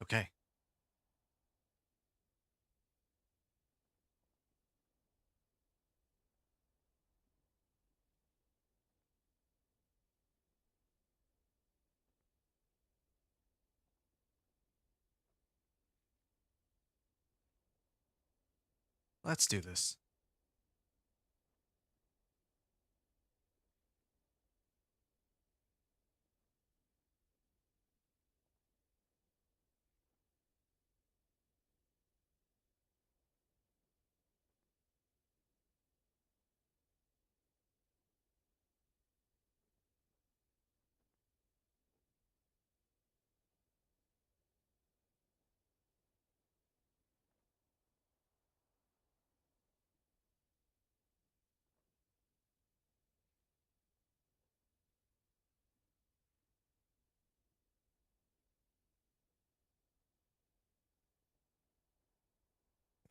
Okay, let's do this.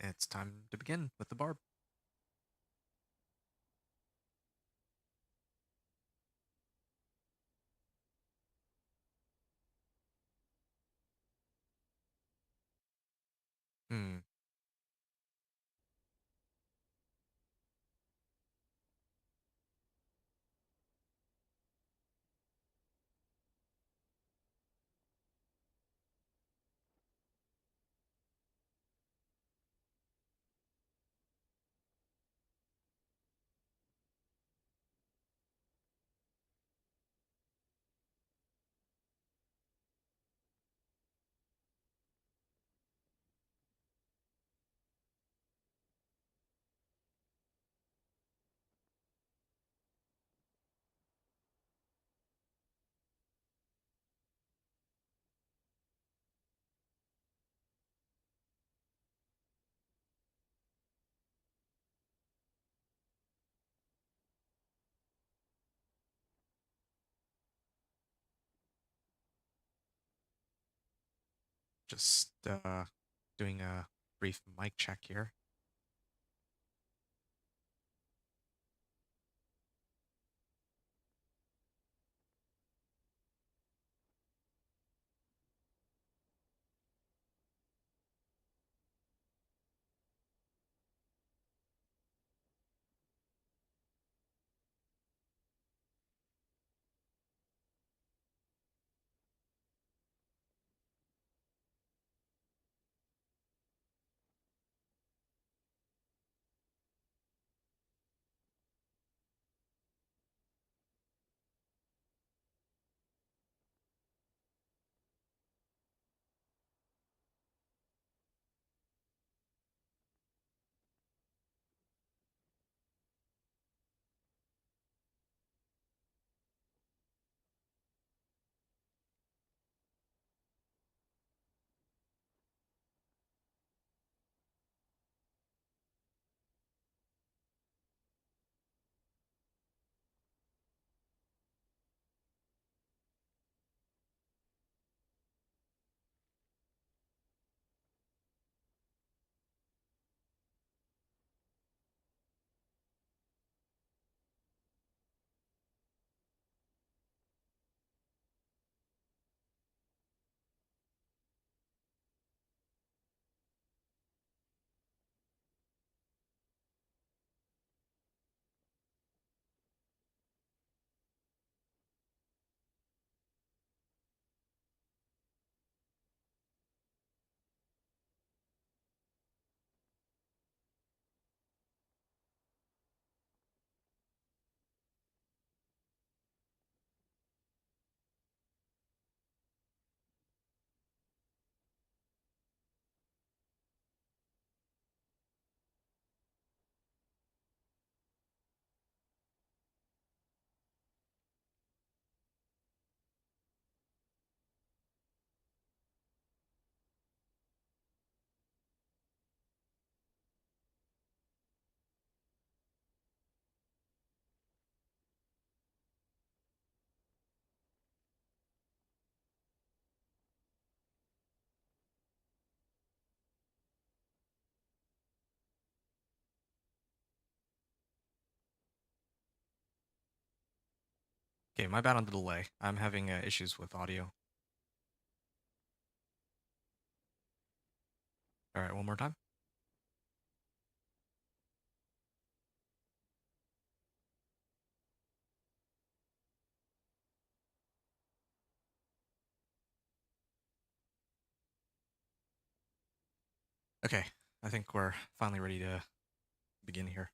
It's time to begin with the barb. Hmm. Just doing a brief mic check here. Okay, my bad on the delay. I'm having issues with audio. All right, one more time. Okay, I think we're finally ready to begin here.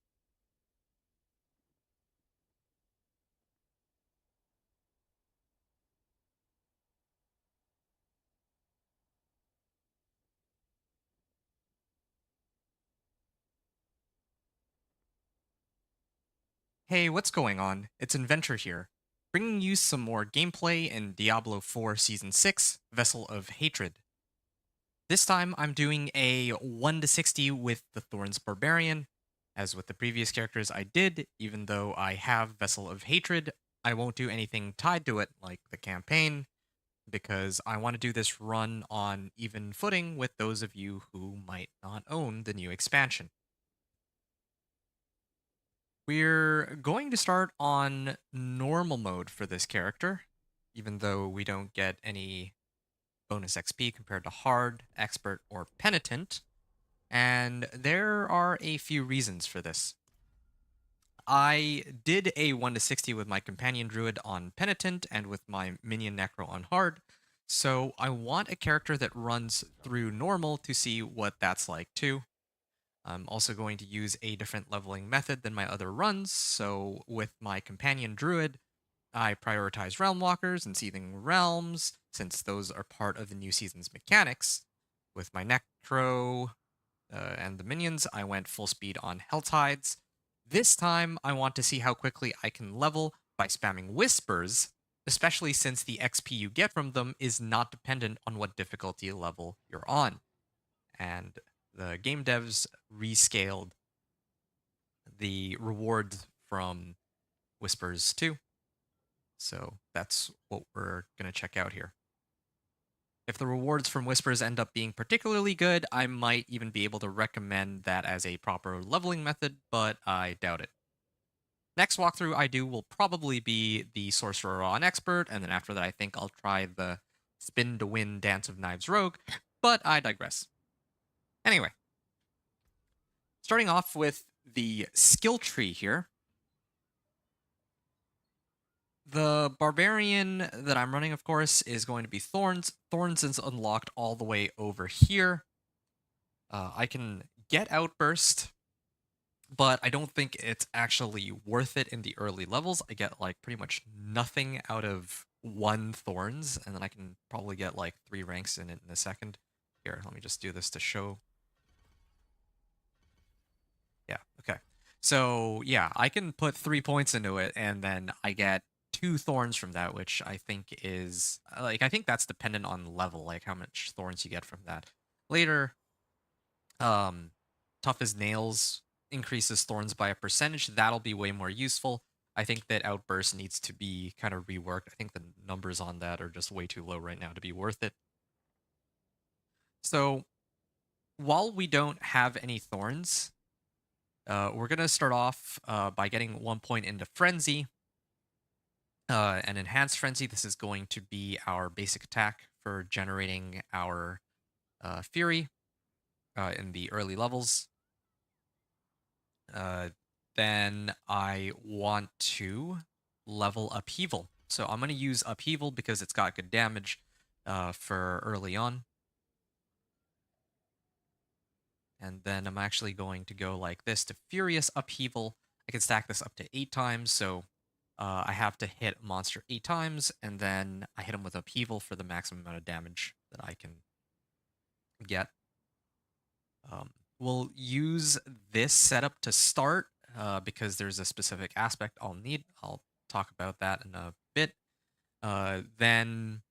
Hey, what's going on? It's Inventor here, bringing you some more gameplay in Diablo 4 Season 6, Vessel of Hatred. This time I'm doing a 1 to 60 with the Thorns Barbarian. As with the previous characters I did, even though I have Vessel of Hatred, I won't do anything tied to it like the campaign, because I want to do this run on even footing with those of you who might not own the new expansion. We're going to start on normal mode for this character, even though we don't get any bonus XP compared to hard, expert, or penitent. And there are a few reasons for this. I did a 1 to 60 with my companion druid on penitent and with my minion necro on hard, so I want a character that runs through normal to see what that's like too. I'm also going to use a different leveling method than my other runs, so with my companion druid, I prioritize realm walkers and seething realms, since those are part of the new season's mechanics. With my necro, and the minions, I went full speed on Helltides. This time, I want to see how quickly I can level by spamming Whispers, especially since the XP you get from them is not dependent on what difficulty level you're on. And the game devs rescaled the rewards from Whispers too. So that's what we're going to check out here. If the rewards from Whispers end up being particularly good, I might even be able to recommend that as a proper leveling method, but I doubt it. Next walkthrough I do will probably be the Sorcerer on Expert, and then after that I think I'll try the Spin to Win Dance of Knives Rogue, but I digress. Anyway, starting off with the skill tree here. The Barbarian that I'm running, of course, is going to be Thorns. Thorns is unlocked all the way over here. I can get Outburst, but I don't think it's actually worth it in the early levels. I get like pretty much nothing out of one Thorns, and then I can probably get like 3 ranks in it in a second. Here, let me just do this to show. Yeah, okay. So yeah, I can put 3 points into it, and then I get 2 thorns from that, which I think is like I think that's dependent on level, like how much thorns you get from that. Later, um, tough as nails increases thorns by a percentage. That'll be way more useful. I think that outburst needs to be kind of reworked. I think the numbers on that are just way too low right now to be worth it. So while we don't have any thorns, we're gonna start off by getting 1 point into frenzy. An enhanced frenzy. This is going to be our basic attack for generating our fury in the early levels. Uh, then I want to level upheaval. So I'm going to use upheaval because it's got good damage for early on. And then I'm actually going to go like this to furious upheaval. I can stack this up to 8 times, so I have to hit a monster 8 times, and then I hit him with upheaval for the maximum amount of damage that I can get. We'll use this setup to start because there's a specific aspect I'll need. I'll talk about that in a bit. Then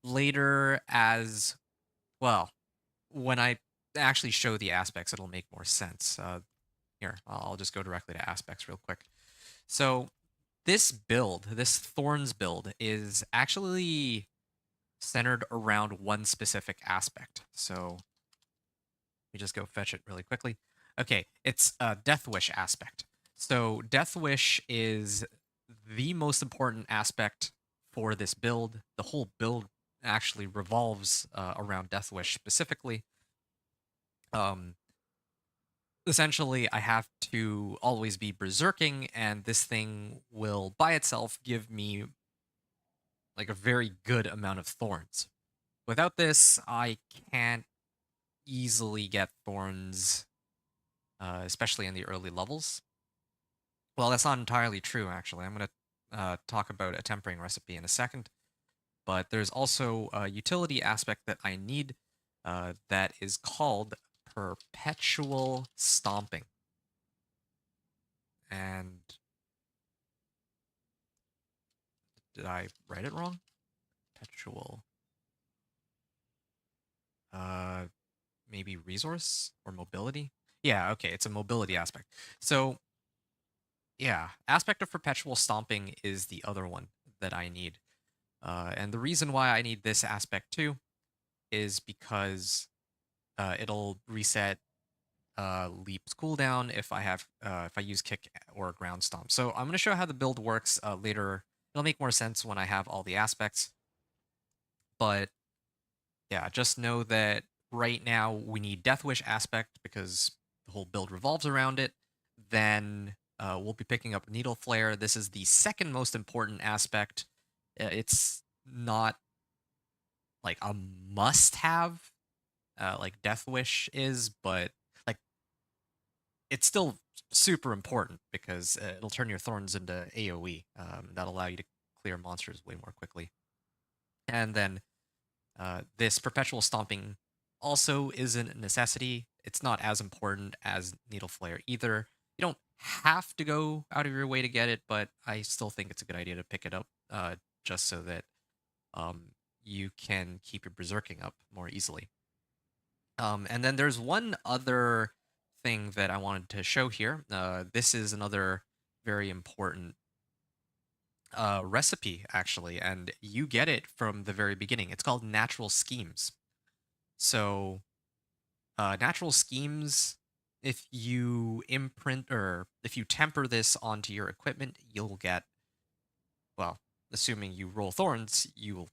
later, as well, when I actually show the aspects, it'll make more sense. Here, I'll just go directly to aspects real quick. So this build, this Thorns build, is actually centered around one specific aspect. So let me just go fetch it really quickly. Okay, it's a Death Wish aspect. So Death Wish is the most important aspect for this build. The whole build actually revolves around Death Wish specifically. Um, Essentially, I have to always be berserking, and this thing will by itself give me like a very good amount of thorns. Without this, I can't easily get thorns, especially in the early levels. Well, that's not entirely true, actually. I'm going to talk about a tempering recipe in a second, but there's also a utility aspect that I need that is called perpetual stomping. And did I write it wrong? Perpetual, uh, maybe resource or mobility? Yeah, okay, it's a mobility aspect. So, yeah, aspect of perpetual stomping is the other one that I need. And the reason why I need this aspect too is because it'll reset leap's cooldown if I use kick or ground stomp. So I'm going to show how the build works later. It'll make more sense when I have all the aspects. But yeah, just know that right now we need Death Wish aspect because the whole build revolves around it. Then we'll be picking up Needle Flare. This is the second most important aspect. It's not like a must-have like Death Wish is, but like it's still super important because it'll turn your thorns into AoE. That'll allow you to clear monsters way more quickly. And then this perpetual stomping also isn't a necessity. It's not as important as Needle Flare either. You don't have to go out of your way to get it, but I still think it's a good idea to pick it up just so that um, you can keep your berserking up more easily. And then there's one other thing that I wanted to show here. This is another very important recipe, actually, and you get it from the very beginning. It's called Natural Schemes. So, Natural Schemes, if you imprint or if you temper this onto your equipment, you'll get, well, assuming you roll thorns, you will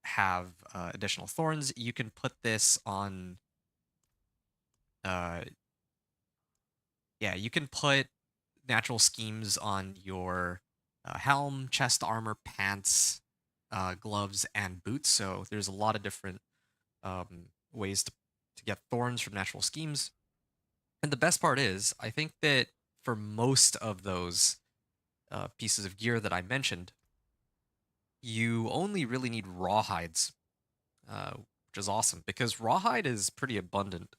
have additional thorns. You can put this on, uh, yeah, you can put natural schemes on your helm, chest armor, pants, gloves, and boots. So there's a lot of different ways to get thorns from natural schemes. And the best part is, I think that for most of those pieces of gear that I mentioned, you only really need rawhides, which is awesome because rawhide is pretty abundant.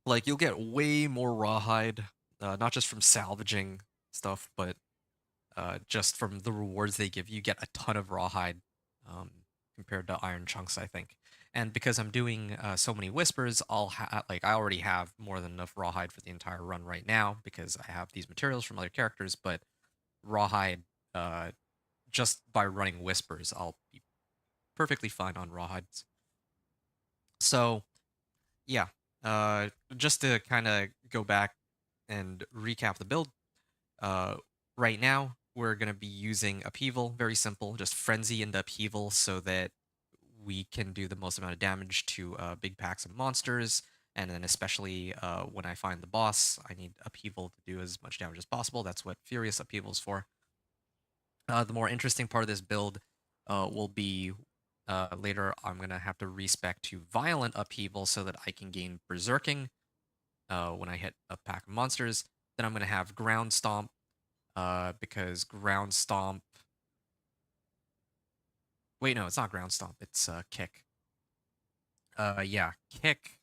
Like you'll get way more rawhide, not just from salvaging stuff, but just from the rewards they give you. You get a ton of rawhide um, compared to iron chunks, I think. And because I'm doing so many whispers, I already have more than enough rawhide for the entire run right now because I have these materials from other characters. But rawhide, uh, just by running whispers, I'll be perfectly fine on rawhides. So yeah, just to kind of go back and recap the build. Uh, right now, we're going to be using Upheaval, very simple, just Frenzy into Upheaval so that we can do the most amount of damage to big packs of monsters. And then especially when I find the boss, I need Upheaval to do as much damage as possible. That's what Furious Upheaval is for. The more interesting part of this build will be later I'm going to have to respec to Violent Upheaval so that I can gain Berserking when I hit a pack of monsters. Then I'm going to have Ground Stomp because Ground Stomp. Wait, no, it's not Ground Stomp. It's Kick. Yeah, Kick.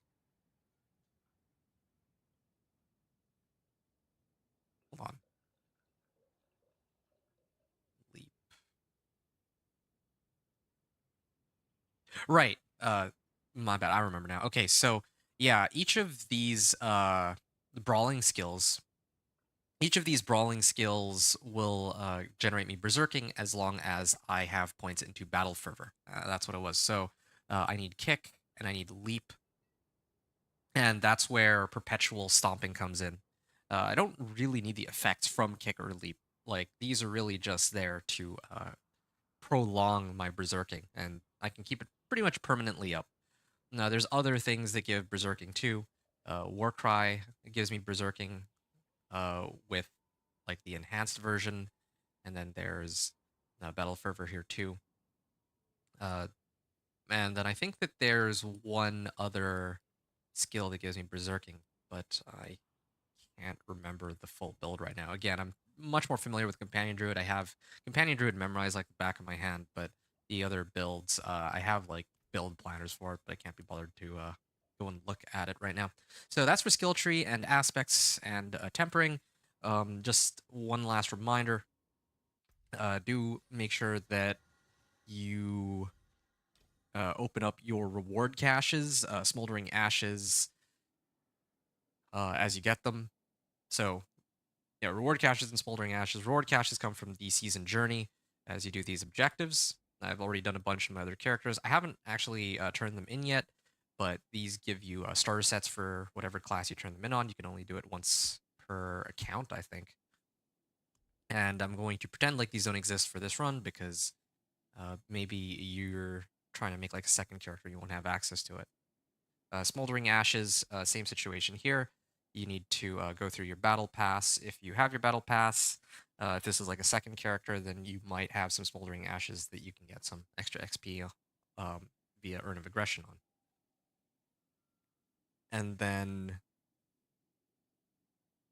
Hold on, Leap. Right. My bad. I remember now. Okay, so yeah, brawling skills. Each of these brawling skills will generate me berserking as long as I have points into battle fervor. That's what it was. So I need kick and I need leap, and that's where perpetual stomping comes in. I don't really need the effects from kick or leap. Like these are really just there to prolong my berserking, and I can keep it pretty much permanently up. Now, there's other things that give berserking too. Warcry gives me berserking with like the enhanced version, and then there's Battle Fervor here too. Uh, and then I think that there's one other skill that gives me berserking, but I can't remember the full build right now. Again, I'm much more familiar with Companion Druid. I have Companion Druid memorized like the back of my hand, but the other builds, I have like build planners for it, but I can't be bothered to go and look at it right now. So that's for skill tree and aspects and tempering. Just one last reminder: do make sure that you open up your reward caches, Smoldering Ashes, as you get them. So yeah, reward caches and Smoldering Ashes. Reward caches come from the season journey as you do these objectives. I've already done a bunch of my other characters. I haven't actually turned them in yet, but these give you starter sets for whatever class you turn them in on. You can only do it once per account, I think. And I'm going to pretend like these don't exist for this run because maybe you're trying to make like a second character, you won't have access to it. Smoldering Ashes, same situation here. You need to go through your battle pass. If you have your battle pass, if this is like a second character, then you might have some Smoldering Ashes that you can get some extra XP via Urn of Aggression on. And then,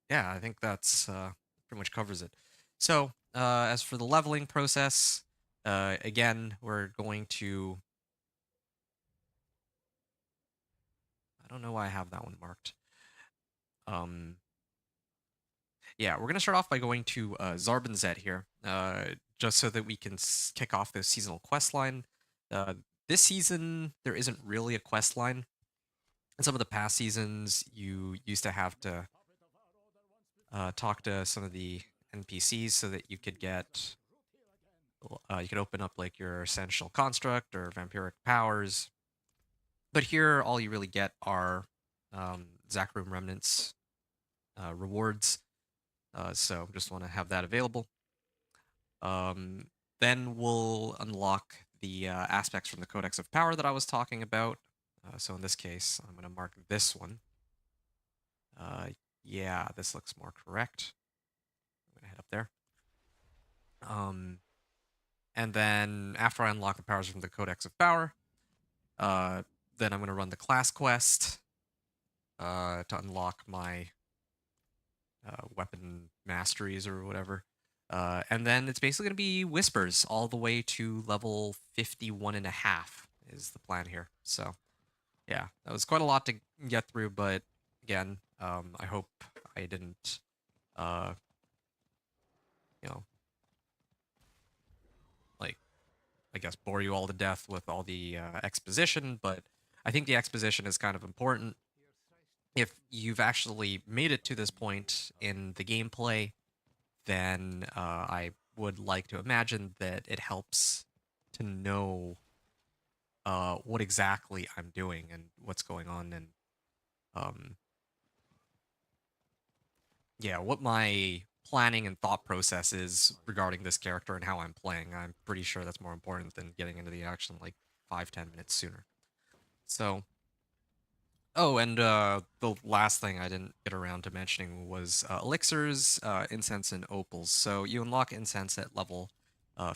yeah, I think that's pretty much covers it. So, as for the leveling process, again, we're going to. I don't know why I have that one marked. Um, Yeah, we're going to start off by going to Zarbinzet here, just so that we can kick off the seasonal quest line. This season, there isn't really a quest line. In some of the past seasons, you used to have to talk to some of the NPCs so that you could get, you could open up like your essential construct or vampiric powers. But here, all you really get are Zachroom Remnants rewards. So just want to have that available. Then we'll unlock the aspects from the Codex of Power that I was talking about. So in this case, I'm going to mark this one. Uh, yeah, this looks more correct. I'm going to head up there. And then after I unlock the powers from the Codex of Power, uh, then I'm going to run the class quest to unlock my weapon masteries or whatever. And then it's basically going to be Whispers all the way to level 51 and a half is the plan here. So, yeah, that was quite a lot to get through, but again, I hope I didn't, uh, you know, like, I guess, bore you all to death with all the exposition, but I think the exposition is kind of important. If you've actually made it to this point in the gameplay, then I would like to imagine that it helps to know what exactly I'm doing and what's going on, and um, yeah, what my planning and thought process is regarding this character and how I'm playing. I'm pretty sure that's more important than getting into the action like 5-10 minutes sooner. So, oh, and the last thing I didn't get around to mentioning was elixirs, incense, and opals. So you unlock incense at level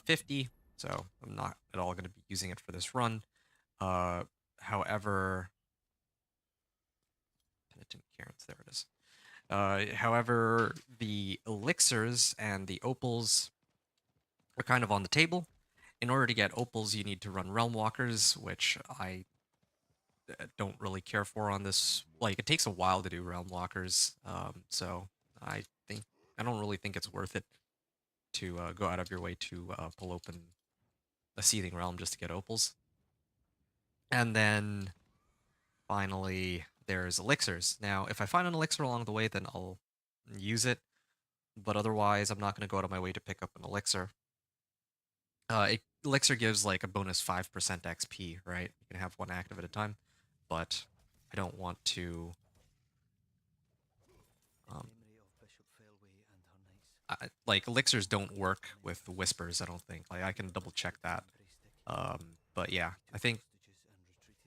50. So I'm not at all going to be using it for this run. However, penitent Karen's, there it is. However, the elixirs and the opals are kind of on the table. In order to get opals, you need to run realm walkers, which I don't really care for on this. Like, it takes a while to do realm walkers, so I think I don't really think it's worth it to go out of your way to pull open a seething realm just to get opals. And then finally, there's elixirs. Now, if I find an elixir along the way, then I'll use it. But otherwise, I'm not going to go out of my way to pick up an elixir. Elixir gives like a bonus 5% XP, right? You can have one active at a time, but I don't want to. Um, like elixirs don't work with whispers. I don't think. Like I can double check that. But yeah, I think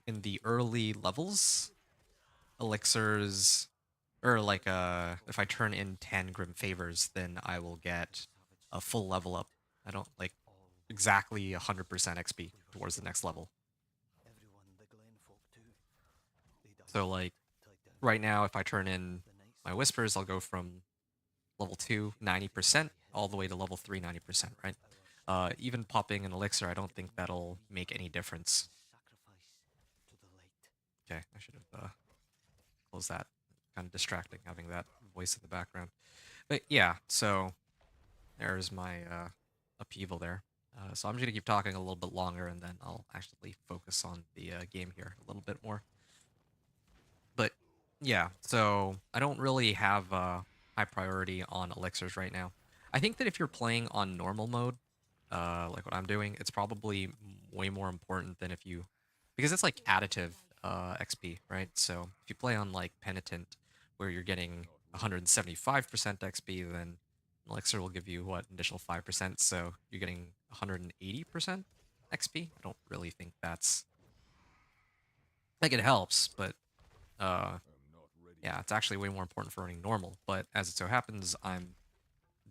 in the early levels, elixirs, or like if I turn in 10 Grim Favors, then I will get a full level up. I don't like exactly 100% XP towards the next level. So like right now, if I turn in my Whispers, I'll go from level 2, 90%, all the way to level 3, 90%, right? Even popping an elixir, I don't think that'll make any difference. Okay, I should have closed that. Kind of distracting having that voice in the background. But yeah, so there's my upheaval there. So I'm just gonna keep talking a little bit longer, and then I'll actually focus on the game here a little bit more. But yeah, so I don't really have high priority on elixirs right now. I think that if you're playing on normal mode, like what I'm doing, it's probably way more important than if you, because it's like additive XP, right? So if you play on like Penitent, where you're getting 175% XP, then Elixir will give you what, additional 5%, so you're getting 180% XP. I don't really think that's like, it helps, but uh yeah, it's actually way more important for running normal. But as it so happens, I'm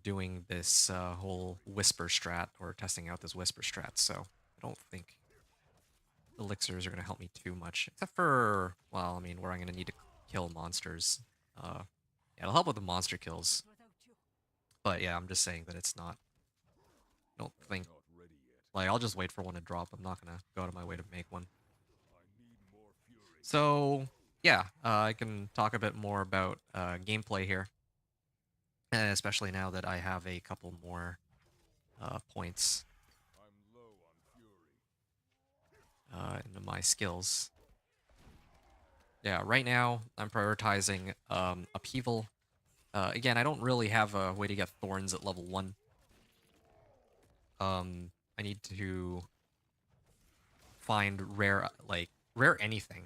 doing this whole whisper strat, or testing out this whisper strat, so I don't think elixirs are going to help me too much, except for, well, I mean, where I'm going to need to kill monsters. Yeah, it'll help with the monster kills, but yeah, I'm just saying that it's not, I don't think, like, I'll just wait for one to drop. I'm not going to go out of my way to make one. So yeah, I can talk a bit more about gameplay here, especially now that I have a couple more points into my skills. Yeah, right now I'm prioritizing upheaval. Again, I don't really have a way to get thorns at level 1. I need to find rare, like, rare anything.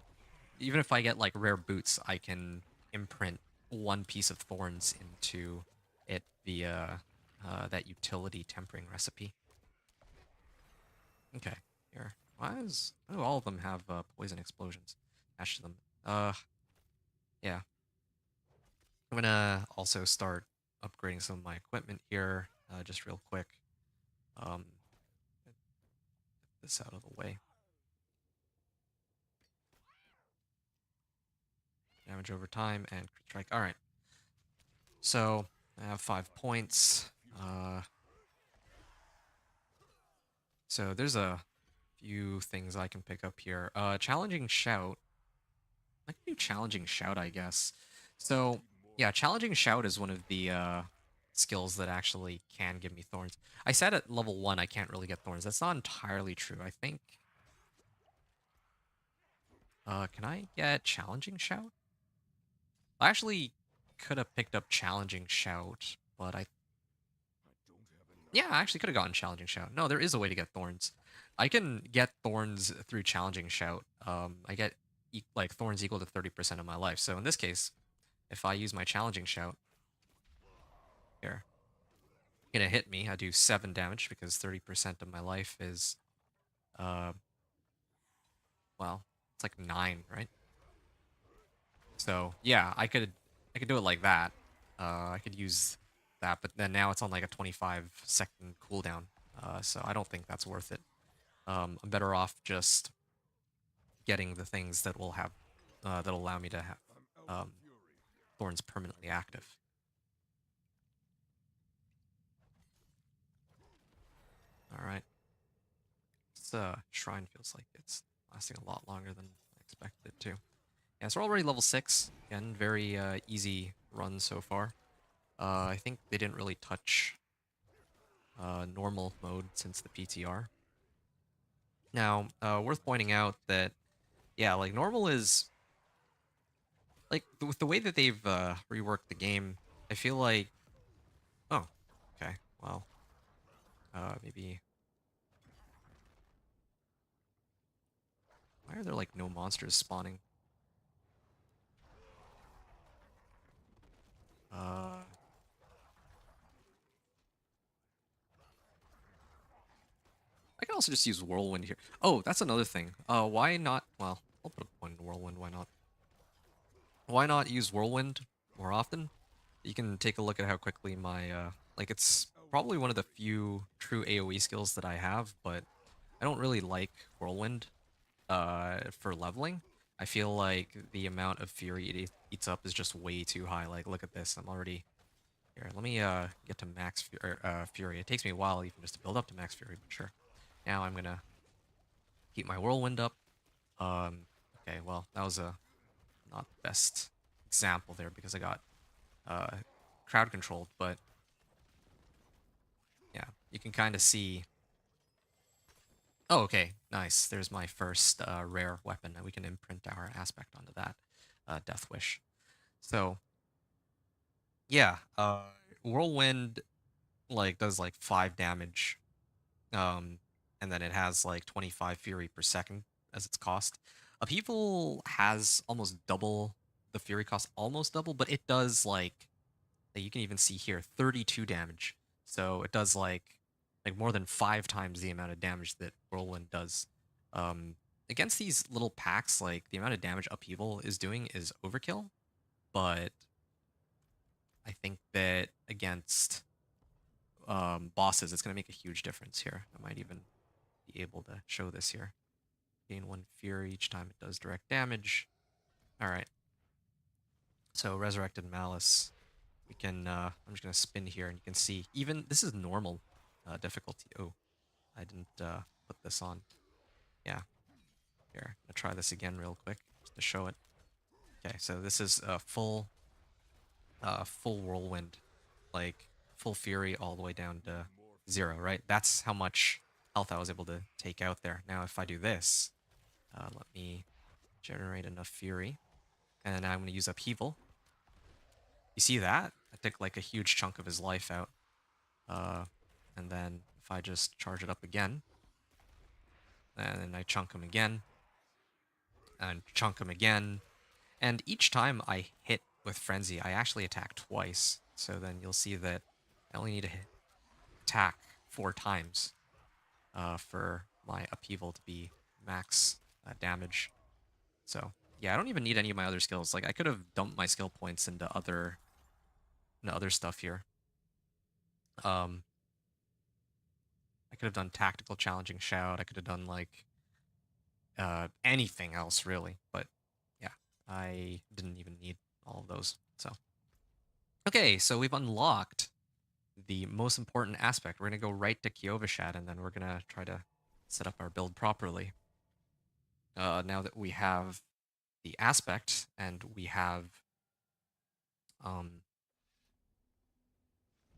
Even if I get, like, rare boots, I can imprint one piece of thorns into it via that utility tempering recipe. Okay, here. Why is... Oh, all of them have poison explosions attached to them. Yeah. I'm gonna also start upgrading some of my equipment here, just real quick. Get this out of the way. Damage over time and crit strike. All right. So I have 5 points. So there's a few things I can pick up here. Challenging shout. I can do challenging shout, I guess. So yeah, challenging shout is one of the skills that actually can give me thorns. I said at level 1 I can't really get thorns. That's not entirely true. I think. Can I get challenging shout? I actually could have picked up challenging shout, but yeah, I actually could have gotten challenging shout. No, there is a way to get thorns. I can get thorns through challenging shout. I get like thorns equal to 30% of my life. So in this case, if I use my challenging shout here, gonna hit me. I do 7 damage because 30% of my life is, uh, well, it's like 9, right? So yeah, I could do it like that. I could use that, but then now it's on like a 25-second cooldown. So I don't think that's worth it. I'm better off just getting the things that will have that'll allow me to have thorns permanently active. All right. This shrine feels like it's lasting a lot longer than I expected it to. Yeah, so we're already level 6. Again, very easy run so far. I think they didn't really touch normal mode since the PTR. Now, worth pointing out that, yeah, like, normal is, like, with the way that they've reworked the game, I feel like, oh, okay, well, maybe, why are there, like, no monsters spawning? Uh, I can also just use Whirlwind here. Oh, that's another thing. Why not, well, I'll put a point in Whirlwind, why not? Why not use Whirlwind more often? You can take a look at how quickly my, like, it's probably one of the few true AoE skills that I have, but I don't really like Whirlwind for leveling. I feel like the amount of Fury it eats up is just way too high. Like, look at this. I'm already here. Let me get to max Fury. It takes me a while even just to build up to max Fury, but sure. Now I'm gonna keep my Whirlwind up. Okay, well, that was a not the best example there because I got uh crowd controlled, but yeah, you can kind of see. Oh, okay, nice. There's my first rare weapon, and we can imprint our aspect onto that Death Wish. So yeah, Whirlwind like does like 5 damage, um, and then it has like 25 Fury per second as its cost. Upheaval has almost double the Fury cost, almost double, but it does like you can even see here 32 damage. So it does like more than 5 times the amount of damage that Whirlwind does. Um, Against these little packs, like the amount of damage Upheaval is doing is overkill, but I think that against bosses, it's going to make a huge difference here. I might even be able to show this here. Gain 1 Fury each time it does direct damage. All right. So Resurrected Malice. We can, I'm just going to spin here and you can see, even, this is normal difficulty. Oh, I didn't put this on. Yeah. Here, I'm going to try this again real quick just to show it. Okay, so this is a full whirlwind, like full fury all the way down to 0, right? That's how much health I was able to take out there. Now, if I do this, let me generate enough fury, and I'm going to use upheaval. You see that? I took like a huge chunk of his life out. And then if I just charge it up again, and then I chunk him again, and chunk him again, and each time I hit with Frenzy, I actually attack twice. So then you'll see that I only need to attack 4 times for my upheaval to be max damage. So yeah, I don't even need any of my other skills. Like I could have dumped my skill points into other stuff here. Um, I could have done tactical challenging shout. I could have done like anything else really, but yeah, I didn't even need all of those. So okay, so we've unlocked the most important aspect. We're gonna go right to Kyovashad, and then we're gonna try to set up our build properly. Now that we have the aspect and we have, um,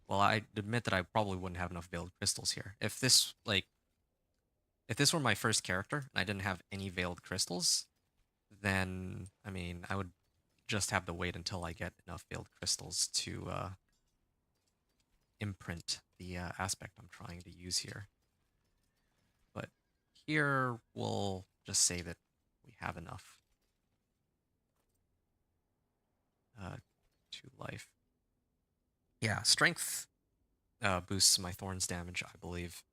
well, I admit that I probably wouldn't have enough veiled crystals here. If this were my first character and I didn't have any veiled crystals, then I mean I would just have to wait until I get enough veiled crystals to imprint the aspect I'm trying to use here. But here we'll just say that we have enough. 2 life. Yeah, strength boosts my thorns damage, I believe.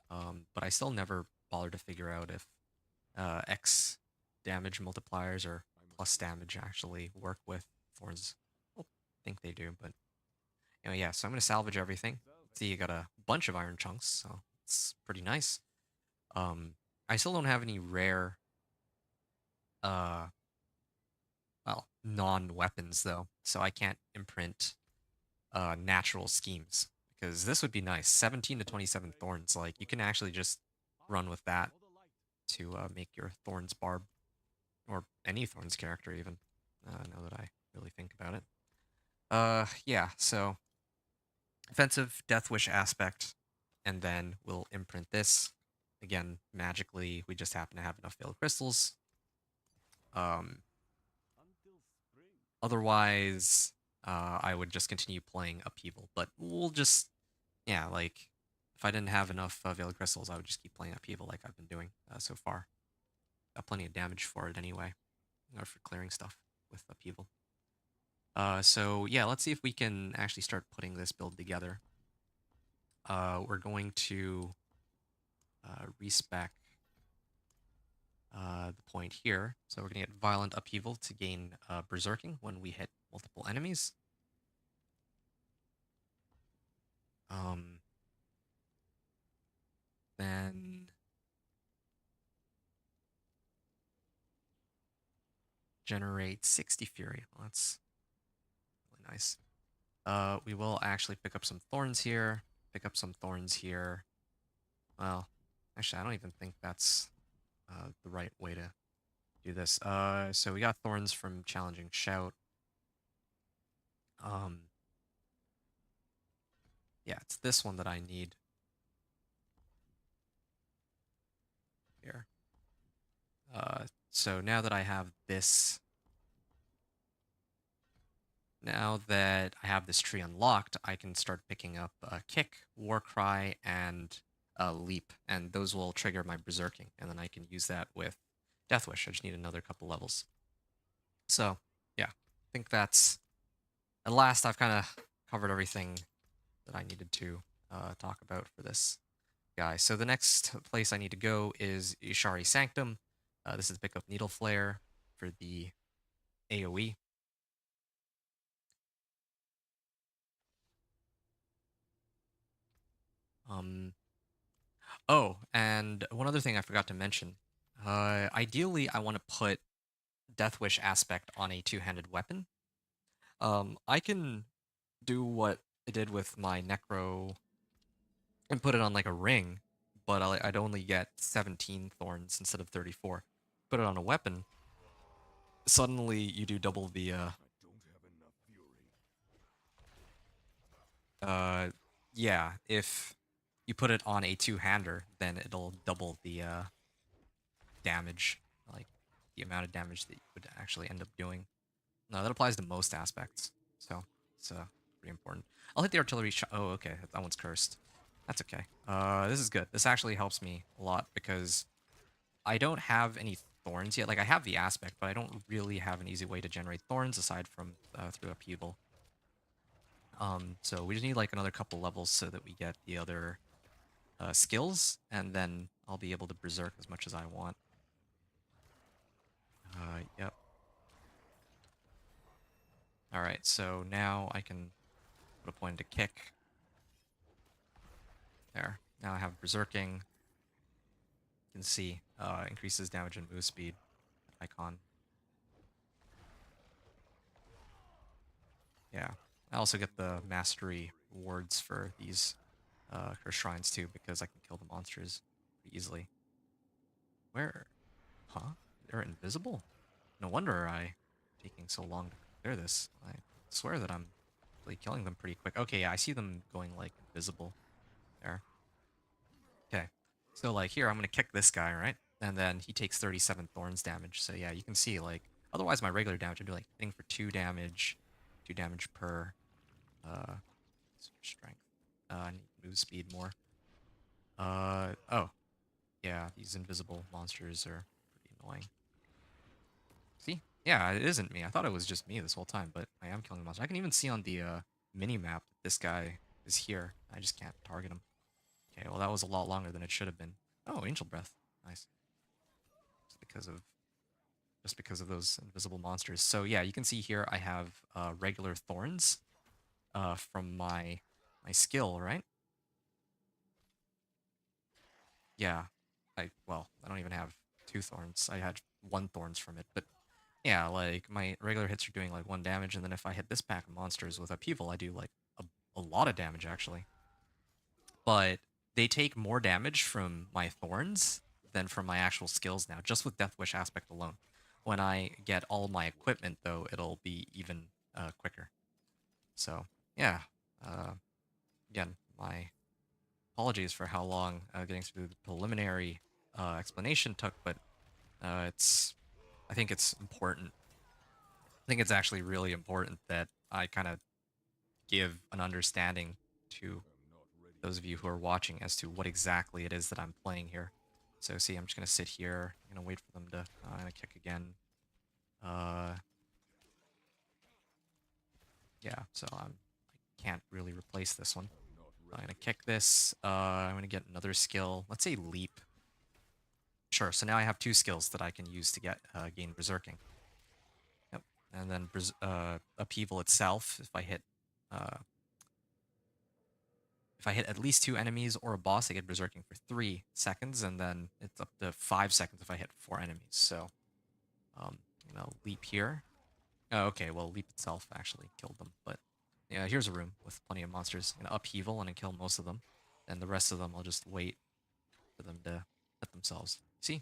But I still never bothered to figure out if X damage multipliers or plus damage actually work with thorns. I think they do, but anyway, yeah. So I'm gonna salvage everything. See, you got a bunch of iron chunks, so it's pretty nice. Um, I still don't have any rare, uh, well, non-weapons though, so I can't imprint natural schemes because this would be nice. 17 to 27 thorns, like you can actually just run with that to make your Thorns Barb or any Thorns character even. Now that I really think about it. Yeah. So offensive Death Wish aspect, and then we'll imprint this. Again, magically, we just happen to have enough veiled crystals. Um, Otherwise, I would just continue playing Upheaval, but we'll just, yeah, like, if I didn't have enough veiled crystals, I would just keep playing Upheaval like I've been doing so far. Got plenty of damage for it anyway, or for clearing stuff with Upheaval. So yeah, let's see if we can actually start putting this build together. We're going to respec the point here. So we're going to get Violent Upheaval to gain Berserking when we hit multiple enemies. Then generate 60 Fury. Well, that's really nice. We will actually pick up some Thorns here, pick up some Thorns here. Well, actually, I don't even think that's the right way to do this. So we got Thorns from Challenging Shout. Yeah, it's this one that I need here. So now that I have this, now that I have this tree unlocked, I can start picking up Kick, Warcry, and Leap, and those will trigger my Berserking, and then I can use that with Deathwish. I just need another couple levels. So, yeah, I think that's, at last I've kind of covered everything that I needed to talk about for this guy. So the next place I need to go is Ishari Sanctum. This is pick up Needle Flare for the AoE. Oh, and one other thing I forgot to mention. Ideally, I want to put Deathwish aspect on a two-handed weapon. I can do what I did with my Necro and put it on like a ring, but I'd only get 17 thorns instead of 34. Put it on a weapon, suddenly you do double the uh yeah, if you put it on a two-hander, then it'll double the damage, like the amount of damage that you would actually end up doing. No, that applies to most aspects. So it's pretty important. I'll hit the artillery shot. Oh, okay. That one's cursed. That's okay. This is good. This actually helps me a lot because I don't have any thorns yet. Like I have the aspect, but I don't really have an easy way to generate thorns aside from through upheaval. So we just need like another couple levels so that we get the other skills, and then I'll be able to berserk as much as I want. Yep. All right, so now I can put a point into kick. There. Now I have berserking. You can see increases damage and move speed icon. Yeah. I also get the mastery rewards for these her shrines too because I can kill the monsters pretty easily. Where? Huh? They're invisible? No wonder I taking so long to clear this. I swear that I'm really killing them pretty quick. Okay, yeah, I see them going like invisible there. Okay. So like here, I'm gonna kick this guy, right? And then he takes 37 thorns damage. So yeah, you can see like otherwise my regular damage would be like hitting for 2 damage per strength. I need move speed more. Oh, yeah, these invisible monsters are pretty annoying. See? Yeah, it isn't me. I thought it was just me this whole time, but I am killing the monster. I can even see on the mini map that this guy is here. I just can't target him. Okay, well that was a lot longer than it should have been. Oh, Angel Breath. Nice. Just because of those invisible monsters. So yeah, you can see here I have regular thorns from my skill, right? Yeah. I don't even have 2 thorns. I had 1 thorns from it, but yeah, like my regular hits are doing like 1 damage, and then if I hit this pack of monsters with upheaval, I do like a lot of damage actually. But they take more damage from my thorns than from my actual skills now, just with Death Wish aspect alone. When I get all my equipment, though, it'll be even quicker. So yeah, uh, again, my apologies for how long getting through the preliminary explanation took, but it's I think it's important. I think it's actually really important that I kind of give an understanding to those of you who are watching as to what exactly it is that I'm playing here. So see, I'm just gonna sit here. I'm gonna wait for them to kick again. Uh, yeah. So I can't really replace this one. I'm gonna kick this. I'm gonna get another skill. Let's say leap. Sure, so now I have two skills that I can use to get gain berserking. Yep. And then upheaval itself, uh, if I hit at least two enemies or a boss, I get berserking for 3 seconds, and then it's up to 5 seconds if I hit 4 enemies. So I'm gonna leap here. Oh, okay, well, leap itself actually killed them, but yeah, here's a room with plenty of monsters. I'm gonna upheaval and then kill most of them, and the rest of them I'll just wait for them to hit themselves. See?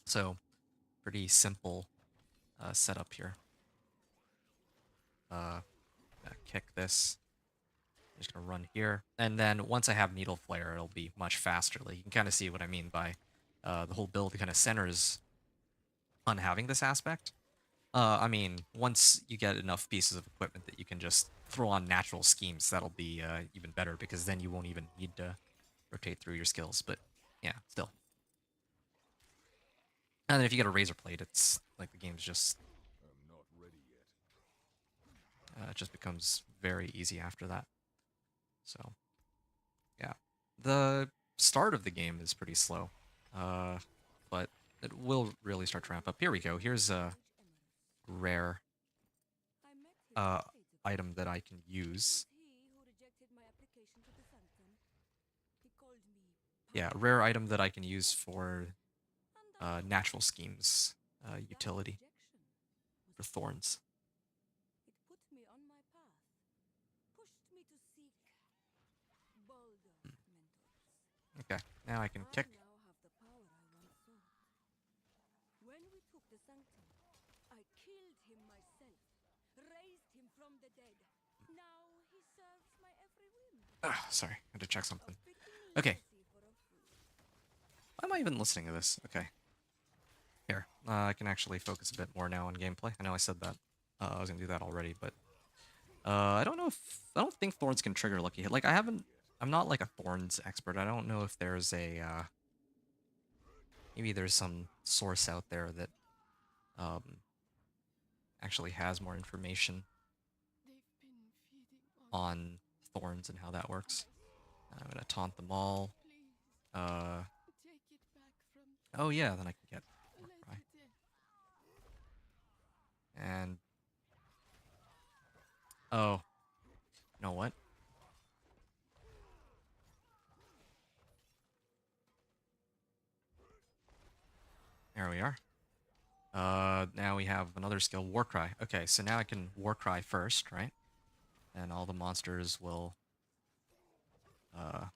So pretty simple setup here. Kick this. I'm just gonna run here, and then once I have Needle Flare, it'll be much faster. Like you can kind of see what I mean by the whole build kind of centers on having this aspect. I mean, once you get enough pieces of equipment that you can just throw on natural schemes, that'll be even better because then you won't even need to rotate through your skills. But yeah, still. And then if you get a Razor Blade, it's like the game's just it just becomes very easy after that. So yeah, the start of the game is pretty slow, but it will really start to ramp up. Here we go. Here's a rare uh, item that I can use. Yeah, rare item that I can use for natural schemes utility for thorns. Okay, now I can kick. When we took the sanctum, I killed him myself, raised him from the dead. Now he serves my every whim. Sorry, I had to check something. A fitting Okay, legacy for a fool. why am I even listening to this? Okay, here, I can actually focus a bit more now on gameplay. I know I said that I was gonna do that already, but I don't know if I don't think thorns can trigger lucky hit. Like I'm not like a thorns expert. I don't know if there's a maybe there's some source out there that um actually has more information on thorns and how that works. I'm gonna taunt them all. Uh, oh yeah, then I can get more cry. And oh, you know what? There we are. Now we have another skill, Warcry. Okay, so now I can Warcry first, right? And all the monsters will uh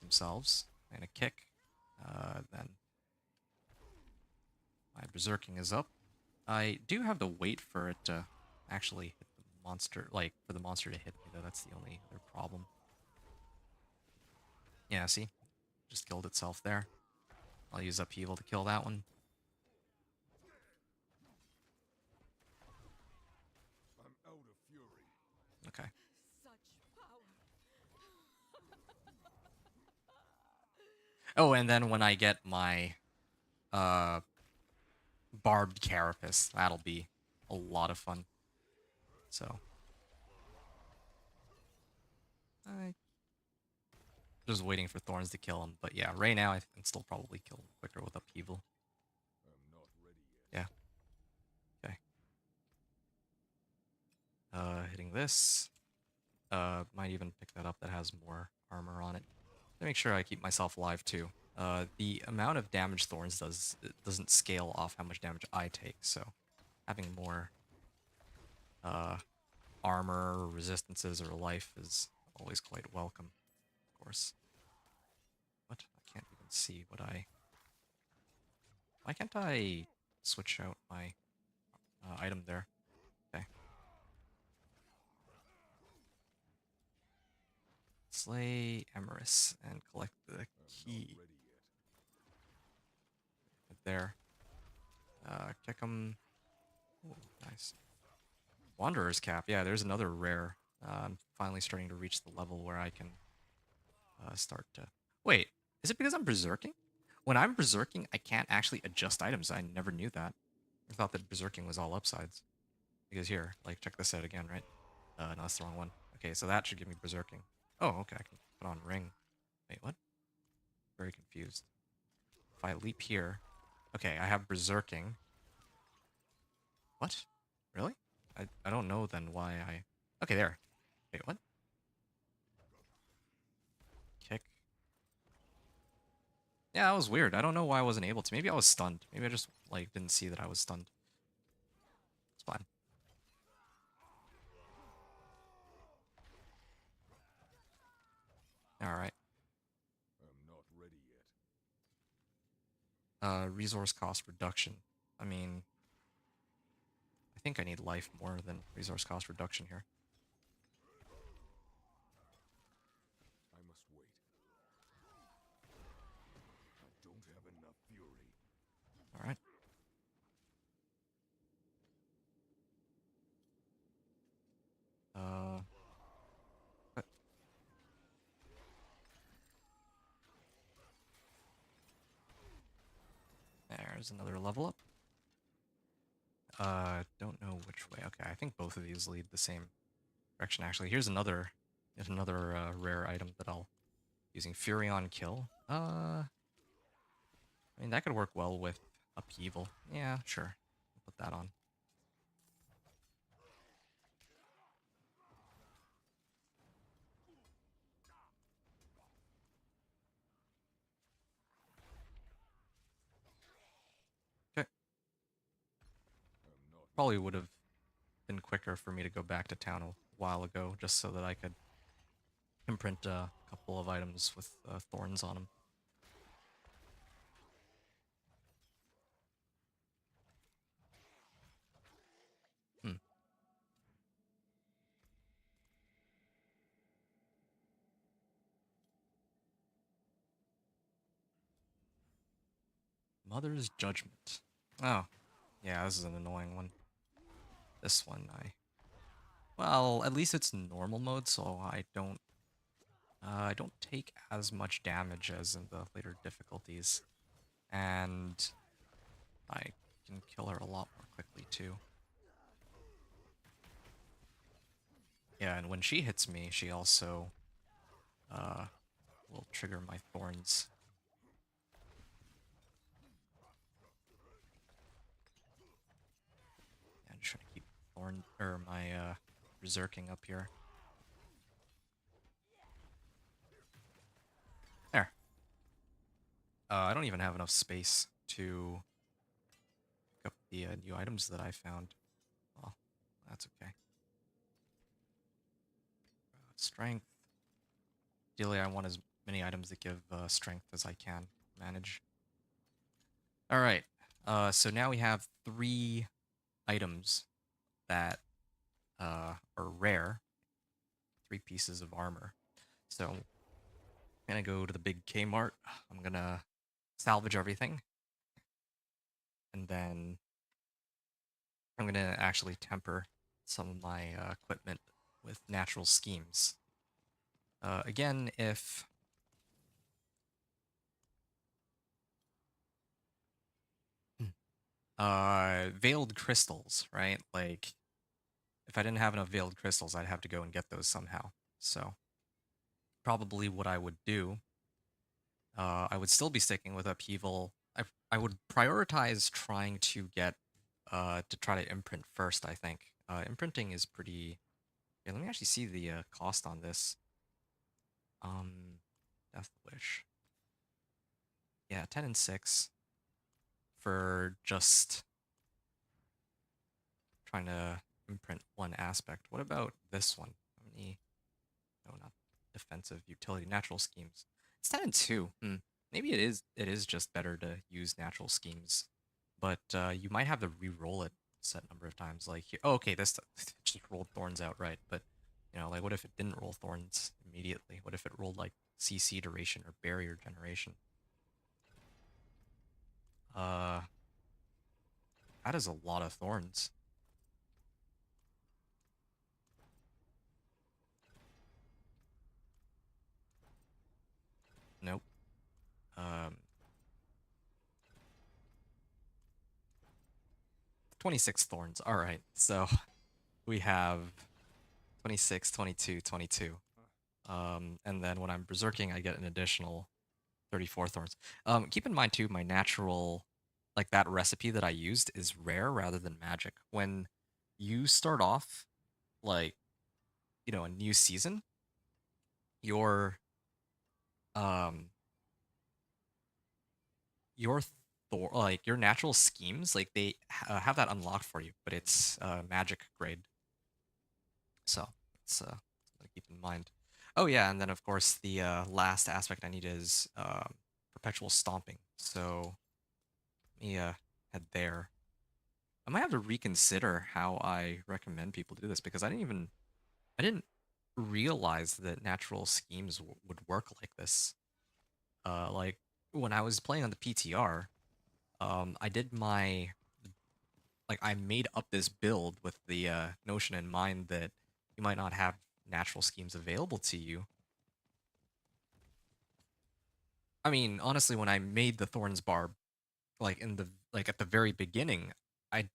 themselves. And a kick. Then my berserking is up. I do have to wait for it to actually hit the monster, like for the monster to hit me though. That's the only other problem. Yeah, see? Just killed itself there. I'll use upheaval to kill that one. Okay. Oh, and then when I get my uh barbed carapace, that'll be a lot of fun. So I just waiting for Thorns to kill him. But yeah, right now I can still probably kill him quicker with upheaval. Yeah. Okay. Hitting this. Might even pick that up that has more armor on it. To make sure I keep myself alive too. The amount of damage Thorns does it doesn't scale off how much damage I take, so having more uh, armor, resistances, or life is always quite welcome, of course. What? I can't even see what I... Why can't I switch out my item there? Okay. Slay Emerus and collect the key. Right there. Kick him. Ooh, nice. Wanderer's Cap. Yeah, there's another rare. I'm finally starting to reach the level where I can start to... Wait, is it because I'm berserking? When I'm berserking, I can't actually adjust items. I never knew that. I thought that berserking was all upsides. Because here, like, check this out again, right? No, that's the wrong one. Okay, so that should give me berserking. Oh, okay, I can put on ring. Wait, what? Very confused. if I leap here... Okay, I have berserking. What? Really? I don't know then why I... Okay, there. Wait, what? Kick. Yeah, that was weird. I don't know why I wasn't able to. Maybe I was stunned. Maybe I just, like, didn't see that I was stunned. It's fine. Alright. I'm not ready yet. Resource cost reduction. I mean, I think I need life more than resource cost reduction here. I must wait. I don't have enough fury. Alright. But there's another level up. Don't know which way. Okay, I think both of these lead the same direction, actually. Here's another rare item that I'll... Using Fury on kill. I mean, that could work well with Upheaval. Yeah, sure. I'll put that on. Okay. I'm not Probably would have been quicker for me to go back to town a while ago, just so that I could imprint a couple of items with thorns on them. Hmm. Mother's Judgment. Oh, yeah, this is an annoying one. This one, well, at least it's normal mode, so I don't take as much damage as in the later difficulties, and I can kill her a lot more quickly too. Yeah, and when she hits me, she also will trigger my thorns. Yeah, I'm just trying to keep my berserking up here. There. I don't even have enough space to pick up the new items that I found. Well, that's okay. Strength. Ideally, I want as many items that give strength as I can manage. All right. So now we have 3 items that are rare. 3 pieces of armor. So I'm gonna go to the big Kmart. I'm gonna salvage everything, and then I'm gonna actually temper some of my equipment with natural schemes. Again, if veiled crystals, right? Like, if I didn't have enough veiled crystals, I'd have to go and get those somehow. So probably what I would do, I would still be sticking with upheaval. I would prioritize trying to get to try to imprint first. I think imprinting is pretty. Yeah, let me actually see the cost on this. Death Wish. Yeah, 10 and 6 for just trying to imprint one aspect. What about this one? How many? No, not defensive utility. Natural schemes. It's 10 and 2. Maybe it is just better to use natural schemes, but you might have to re-roll it a set number of times. Like, oh, okay, this just rolled thorns outright, but you know, like, what if it didn't roll thorns immediately? What if it rolled like CC duration or barrier generation? Uh, that is a lot of thorns. Nope. Um, 26 thorns. All right, so we have 26, 22, 22. And then when I'm berserking, I get an additional 34 thorns. Keep in mind too, my natural, like that recipe that I used is rare rather than magic. When you start off, like, a new season, your um your like your natural schemes, like they have that unlocked for you, but it's magic grade. So it's something to keep in mind. Oh yeah, and then of course the last aspect I need is perpetual stomping. So let me head there. I might have to reconsider how I recommend people do this because I didn't realize that natural schemes would work like this. Like when I was playing on the PTR, I did my like I made up this build with the notion in mind that you might not have natural schemes available to you. I mean, honestly, when I made the Thorns Barb, like in the like at the very beginning, I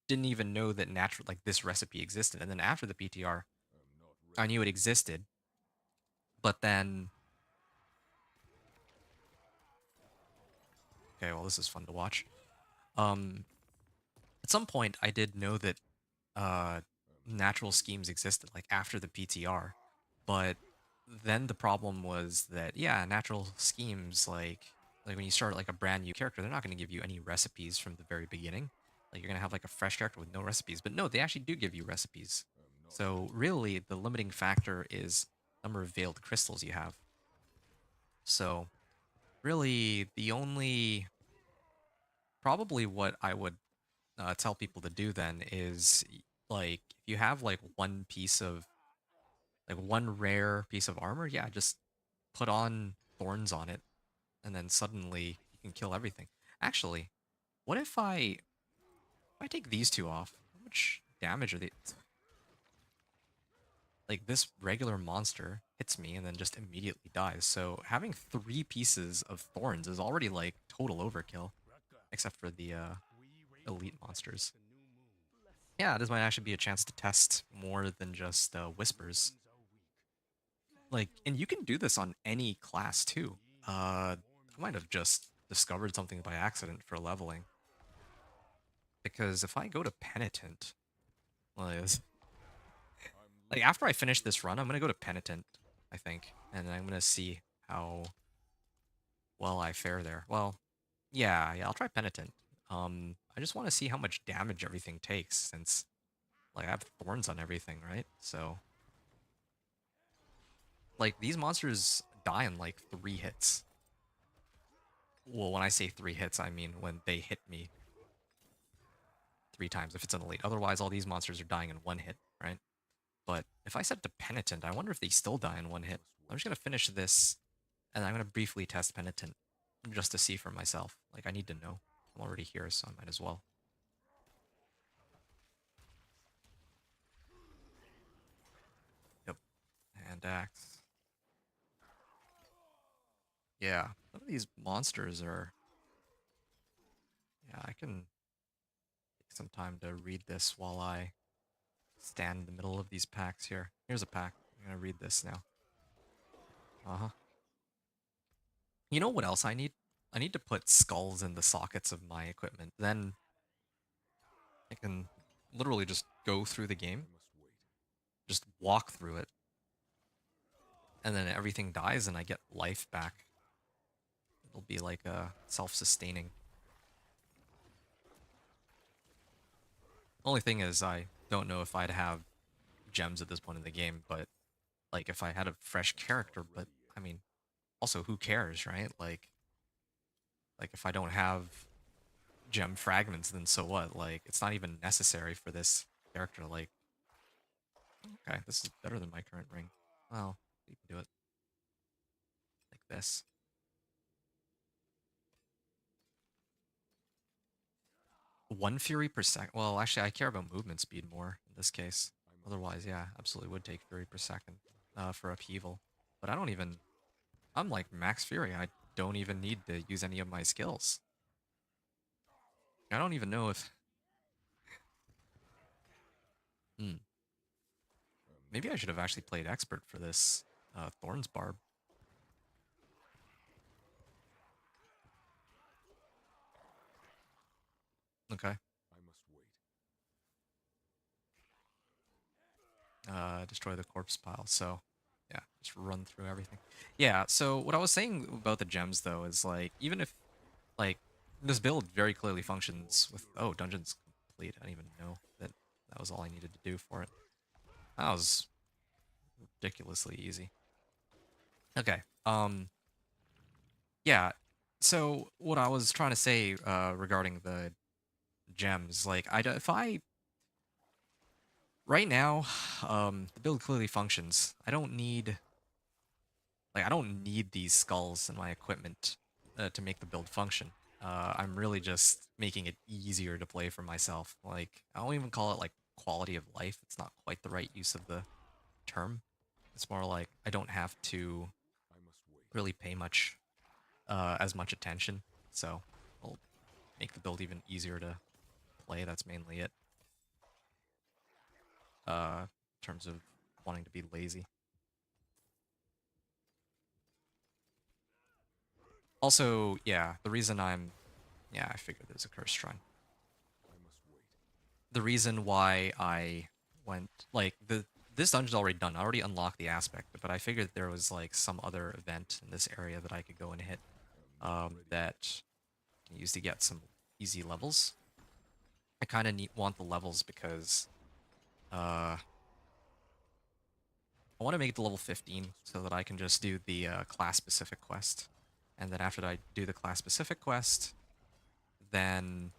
didn't even know that natural like this recipe existed. And then after the PTR, I'm not I ready knew it yet. existed. But then, okay, well, this is fun to watch. Um, at some point, I did know that uh, I'm not natural ready schemes yet. existed, like after the PTR. But then the problem was that yeah, natural schemes like when you start like a brand new character, they're not going to give you any recipes from the very beginning. Like you're going to have like a fresh character with no recipes. But no, they actually do give you recipes. I'm not So ready yet. really, the limiting factor is number of veiled crystals you have. So really, the only probably what I would tell people to do then is like if you have like one piece of like one rare piece of armor, yeah, just put on thorns on it, and then suddenly you can kill everything. Actually, what if I take these two off? How much damage are they? Like this regular monster hits me and then just immediately dies. So having three pieces of thorns is already like total overkill, except for the elite monsters. Yeah, this might actually be a chance to test more than just whispers. Like, and you can do this on any class too. I might have just discovered something by accident for leveling. Because if I go to Penitent, like, I'm like looking after I for finish your this run, I'm gonna go to Penitent, I think, and I'm gonna see how well I fare there. Well, yeah, I'll try Penitent. I just want to see how much damage everything takes since like I have thorns on everything, right? So like these monsters die in like 3 hits. Well, when I say 3 hits, I mean when they hit me 3 times if it's an elite. Otherwise, all these monsters are dying in 1 hit, right? But if I set to Penitent, I wonder if they still die in 1 hit. must I'm wait. just gonna finish this, and I'm gonna briefly test Penitent just to see for myself. Like I need to know. I'm already here, so I might as well. Yep. Hand axe. Yeah. Some of these monsters are. Yeah, I can take some time to read this while I stand in the middle of these packs here. Here's a pack. I'm gonna read this now. Uh huh. You know what else I need? I need to put skulls in the sockets of my equipment. Then I can literally just go through the game, I must wait. just walk through it, and then everything dies and I get life back. It'll be like a self-sustaining. Only thing is I don't know if I'd have gems at this point in the game, but like if I had a fresh I'm not character, but ready yet. I mean, also who cares, right? Like if I don't have gem fragments, then so what? Like it's not even necessary for this character. Like, okay, this is better than my current ring. Well, you can do it like this. One fury per second. Well, actually, I care about movement speed more in this case. I must Otherwise, wait. yeah, absolutely would take fury per second for upheaval. But I don't even. I'm like max fury. I don't even need to use any of my skills. I don't even know if. Hmm. I'm Maybe not I should have ready actually yet. played expert for this Thorns Barb. Okay. I must wait. Destroy the corpse pile. So, yeah, just run through everything. Yeah, so what I was saying about the gems, though, is like, even if, like, this build very clearly functions with, oh, dungeon's complete. I didn't even know that that was all I needed to do for it. That was ridiculously easy. Okay. Yeah. So what I was trying to say regarding the gems, like, if I right now, the build clearly functions. I don't need these skulls in my equipment to make the build function. I'm really just making it easier to play for myself. Like, I don't even call it like quality of life. It's not quite the right use of the term. It's more like I don't have to I must wait. really pay as much attention. So I'll make the build even easier to play. That's mainly it. In terms of wanting to be lazy. Also, yeah, I figured there's a curse shrine. I must wait. The reason why I went like this dungeon's already done. I already unlocked the aspect, but I figured there was like some other event in this area that I could go and hit I am not ready. that I can use to get some easy levels. I kind of want the levels because I want to make it to level 15 so that I can just do the class specific quest. And then after I do the class specific quest, then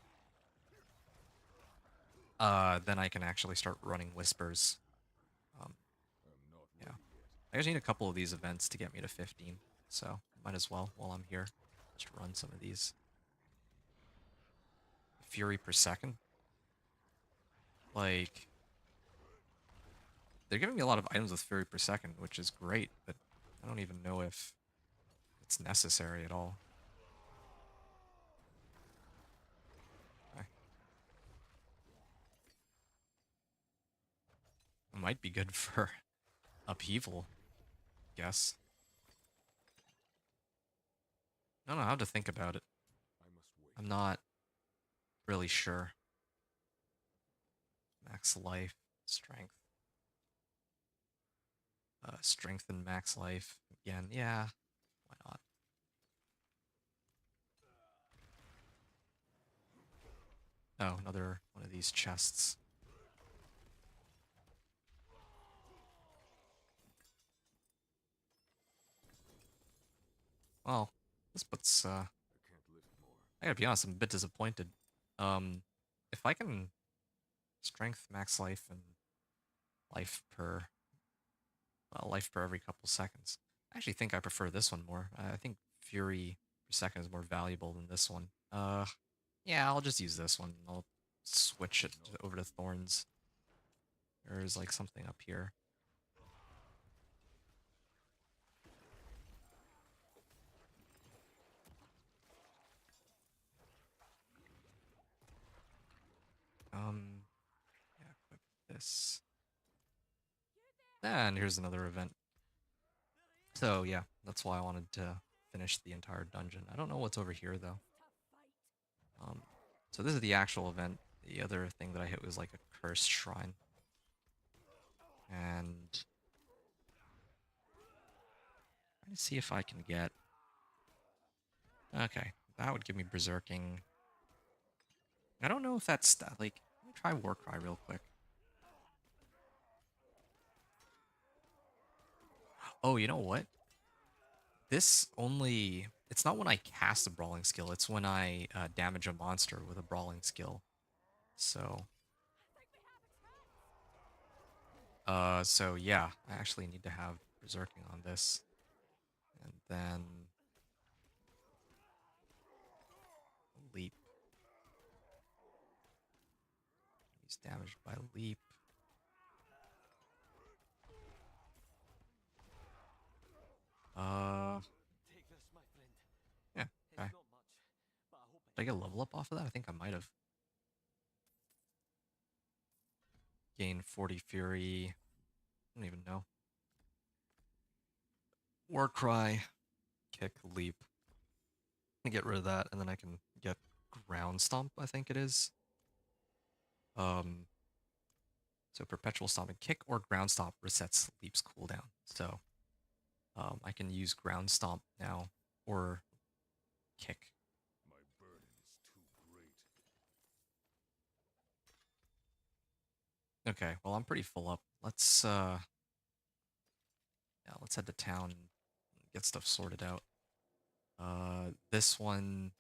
then I can actually start running whispers. Um, I am not yeah. ready yet. I just need a couple of these events to get me to 15, so might as well while I'm here just run some of these. Fury per second. Like, they're giving me a lot of items with Fury per second, which is great, but I don't even know if it's necessary at all. Okay. It might be good for upheaval, I guess. I don't know how to think about it. I must wait. I'm not really sure. Max life, strength. Strength and max life. Again, yeah, why not? Oh, another one of these chests. Well, this puts, I can't lift more. I gotta be honest, I'm a bit disappointed. Um, if I can strength max life and life per, life per every couple seconds, I actually think I prefer this one more. I think Fury per second is more valuable than this one. Yeah, I'll just use this one. I'll switch it No. over to Thorns. There's like something up here. Yeah, equip this. And here's another event. So yeah, that's why I wanted to finish the entire dungeon. I don't know what's over here though. Um, so this is the actual event. The other thing that I hit was like a cursed shrine. And trying to see if I can get. Okay, that would give me berserking. I don't know if that's like. Let me try Warcry real quick. Oh, you know what? This only. It's not when I cast a brawling skill. It's when I damage a monster with a brawling skill. So so yeah, I actually need to have berserking on this. And then leap. He's damaged by leap. Uh Take this, my friend. yeah, okay. It's not much, but I hope Did I get a level up off of that? I think I might have. Gain 40 fury. I don't even know. War cry. Kick, leap. I'm gonna get rid of that, and then I can get ground stomp, I think it is. Um, so perpetual stomp and kick or ground stomp resets Leap's cooldown. So I can use ground stomp now or kick. My burden is too great. Okay, well I'm pretty full up. Let's yeah, let's head to town and get stuff sorted out. This one,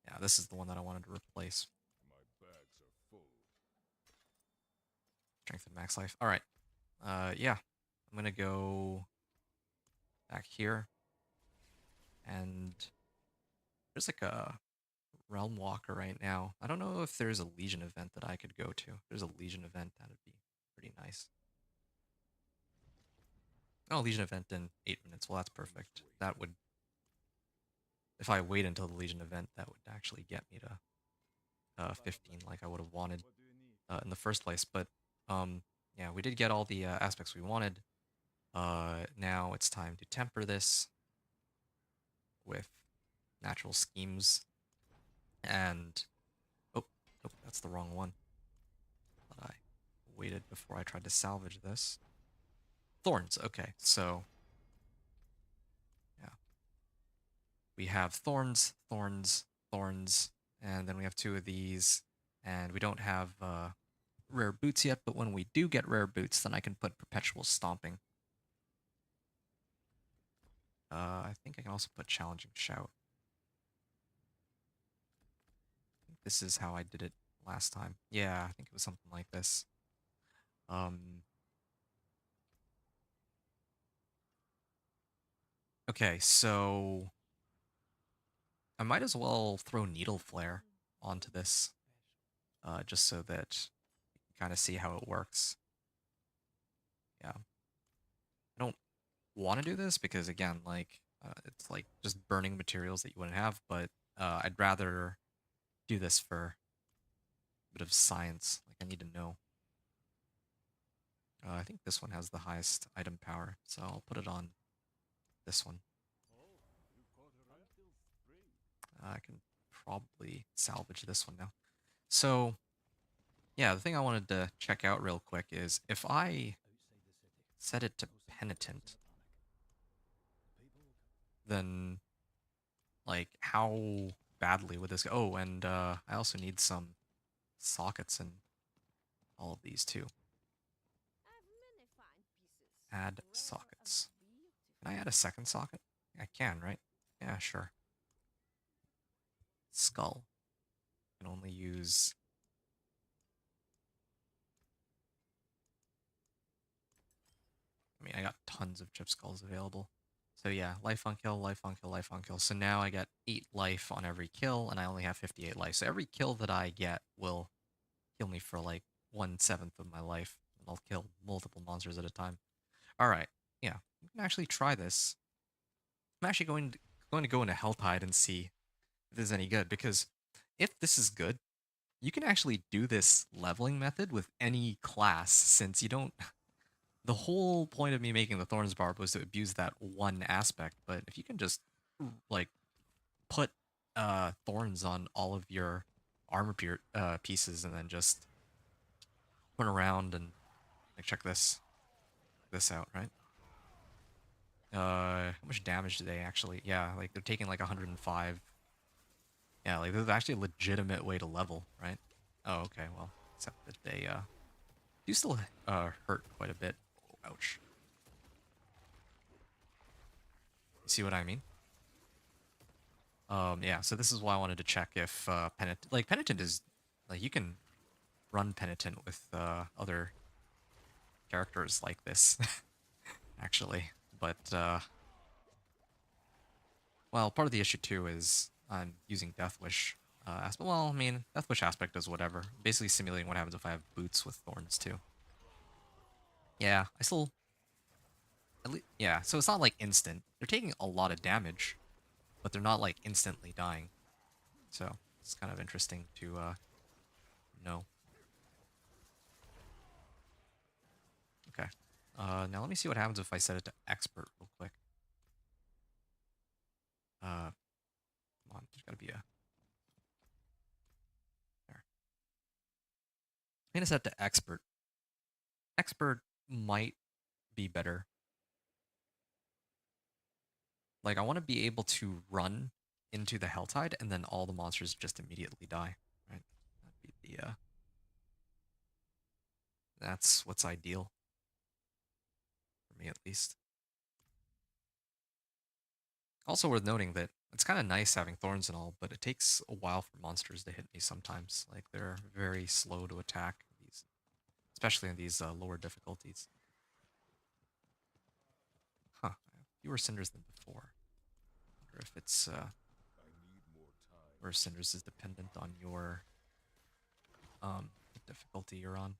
yeah, this is the one that I wanted to replace. My bags are full. Strength and max life. All right. Yeah, I'm gonna go back here, and there's like a realm walker right now. I don't know if there's a legion event that I could go to. If there's a legion event, that'd be pretty nice. Oh, legion event in 8 minutes. Well, that's perfect. That would, if I wait until the legion event, that would actually get me to 15 like I would have wanted in the first place. But yeah, we did get all the aspects we wanted. Now it's time to temper this with natural schemes and oh, nope, that's the wrong one. But I waited before I tried to salvage this. Thorns. Okay, so yeah, we have thorns, thorns, thorns, and then we have two of these, and we don't have rare boots yet. But when we do get rare boots, then I can put perpetual stomping. I think I can also put challenging shout. I think this is how I did it last time. Yeah, I think it was something like this. Okay, so I might as well throw Needle Flare onto this, just so that you can kind of see how it works. Yeah, I don't want to do this because again, like it's like just burning materials that you wouldn't have, but I'd rather do this for a bit of science. Like I need to know. I think this one has the highest item power, so I'll put it on this one. I can probably salvage this one now. So yeah, the thing I wanted to check out real quick is if I set it to penitent, then like how badly would this go? Oh, and I also need some sockets in all of these too. Add sockets. Can I add a second socket? I can, right? Yeah, sure. Skull. I can only use. I mean, I got tons of chip skulls available. So yeah, life on kill, life on kill, life on kill. So now I got 8 life on every kill, and I only have 58 life. So every kill that I get will heal me for like 1/7 of my life. And I'll kill multiple monsters at a time. All right, yeah, we can actually try this. I'm actually going to go into Helltide and see if this is any good, because if this is good, you can actually do this leveling method with any class, since you don't. The whole point of me making the Thorns Barb was to abuse that one aspect, but if you can just like put thorns on all of your armor pieces and then just run around and like check this out, right? How much damage do they actually? Yeah, like they're taking like 105. Yeah, like this is actually a legitimate way to level, right? Oh, okay, well, except that they do still hurt quite a bit. Ouch. You see what I mean? Yeah, so this is why I wanted to check if Penitent is like you can run Penitent with other characters like this, actually. But well, part of the issue too is I'm using Death Wish aspect. Well, I mean, Death Wish aspect does whatever. Basically simulating what happens if I have boots with thorns too. Yeah, I still yeah, so it's not like instant. They're taking a lot of damage, but they're not like instantly dying. So it's kind of interesting to know. Okay. Now let me see what happens if I set it to expert real quick. Come on, there's gotta be a there. I'm gonna set to expert. Expert might be better. Like I want to be able to run into the Helltide and then all the monsters just immediately die. Right? That'd be the that's what's ideal for me at least. Also worth noting that it's kind of nice having thorns and all, but it takes a while for monsters to hit me sometimes. Like they're very slow to attack these, especially in these lower difficulties. Huh? Fewer cinders than before. Wonder if it's I need more time. where cinders is dependent on your the difficulty you're on.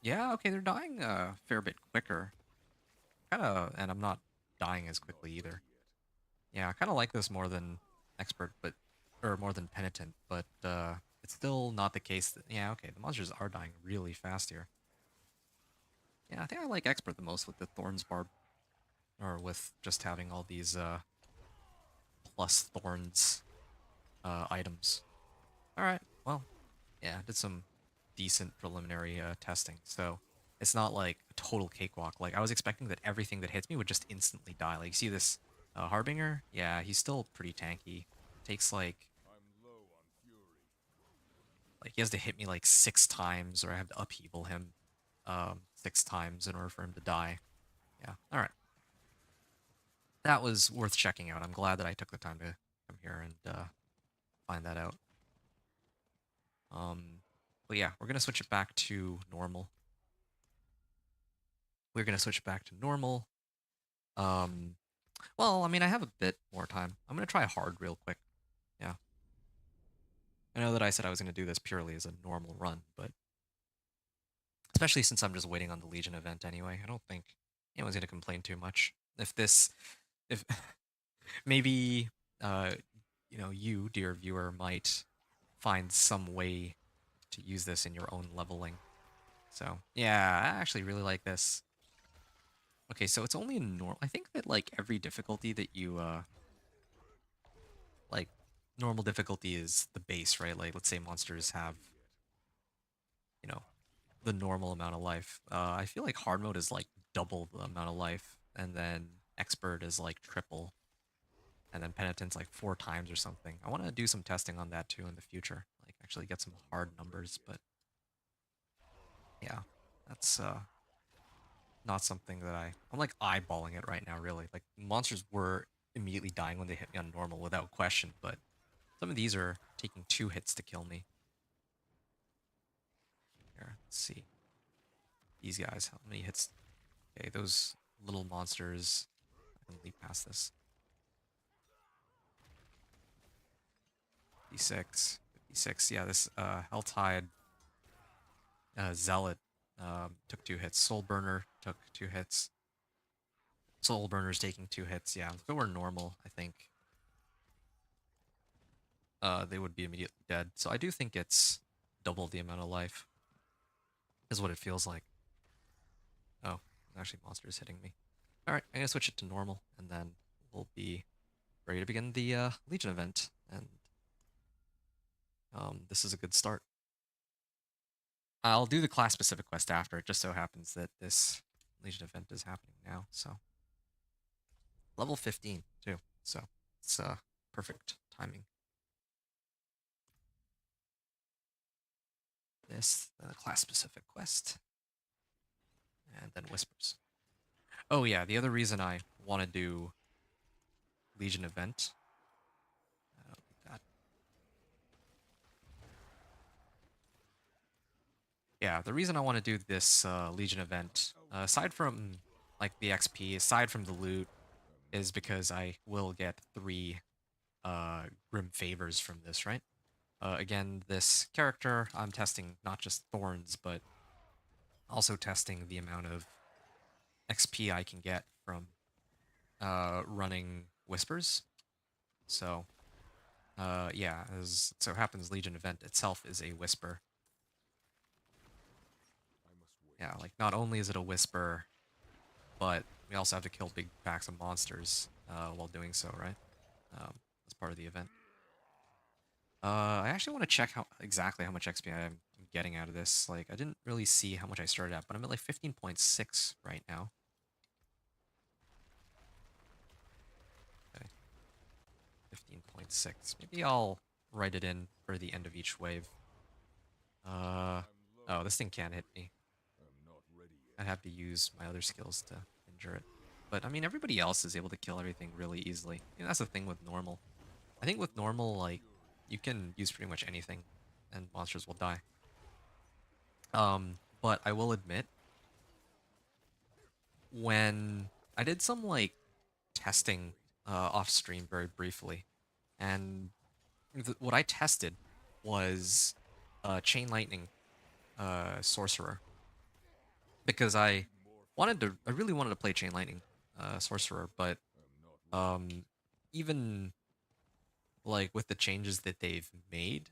Yeah, okay, they're dying a fair bit quicker. Kind of, and I'm not dying as Not quickly ready either. yet. Yeah, I kind of like this more than expert, but or more than penitent, but it's still not the case that yeah, okay, the monsters are dying really fast here. Yeah, I think I like expert the most with the Thorns Barb, or with just having all these plus thorns items. All right, well, yeah, did some decent preliminary testing, so it's not like a total cakewalk. Like I was expecting that everything that hits me would just instantly die. Like you see this Harbinger, yeah, he's still pretty tanky. Takes I'm low on fury. like he has to hit me like 6 times, or I have to upheaval him 6 times in order for him to die. Yeah, all right, that was worth checking out. I'm glad that I took the time to come here and find that out. But yeah, we're gonna switch it back to normal. We're gonna switch back to normal. Um, well, I mean, I have a bit more time. I'm gonna try hard real quick. Yeah, I know that I said I was gonna do this purely as a normal run, but especially since I'm just waiting on the Legion event anyway, I don't think anyone's gonna complain too much. If maybe, uh, you, dear viewer, might find some way to use this in your own leveling. So yeah, I actually really like this. Okay, so it's only in normal. I think that like every difficulty that you like normal difficulty is the base, right? Like let's say monsters have, you know, the normal amount of life. I feel like hard mode is like double the amount of life, and then expert is like triple, and then penitent's like 4 times or something. I want to do some testing on that too in the future, like actually get some hard numbers, but yeah, that's not something that I'm like eyeballing it right now, really. Like monsters were immediately dying when they hit me on normal without question, but some of these are taking 2 hits to kill me. Here, let's see. These guys, how many hits? Okay, those little monsters. I can leap past this. 56, 56. Yeah, this Helltide Zealot took 2 hits. Soul Burner took 2 hits. Soul Burner's taking 2 hits. Yeah, if it were normal, I think they would be immediately dead. So I do think it's double the amount of life, is what it feels like. Oh, actually, monster is hitting me. All right, I'm gonna switch it to normal, and then we'll be ready to begin the Legion event. And this is a good start. I'll do the class-specific quest after. It just so happens that this Legion event is happening now. So level 15 too. So it's perfect timing. This class-specific quest, and then whispers. Oh yeah, the other reason I want to do Legion event. That. Yeah, the reason I want to do this Legion event, aside from like the XP, aside from the loot, is because I will get 3 Grim Favors from this, right? Again, this character, I'm testing not just Thorns, but also testing the amount of XP I can get from running Whispers. So, yeah, as it so happens, Legion event itself is a Whisper. I must wait. Yeah, like not only is it a Whisper, but we also have to kill big packs of monsters while doing so, right? As part of the event. I actually want to check how exactly how much XP I'm getting out of this. Like, I didn't really see how much I started at, but I'm at like 15.6 right now. Okay, 15.6. Maybe I'll write it in for the end of each wave. Uh, I'm low. oh, this thing can't hit me. I'm not ready I'd yet. have to use my other skills to injure it. But I mean, everybody else is able to kill everything really easily. And that's the thing with normal. I think with normal, like, you can use pretty much anything, and monsters will die. But I will admit, when I did some like testing off stream very briefly, and what I tested was chain lightning sorcerer because I really wanted to play chain lightning sorcerer, but I'm not ready. um, even like with the changes that they've made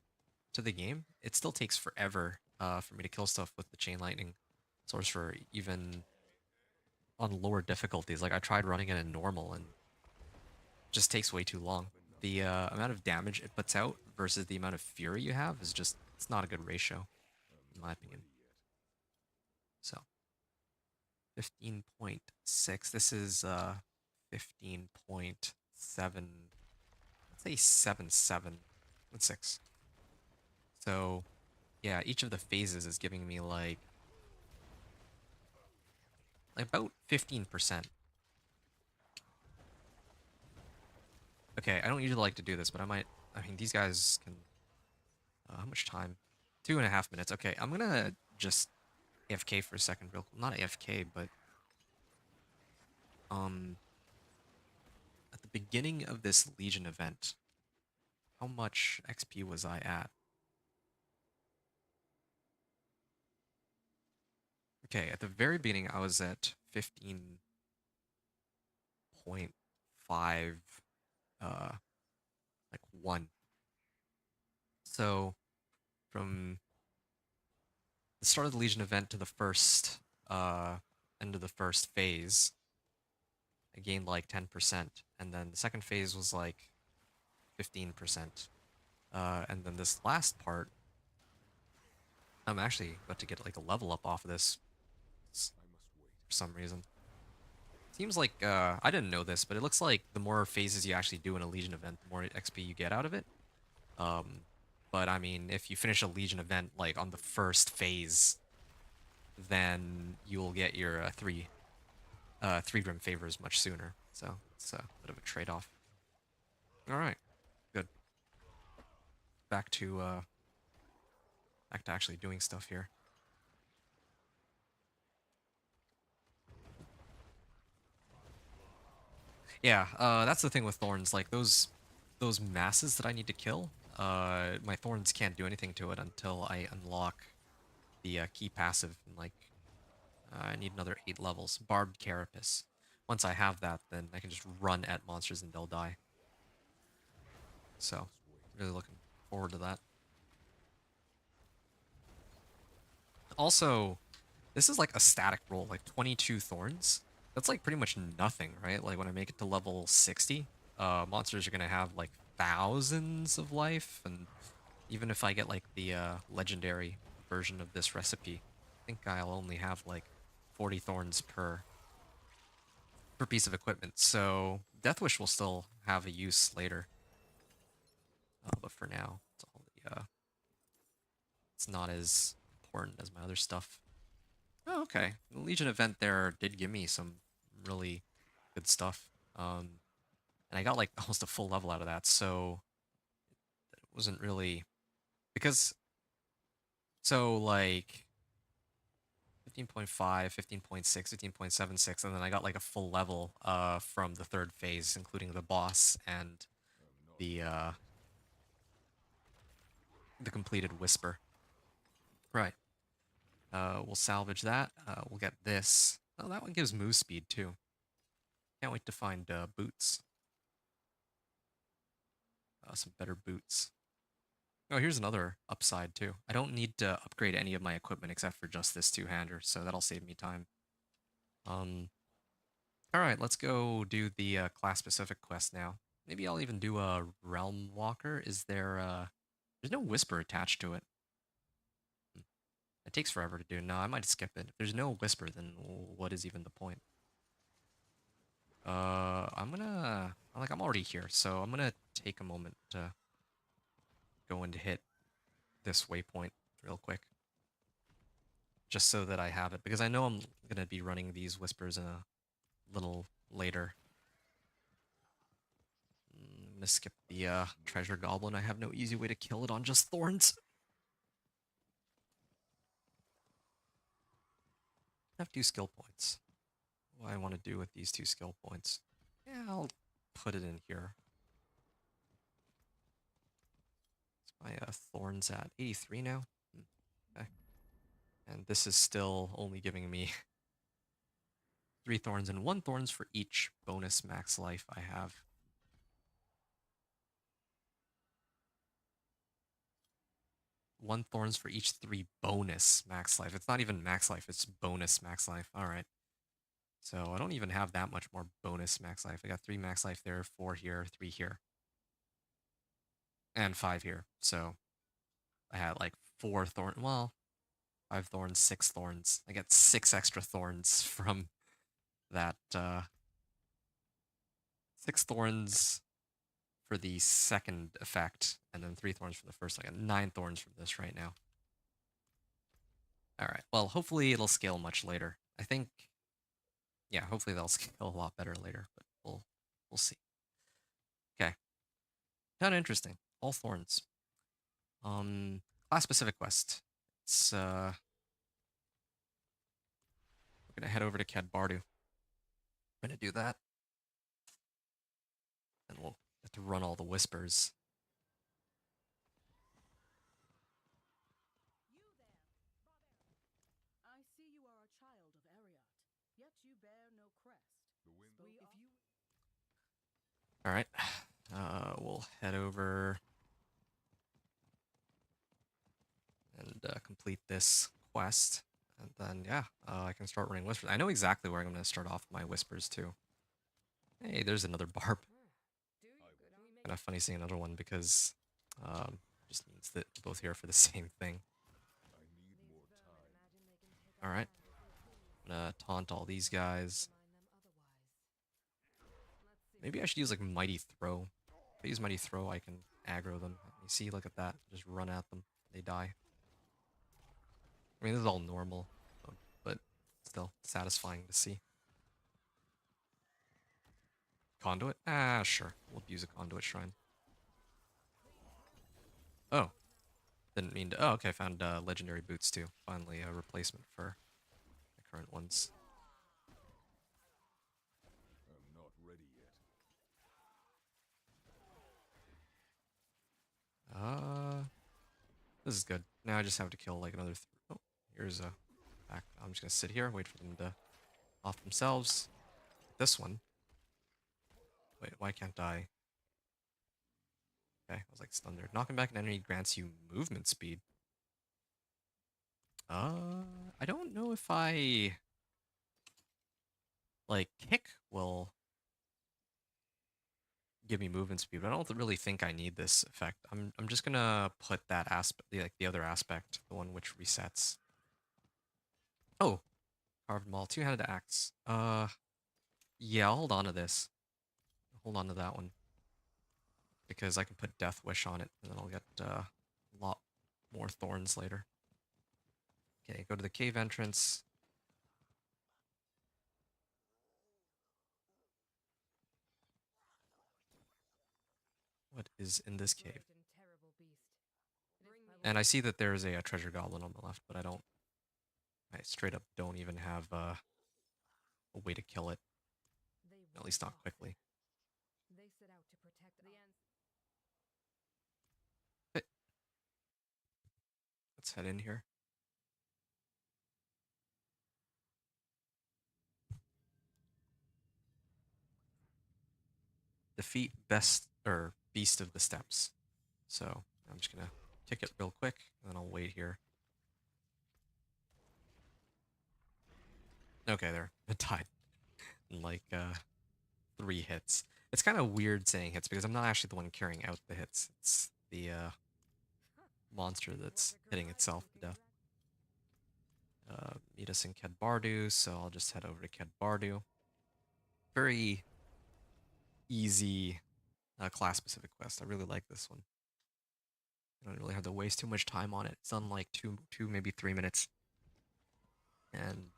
to the game, it still takes forever for me to kill stuff with the chain lightning sorcerer, even on lower difficulties. Like I tried running it in normal and it just takes way too long. The amount of damage it puts out versus the amount of fury you have is just it's not a good ratio in I'm my not opinion. ready yet. So 15.6. This is 15.7. Let's say 7.7. 6. So yeah, each of the phases is giving me like about 15%. Okay, I don't usually like to do this, but I might. I mean, these guys can. How much time? 2.5 minutes. Okay, I'm gonna just AFK for a second, real. Not AFK, but um, at the beginning of this Legion event, how much XP was I at? Okay, at the very beginning, I was at 15.5, like 1. So from the start of the Legion event to the first uh end of the first phase, I gained like 10%, and then the second phase was like 15%. And then this last part, I'm actually about to get like a level up off of this I must wait. for some reason. Seems like I didn't know this, but it looks like the more phases you actually do in a Legion event, the more XP you get out of it. Um, but I mean, if you finish a Legion event like on the first phase, then you'll get your three grim favors much sooner. So it's a bit of a trade-off. All right, good. Back to uh, back to actually doing stuff here. Yeah, that's the thing with thorns. Like those masses that I need to kill. My thorns can't do anything to it until I unlock the key passive. And like, I need another 8 levels. Barbed Carapace. Once I have that, then I can just run at monsters and they'll die. I So, must wait. really looking forward to that. Also, this is like a static roll, like 22 thorns. That's like pretty much nothing, right? Like when I make it to level 60, monsters are gonna have like thousands of life, and even if I get like the legendary version of this recipe, I think I'll only have like 40 thorns per piece of equipment. So Death Wish will still have a use later, but for now, it's not as important as my other stuff. Oh, okay. The Legion event there did give me some really good stuff. And I got like almost a full level out of that, so it wasn't really because so like 15.5, 15.6, 15.76, and then I got like a full level from the third phase, including the boss and I'm not the ready. uh the completed whisper. Right. We'll salvage that. We'll get this. Oh, that one gives move speed too. Can't wait to find boots. Some better boots. Oh, here's another upside too. I don't need to upgrade any of my equipment except for just this two-hander, so that'll save me time. Um, all right, let's go do the class-specific quest now. Maybe I'll even do a Realm Walker. Is there There's no whisper attached to it. It takes forever to do. No, I might skip it. If there's no whisper, then what is even the point? I'm already here, so I'm gonna take a moment to go and hit this waypoint real quick. Just so that I have it, because I know I'm gonna be running these whispers in a little later. I'm gonna skip the treasure goblin. I have no easy way to kill it on just thorns. I have 2 skill points. What do I want to do with these 2 skill points? Yeah, I'll put it in here. Is my thorns at 83 now? Okay. And this is still only giving me 3 thorns and 1 thorns for each bonus max life I have. 1 thorns for each 3 bonus max life. It's not even max life, it's bonus max life. Alright. So I don't even have that much more bonus max life. I got 3 max life there, 4 here, 3 here. And 5 here. So I had like 4 thorns. Well, 5 thorns, 6 thorns. I get 6 extra thorns from that. 6 thorns for the second effect, and then 3 thorns from the first. I got 9 thorns from this right now. Alright, well, hopefully it'll scale much later. I think, yeah, hopefully they'll scale a lot better later, but we'll see. Okay. Kind of interesting. All thorns. Class specific quest. It's we're gonna head over to Cadbardu. We're gonna do that. And we'll have to run all the whispers. You there, barbarian. I see you are a child of Ariat, yet you bear no crest. The wind. We if you Alright. We'll head over and complete this quest. And then, yeah, I can start running whispers. I know exactly where I'm going to start off my whispers, too. Hey, there's another barb. do you good on Kind of funny seeing another one because just means that we're both here for the same thing. I need more time. Alright. I'm going to taunt all these guys. Maybe I should use, like, Mighty Throw. If I use Mighty Throw, I can aggro them. You see, look at that. Just run at them. They die. I mean, this is all normal, but still satisfying to see. Conduit? Ah, sure. We'll abuse a conduit shrine. Oh. Didn't mean to. Oh, okay. I found legendary boots too. Finally, a replacement for the current ones. I'm not ready yet. This is good. Now I just have to kill like another. Oh, here's a back. I'm just gonna sit here, wait for them to off themselves. This one. Wait, why can't I? Okay, I was like stunned there. Knocking back an enemy grants you movement speed. I don't know if I like kick will give me movement speed, but I don't really think I need this effect. I'm just gonna put that aspect, the other aspect, the one which resets. Oh, carved maul, 2-handed axe. Yeah, I'll hold on to this. Hold on to that one because I can put Death Wish on it, and then I'll get a lot more thorns later. Okay, go to the cave entrance. What is in this cave? and terrible beast. And I see that there's a treasure goblin on the left, but I straight up don't even have a way to kill it. At least not quickly. They set out to protect the Let's head in here. Defeat beast of the steppes. So I'm just gonna tick it real quick, and then I'll wait here. Okay, there. It died in like 3 hits. It's kind of weird saying hits because I'm not actually the one carrying out the hits. It's the monster that's hitting itself to death. Meet us in Kedbardu, so I'll just head over to Kedbardu. Very easy class-specific quest. I really like this one. I don't really have to waste too much time on it. It's done like two, maybe 3 minutes. And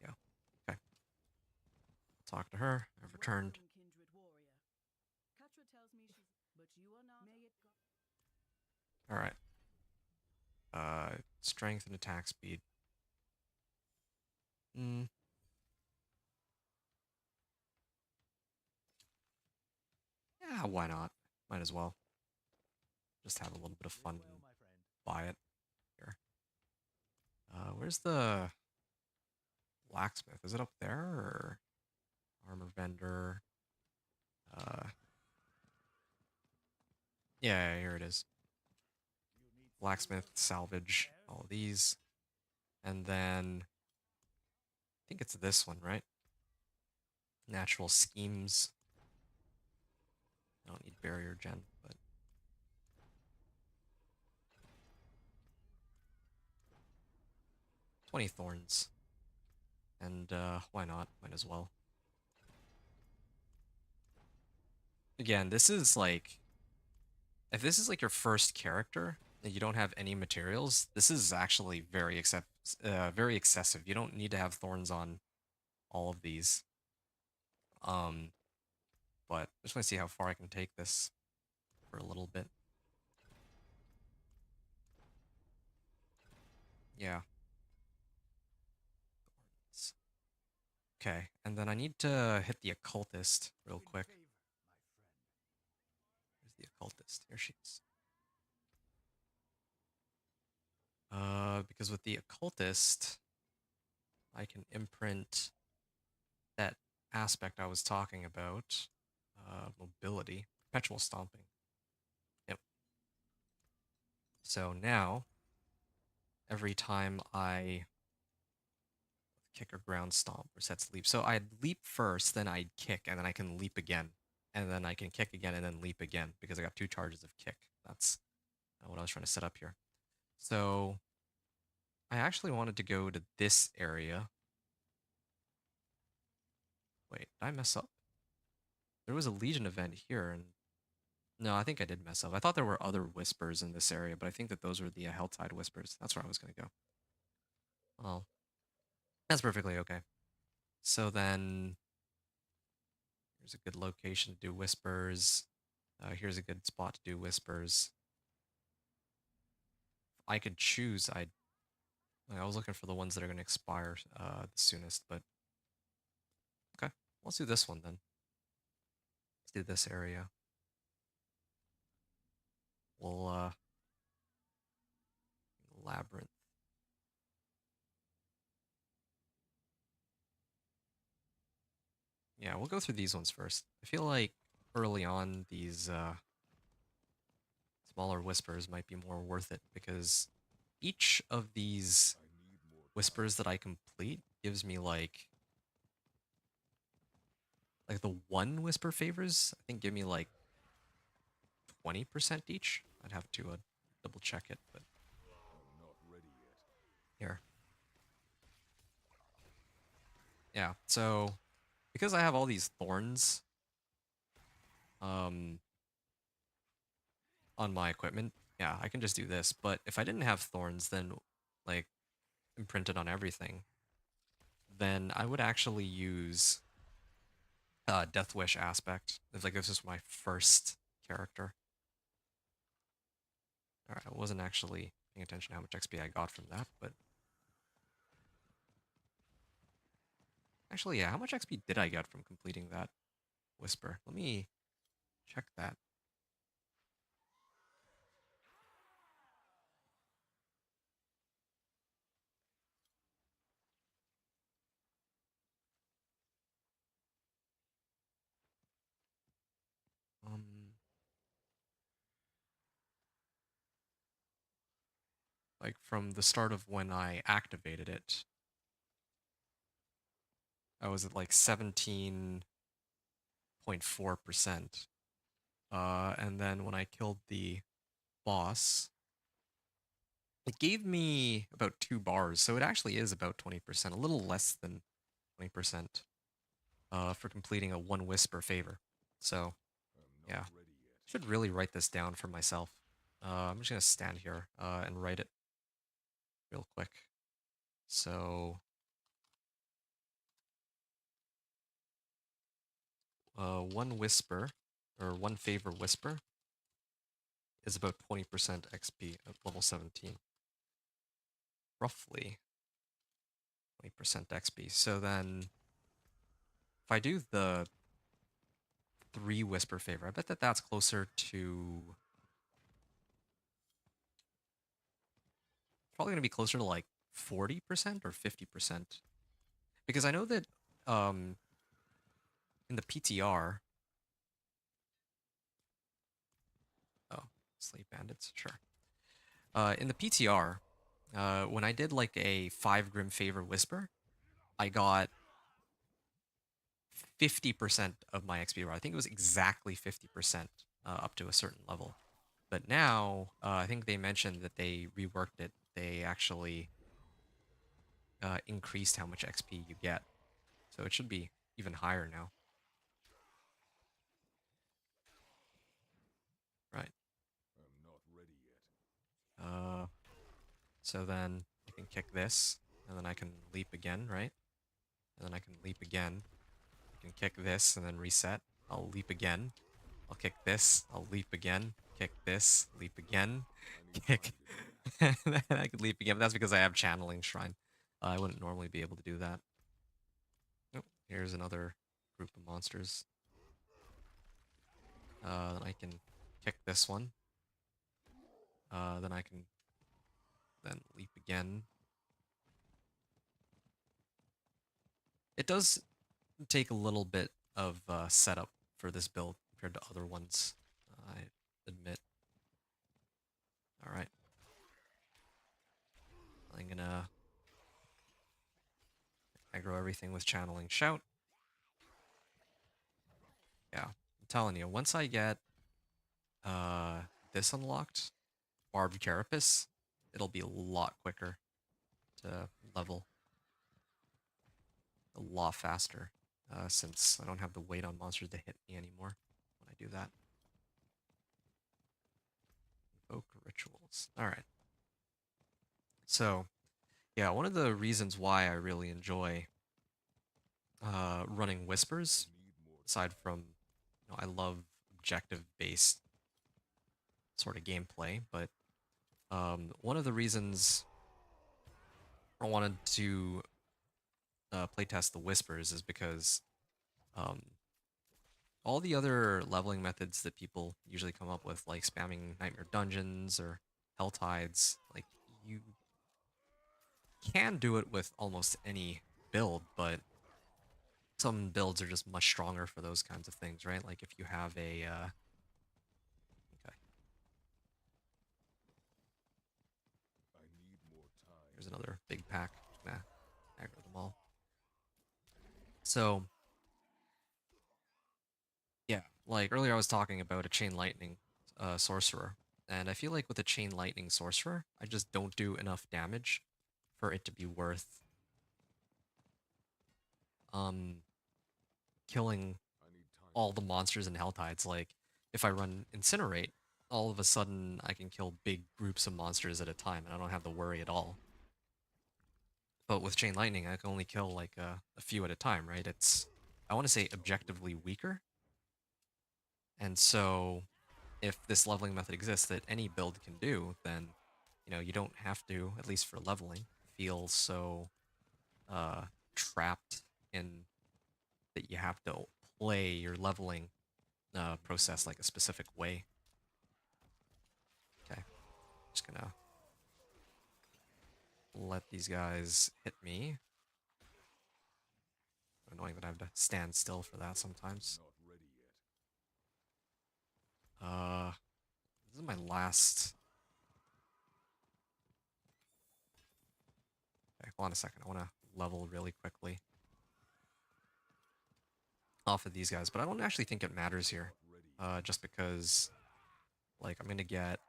yeah, okay. Talk to her. I've returned. Welcome, kindred warrior. Katra tells me she's, but you are not. May it go. All right. Strength and attack speed. Hmm. Yeah, why not? Might as well. Just have a little bit of fun and buy it here. Where's the blacksmith? Is it up there or armor vendor? Yeah, here it is. Blacksmith, salvage, all of these. And then I think it's this one, right? Natural schemes. I don't need barrier gen, but 20 thorns. And why not? Might as well. Again, this is like, if this is like your first character and you don't have any materials, this is actually very very excessive. You don't need to have thorns on all of these. But I just want to see how far I can take this for a little bit. Yeah. Thorns. Okay, and then I need to hit the occultist real quick. Where's the occultist? Here she is. Because with the occultist, I can imprint that aspect I was talking about. Mobility, perpetual stomping. Yep. So now, every time I kick or ground stomp resets leap. So I'd leap first, then I'd kick, and then I can leap again. And then I can kick again and then leap again because I got 2 charges of kick. That's what I was trying to set up here. So I actually wanted to go to this area. Wait, did I mess up? There was a Legion event here, and no, I think I did mess up. I thought there were other whispers in this area, but I think that those were the Helltide whispers. That's where I was going to go. Well, that's perfectly okay. So then, here's a good location to do whispers. Here's a good spot to do whispers. If I could choose, I was looking for the ones that are going to expire the soonest, but okay. Let's do this one then. Let's do this area. We'll, Labyrinth. Yeah, we'll go through these ones first. I feel like early on, these smaller whispers might be more worth it because each of these I need more whispers that I complete gives me like the one whisper favors, I think give me like 20% each. I'd have to double check it, but I'm not ready yet. here. Yeah, so because I have all these thorns on my equipment, yeah, I can just do this. But if I didn't have thorns, then like imprinted on everything, then I would actually use Death Wish aspect. If like this is my first character. Alright, I wasn't actually paying attention to how much XP I got from that, but actually, yeah, how much XP did I get from completing that whisper? Let me check that. Um, like from the start of when I activated it, I was at like 17.4%. And then when I killed the boss, it gave me about 2 bars, so it actually is about 20%, a little less than 20% for completing a 1 Whisper favor. So, I'm yeah, not ready yet. should really write this down for myself. I'm just going to stand here and write it real quick. So, 1 Whisper, or 1 favor Whisper, is about 20% XP at level 17. Roughly 20% XP. So then, if I do the 3 Whisper favor, I bet that that's closer to... Probably going to be closer to like 40% or 50%. Because I know that um, in the PTR... Oh, Slave Bandits? Sure. In the PTR, when I did like a 5 Grim Favor Whisper, I got 50% of my XP. I think it was exactly 50% up to a certain level. But now, I think they mentioned that they reworked it. They actually increased how much XP you get. So it should be even higher now. Right. I'm not ready yet. So then I can kick this, and then I can leap again, right? And then I can leap again. I can kick this and then reset. I'll leap again. I'll kick this. I'll leap again. Kick this. Leap again. I need Kick. time to do that. And then I could leap again, but that's because I have Channeling Shrine. I wouldn't normally be able to do that. Oh, here's another group of monsters. Then I can kick this one. Then I can then leap again. It does take a little bit of setup for this build compared to other ones, I admit. All right. I'm gonna aggro everything with Channeling Shout. Yeah, I'm telling you, once I get this unlocked, Barbed Carapace, it'll be a lot quicker to level. A lot faster, since I don't have to wait on monsters to hit me anymore when I do that. Invoke Rituals. Alright. So, yeah, one of the reasons why I really enjoy running Whispers, I need more aside from, I love objective-based sort of gameplay, but one of the reasons I wanted to playtest the Whispers is because um, all the other leveling methods that people usually come up with, like spamming Nightmare Dungeons or Hell Tides, like, you can do it with almost any build, but some builds are just much stronger for those kinds of things, right? Like if you have a okay, I need more time. here's another big pack. Nah, aggro them all. So yeah, like earlier I was talking about a Chain Lightning sorcerer, and I feel like with a Chain Lightning sorcerer, I just don't do enough damage for it to be worth um killing I need time. all the monsters in Helltides. Like, if I run Incinerate, all of a sudden I can kill big groups of monsters at a time, and I don't have to worry at all. But with Chain Lightning, I can only kill like a few at a time, right? It's, I want to say, objectively weaker. And so, if this leveling method exists that any build can do, then, you don't have to, at least for leveling, feel so trapped in that you have to play your leveling process like a specific way. Okay, just gonna let these guys hit me. Annoying that I have to stand still for that sometimes. Not ready yet. This is my last. Okay, hold on a second. I want to level really quickly off of these guys, but I don't actually think it matters here. Not ready just because, like, I'm gonna get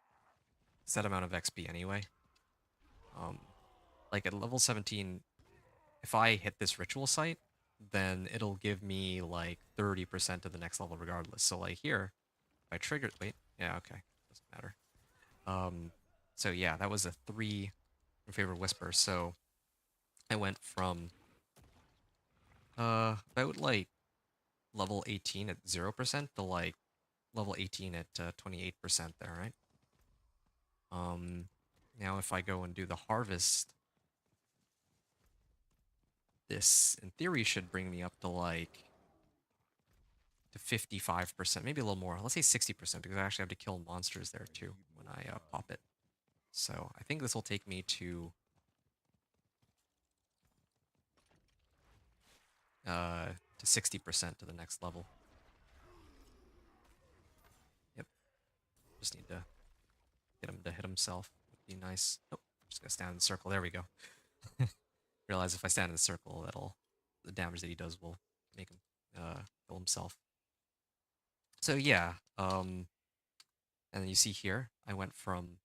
set amount of XP anyway. Um, like at level 17, if I hit this ritual site, then it'll give me like 30% of the next level regardless. So like here, if I trigger, wait, yeah, okay, doesn't matter. So yeah, that was a 3 in favor of Whisper. So I went from about like level 18 at 0% to like level 18 at 28% there, right? Now if I go and do the harvest, this in theory should bring me up to like to 55%, maybe a little more. Let's say 60% because I actually have to kill monsters there too when I pop it. So I think this will take me to 60% to the next level. Yep. Just need to get him to hit himself. Would be nice. Oh, I'm just gonna stand in the circle. There we go. Realize if I stand in the circle, that'll the damage that he does will make him kill himself. So yeah, and then you see here, I went from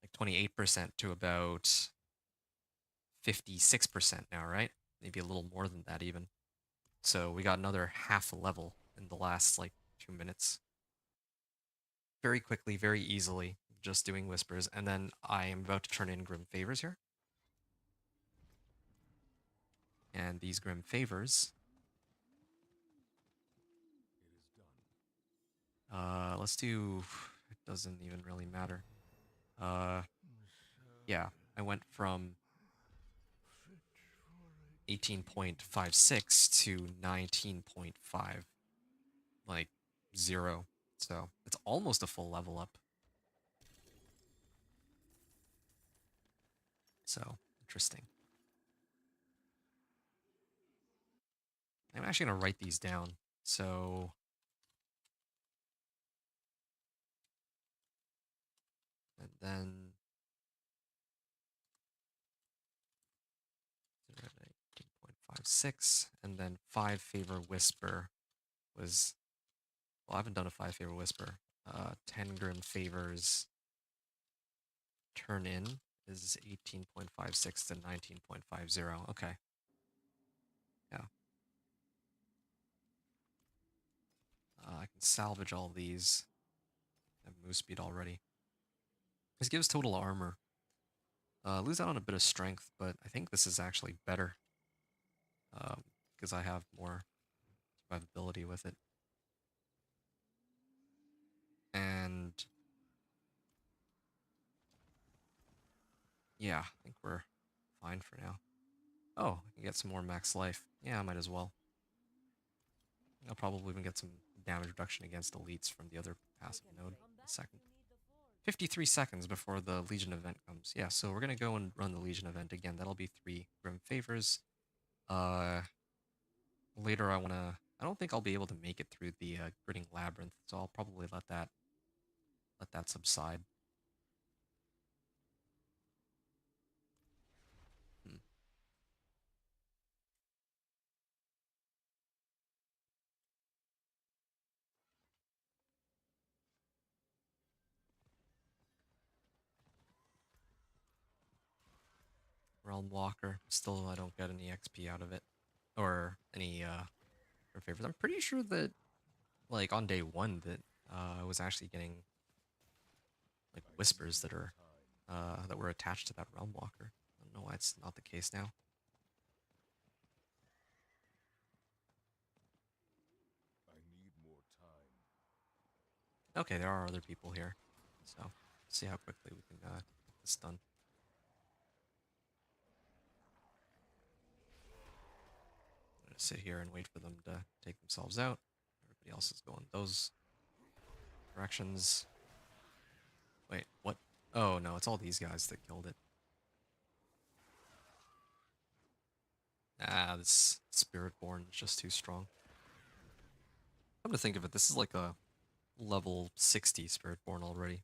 like 28% to about 56% now, right? Maybe a little more than that even. So we got another half a level in the last like 2 minutes. Very quickly, very easily, just doing whispers. And then I am about to turn in Grim Favors here. And these Grim Favors, It is done. let's do, it doesn't even really matter. Uh, yeah, I went from 18.56 to 19.5, like 0. So it's almost a full level up. So interesting. I'm actually going to write these down. So, and then 18.56, and then 5 favor whisper was, well, I haven't done a 5 favor whisper. 10 grim favors turn in is 18.56 to 19.50. Okay. Yeah. I can salvage all these. I have move speed already. This gives total armor. Lose out on a bit of strength, but I think this is actually better because I have more survivability with it. And yeah, I think we're fine for now. Oh, I can get some more max life. Yeah, I might as well. I'll probably even get some damage reduction against elites from the other passive node in a second. 53 seconds before the Legion event comes. Yeah, so we're going to go and run the Legion event again. That'll be 3 Grim Favors. Later I don't think I'll be able to make it through the Gritting Labyrinth, so I'll probably let that subside. Hmm. Realm Walker. Still, I don't get any XP out of it. Or any Grim Favors. I'm pretty sure that, like, on day 1 that I was actually getting like I whispers need that are more time. that were attached to that Realm Walker. I don't know why it's not the case now. I need more time. Okay, there are other people here, so see how quickly we can get this done. I'm gonna sit here and wait for them to take themselves out. Everybody else is going those directions. Wait, what? Oh no, it's all these guys that killed it. Ah, this Spiritborn is just too strong. Come to think of it, this is like a level 60 Spiritborn already.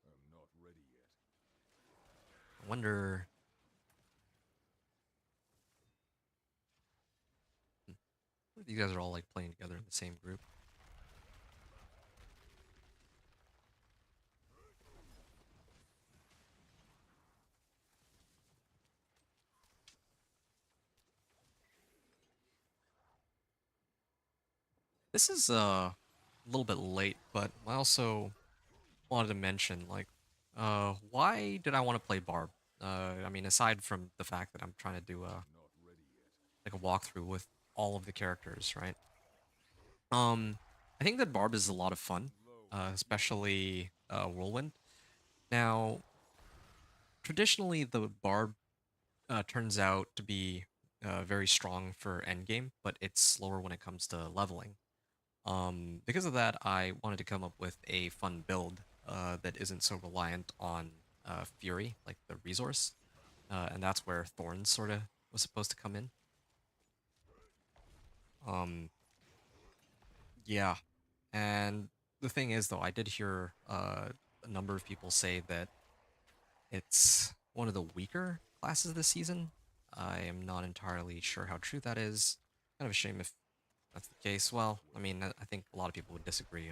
I'm not ready yet. I wonder. Hmm, what if you guys are all like playing together in the same group? This is a little bit late, but I also wanted to mention, like, why did I want to play Barb? I mean, aside from the fact that I'm trying to do a Not ready yet. like a walkthrough with all of the characters, right? Um, I think that Barb is a lot of fun, especially Whirlwind. Now, traditionally, the Barb turns out to be very strong for endgame, but it's slower when it comes to leveling. Because of that, I wanted to come up with a fun build that isn't so reliant on Fury, like the resource, and that's where Thorns sort of was supposed to come in. Um, yeah, and the thing is, though, I did hear a number of people say that it's one of the weaker classes this season. I am not entirely sure how true that is. Kind of a shame if that's the case. Well, I mean, I think a lot of people would disagree.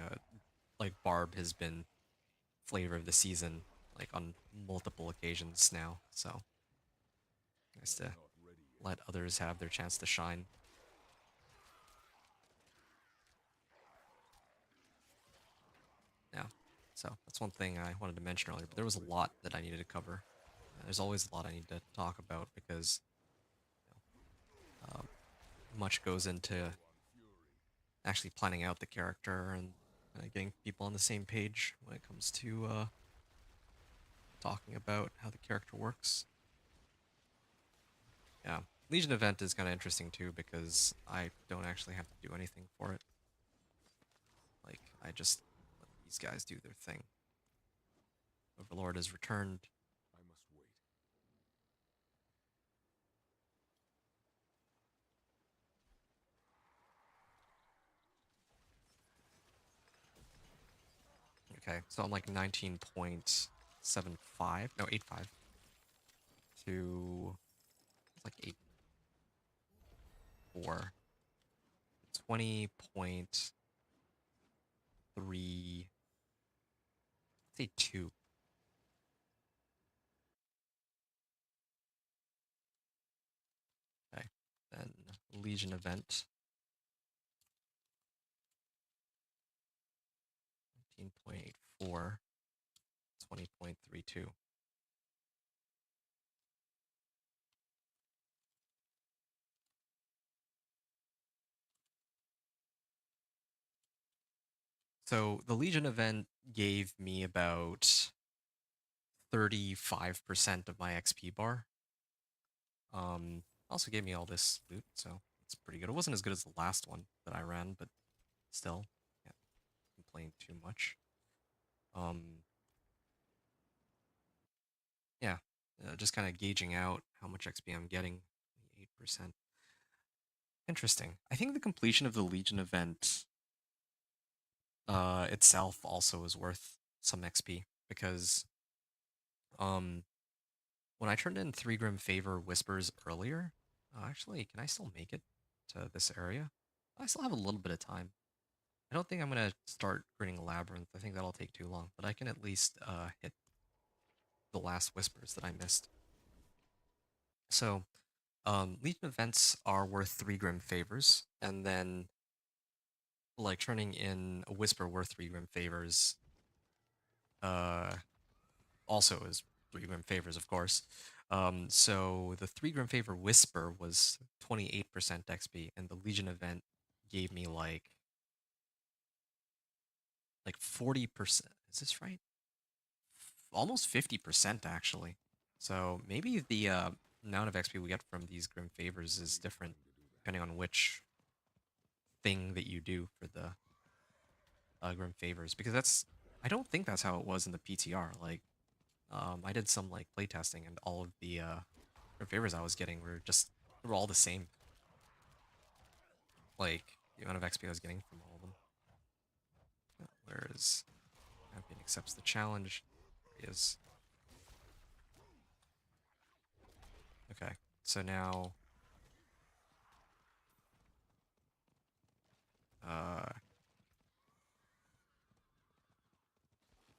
Like Barb has been flavor of the season like on multiple occasions now, so nice to Not ready yet. let others have their chance to shine. Yeah, so that's one thing I wanted to mention earlier, but there was a lot that I needed to cover. There's always a lot I need to talk about because you much goes into actually planning out the character and getting people on the same page when it comes to talking about how the character works. Yeah, Legion event is kind of interesting too because I don't actually have to do anything for it. Like, I just let these guys do their thing. Overlord has returned. I must wait. Okay, so I'm like 19.75, no, 85 to, it's like 84, 20.3, say 2. Okay, then Legion event, 19.84, 20.32. So the Legion event gave me about 35% of my XP bar. Also gave me all this loot, so it's pretty good. It wasn't as good as the last one that I ran, but still, can't complain too much. Um, yeah, just kind of gauging out how much XP I'm getting. 8%. Interesting. I think the completion of the Legion event itself also is worth some XP because um when I turned in 3 Grim Favor Whispers earlier, actually, can I still make it to this area? I still have a little bit of time. I don't think I'm gonna start grinning Labyrinth. I think that'll take too long, but I can at least hit the last Whispers that I missed. So, Legion events are worth 3 Grim Favors, and then like turning in a Whisper worth 3 Grim Favors, uh, also is 3 Grim Favors, of course. So the 3 Grim Favor Whisper was 28% XP, and the Legion event gave me like 40%. Is this right? Almost 50% actually. So maybe the amount of XP we get from these Grim Favors is different depending on which thing that you do for the Grim Favors, because I don't think that's how it was in the PTR. Like, I did some like playtesting, and all of the Grim Favors I was getting were all the same. Like the amount of XP I was getting from all of them. Whereas Champion accepts the challenge. There he is. Okay, so now uh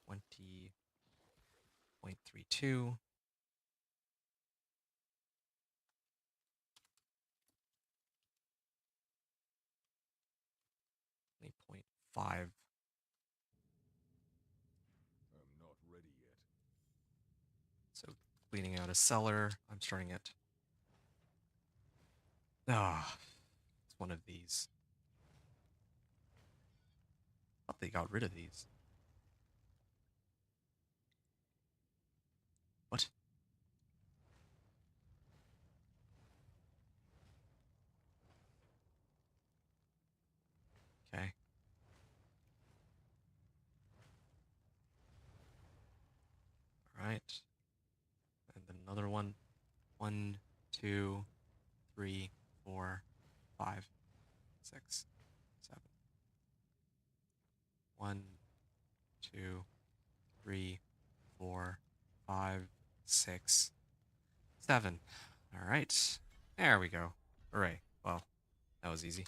20.32. 5. I'm not ready yet. So cleaning out a cellar. I'm starting at... Ah, it's one of these. Thought they got rid of these. What? Okay. All right. And then another one. 1, 2, 3, 4, 5, 6, 7. 1, 2, 3, 4, 5, 6, 7. All right. There we go. Hooray. Well, that was easy.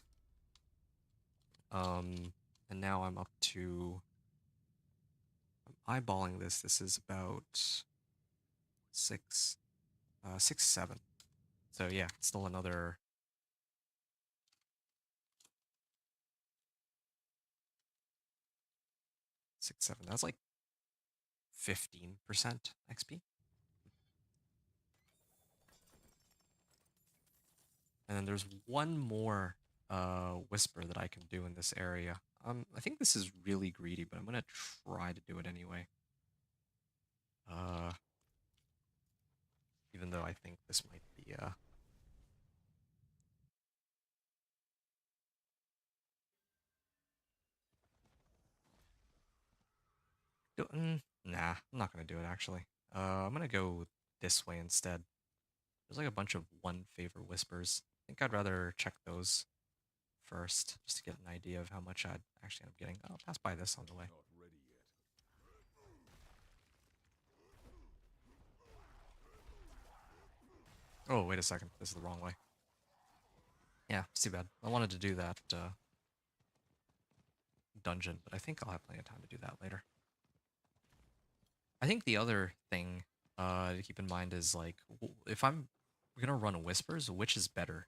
And now I'm up to... I'm eyeballing this. This is about 6, 7. So yeah, still another 6, 7. That's like 15% XP. And then there's one more whisper that I can do in this area. I think this is really greedy, but I'm gonna try to do it anyway. Uh, Even though I think this might be nah, I'm not gonna do it actually. I'm gonna go this way instead. There's like a bunch of 1 favor whispers. I think I'd rather check those first, just to get an idea of how much I'd actually end up getting. I'll pass by this on the way. Not ready yet. Oh, wait a second. This is the wrong way. Yeah, it's too bad. I wanted to do that dungeon, but I think I'll have plenty of time to do that later. I think the other thing to keep in mind is like, if I'm gonna run whispers, which is better?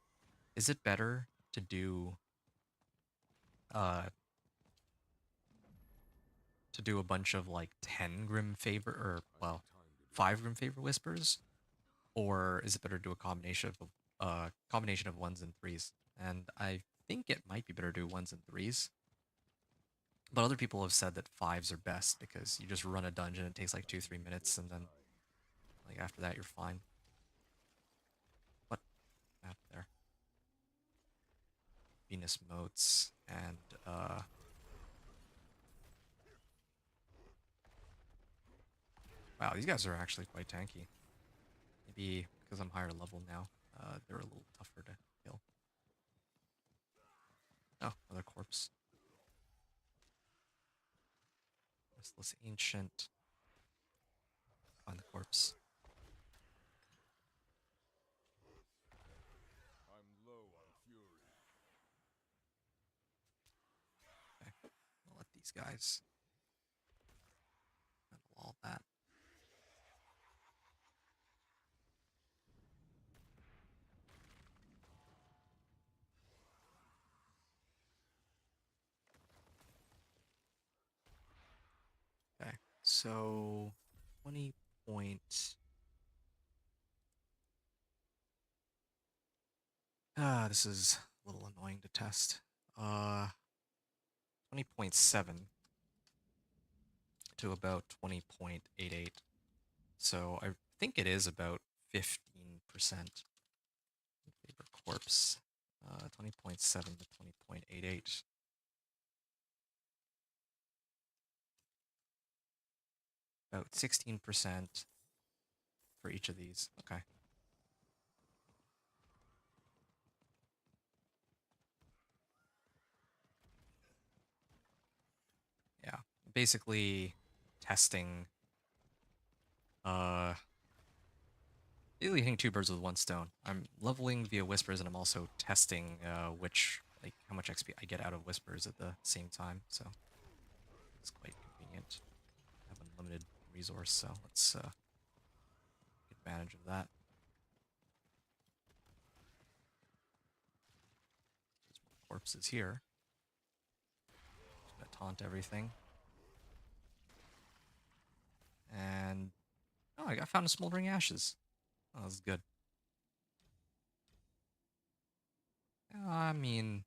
Is it better to do uh a bunch of like 10 grim favor, or well, Time to do 5 grim favor whispers, or is it better to do a combination of 1s and 3s? And I think it might be better to do 1s and 3s. But other people have said that 5s are best because you just run a dungeon, it takes like 2-3 minutes, and then like after that you're fine. What happened there? Venus motes and wow, these guys are actually quite tanky. Maybe because I'm higher level now, they're a little tougher to kill. Oh, another corpse. Restless Ancient. Find the corpse. I'm low on fury. Okay, I'll let these guys handle all that. Okay, so 20 point. This is a little annoying to test. 20.7 to about 20.88. So I think it is about 15%. Favor corpse. 20.7 to 20.88. About 16% for each of these. Okay. Yeah. Basically testing uh basically hitting 2 birds with 1 stone. I'm leveling via whispers and I'm also testing how much XP I get out of whispers at the same time, so it's quite convenient. I have unlimited resource, so let's take advantage of that. There's more corpses here. Just gonna taunt everything. And oh, I found a smoldering ashes. Oh, that's good. I mean,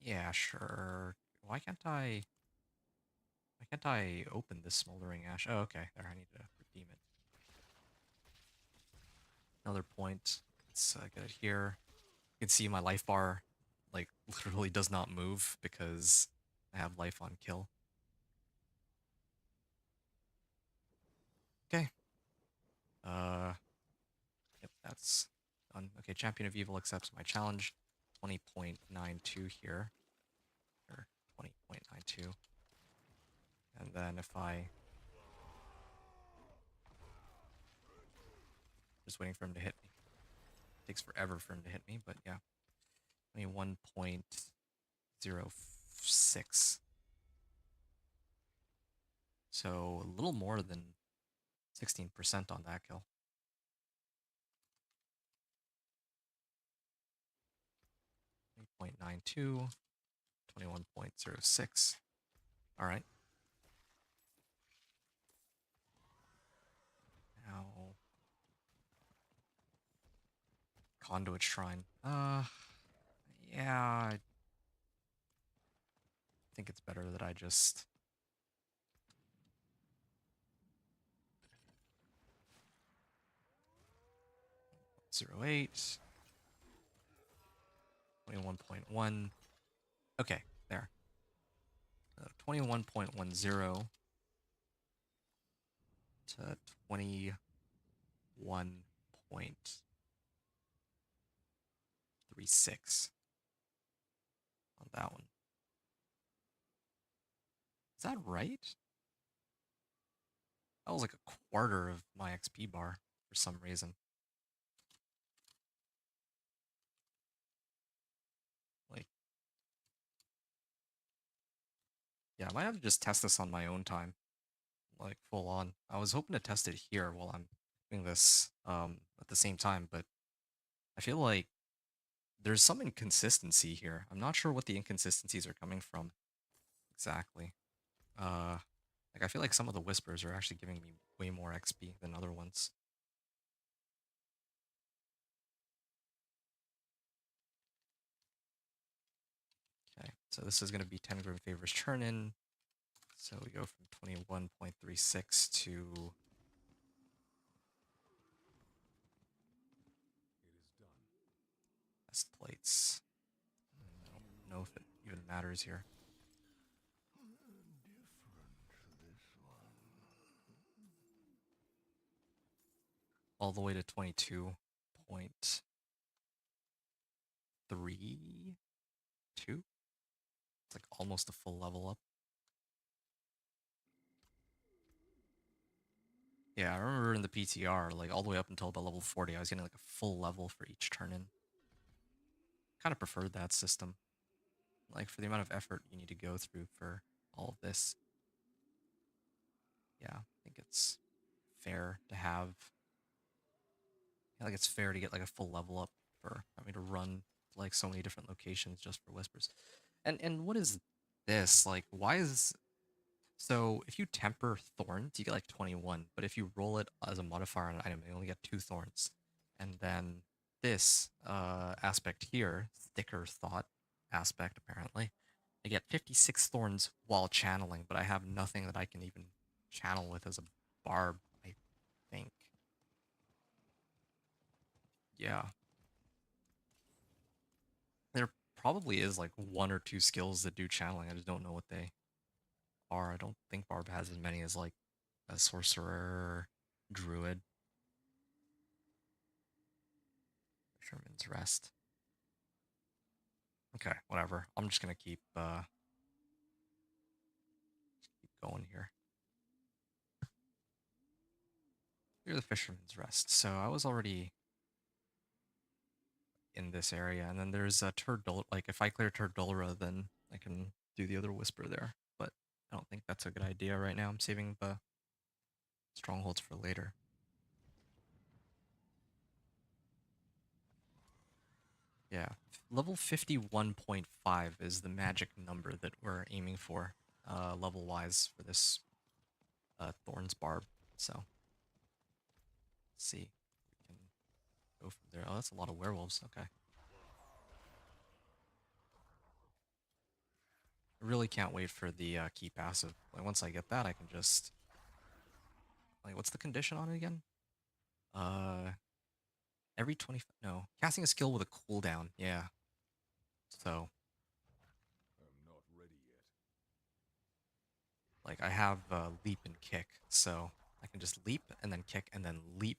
yeah, sure. Why can't I? Why can't I open this smoldering ash? Oh, okay. There, I need to redeem it. Another point. Let's get it here. You can see my life bar, like, literally does not move because I have life on kill. Okay. Yep, that's done. Okay, Champion of Evil accepts my challenge. 20.92 here. Or 20.92. And then if I... Just waiting for him to hit me. Takes forever for him to hit me, but yeah. 21.06. So a little more than 16% on that kill. 20.92. 21.06. Alright. Now... Conduit Shrine. Yeah, I think it's better that I just... 0.08. 21.1. Okay, there. 21.10 to 21.36 on that one. Is that right? That was like a quarter of my XP bar for some reason. Like, yeah, I might have to just test this on my own time. Like, full on. I was hoping to test it here while I'm doing this at the same time, but I feel like there's some inconsistency here. I'm not sure what the inconsistencies are coming from exactly. Like I feel like some of the whispers are actually giving me way more XP than other ones. Okay, so this is going to be 10 Grim Favors Churn-In. So we go from 21.36 to It is done. best plates. I don't know if it even matters here. All the way to 22.32. It's like almost a full level up. Yeah, I remember in the PTR, like all the way up until about level 40, I was getting like a full level for each turn-in. Kind of preferred that system. Like for the amount of effort you need to go through for all of this. Yeah, I think it's fair to have. I think it's fair to get like a full level up for having to run like so many different locations just for whispers. And what is this? Like, why is so if you temper thorns, you get like 21, but if you roll it as a modifier on an item, you only get 2 thorns. And then this aspect here, thicker thought aspect apparently, I get 56 thorns while channeling, but I have nothing that I can even channel with as a barb, I think. Yeah. There probably is like 1 or 2 skills that do channeling. I just don't know what they are. I don't think barb has as many as like a sorcerer, druid, Fisherman's Rest. Okay, whatever. I'm just gonna keep going here. You're the Fisherman's Rest. So I was already in this area, and then there's a Turdul. Like if I clear Turdulra, then I can do the other Whisper there. But I don't think that's a good idea right now. I'm saving the strongholds for later. Yeah, level 51.5 is the magic number that we're aiming for. level wise for this Thorns Barb. So let's see. We can go from there. Oh, that's a lot of werewolves. Okay. I really can't wait for the key passive. Like once I get that, I can just like what's the condition on it again? Uh, every 20. No, casting a skill with a cooldown. Yeah. So I'm not ready yet. like I have leap and kick, so I can just leap and then kick and then leap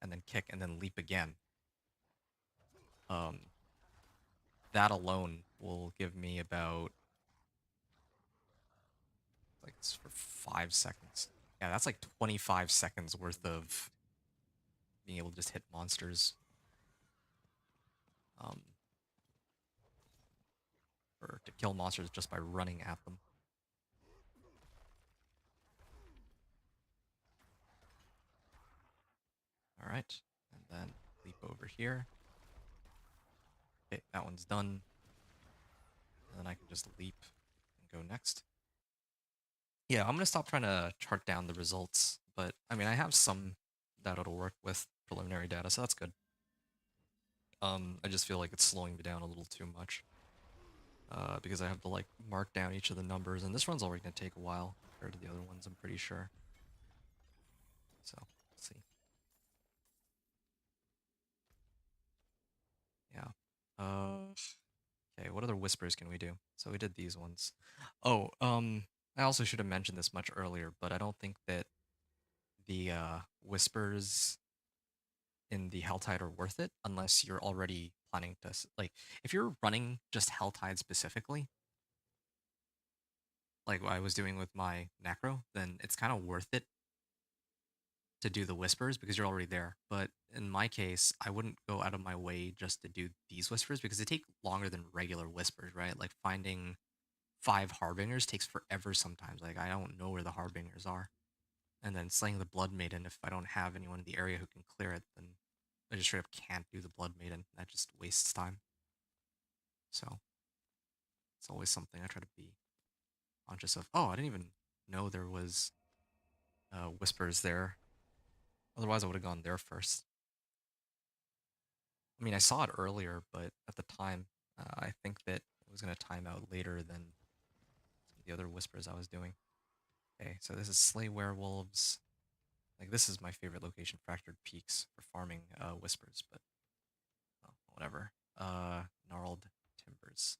and then kick and then leap again. Um, that alone will give me about like it's for 5 seconds. Yeah, that's like 25 seconds worth of being able to just hit monsters. Um, or to kill monsters just by running at them. All right, and then leap over here. Okay, that one's done. And then I can just leap and go next. Yeah, I'm gonna stop trying to chart down the results, but I mean, I have some that it'll work with preliminary data, so that's good. I just feel like it's slowing me down a little too much. Because I have to like mark down each of the numbers, and this one's already gonna take a while compared to the other ones, I'm pretty sure. So, let's see. Yeah. Okay, what other whispers can we do? So we did these ones. Oh, I also should have mentioned this much earlier, but I don't think that the whispers in the Helltide are worth it unless you're already planning to like if you're running just Helltide specifically, like what I was doing with my Necro, then it's kind of worth it to do the whispers because you're already there. But in my case, I wouldn't go out of my way just to do these whispers because they take longer than regular whispers, right? Like finding 5 harbingers takes forever sometimes. Like I don't know where the harbingers are. And then slaying the Blood Maiden, if I don't have anyone in the area who can clear it, then I just straight up can't do the Blood Maiden. That just wastes time. So it's always something I try to be conscious of. Oh, I didn't even know there was whispers there. Otherwise, I would have gone there first. I mean, I saw it earlier, but at the time, I think that it was going to time out later than some of the other whispers I was doing. Okay, so this is Slay Werewolves. Like, this is my favorite location, Fractured Peaks, for farming whispers, but well, whatever. Gnarled Timbers.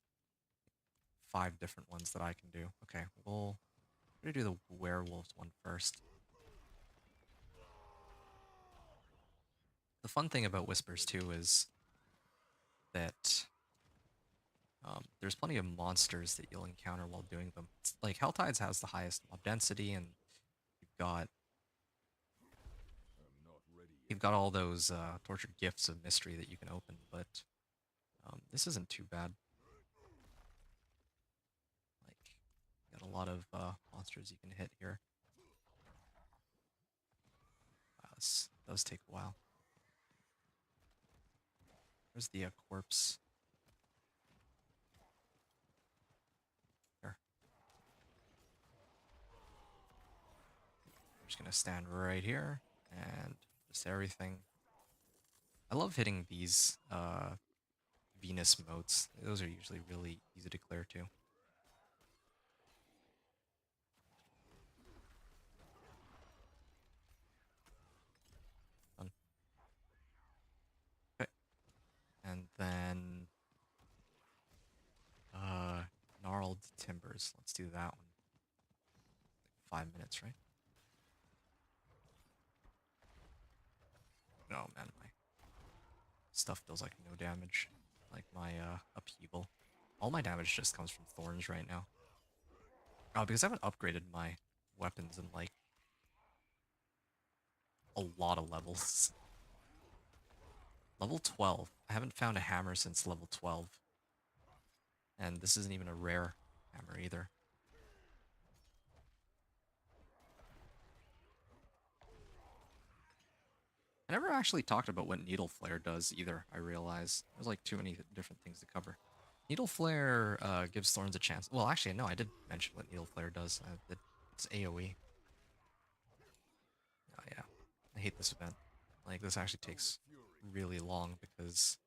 5 different ones that I can do. Okay, we'll do the werewolves one first. The fun thing about whispers too is that there's plenty of monsters that you'll encounter while doing them. It's like Helltides has the highest mob density, and you've got I'm not ready you've yet. got all those tortured gifts of mystery that you can open, but this isn't too bad. Like, got a lot of monsters you can hit here. Wow, this does take a while. Where's the corpse? Here. I'm just gonna stand right here and just everything. I love hitting these Venus motes. Those are usually really easy to clear too. Fun. Okay. And then gnarled timbers. Let's do that one. Like 5 minutes, right? Oh man, my stuff does like no damage. Like my upheaval. All my damage just comes from thorns right now. Oh, because I haven't upgraded my weapons in like a lot of levels. Level 12. I haven't found a hammer since level 12. And this isn't even a rare hammer either. I never actually talked about what Needle Flare does either, I realize. There's like too many different things to cover. Needle Flare gives Thorns a chance. Well, actually, no, I did mention what Needle Flare does. It's AoE. Oh, yeah. I hate this event. Like, this actually takes really long because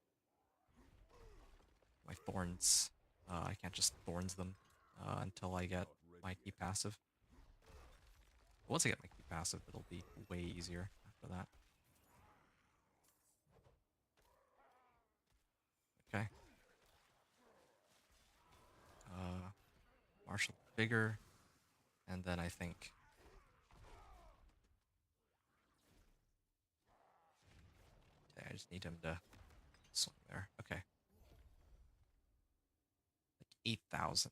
my Thorns, I can't just Thorns them until I get my key passive. Once I get my key passive, it'll be way easier after that. Okay. Marshall Vigor, and then I think I just need him to swing there. Okay. Like 8,000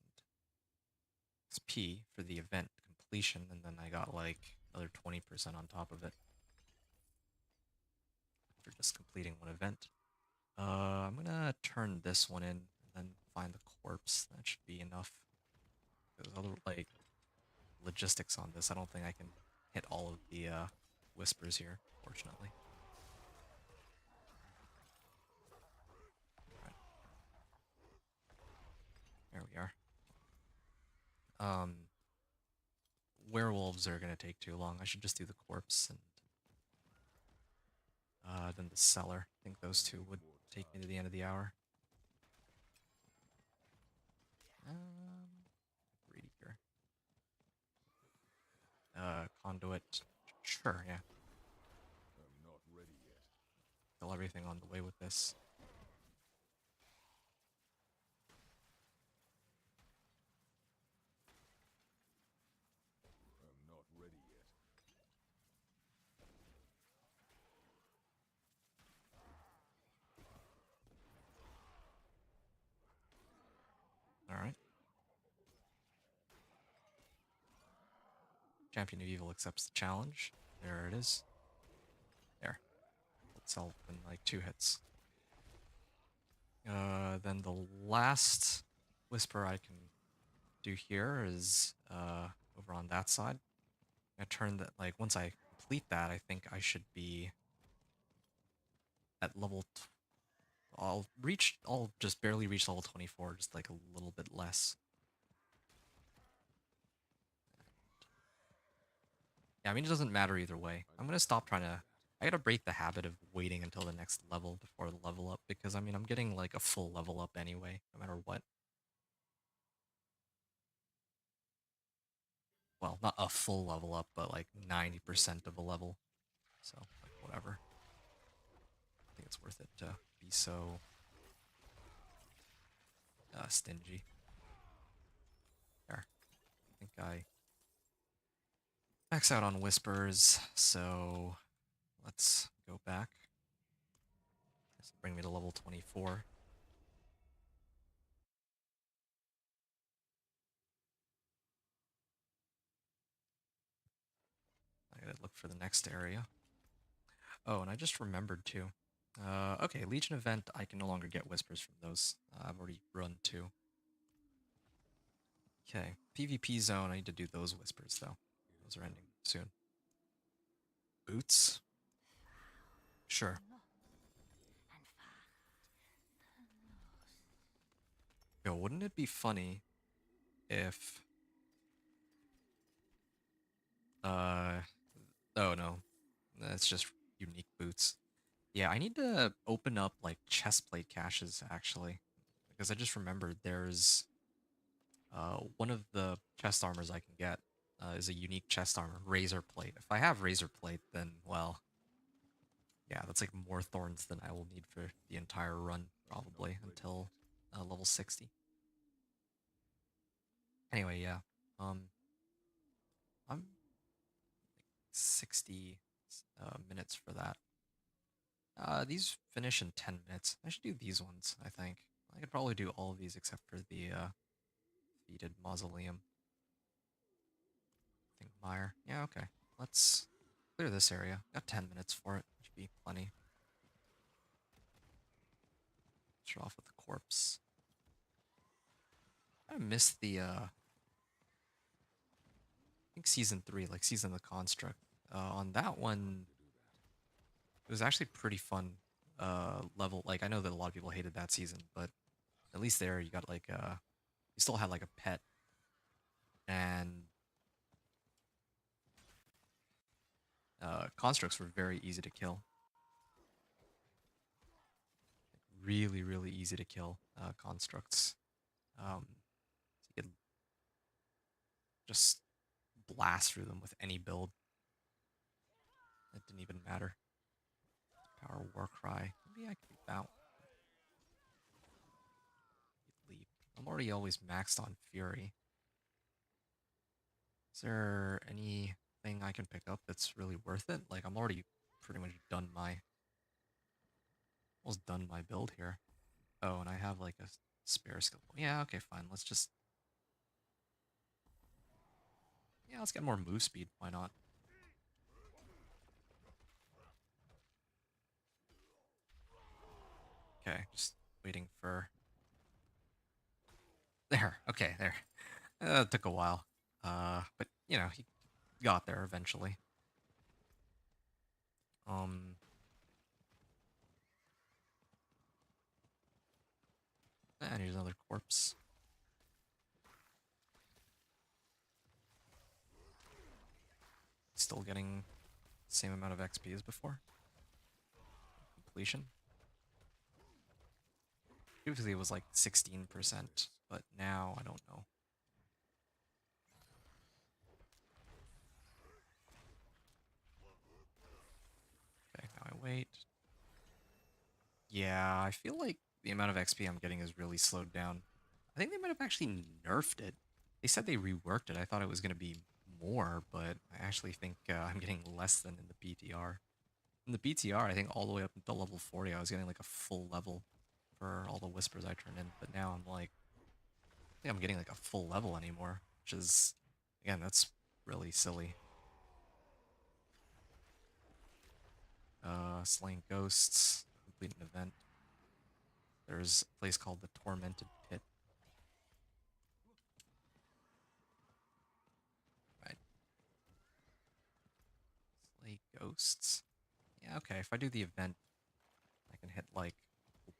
XP for the event completion, and then I got like another 20% on top of it for just completing one event. I'm gonna turn this one in and then find the corpse. That should be enough. There's other like logistics on this. I don't think I can hit all of the whispers here, fortunately. All right. There we are. Werewolves are gonna take too long. I should just do the corpse and then the cellar. I think those two would take me to the end of the hour. Greedy here. Conduit. Sure, yeah. I'm not ready yet. Kill everything on the way with this. I'm not ready yet. Alright. Champion of Evil accepts the challenge. There it is. There. Let's sell in like 2 hits. Then the last Whisper I can do here is over on that side. I turn that, like, once I complete that, I think I should be at level. I'll just barely reach level 24, just like a little bit less. Yeah, I mean, it doesn't matter either way. I'm gonna stop trying to. I gotta break the habit of waiting until the next level before the level up because I mean, I'm getting like a full level up anyway, no matter what. Well, not a full level up, but like 90% of a level. So, like, whatever. I think it's worth it to be so stingy. There. I think I max out on whispers, so let's go back. This will bring me to level 24. I gotta look for the next area. Oh, and I just remembered too. Okay, Legion event, I can no longer get whispers from those. I've already run 2. Okay, PvP zone, I need to do those whispers though. Those are ending soon. Boots? Sure. Yo, wouldn't it be funny if... Oh no. That's just unique boots. Yeah, I need to open up like chest plate caches actually. Because I just remembered there's one of the chest armors I can get is a unique chest armor, Razor Plate. If I have Razor Plate, then, well, yeah, that's like more thorns than I will need for the entire run, probably, until level 60. Anyway, yeah. I'm 60 minutes for that. These finish in 10 minutes. I should do these ones, I think. I could probably do all of these except for the Defeated Mausoleum. I think Mire. Yeah, okay. Let's clear this area. Got 10 minutes for it. Should be plenty. Start off with the corpse. I missed the I think season 3, like Season of the Construct. On that one, it was actually pretty fun level. Like, I know that a lot of people hated that season, but At least there you got like you still had like a pet, and constructs were very easy to kill. Really, really easy to kill constructs. So you could just blast through them with any build. It didn't even matter. Power War Cry. Maybe I could bounce. Leap. I'm already always maxed on Fury. Is there anything I can pick up that's really worth it? Like I'm already pretty much done my almost done my build here. Oh, and I have like a spare skill. Yeah, okay, fine. Let's get more move speed. Why not? Okay, just waiting for there. Okay, there. It took a while. But you know, he got there eventually. Um and here's another corpse. Still getting the same amount of XP as before. Completion. Previously it was like 16%, but now I don't know. Okay, now I wait. Yeah, I feel like the amount of XP I'm getting is really slowed down. I think they might have actually nerfed it. They said they reworked it. I thought it was going to be more, but I actually think I'm getting less than in the BTR. In the BTR, I think all the way up until level 40, I was getting like a full level for all the whispers I turned in. But now I'm like, I think I'm getting like a full level anymore, which is, again, that's really silly. Slaying ghosts, complete an event. There's a place called the Tormented Pit. Right. Slay ghosts. Yeah, okay. If I do the event, I can hit like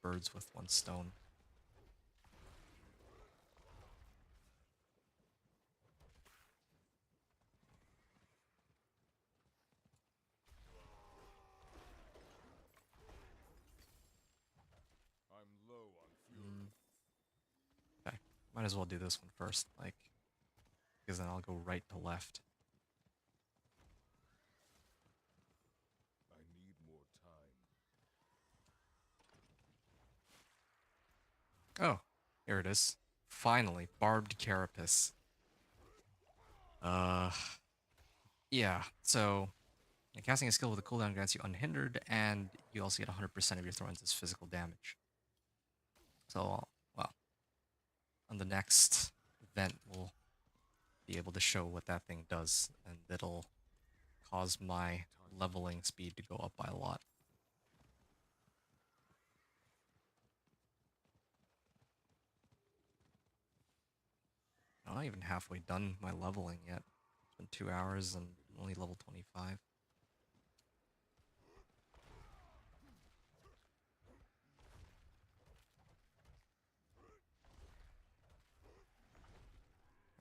birds with one stone. I'm low on fuel. Okay. Might as well do this one first, like, because then I'll go right to left. I need more time. Oh, here it is. Finally, barbed carapace. Uh, yeah. So, casting a skill with a cooldown grants you unhindered, and you also get 100% of your throws as physical damage. So, well, on the next event, we'll be able to show what that thing does, and it'll cause my leveling speed to go up by a lot. I'm not even halfway done my leveling yet. It's been 2 hours and I'm only level 25.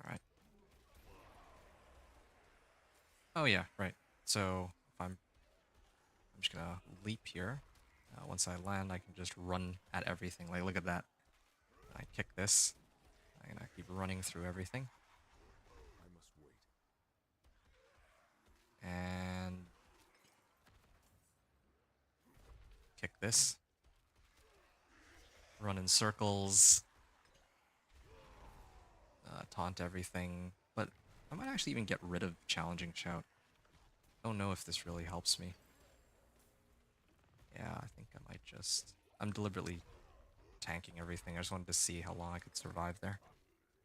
Alright. Oh yeah, right. So if I'm just gonna leap here. Once I land, I can just run at everything. Like, look at that. I kick this. I'm gonna keep running through everything. I must wait. And kick this. Run in circles. Taunt everything. But I might actually even get rid of Challenging Shout. I don't know if this really helps me. Yeah, I think I might just... I'm deliberately tanking everything. I just wanted to see how long I could survive there.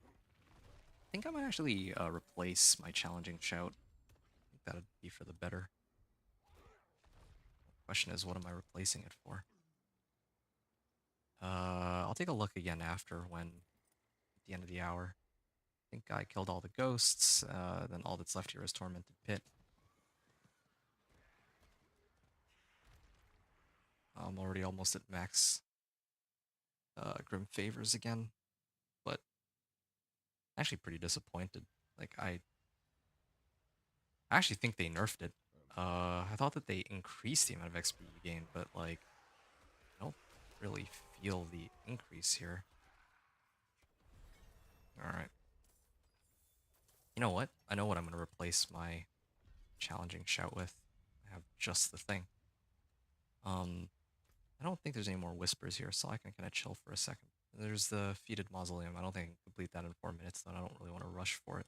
I think I might actually replace my Challenging Shout. I think that'd be for the better. Question is, what am I replacing it for? I'll take a look again after when, at the end of the hour. I think I killed all the ghosts, then all that's left here is Tormented Pit. I'm already almost at max Grim Favors again, but actually pretty disappointed. Like, I actually think they nerfed it. I thought that they increased the amount of XP you gain, but like, I don't really feel the increase here. Alright. You know what? I know what I'm going to replace my challenging shout with. I have just the thing. I don't think there's any more whispers here, so I can kind of chill for a second. There's the Feated Mausoleum. I don't think I can complete that in 4 minutes, then I don't really want to rush for it.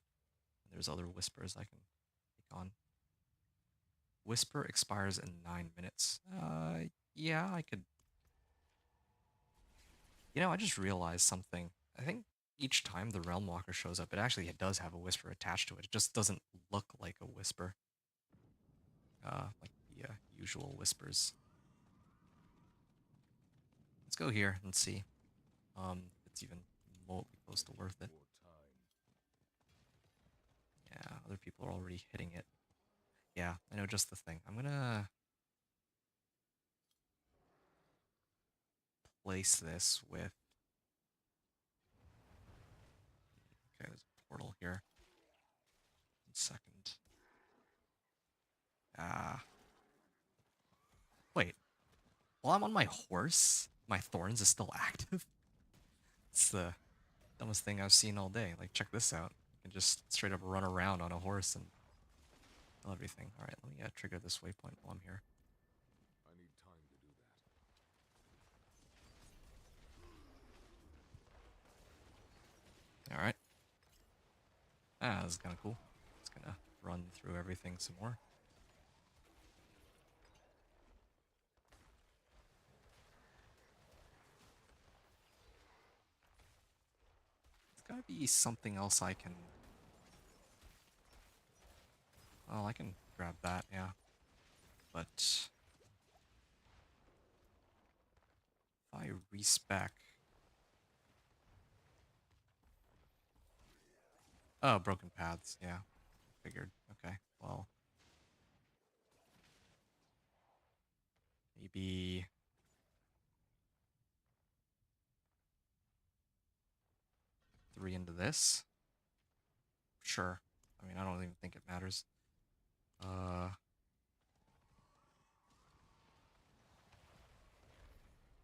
There's other whispers I can take on. Whisper expires in 9 minutes. Yeah, I could... You know, I just realized something. I think each time the Realm Walker shows up, it actually does have a whisper attached to it. It just doesn't look like a whisper. Like the usual whispers. Let's go here and see. If it's even remotely close to worth it. More time. Yeah, other people are already hitting it. Yeah, I know just the thing. I'm gonna place this with... Okay, there's a portal here. 1 second. Wait. While I'm on my horse, my thorns is still active? It's the dumbest thing I've seen all day. Like, check this out. You can just straight up run around on a horse and kill everything. Alright, let me trigger this waypoint while I'm here. I need time to do that. Alright. Ah, this is kind of cool. Just gonna run through everything some more. There's gotta be something else I can... Well, I can grab that, yeah. But... if I respec... Oh, broken paths, yeah. Figured. Okay, well... maybe... 3 into this? Sure. I mean, I don't even think it matters.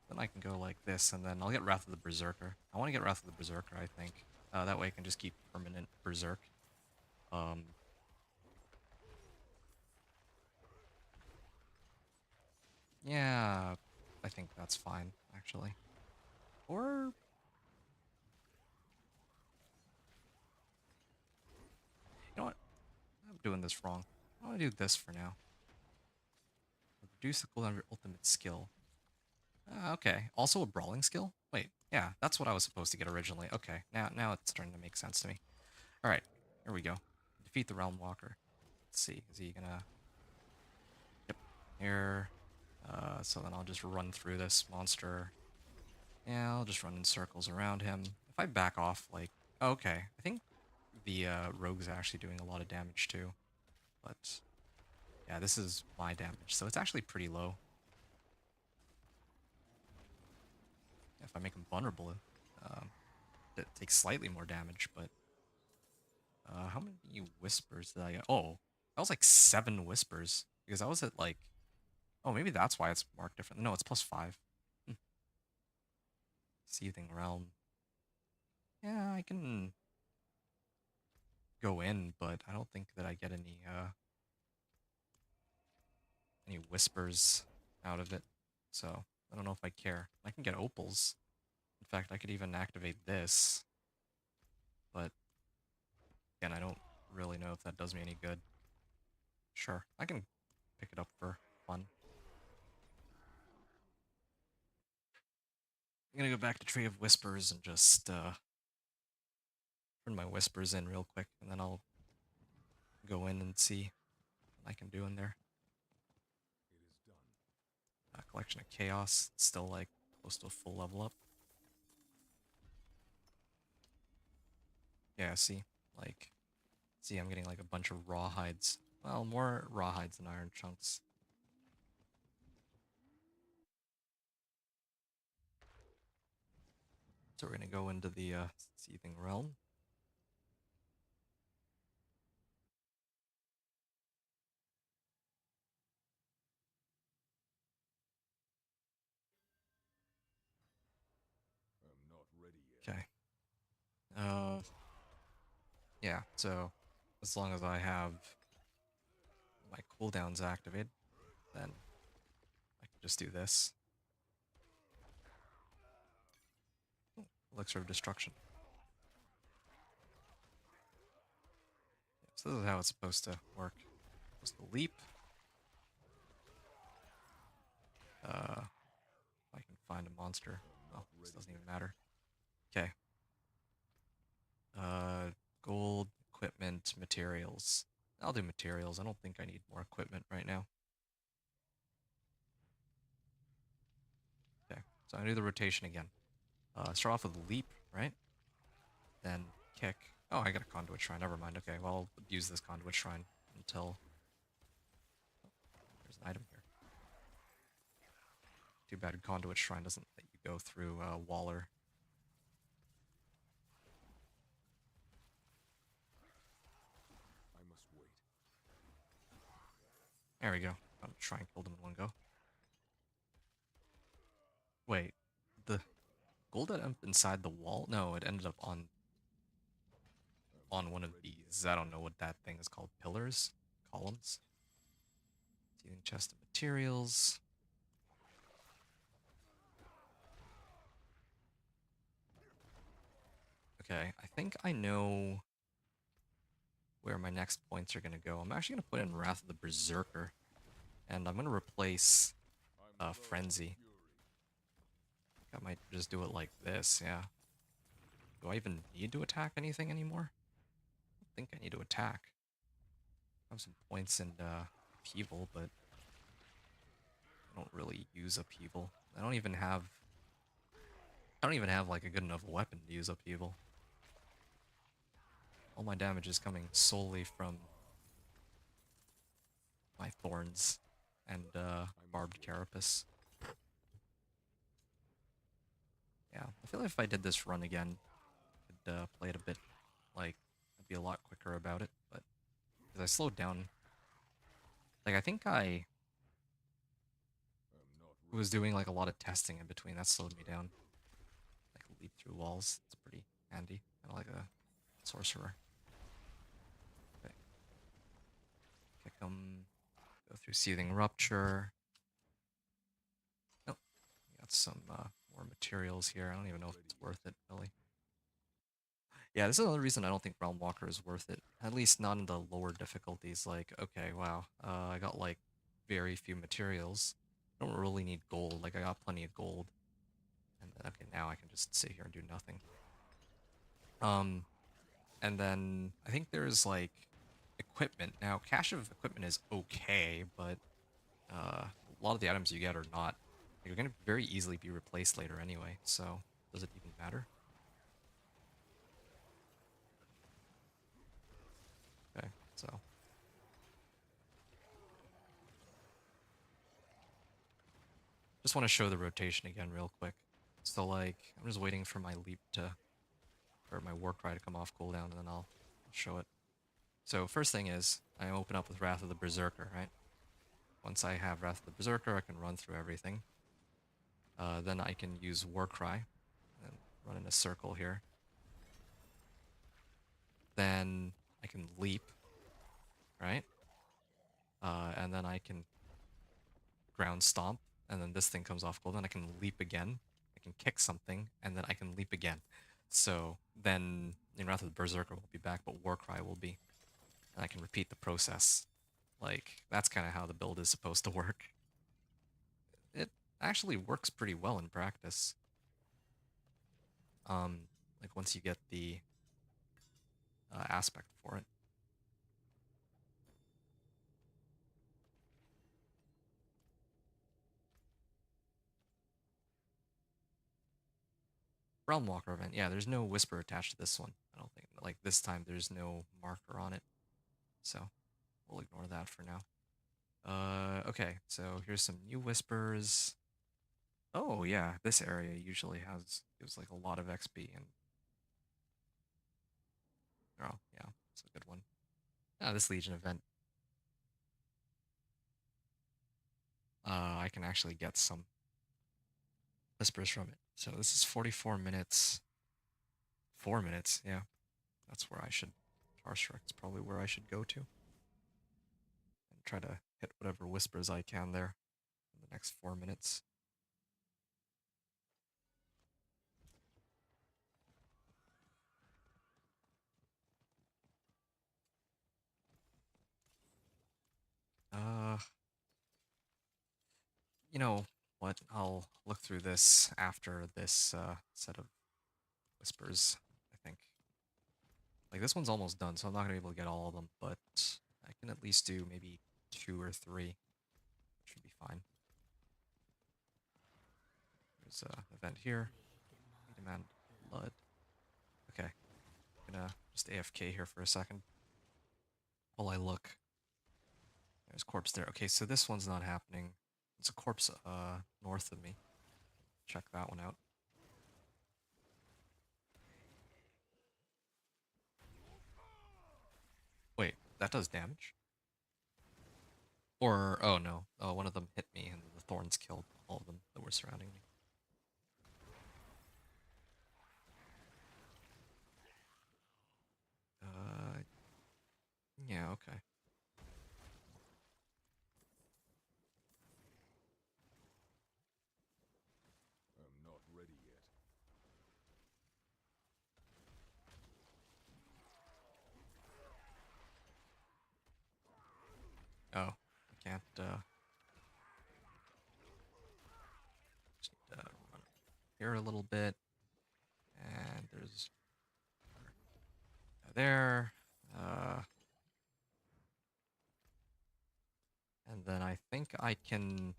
Then I can go like this, and then I'll get Wrath of the Berserker. I want to get Wrath of the Berserker, I think. That way I can just keep permanent Berserk. Yeah, I think that's fine, actually. Or... you know what? I'm doing this wrong. I want to do this for now. Reduce the cooldown of your ultimate skill. Okay. Also a brawling skill? Wait, yeah, that's what I was supposed to get originally. Okay, now it's starting to make sense to me. Alright, here we go. Defeat the Realm Walker. Let's see, is he gonna... Yep, here. So then I'll just run through this monster. Yeah, I'll just run in circles around him. If I back off, like... Oh, okay, I think the rogue's actually doing a lot of damage too. But... yeah, this is my damage, so it's actually pretty low. If I make him vulnerable, it takes slightly more damage, but... how many whispers did I get? Oh, that was like 7 whispers. Because I was at like... oh, maybe that's why it's marked different. No, it's +5. Seething Realm. Yeah, I can go in, but I don't think that I get any whispers out of it. So, I don't know if I care. I can get opals. In fact, I could even activate this. But, again, I don't really know if that does me any good. Sure, I can pick it up for fun. I'm gonna go back to Tree of Whispers and just, turn my whispers in real quick, and then I'll go in and see what I can do in there. It is done. Collection of Chaos, still like close to a full level up. Yeah, see, like, see, I'm getting like a bunch of raw hides. Well, more raw hides than iron chunks. So we're gonna go into the Seething Realm. I'm not ready yet. Okay. Yeah, so as long as I have my cooldowns activated, then I can just do this. Oh, Elixir of Destruction. Yeah, so this is how it's supposed to work. Supposed to leap. If I can find a monster. Oh, this doesn't even matter. Okay. Gold, equipment, materials. I'll do materials. I don't think I need more equipment right now. Okay, so I do the rotation again. Start off with leap, right? Then kick. Oh, I got a conduit shrine. Never mind. Okay, well, I'll use this conduit shrine until there's an item here. Too bad conduit shrine doesn't let you go through Waller. I must wait. There we go. Conduit shrine killed him in one go. Wait, the gold ended up inside the wall? No, it ended up on one of these. I don't know what that thing is called. Pillars? Columns? Stealing chest of materials. Okay, I think I know where my next points are going to go. I'm actually going to put in Wrath of the Berserker. And I'm going to replace I'm Frenzy. fury. I might just do it like this, yeah. Do I even need to attack anything anymore? I don't think I need to attack. I have some points in upheaval, but I don't really use upheaval. I don't even have like a good enough weapon to use upheaval. All my damage is coming solely from my thorns and barbed carapace. Yeah, I feel like if I did this run again, I could play it a bit like I'd be a lot quicker about it, but because I slowed down. Like I think I I'm not was doing like a lot of testing in between. That slowed me down. Like leap through walls. It's pretty handy. Kind of like a sorcerer. Okay. Kick him. Go through Seething Rupture. Nope. Got some more materials here. I don't even know if it's worth it, really. Yeah, this is another reason I don't think Realm Walker is worth it. At least not in the lower difficulties. Like, okay, wow, I got like very few materials. I don't really need gold. Like, I got plenty of gold. And then, okay, now I can just sit here and do nothing. And then I think there's like equipment. Now, cache of equipment is okay, but a lot of the items you get are not. You're going to very easily be replaced later anyway, so does it even matter? Okay, so. Just want to show the rotation again real quick. So like, I'm just waiting for my leap to, or my war cry to come off cooldown, and then I'll show it. So first thing is, I open up with Wrath of the Berserker, right? Once I have Wrath of the Berserker, I can run through everything. Then I can use war cry, and run in a circle here. Then I can leap, right? And then I can ground stomp, and then this thing comes off cooldown. I can leap again. I can kick something, and then I can leap again. So then, in Wrath of the Berserker will be back, but Warcry will be. And I can repeat the process. Like, that's kind of how the build is supposed to work. It actually works pretty well in practice. Like, once you get the aspect for it. Realm Walker event, yeah, there's no whisper attached to this one. I don't think. Like, this time there's no marker on it. So, we'll ignore that for now. Okay, so here's some new whispers. Oh yeah, this area usually gives like a lot of XP and oh yeah, it's a good one. Ah, this Legion event. I can actually get some whispers from it. So this is 44 minutes. 4 minutes, yeah. That's where I should Tarstrek's probably where I should go to. And try to hit whatever whispers I can there in the next 4 minutes. Uh you know what? I'll look through this after this set of whispers, I think. Like this one's almost done, so I'm not gonna be able to get all of them, but I can at least do maybe 2 or 3. Should be fine. There's a event here. We demand blood. Okay. I'm gonna just AFK here for a second. While I look. There's a corpse there. Okay, so this one's not happening. It's a corpse north of me. Check that one out. Wait, that does damage? Or, oh no. Oh, one of them hit me and the thorns killed all of them that were surrounding me. Yeah, okay. I'm not ready yet. Oh, I can't, just need to run here a little bit. And there's there. And then I think I can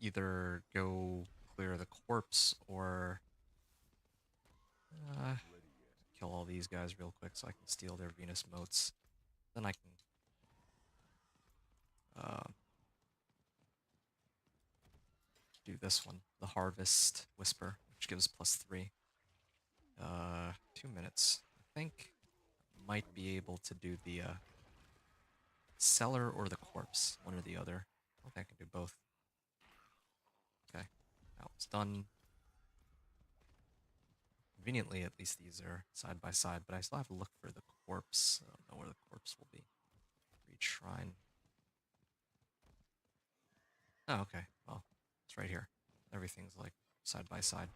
either go clear the corpse or uh, Ready yet. kill all these guys real quick so I can steal their Venus motes. Then I can uh, do this one, the Harvest Whisper, which gives +3. 2 minutes. I think I might be able to do the Cellar or the Corpse, one or the other. I don't think I can do both. Okay, that one's done. Conveniently, at least these are side by side, but I still have to look for the corpse. I don't know where the corpse will be. Reach shrine. Oh, okay. Well, it's right here. Everything's like side by side.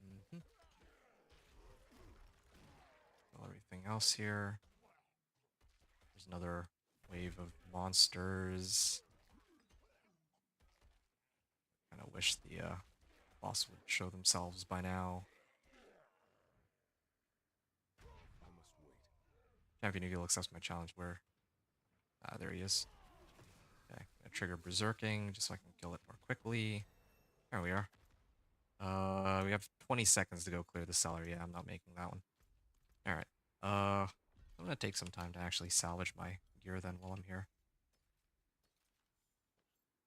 Mm-hmm. Well, everything else here. There's another wave of monsters. Kind of wish the boss would show themselves by now. I must wait. Champion Eagle accepts my challenge. Where? Ah, there he is. Okay, gonna trigger Berserking just so I can kill it more quickly. There we are. We have 20 seconds to go clear the cellar. Yeah, I'm not making that one. All right. I'm gonna take some time to actually salvage my gear then while I'm here.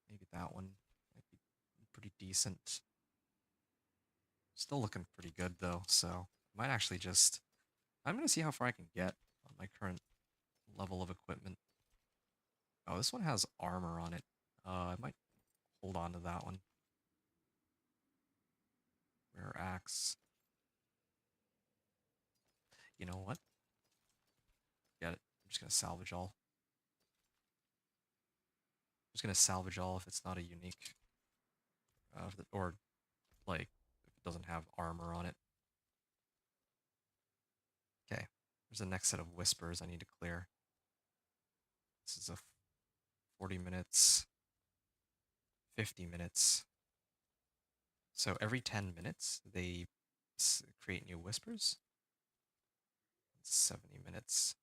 Maybe that one might be pretty decent. Still looking pretty good though, so I might actually just... I'm gonna see how far I can get on my current level of equipment. Oh, this one has armor on it. I might hold on to that one. Rare axe. You know what? Get it. I'm just gonna salvage all. I'm just gonna salvage all if it's not a unique. Or like if it doesn't have armor on it. Okay. There's the next set of whispers I need to clear. This is a 40 minutes, 50 minutes. So every 10 minutes, they create new whispers. 70 minutes.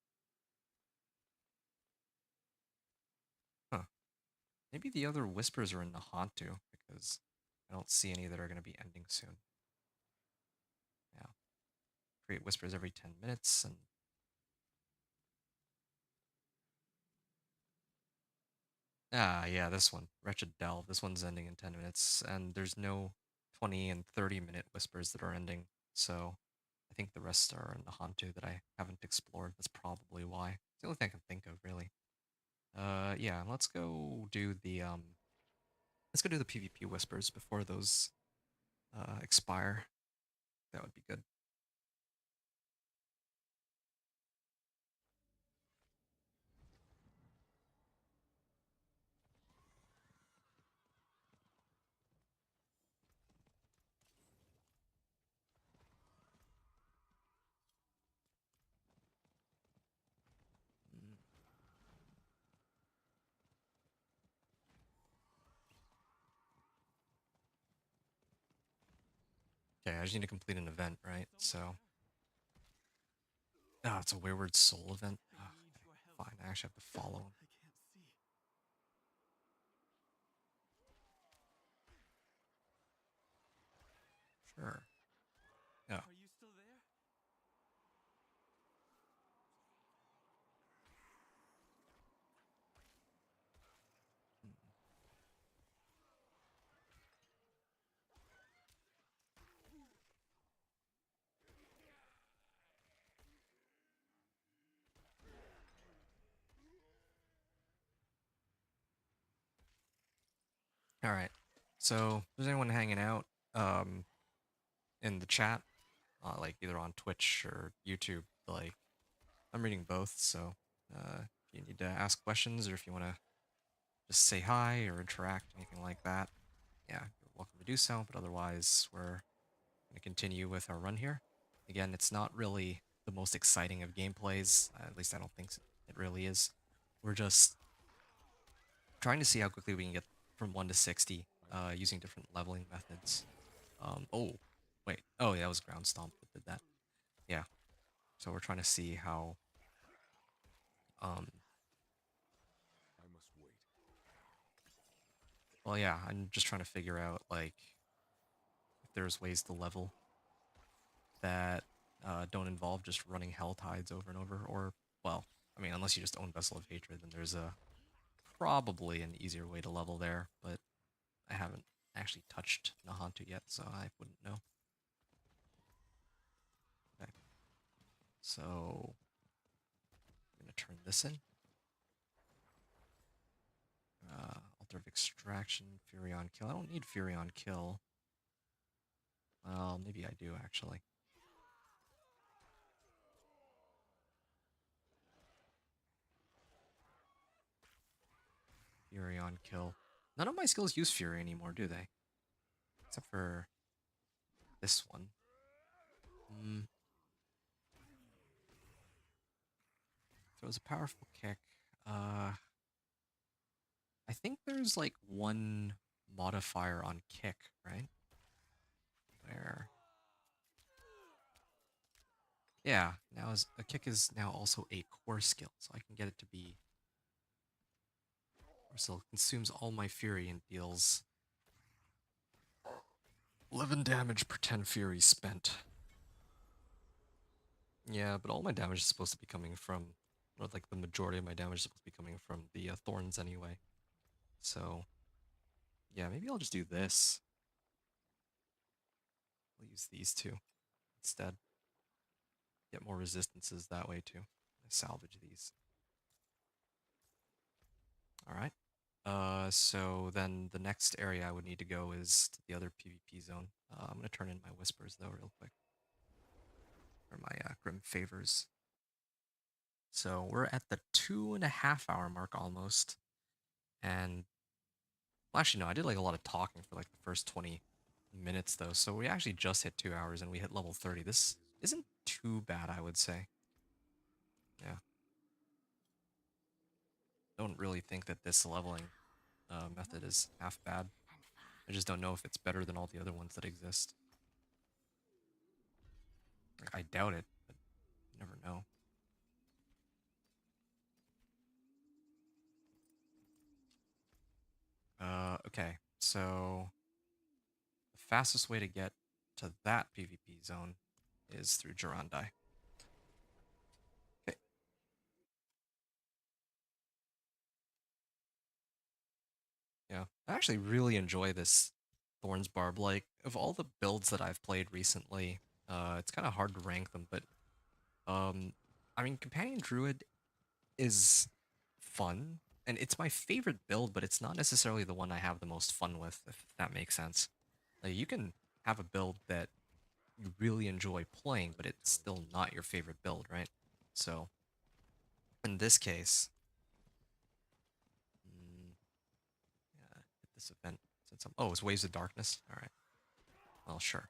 Huh. Maybe the other whispers are in the Hantu, because I don't see any that are going to be ending soon. create whispers every 10 minutes. And yeah, this one, Wretched Delve. This one's ending in 10 minutes, and there's no 20 and 30-minute whispers that are ending. So I think the rest are in the Hantu that I haven't explored. That's probably why. It's the only thing I can think of, really. Yeah, let's go do the PvP whispers before those expire. That would be good. Mm. Okay, I just need to complete an event, right? So, it's a Wayward Soul event. I Oh, need okay, your help. fine. I actually have to follow him. I can't see. Sure. Oh. Are you still there? Mm. All right. So, if there's anyone hanging out um, in the chat, like either on Twitch or YouTube, like I'm reading both. So, if you need to ask questions or if you want to just say hi or interact, anything like that, yeah, you're welcome to do so. But otherwise, we're going to continue with our run here. Again, it's not really the most exciting of gameplays. At least I don't think it really is. We're just trying to see how quickly we can get from 1 to 60 using different leveling methods. Oh, wait. Oh, yeah, that was Ground Stomp that did that. Yeah. So we're trying to see how um, I must wait. well, yeah, I'm just trying to figure out like if there's ways to level that don't involve just running Hell Tides over and over, or well, I mean, unless you just own Vessel of Hatred, then there's a probably an easier way to level there, but I haven't actually touched Nahantu yet, so I wouldn't know. Okay, so I'm gonna turn this in. Altar of Extraction, Fury on Kill. I don't need Fury on Kill. Well, maybe I do actually. Fury on Kill. None of my skills use Fury anymore, do they? Except for this one. Hmm. Throws a powerful kick. I think there's like one modifier on kick, right? Where yeah, now is a kick is now also a core skill, so I can get it to be or so it consumes all my fury and deals 11 damage per 10 fury spent. Yeah, but all my damage is supposed to be coming from, or like the majority of my damage is supposed to be coming from the thorns anyway. So yeah, maybe I'll just do this. I'll use these two instead. Get more resistances that way too. Salvage these. All right. So then the next area I would need to go is to the other PvP zone. I'm gonna turn in my whispers though real quick, or my grim favors. So we're at the 2.5 hour mark almost, and well, actually no, I did like a lot of talking for like the first 20 minutes though. So we actually just hit 2 hours and we hit level 30. This isn't too bad, I would say. Yeah, don't really think that this leveling method is half bad. I just don't know if it's better than all the other ones that exist. Like, I doubt it, but you never know. Okay, so the fastest way to get to that PvP zone is through Durandai. Okay. Yeah, I actually really enjoy this Thorns Barb. Like, of all the builds that I've played recently, it's kind of hard to rank them, but um, I mean, Companion Druid is fun, and it's my favorite build, but it's not necessarily the one I have the most fun with, if that makes sense. Like, you can have a build that you really enjoy playing, but it's still not your favorite build, right? So, in this case, mm, yeah, hit this event since I'm. Oh, it's Waves of Darkness. All right. Well, sure.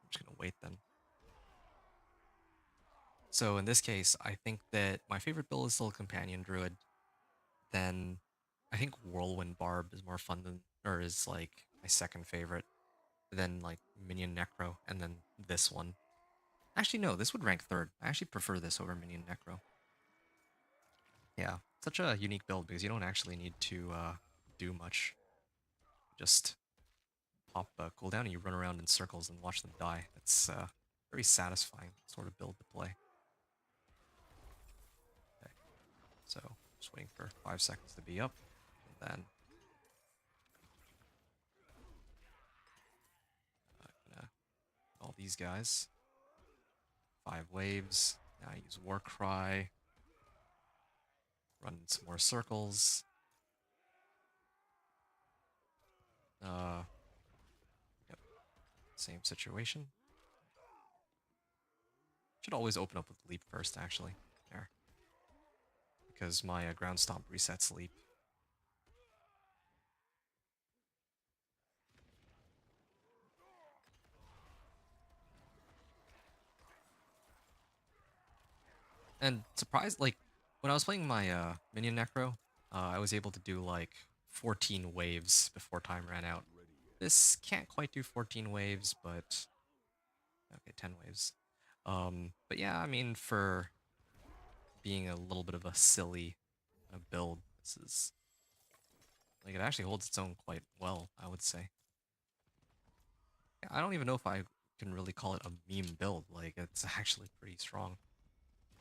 I'm just gonna wait then. So in this case, I think that my favorite build is still Companion Druid. Then I think Whirlwind Barb is more fun than, or is like my second favorite. Then like Minion Necro, and then this one. Actually, no, this would rank third. I actually prefer this over Minion Necro. Yeah, such a unique build because you don't actually need to do much. Just pop cooldown and you run around in circles and watch them die. It's very satisfying sort of build to play. Okay, so just waiting for 5 seconds to be up, and then gonna all these guys. 5 waves. Now I use War Cry. Run in some more circles. Uh, yep, same situation. Should always open up with Leap first, actually. There. Because my Ground Stomp resets Leap. And surprised, like, when I was playing my Minion Necro, I was able to do, like, 14 waves before time ran out. This can't quite do 14 waves, but... Okay, 10 waves. But yeah, I mean, for being a little bit of a silly build, this is... Like, it actually holds its own quite well, I would say. Yeah, I don't even know if I can really call it a meme build. Like, it's actually pretty strong.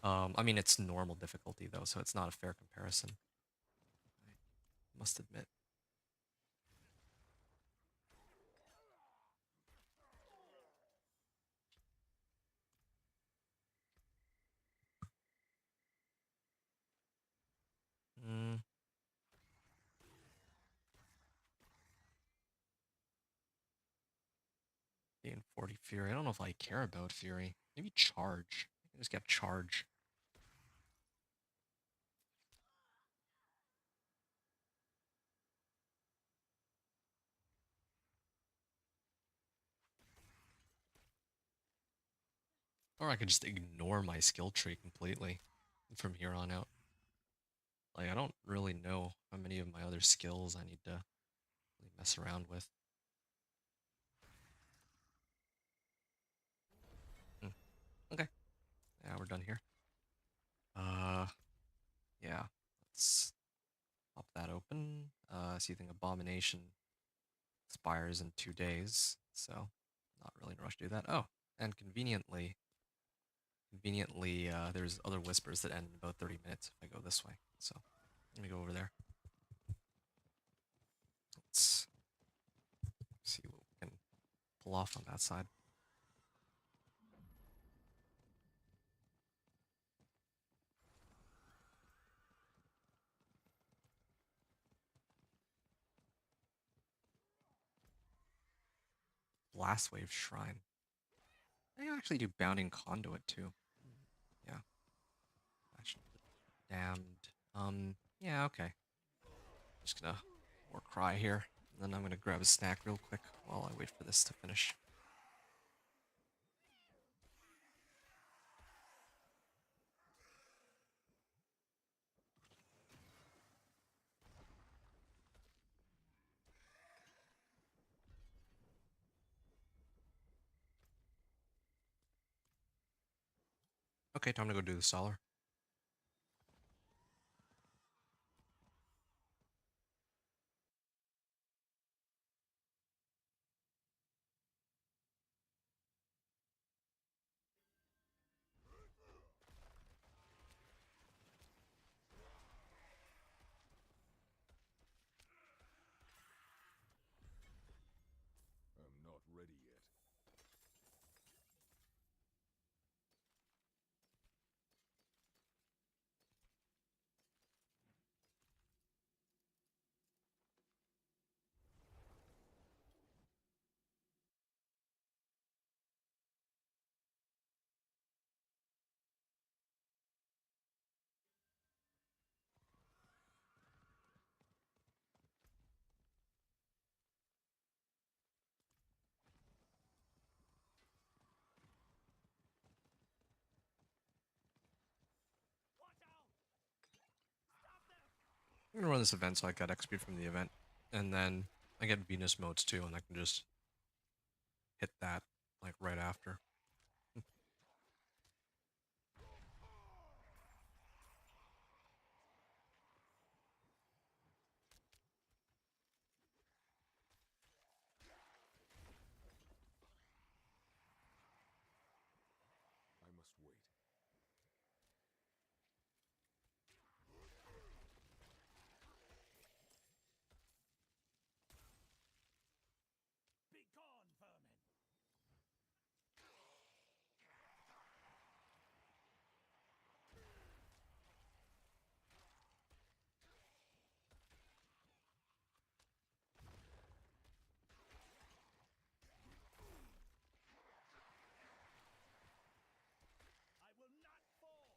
I mean, it's normal difficulty, though, so it's not a fair comparison. I must admit. Mm, gain 40 Fury. I don't know if I care about Fury. Maybe Charge. I can just get Charge. Or I could just ignore my skill tree completely from here on out. Like, I don't really know how many of my other skills I need to really mess around with. Hmm. Okay. Yeah, we're done here. Uh, yeah. Let's pop that open. Seething Abomination expires in 2 days, so not really in a rush to do that. Oh, and conveniently, there's other whispers that end in about 30 minutes if I go this way. So let me go over there. Let's see what we can pull off on that side. Blast Wave Shrine. I can actually do Bounding Conduit too. Yeah. Actually, damned. Yeah, okay. Just gonna War Cry here. And then I'm gonna grab a snack real quick while I wait for this to finish. Okay, time to go do the Solar. ready yet. Watch out! Stop them! I'm gonna run this event so I get XP from the event, and then I get Venus modes too, and I can just hit that like right after. I must wait. Be gone, vermin! I will not fall!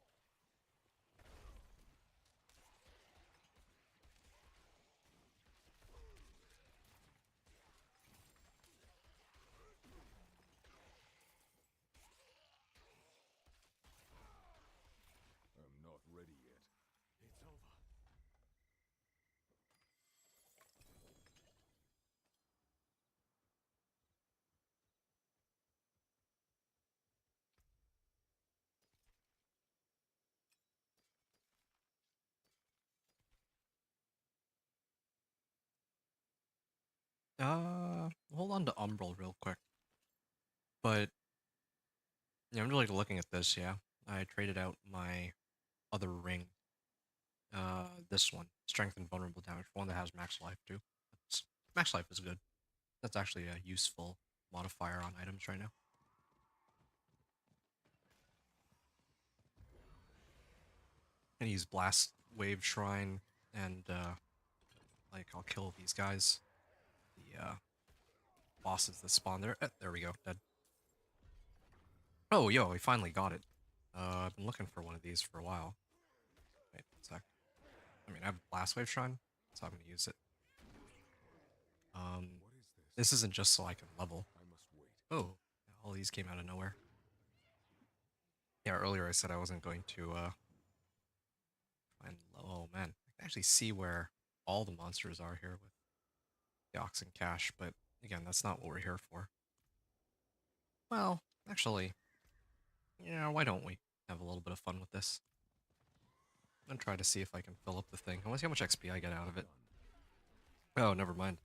I'm not ready yet. It's over. Hold on to Umbral real quick. But yeah, I'm just like looking at this. Yeah, I traded out my other ring. This one, strength and vulnerable damage, for one that has max life too. Max life is good. That's actually a useful modifier on items right now. And use Blast Wave Shrine, and like I'll kill these guys. The bosses that spawn there. There we go, dead. Oh, yo, we finally got it. I've been looking for one of these for a while. Wait one sec. I mean, I have Blast Wave Shrine, so I'm gonna use it. What is this? This isn't just so I can level. I must wait. Oh, all these came out of nowhere. Yeah, earlier I said I wasn't going to find. Oh man, I can actually see where all the monsters are here with the Oxen Cache, but again, that's not what we're here for. Well, actually, yeah, why don't we have a little bit of fun with this? And try to see if I can fill up the thing. I want to see how much XP I get out of it. Done. Oh, never mind.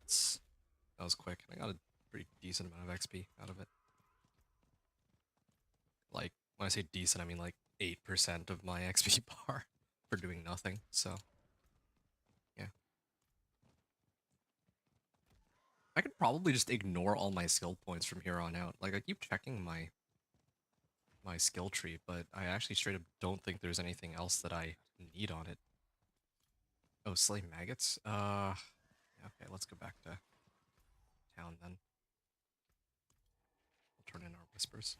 That was quick. I got a pretty decent amount of XP out of it. Like, when I say decent, I mean like 8% of my XP bar for doing nothing, so yeah. I could probably just ignore all my skill points from here on out. Like, I keep checking my skill tree, but I actually straight up don't think there's anything else that I need on it. Oh, slay maggots? Okay, let's go back to town then. We'll turn in our whispers.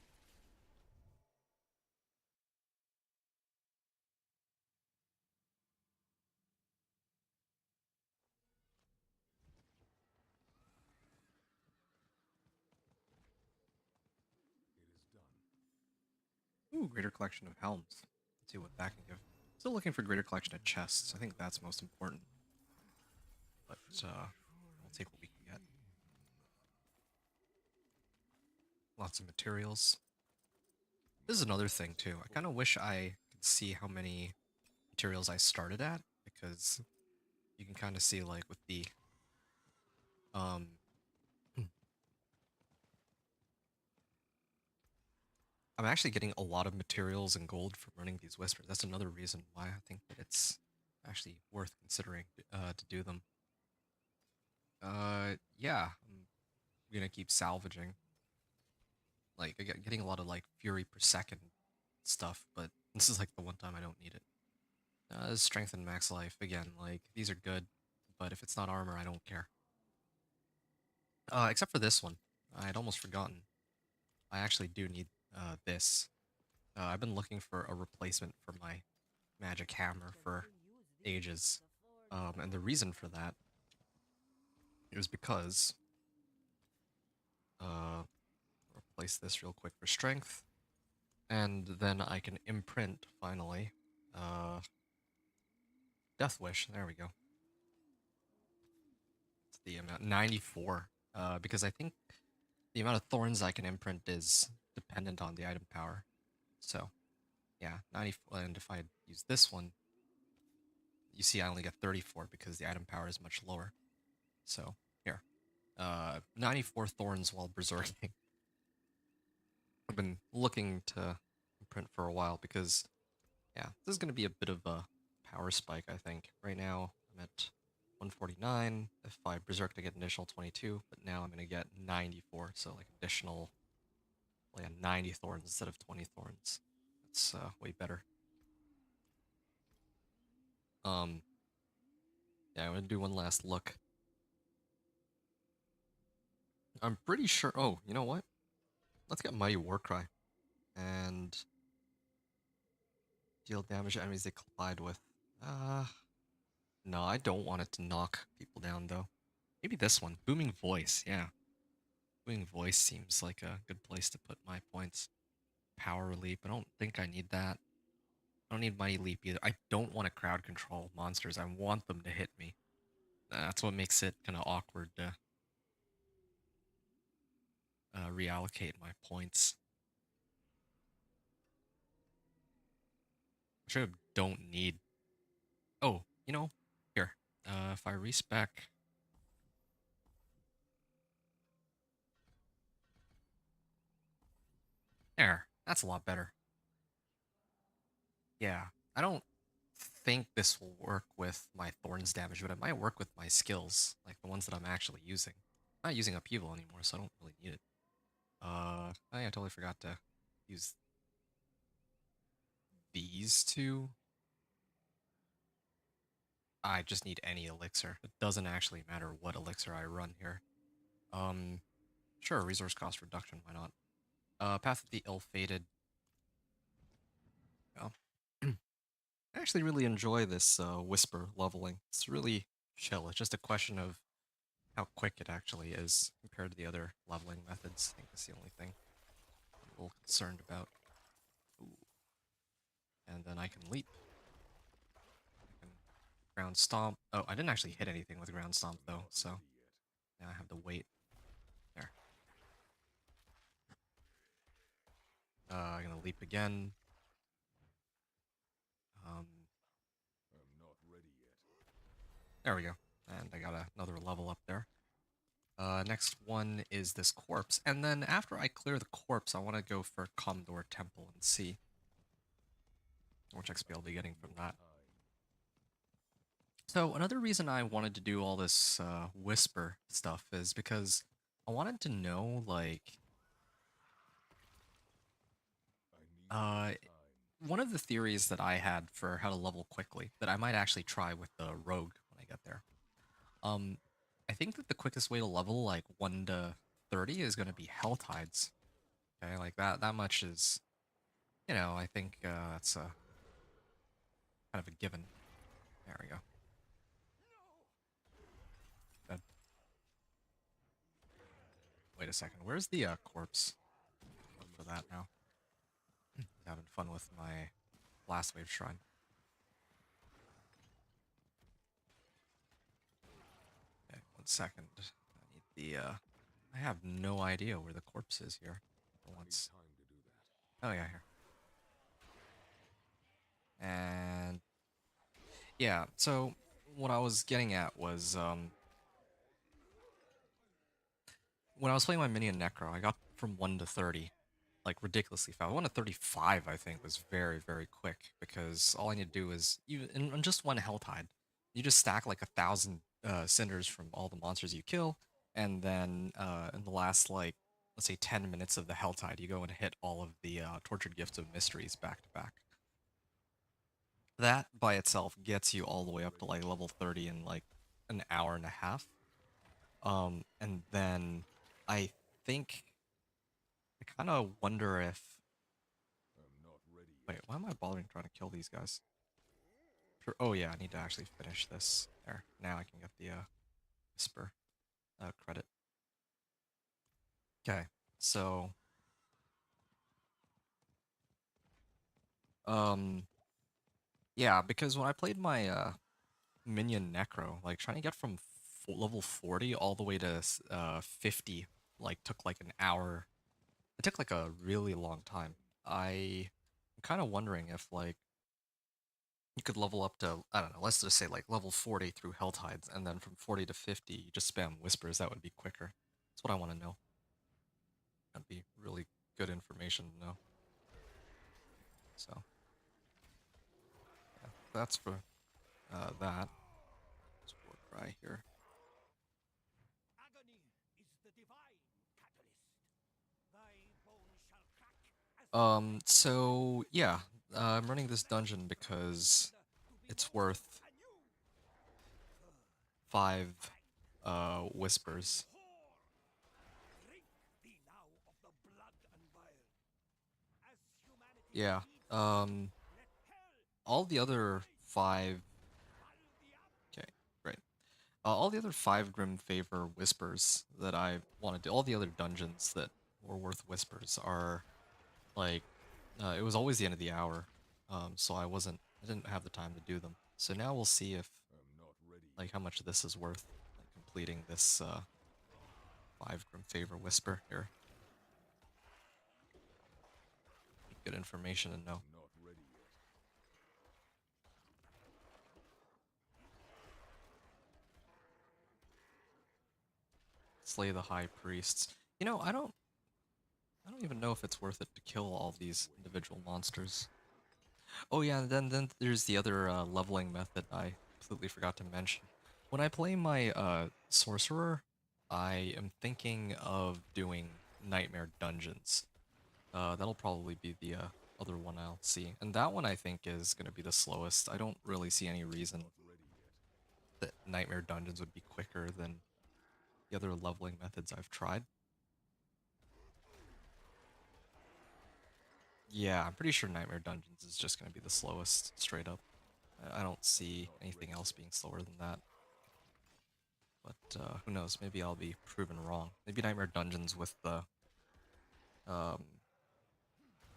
It is done. Ooh, greater collection of helms. Let's see what that can give. Still looking for greater collection of chests. I think that's most important. But, we'll take what we can get. Lots of materials. This is another thing, too. I kind of wish I could see how many materials I started at, because you can kind of see, like, with the, I'm actually getting a lot of materials and gold from running these whispers. That's another reason why I think that it's actually worth considering to do them. Yeah, I'm gonna keep salvaging. Like, getting a lot of like fury per second stuff, but this is like the one time I don't need it. Strength and max life again. Like these are good, but if it's not armor, I don't care. Except for this one, I had almost forgotten. I actually do need this. I've been looking for a replacement for my magic hammer for ages, and the reason for that is because replace this real quick for strength, and then I can imprint finally. Death Wish. There we go. It's the amount 94. Because I think the amount of thorns I can imprint is dependent on the item power. So yeah, 94. And if I use this one, you see I only get 34 because the item power is much lower. So here, 94 thorns while berserking. I've been looking to imprint for a while because yeah, this is going to be a bit of a power spike, I think. Right now, I'm at 149. If I berserk, I get an additional 22, but now I'm going to get 94, so like additional, like a 90 thorns instead of 20 thorns. That's way better. Yeah, I'm going to do one last look. I'm pretty sure, oh, you know what? Let's get Mighty Warcry and deal damage to enemies they collide with. No, I don't want it to knock people down, though. Maybe this one. Booming Voice, yeah. Booming Voice seems like a good place to put my points. Power Leap, I don't think I need that. I don't need Mighty Leap either. I don't want to crowd control monsters. I want them to hit me. That's what makes it kind of awkward to reallocate my points. I should have don't need... Oh, you know, here. If I respec... There, that's a lot better. Yeah, I don't think this will work with my Thorns damage, but it might work with my skills, like the ones that I'm actually using. I'm not using Upheaval anymore, so I don't really need it. I totally forgot to use these two. I just need any elixir. It doesn't actually matter what elixir I run here. Sure, resource cost reduction, why not? Path of the Ill-Fated. Oh. I actually really enjoy this whisper leveling. It's really chill. It's just a question of how quick it actually is compared to the other leveling methods. I think that's the only thing I'm a little concerned about. Ooh. And then I can leap. I can ground stomp. Oh, I didn't actually hit anything with ground stomp though, so now I have to wait. There. I'm gonna leap again. I'm not ready yet. There we go. And I got another level up there. Next one is this corpse. And then after I clear the corpse, I want to go for Commodore Temple and see how much XP I'll be getting from that. So another reason I wanted to do all this whisper stuff is because I wanted to know, like, I need uh, time. one of the theories that I had for how to level quickly that I might actually try with the rogue when I get there. I think that the quickest way to level like 1 to 30 is going to be Hell Tides. Okay, like that much is, you know, I think that's a kind of a given. There we go. Dead. Wait a second. Where's the corpse? Look for that now. Having fun with my last wave shrine. Okay, 1 second. I need the I have no idea where the corpse is here. For I need once. time to do that. Oh yeah, here. And yeah, so what I was getting at was when I was playing my minion Necro, I got from 1 to 30, like ridiculously fast. 1 to 35, I think, was very, very quick because all I need to do is even in just one Hell Tide, you just stack like 1,000 cinders from all the monsters you kill, and then in the last like let's say 10 minutes of the Helltide, you go and hit all of the Tortured Gifts of Mysteries back to back. That by itself gets you all the way up to like level 30 in like an hour and a half. And then I think I kind of wonder if I'm not ready wait, yet. why am I bothering trying to kill these guys? Oh yeah, I need to actually finish this. There, now I can get the Whisper credit. Okay, so um yeah, because when I played my minion Necro, like trying to get from level 40 all the way to 50 like took like an hour. It took like a really long time. I'm kind of wondering if like you could level up to, I don't know, let's just say like level 40 through Helltides, and then from 40 to 50 you just spam Whispers. That would be quicker. That's what I want to know. That'd be really good information to know. So yeah, that's for that. Let's Warcry here. Agony is the divine catalyst. Thy bones shall crack as So yeah, I'm running this dungeon because it's worth anew. 5 Whispers. Drink thee now of the blood and bile. As humanity Yeah. needs, let hell All the other 5. swallow thee up. Okay, great. All the other 5 Grim Favor Whispers that I want to do, all the other dungeons that were worth Whispers are like, it was always the end of the hour, so I didn't have the time to do them. So now we'll see if, I'm not ready like, how much this is worth, like, completing this 5 Grim Favor Whisper here. Good information to know. I'm not ready yet. Slay the High Priests. You know, I don't even know if it's worth it to kill all these individual monsters. Oh yeah, and then there's the other leveling method I completely forgot to mention. When I play my sorcerer, I am thinking of doing nightmare dungeons. That'll probably be the other one I'll see, and that one I think is going to be the slowest. I don't really see any reason Not ready yet. that nightmare dungeons would be quicker than the other leveling methods I've tried. Yeah, I'm pretty sure nightmare dungeons is just going to be the slowest, straight up. I don't see Not anything ready else yet. being slower than that. But who knows? Maybe I'll be proven wrong. Maybe Nightmare Dungeons um,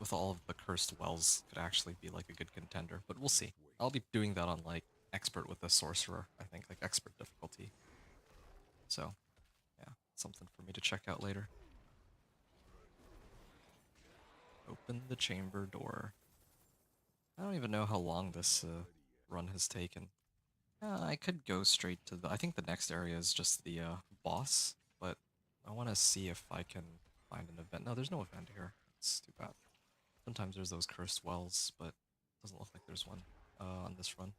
with all of the cursed wells could actually be like a good contender. But we'll see. Wait. I'll be doing that on like expert with a sorcerer. I think like expert difficulty. So yeah, something for me to check out later. Open the chamber door. I don't even know how long this run has taken. I could go straight to the. I think the next area is just the boss, but I want to see if I can find an event. No, there's no event here. It's too bad. Sometimes there's those cursed wells, but it doesn't look like there's one on this run.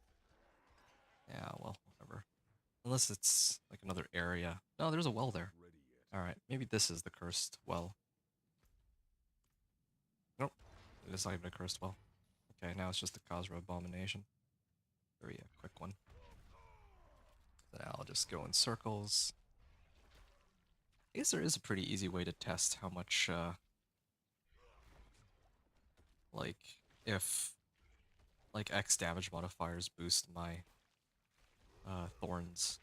Yeah, well, whatever. Unless it's like another area. No, there's a well Not there. ready yet. All right, maybe this is the cursed well. Nope, it is not even a cursed well. Okay, now it's just the Khazra abomination. Very quick one. Then I'll just go in circles. I guess there is a pretty easy way to test how much, like, if, like, X damage modifiers boost my, Thorns.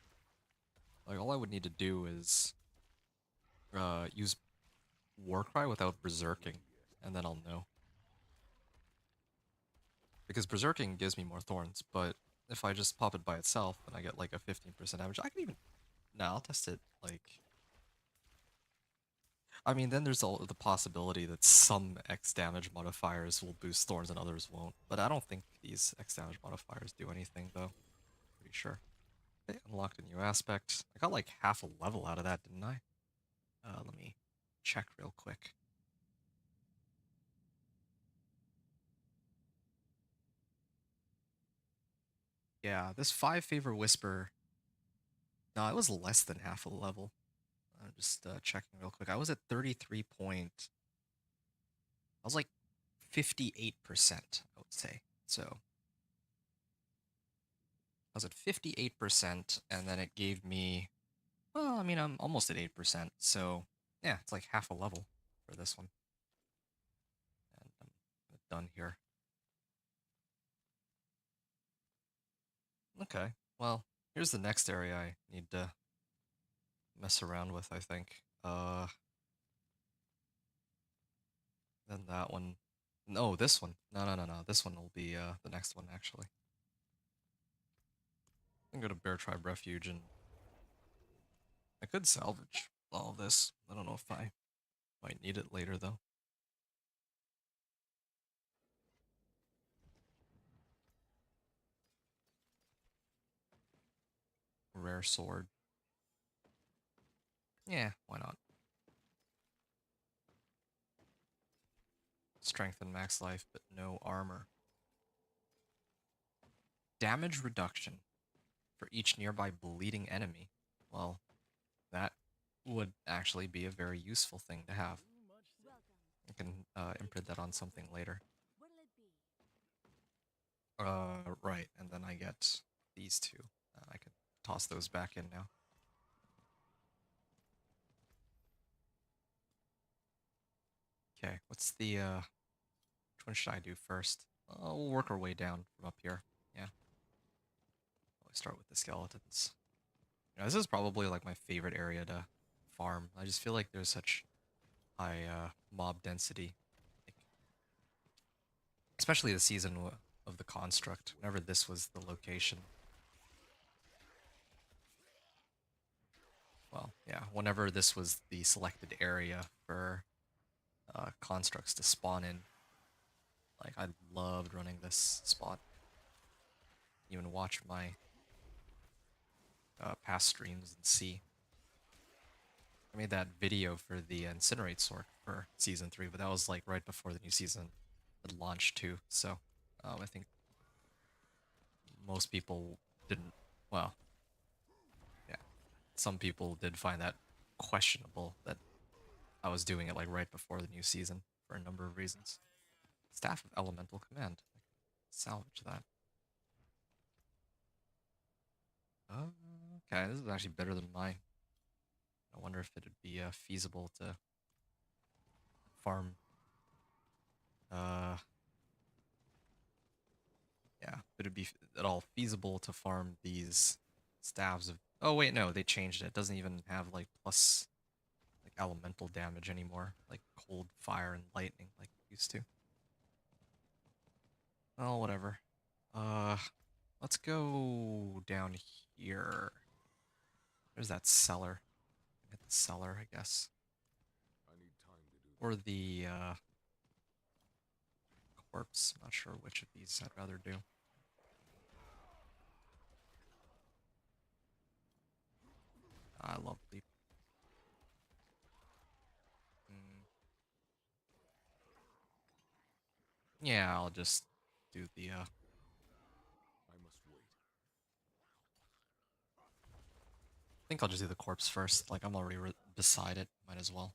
Like, all I would need to do is, use Warcry without Berserking, and then I'll know. Because Berserking gives me more Thorns, but if I just pop it by itself, then I get, like, a 15% damage. I can even... Nah, I'll test it, like... I mean, then there's the possibility that some X damage modifiers will boost Thorns and others won't. But I don't think these X damage modifiers do anything, though. Pretty sure. Okay, unlocked a new aspect. I got like half a level out of that, didn't I? Let me check real quick. Yeah, this 5 Favor Whisper... No, it was less than half a level. I'm just checking real quick. I was at 33 point. I was like 58%, I would say. So I was at 58%, and then it gave me, well, I mean, I'm almost at 8%. So yeah, it's like half a level for this one. And I'm done here. Okay, well, here's the next area I need to mess around with, I think. Then that one. No, this one. No. This one will be the next one, actually. I can go to Bear Tribe Refuge, and I could salvage all this. I don't know if I might need it later, though. Rare sword. Yeah, why not? Strength and max life, but no armor. Damage reduction for each nearby bleeding enemy. Well, that would actually be a very useful thing to have. Welcome. I can imprint that on something later. What'll it be? Right, and then I get these two. I can toss those back in now. Okay, what's the, which one should I do first? We'll work our way down from up here. Yeah. I'll start with the skeletons. You know, this is probably like my favorite area to farm. I just feel like there's such high mob density. Like, especially the season of the construct, whenever this was the location. Well, yeah, whenever this was the selected area for constructs to spawn in. Like, I loved running this spot. Even watch my past streams and see. I made that video for the Incinerate Sword for Season 3, but that was like right before the new season had launched too, so I think most people didn't, well, yeah, some people did find that questionable that I was doing it like right before the new season for a number of reasons. Staff of Elemental Command. I can salvage that. Okay, this is actually better than mine. I wonder if it would be feasible to farm. Yeah, would it be at all feasible to farm these staves of? Oh wait, no, they changed it. It doesn't even have like plus like elemental damage anymore, like cold, fire, and lightning like it used to. Well, whatever. Uh, let's go down here. There's that cellar. Hit the cellar, I guess. I need time to do Or the corpse. I'm not sure which of these I'd rather do. I love leap. Mm. Yeah, I'll just do the I must wait. I think I'll just do the corpse first. Like, I'm already beside it. Might as well.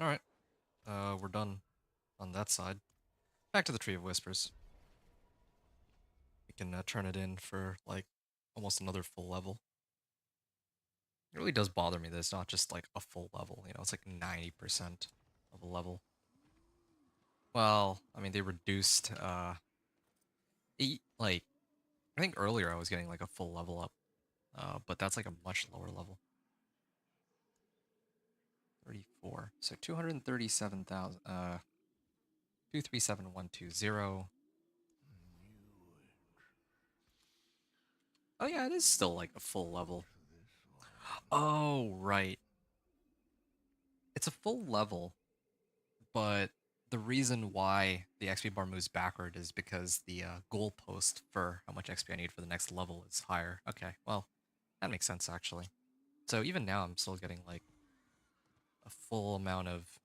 Alright. We're done on that side. Back to the Tree of Whispers. We can turn it in for, like, almost another full level. It really does bother me that it's not just, like, a full level. You know, it's like 90% of a level. Well, I mean, they reduced, like, I think earlier I was getting, like, a full level up. But that's, like, a much lower level. 34. So 237,000, 237120. Oh yeah, it is still like a full level. Oh, right. It's a full level, but the reason why the XP bar moves backward is because the goalpost for how much XP I need for the next level is higher. Okay, well, that makes sense actually. So even now I'm still getting like a full amount of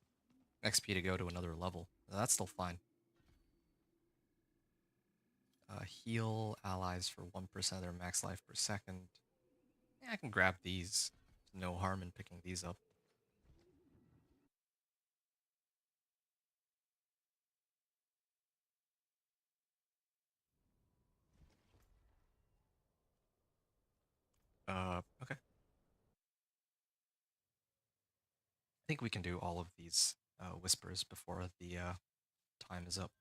XP to go to another level. That's still fine. Heal allies for 1% of their max life per second. Yeah, I can grab these. No harm in picking these up. Okay. I think we can do all of these whispers before the time is up.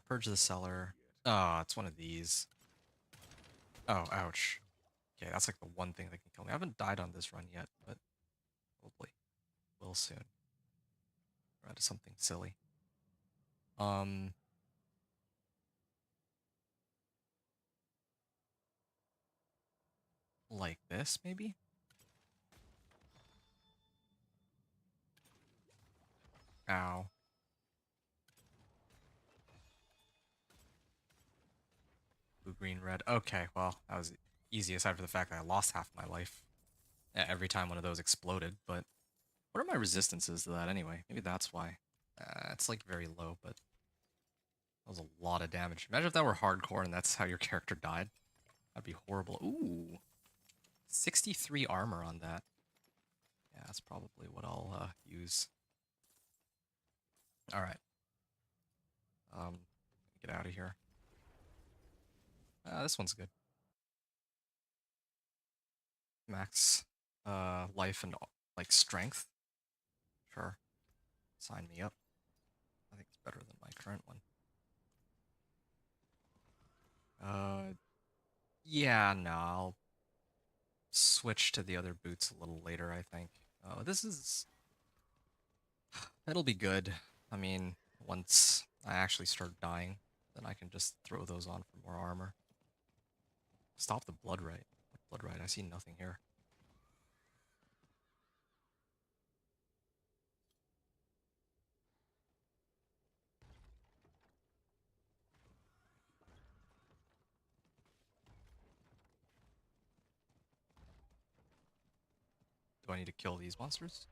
Purge the cellar. Oh, it's one of these. Oh, ouch. Okay, that's like the one thing that can kill me. I haven't died on this run yet, but probably will soon. Or to something silly. Um, like this, maybe? Ow. Blue, green, red. Okay, well, that was easy aside from the fact that I lost half my life every time one of those exploded, but what are my resistances to that anyway? Maybe that's why. It's like very low, but that was a lot of damage. Imagine if that were hardcore and that's how your character died. That'd be horrible. Ooh, 63 armor on that. Yeah, that's probably what I'll use. All right. Get out of here. This one's good. Max life and like strength. Sure. Sign me up. I think it's better than my current one. Yeah, no, I'll switch to the other boots a little later, I think. Oh, this is... That'll be good. I mean, once I actually start dying, then I can just throw those on for more armor. Stop the blood right. What blood right? I see nothing here. Do I need to kill these monsters?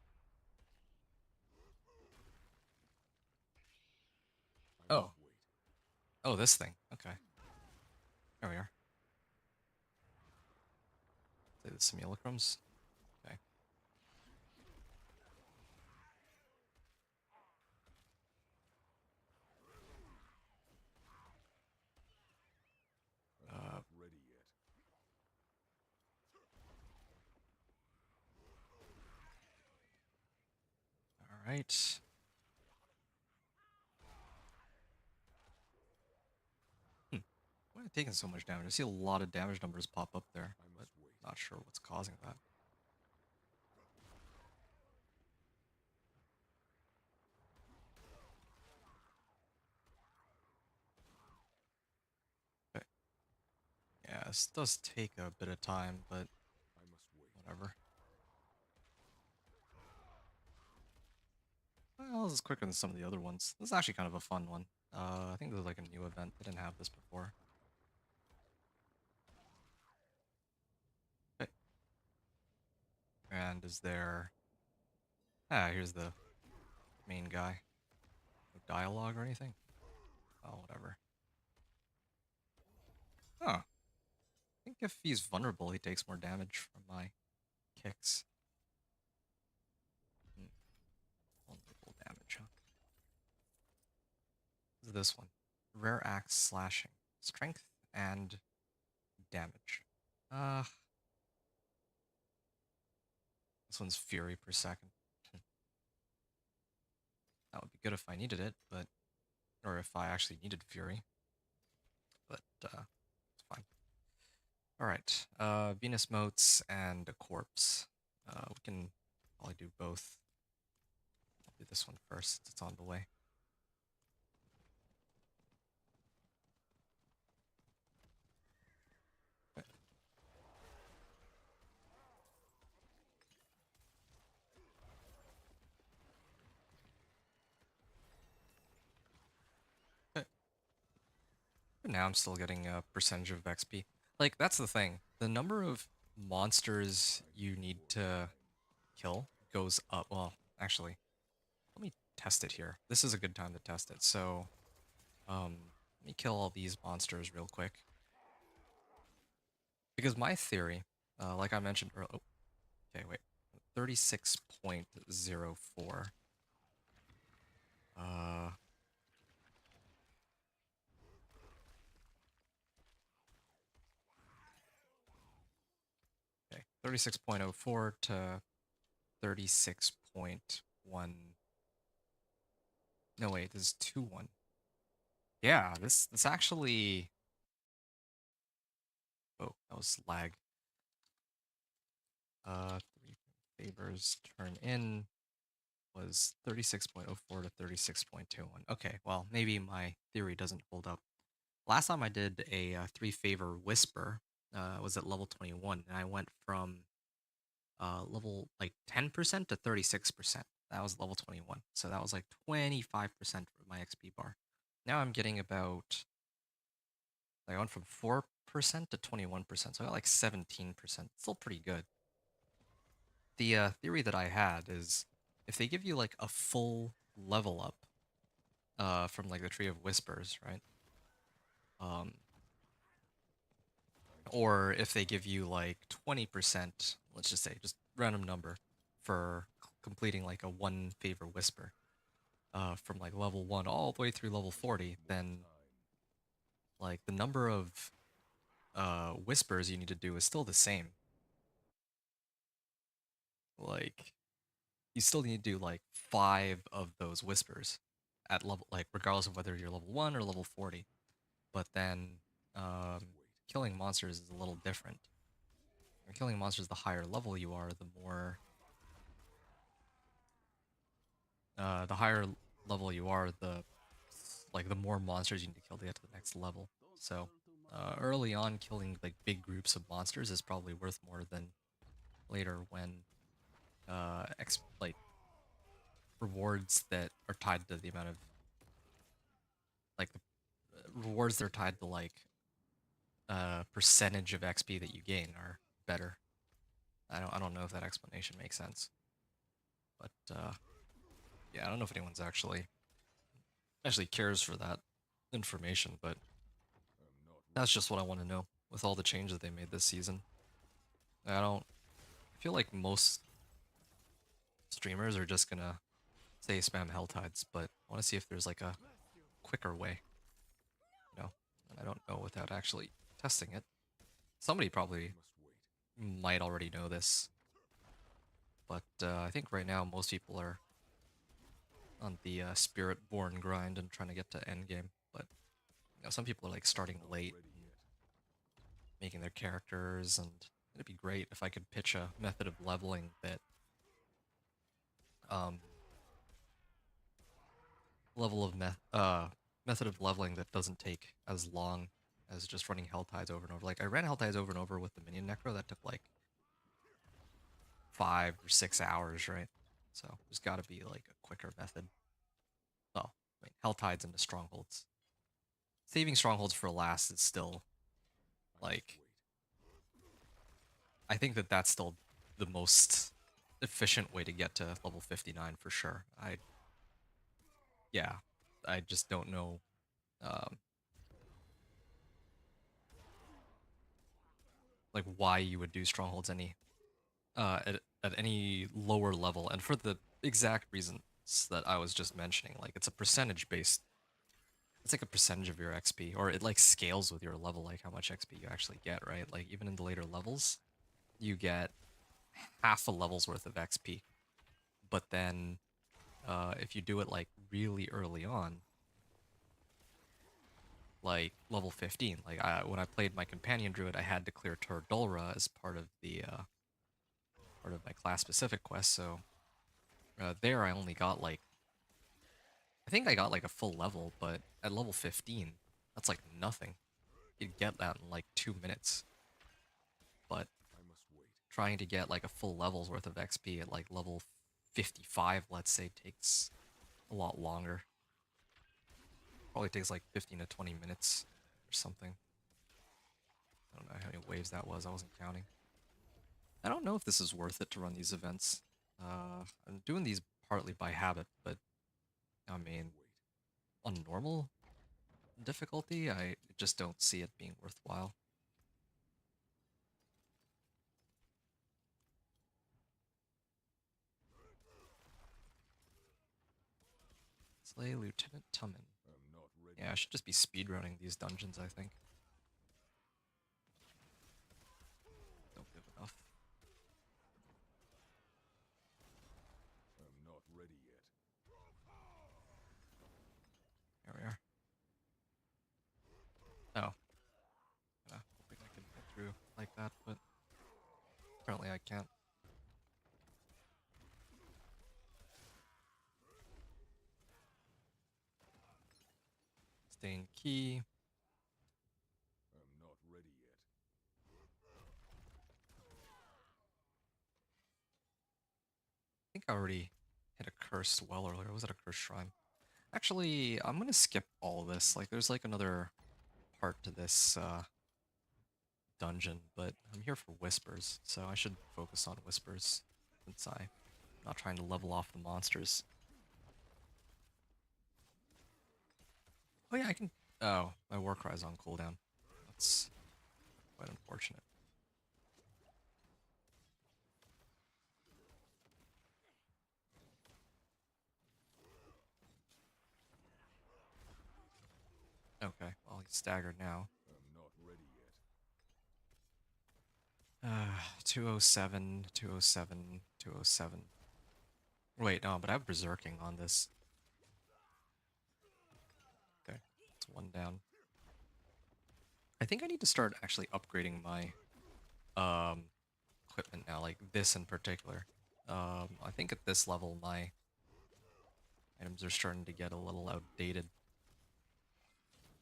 I Oh. must wait. Oh, this thing. Okay. There we are. Say the simulacrums. Okay. I'm not ready yet. Alright. Why am I taking so much damage? I see a lot of damage numbers pop up there, I but must wait. not sure what's causing that. Okay. Yeah, this does take a bit of time, but I must wait. whatever. Well, this is quicker than some of the other ones. This is actually kind of a fun one. I think this is like a new event. They didn't have this before. Okay. And is there... Ah, here's the main guy. No dialogue or anything? Oh, whatever. Huh. I think if he's vulnerable, he takes more damage from my kicks. Vulnerable damage, huh? This is this one. Rare axe slashing. Strength and damage. Uh, this one's fury per second. That would be good if I needed it, but... Or if I actually needed fury. But, it's fine. Alright, Venus motes and a corpse. We can probably do both. I'll do this one first, since it's on the way. Okay. Okay. But now I'm still getting a percentage of XP. Like, that's the thing. The number of monsters you need to kill goes up. Well, actually, let me test it here. This is a good time to test it. So, let me kill all these monsters real quick. Because my theory, like I mentioned earlier, oh, okay, wait, 36.04. Uh, okay, 36.04 to 36.1. No, wait, this is 2-1. Yeah, this actually. Oh, that was lag. Three favors turn in was 36.04 to 36.21. Okay, well, maybe my theory doesn't hold up. Last time I did a 3 favor whisper was at level 21, and I went from level like 10% to 36%. That was level 21. So that was like 25% of my XP bar. Now I'm getting about, like, I went from 4% to 21%. So I got like 17%. Still pretty good. The theory that I had is if they give you like a full level up from like the Tree of Whispers, right? Um, or if they give you like 20%, let's just say, just random number, for completing like a 1 favor whisper from like level 1 all the way through level 40, then like the number of whispers you need to do is still the same. Like you still need to do like 5 of those whispers at level, like regardless of whether you're level 1 or level 40. But then killing monsters is a little different. When killing monsters, the higher level you are, the more the higher level you are, the like the more monsters you need to kill to get to the next level. So early on, killing like big groups of monsters is probably worth more than later when like rewards that are tied to the amount of like the rewards that are tied to like percentage of XP that you gain are better. I don't know if that explanation makes sense, but yeah, I don't know if anyone's actually cares for that information, but I'm not that's just what I want to know with all the changes they made this season. I feel like most streamers are just gonna say spam Hell Tides, but I want to see if there's like a quicker way, you know? And I don't know without actually testing it. Somebody I probably must wait. might already know this, but I think right now most people are on the Spirit-born grind and trying to get to endgame. But some people are like starting Not late, ready and yet. making their characters, and it'd be great if I could pitch a method of leveling that um method of leveling that doesn't take as long as just running Hell Tides over and over. Like I ran Hell Tides over and over with the Minion Necro, that took like 5 or 6 hours, right? So there's got to be like a quicker method. Oh, I mean, Hell Tides into Strongholds. Saving Strongholds for last is still I must like, wait. I think that that's still the most efficient way to get to level 59 for sure. Yeah, I just don't know um, like why you would do Strongholds at any lower level, and for the exact reasons that I was just mentioning. Like it's a percentage based. It's like a percentage of your XP, or it like scales with your level, like how much XP you actually get, right? Like even in the later levels, you get half a level's worth of XP. But then if you do it like really early on, like level 15, like when I played my companion druid, I had to clear Tordulra as part of my class specific quest. So there I only got like, I think I got like a full level, but at level 15, that's like nothing. You'd get that in like 2 minutes. But I must wait. trying to get like a full level's worth of XP at like level 55, let's say, takes a lot longer. Probably takes like 15 to 20 minutes or something. I don't know how many waves that was, I wasn't counting. I don't know if this is worth it to run these events. I'm doing these partly by habit, but I mean, on normal difficulty, I just don't see it being worthwhile. Slay Lieutenant Tummin. I'm not ready. Yeah, I should just be speedrunning these dungeons, I think. Don't give enough. I'm not ready yet. Here we are. Oh. Hoping I can get through like that, but apparently I can't. Staying key. I'm not ready yet. I think I already hit a cursed well earlier. Was it a cursed shrine? Actually, I'm gonna skip all of this. Like, there's like another part to this dungeon, but I'm here for whispers, so I should focus on whispers since I'm not trying to level off the monsters. Oh yeah, I can. Oh, my war cry's on cooldown. That's quite unfortunate. Okay, well he's staggered now. I'm not ready yet. 207, 207, 207. Wait, no, but I have berserking on this. Okay, it's one down. I think I need to start actually upgrading my equipment now, like this in particular. I think at this level my items are starting to get a little outdated.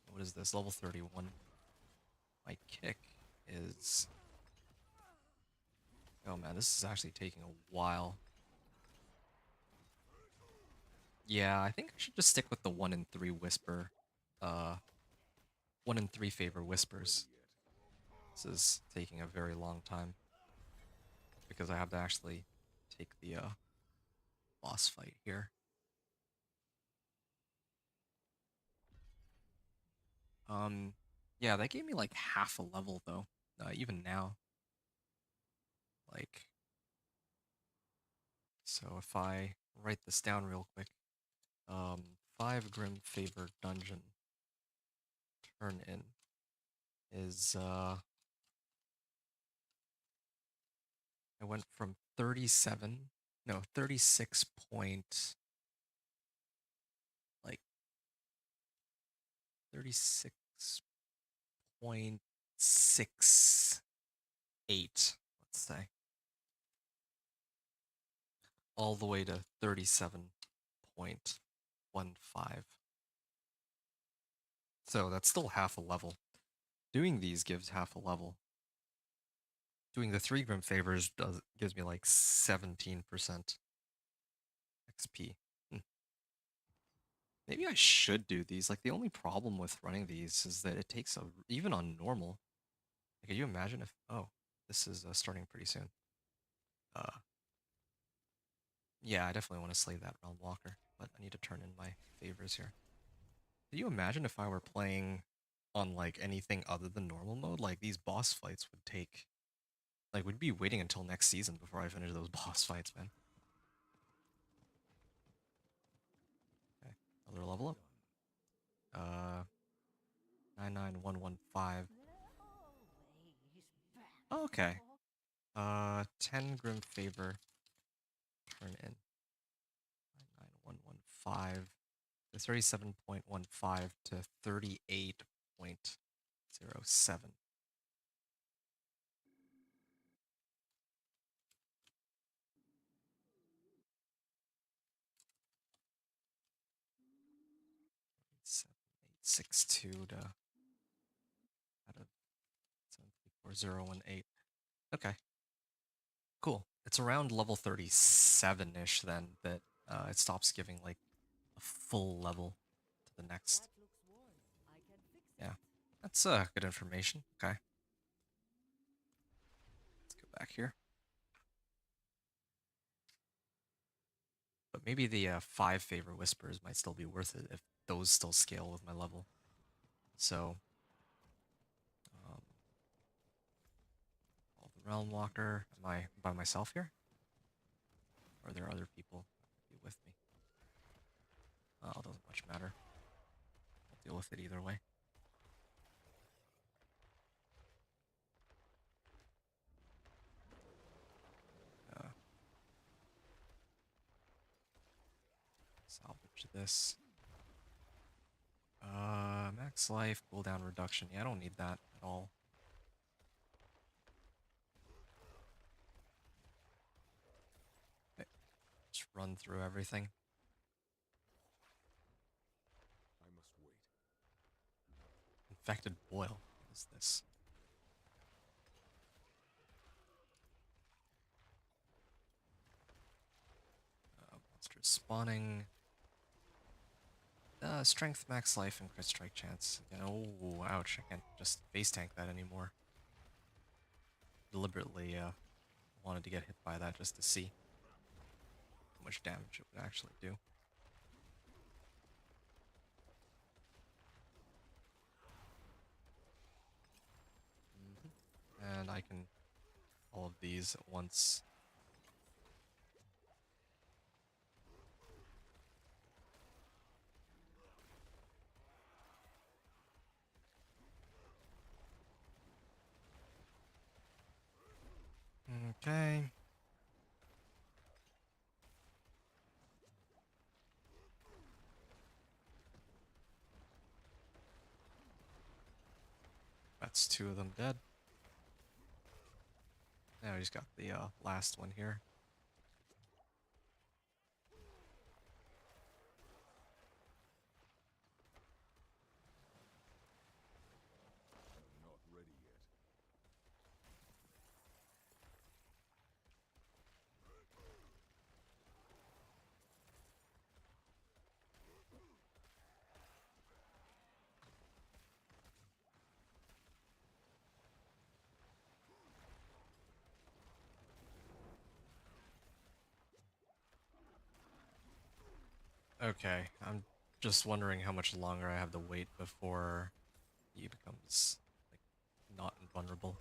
What is this? Level 31. My kick is... Oh man, this is actually taking a while. Yeah, I think I should just stick with the 1 in 3 whisper. 1 in 3 favor whispers. This is taking a very long time. Because I have to actually take the boss fight here. Yeah, that gave me like half a level though. Even now. Like, so if I write this down real quick, 5 Grim Favor Dungeon turn in is I went from 37, no, 36 point, like 36.68, let's say, all the way to 37.15. So that's still half a level. Doing these gives half a level. Doing the 3 Grim Favors gives me like 17% XP. Maybe I should do these. Like, the only problem with running these is that it takes even on normal. Like, could you imagine if... Oh, this is starting pretty soon. Yeah, I definitely want to slay that Realm Walker, but I need to turn in my favors here. Could you imagine if I were playing on, like, anything other than normal mode? Like, these boss fights would take... Like, we'd be waiting until next season before I finish those boss fights, man. Okay, another level up. 99115. Okay. 10 Grim Favor. Turn in. 99115. The 37.15 to 38.07. Seven, 862 to out of 734018. Okay. Cool. It's around level 37-ish then that it stops giving like a full level to the next. That looks worse. I can fix it. Yeah. That's good information. Okay. Let's go back here. But maybe the 5 favorite whispers might still be worth it if those still scale with my level. So, um, call the Realm Walker. Am I by myself here? Or are there other people that could be with me? Oh, it doesn't much matter. I'll deal with it either way. Uh, salvage this. Max life, cooldown reduction. Yeah, I don't need that at all. Okay, just run through everything. I must wait. Infected boil. What is this? Monsters spawning. Strength, max life, and crit strike chance. Again, oh, ouch. I can't just face tank that anymore. Deliberately wanted to get hit by that just to see how much damage it would actually do. And I can all of these at once. Okay. That's 2 of them dead. Now he's got the last one here. I'm not ready yet. Okay, I'm just wondering how much longer I have to wait before he becomes, like, not invulnerable.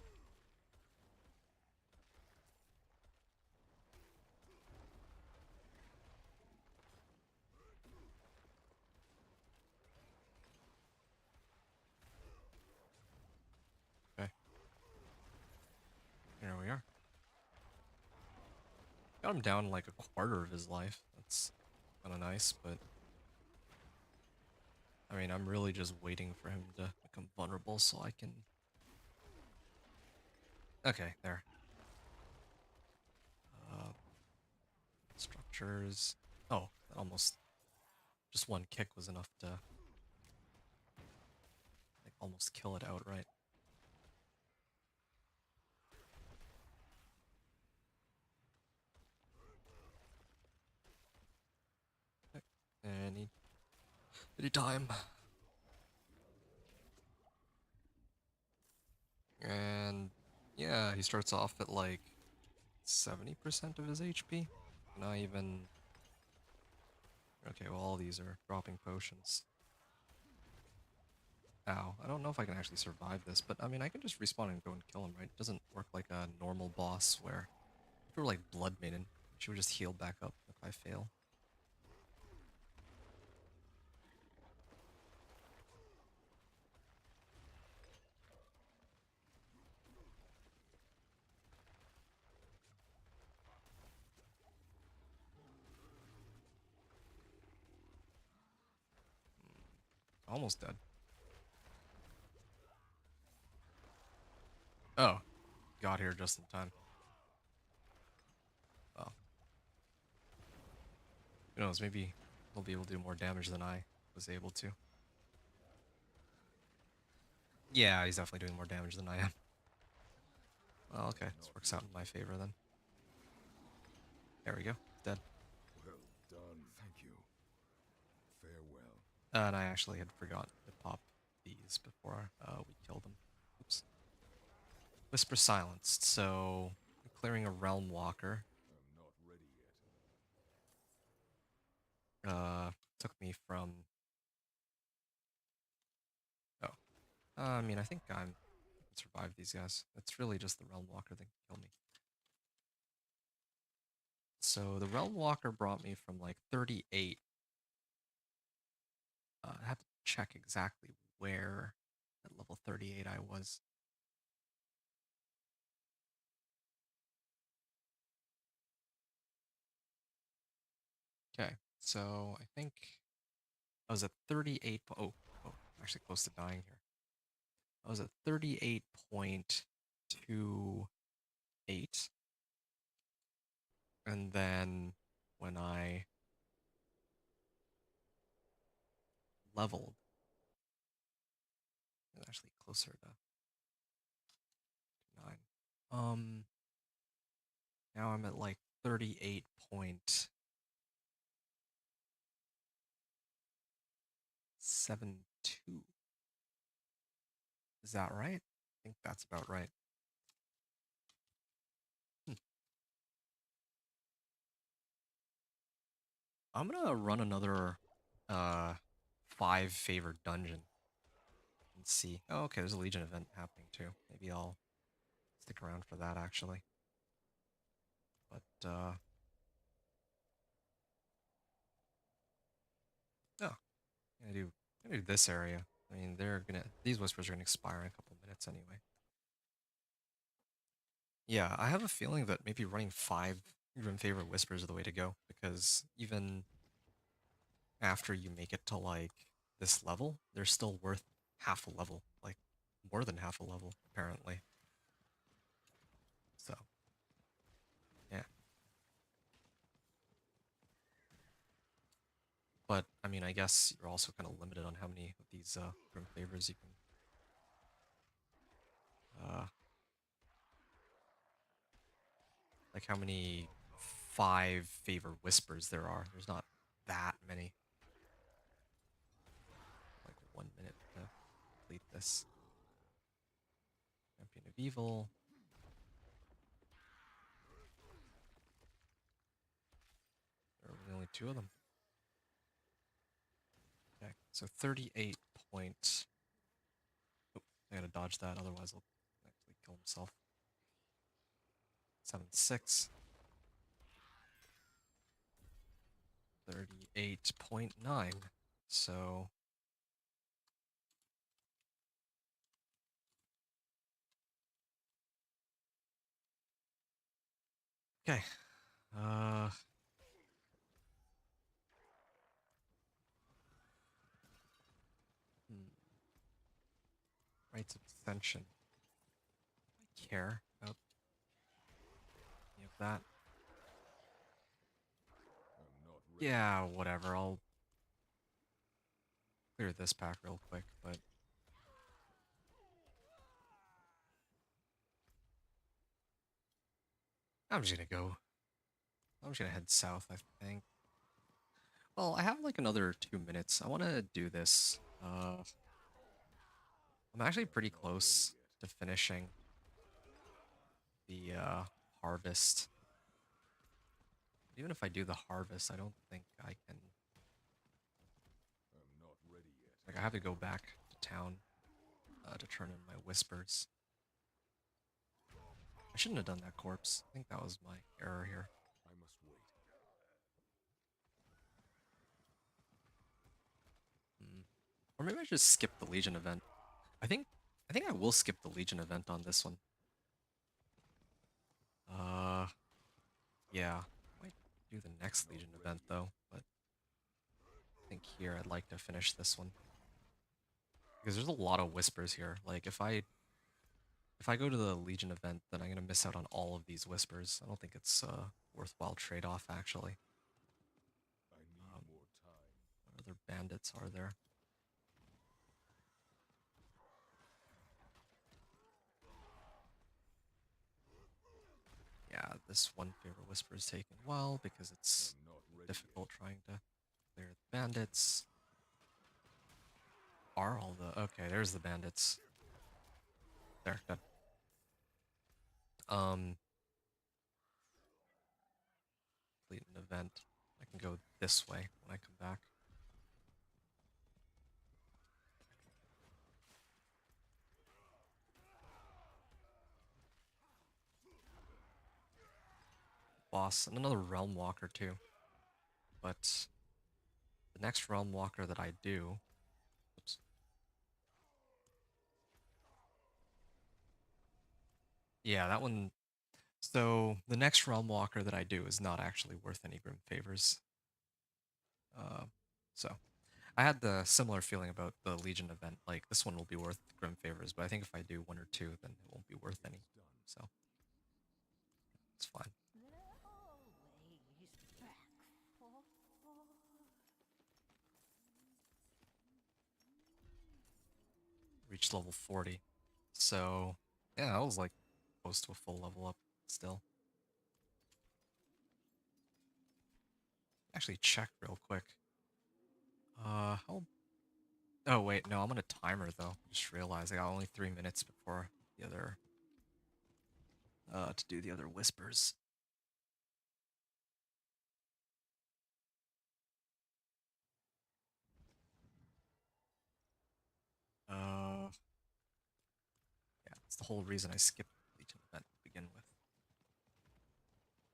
Okay. Here we are. Got him down like a quarter of his life. That's kind of nice, but I mean, I'm really just waiting for him to become vulnerable so I can... Okay, there. Uh, structures... Oh, that almost... Just one kick was enough to, like, almost kill it outright. Okay. Any time. And yeah, he starts off at like 70% of his HP. Not even... Okay, well, all these are dropping potions. Ow, I don't know if I can actually survive this, but I mean, I can just respawn and go and kill him, right? It doesn't work like a normal boss where if we were like Blood Maiden, she would just heal back up if I fail. Almost dead. Oh, got here just in time. Well, who knows, maybe he'll be able to do more damage than I was able to. Yeah, he's definitely doing more damage than I am. Well, okay, this works out in my favor then. There we go, dead. Well done. Thank you. Farewell. And I actually had forgotten to pop these before we killed them. Oops. Whisper silenced, so clearing a Realm Walker. I'm not ready yet. took me from. Oh, I mean, I think I can survive these guys. It's really just the Realm Walker that can kill me. So the Realm Walker brought me from like 38. I have to check exactly where at level 38 I was. Okay, so I think I was at 38. Oh, I'm actually close to dying here. I was at 38.28. And then when I leveled, it was actually closer to 9. Now I'm at like 38.72. Is that right? I think that's about right. I'm gonna run another 5 favored dungeon and see. Oh, okay, there's a Legion event happening too. Maybe I'll stick around for that actually. But no, I'm gonna do this area. I mean, these whispers are gonna expire in a couple minutes anyway. Yeah, I have a feeling that maybe running 5 Grim Favorite Whispers are the way to go, because even after you make it to like this level, they're still worth half a level, like more than half a level, apparently. So, yeah. But, I mean, I guess you're also kind of limited on how many of these Grim Favors you can like how many 5 Favor Whispers there are. There's not that many. Like 1 minute to complete this. Champion of Evil. There are only 2 of them. Okay, so 38 points. Oh, I gotta dodge that, otherwise he'll actually kill himself. 7-6. 38.9. So okay. Hmm. Rights of Ascension. I care about any of that. I'm not ready. Yeah, whatever. I'll clear this pack real quick, but I'm just gonna go. I'm just gonna head south, I think. Well, I have like another 2 minutes. I want to do this. I'm actually pretty close to finishing the harvest. Even if I do the harvest, I don't think I can. I'm not ready yet. Like, I have to go back to town to turn in my whispers. I shouldn't have done that corpse. I think that was my error here. I must wait. Hmm. Or maybe I just skip the Legion event. I think I will skip the Legion event on this one. Yeah. Might do the next Legion event though, but I think here I'd like to finish this one. Because there's a lot of whispers here. Like if I go to the Legion event, then I'm gonna miss out on all of these whispers. I don't think it's a worthwhile trade-off actually. I need more time. What other bandits are there? Yeah, this one favorite whisper is taken well because it's I'm not ready difficult trying to clear the bandits. Are all the okay? There's the bandits. There, done. Complete an event. I can go this way when I come back. Boss, and another Realm Walker too. But the next Realm Walker that I do... Oops. Yeah, that one... So, the next Realm Walker that I do is not actually worth any Grim Favors. So, I had the similar feeling about the Legion event. Like, this one will be worth Grim Favors, but I think if I do one or two, then it won't be worth any. So, it's fine. They're always back for more. Reached level 40. So, yeah, I was like close to a full level up still. Actually, check real quick. How... Oh, wait, no, I'm on a timer, though. Just realized I got only 3 minutes before the other... to do the other whispers. Yeah, that's the whole reason I skipped the Legion event to begin with.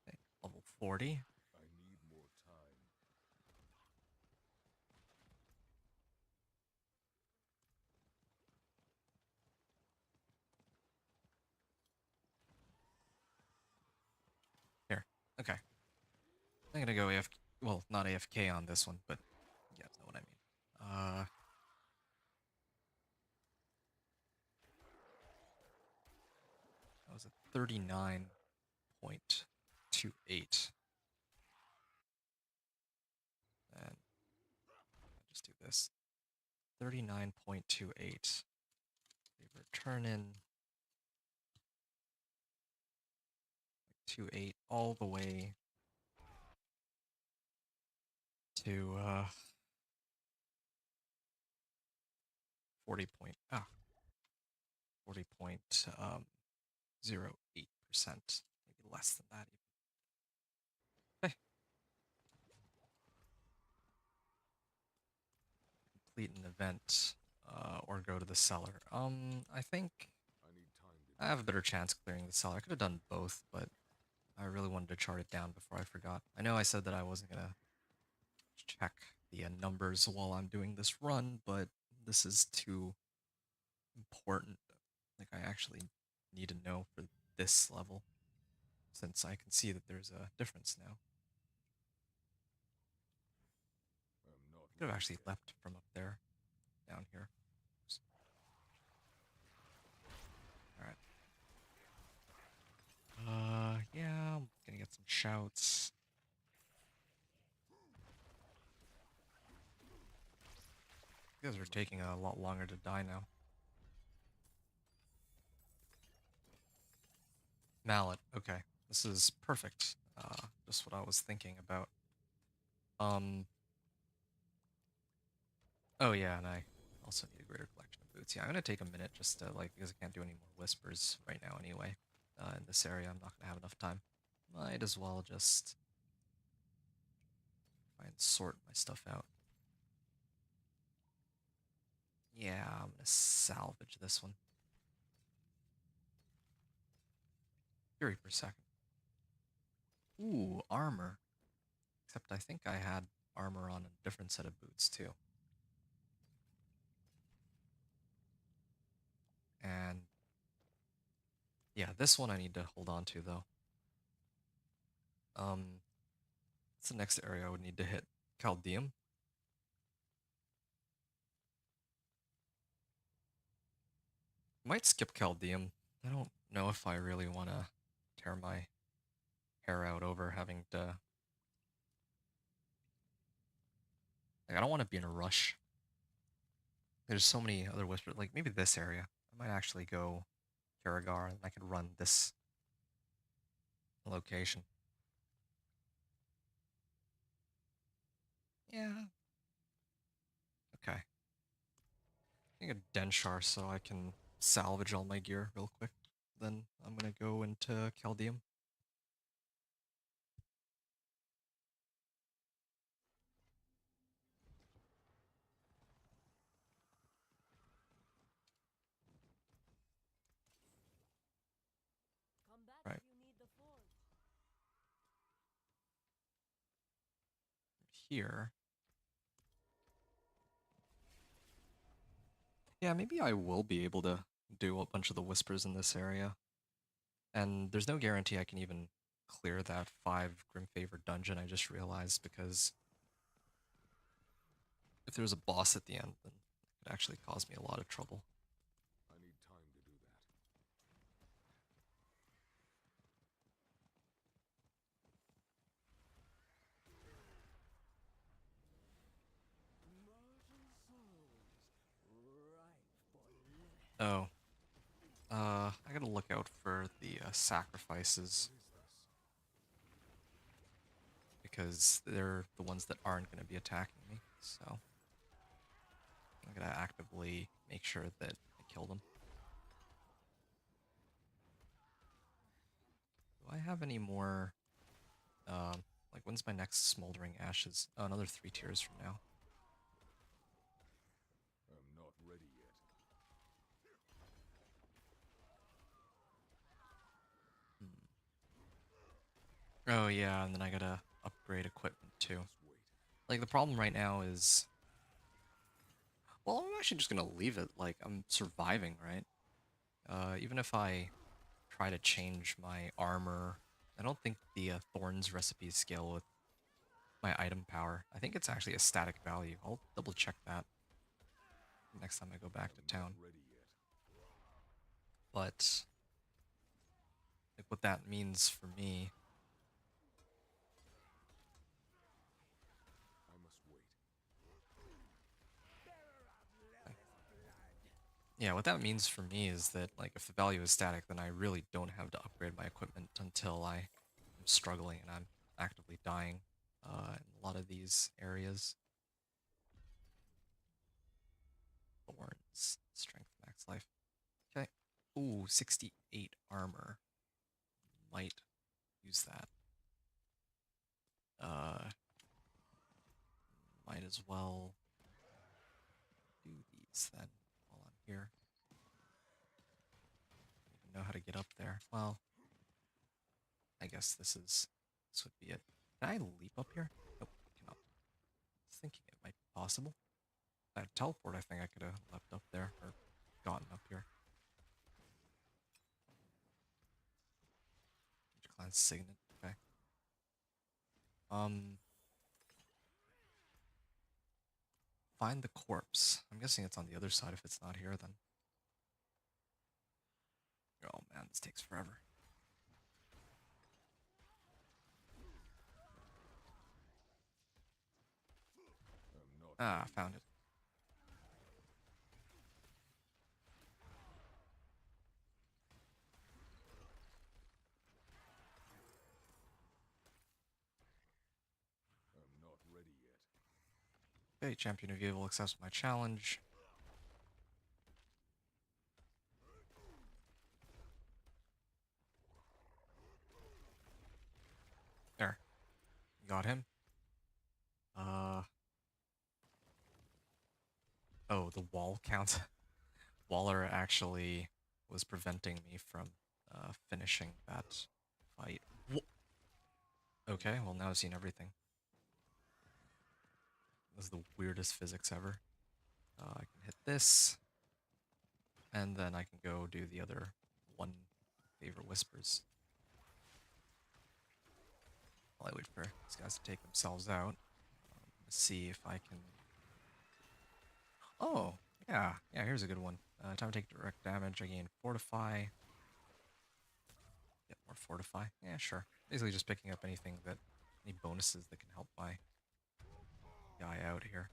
Okay, level 40. I need more time. Here. Okay. I'm gonna go AFK. Well, not AFK on this one, but you guys know what I mean. That was a 39.28. And I'll just do this. 39.28. We return in 28 all the way to 40.08%, maybe less than that even. Okay. Complete an event or go to the cellar. I think I need time to I have a better chance clearing the cellar. I could have done both, but I really wanted to chart it down before I forgot. I know I said that I wasn't gonna check the numbers while I'm doing this run, but this is too important. Like, I actually need to know for this level, since I can see that there's a difference now. I'm not Could have ready actually yet. leapt from up there, down here. Alright. Yeah, I'm gonna get some shouts. You guys are taking a lot longer to die now. Mallet, okay. This is perfect. Just what I was thinking about. Oh yeah, and I also need a greater collection of boots. Yeah, I'm gonna take a minute just to, like, because I can't do any more whispers right now anyway. In this area, I'm not gonna have enough time. Might as well just try and sort my stuff out. Yeah, I'm gonna salvage this one. Fury per second. Ooh, armor. Except I think I had armor on a different set of boots too. And yeah, this one I need to hold on to though. What's the next area I would need to hit? Chaldeum? Might skip Chaldeum. I don't know if I really want to tear my hair out over having to... Like, I don't want to be in a rush. There's so many other whispers. Like, maybe this area. I might actually go Karagar, and I could run this location. Yeah. Okay. I think a Denshar so I can salvage all my gear real quick. Then I'm gonna go into Chaldeum. here. Yeah, maybe I will be able to do a bunch of the whispers in this area. And there's no guarantee I can even clear that 5 Grim Favor dungeon, I just realized, because if there's a boss at the end, then it could actually cause me a lot of trouble. I need time to do that. Mortal souls, ripe for living. Oh, I gotta look out for the sacrifices, What is this? because they're the ones that aren't gonna be attacking me, so I'm gonna actively make sure that I kill them. Do I have any more, like, when's my next Smoldering Ashes? Oh, another 3 tiers from now. I'm not ready yet. Hmm. Oh yeah, and then I gotta upgrade equipment too. Just wait. Like, the problem right now is, well, I'm actually just gonna leave it. Like, I'm surviving, right? Even if I try to change my armor, I don't think the Thorns recipes scale with my item power. I think it's actually a static value. I'll double check that next time I go back to I'm town. not ready yet. But like, what that means for me, I must wait. yeah, what that means for me is that, like, if the value is static, then I really don't have to upgrade my equipment until I am struggling and I'm actively dying in a lot of these areas. Thorns, strength, max life. Okay. Ooh, 68 armor. Might use that. Might as well do these then while I'm here. Don't even know how to get up there. Well, I guess this would be it. Can I leap up here? Nope, I cannot. I was thinking it might be possible. That teleport, I think I could have leapt up there or gotten up here. Clan Signet. Okay. Find the corpse. I'm guessing it's on the other side if it's not here then. Oh man, this takes forever. I'm not Ah, ready found yet. it. I'm not ready yet. Okay, Champion of Evil accepts my challenge. There. Got him. Oh, the wall count. Waller actually was preventing me from finishing that fight. Okay, well now I've seen everything. This is the weirdest physics ever. I can hit this, and then I can go do the other 1 favor whispers. While I wait for these guys to take themselves out. Let's see if I can... Oh, yeah, here's a good one. Time to take direct damage, I gain Fortify. Get more Fortify. Yeah, sure. Basically just picking up any bonuses that can help my guy out here.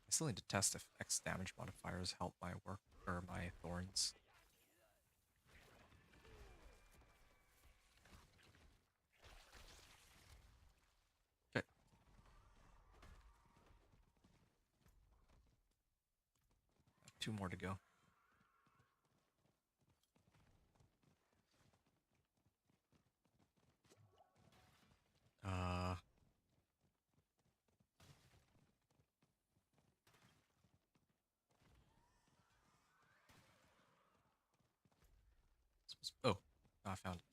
I still need to test if X damage modifiers help my work, or my thorns. Okay. 2 more to go. Uh... Oh, I found it.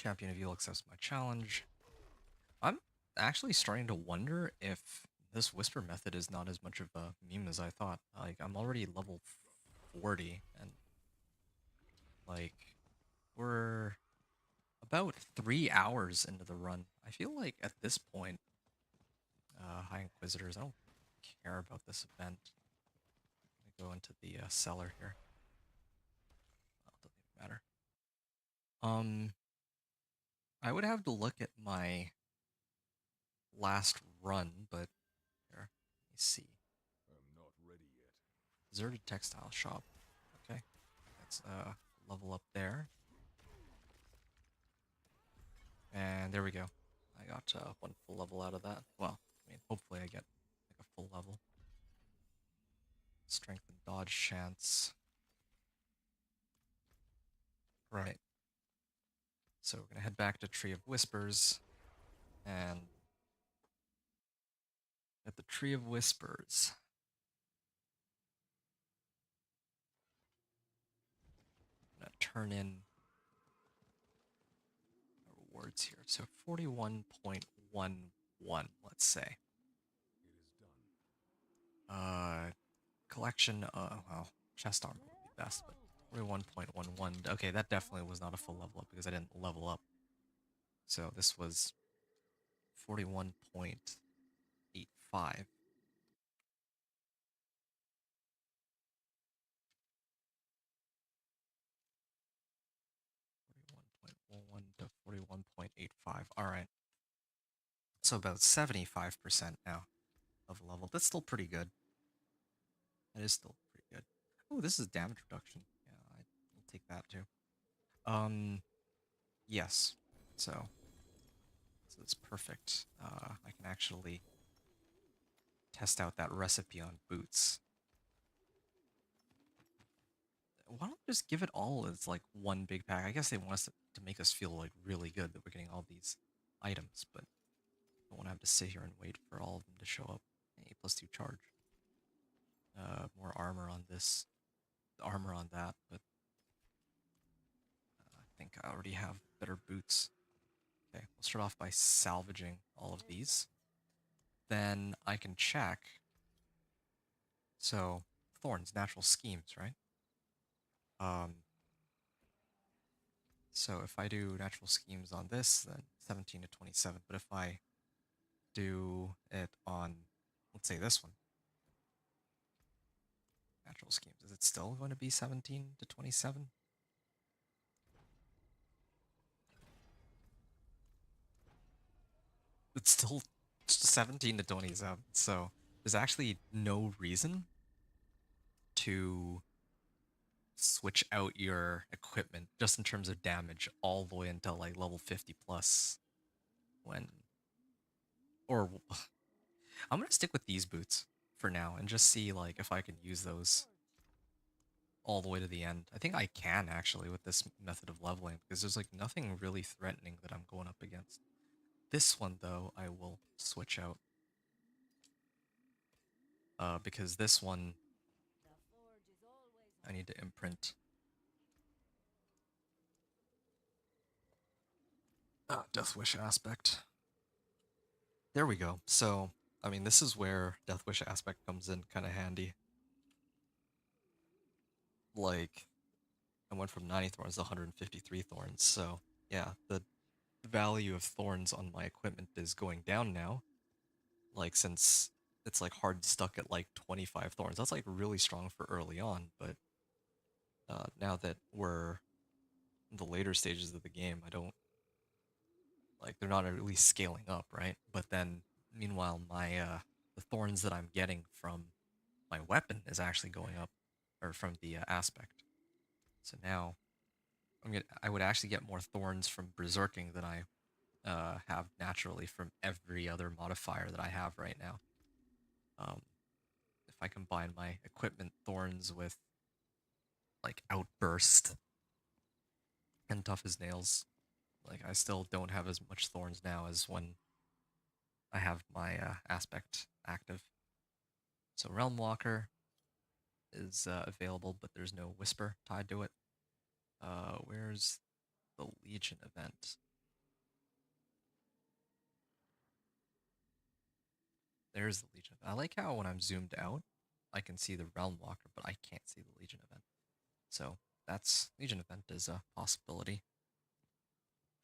Champion of Evil accepts my challenge. I'm actually starting to wonder if this whisper method is not as much of a meme as I thought. Like, I'm already level 40, and like, we're about 3 hours into the run. I feel like at this point, High Inquisitors, I don't care about this event. Let me go into the cellar here. Oh, it doesn't even matter. I would have to look at my last run, but here, let me see. I'm not ready yet. Deserted textile shop. Okay, that's level up there, and there we go. I got one full level out of that. Well, I mean, hopefully I get like a full level. Strength and dodge chance. Right. So we're gonna head back to Tree of Whispers, and at the Tree of Whispers, I'm gonna turn in rewards here. So 41.11, let's say. It is done. Collection, well, chest armor would be best, but 41.11. Okay, that definitely was not a full level up because I didn't level up. So this was 41.85. To 41.85. All right. So about 75% now of a level. That's still pretty good. That is still pretty good. Oh, this is damage reduction. Yeah, I'll take that too. Yes. So it's perfect. I can actually test out that recipe on boots. Why don't we just give it all as like one big pack? I guess they want us to make us feel like really good that we're getting all these items, but I don't want to have to sit here and wait for all of them to show up. A plus 2 charge. More armor on this, armor on that, but I think I already have better boots. Okay, we'll start off by salvaging all of these. Then I can check. So, Thorns, natural schemes, right? Um, so if I do natural schemes on this, then 17 to 27. But if I do it on, let's say this one, natural schemes, is it still going to be 17 to 27? It's still 17 to 27. So there's actually no reason to switch out your equipment just in terms of damage all the way until like level 50 plus when or I'm gonna stick with these boots for now and just see like if I can use those all the way to the end. I think I can actually with this method of leveling because there's like nothing really threatening that I'm going up against. This one though I will switch out because this one I need to imprint Death Wish aspect. There we go. So I mean this is where Death Wish aspect comes in kind of handy. Like I went from 90 thorns to 153 thorns. So yeah, the value of thorns on my equipment is going down now. Like since it's like hard stuck at like 25 thorns. That's like really strong for early on, but now that we're in the later stages of the game, I don't like they're not at least scaling up, right? But then meanwhile my the thorns that I'm getting from my weapon is actually going up or from the aspect. So now I would actually get more thorns from berserking than I have naturally from every other modifier that I have right now. Um, if I combine my equipment thorns with like outburst and tough as nails, like I still don't have as much thorns now as when I have my aspect active. So Realm Walker is available, but there's no whisper tied to it. Where's the Legion event? There's the Legion. I like how when I'm zoomed out, I can see the Realm Walker, but I can't see the Legion event. So that's Legion event is a possibility.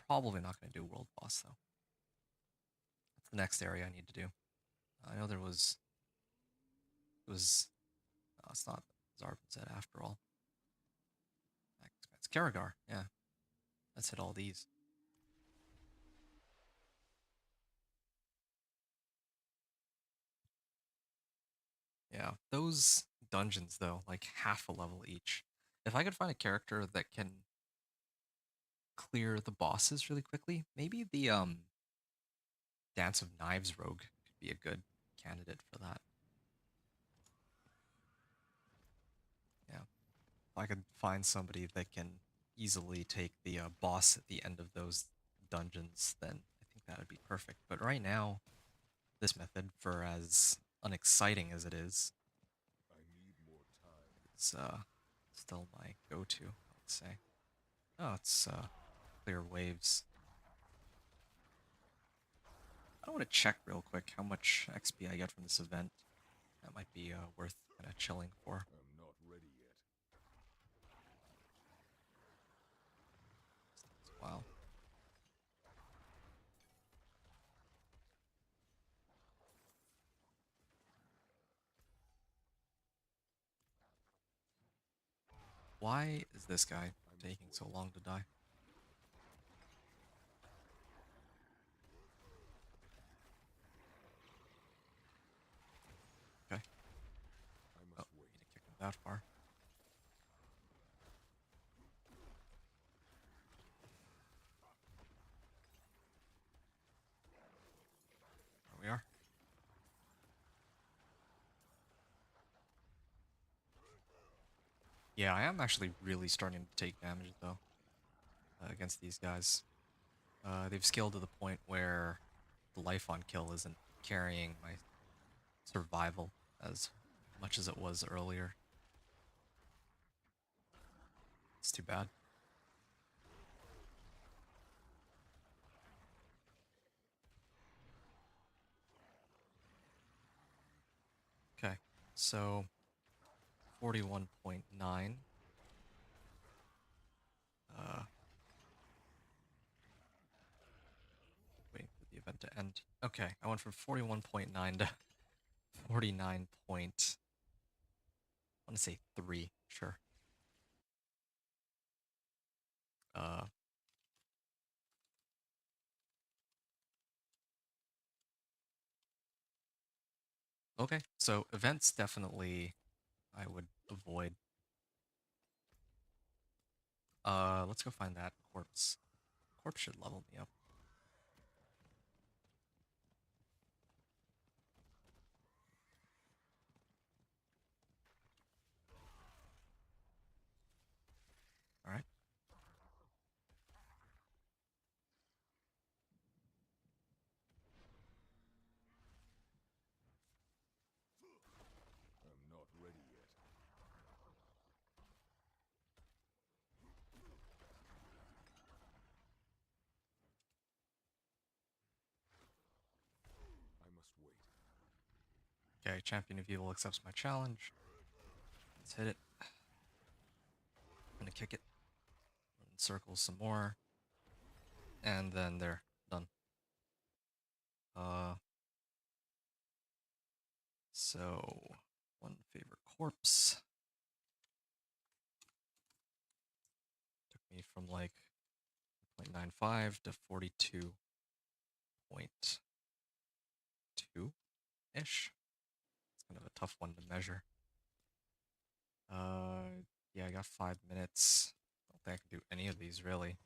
Probably not going to do World Boss though. That's the next area I need to do. I know there was. It was. No, it's not Zarbin said after all. It's Karagar. Yeah, let's hit all these. Yeah, those dungeons though, like half a level each. If I could find a character that can clear the bosses really quickly, maybe the Dance of Knives rogue could be a good candidate for that. Yeah, if I could find somebody that can easily take the boss at the end of those dungeons, then I think that would be perfect. But right now, this method, for as unexciting as it is, I need more time. it's still my go-to, I would say. Oh, it's clear waves. I want to check real quick how much XP I get from this event. That might be worth kind of chilling for. I'm not ready yet. Wow. Why is this guy taking so long to die? Okay. I Oh, must wait. need to kick him that far. There we are. Yeah, I am actually really starting to take damage though against these guys. They've scaled to the point where the life on kill isn't carrying my survival as much as it was earlier. It's too bad. Okay, so 41.9. Uh, Waiting for the event to end. Okay, I went from 41.9 to 49 point. I want to say 3, sure. Uh, okay, so events definitely I would avoid. Let's go find that corpse. Corpse should level me up. All right. I'm not ready yet. I must wait. Okay, Champion of Evil accepts my challenge. Let's hit it. I'm gonna kick it. Run in circles some more. And then they're done. Uh, so one favorite corpse. Took me from like 0.95 to 42.2-ish. It's kind of a tough one to measure. Yeah, I got 5 minutes. I don't think I can do any of these really.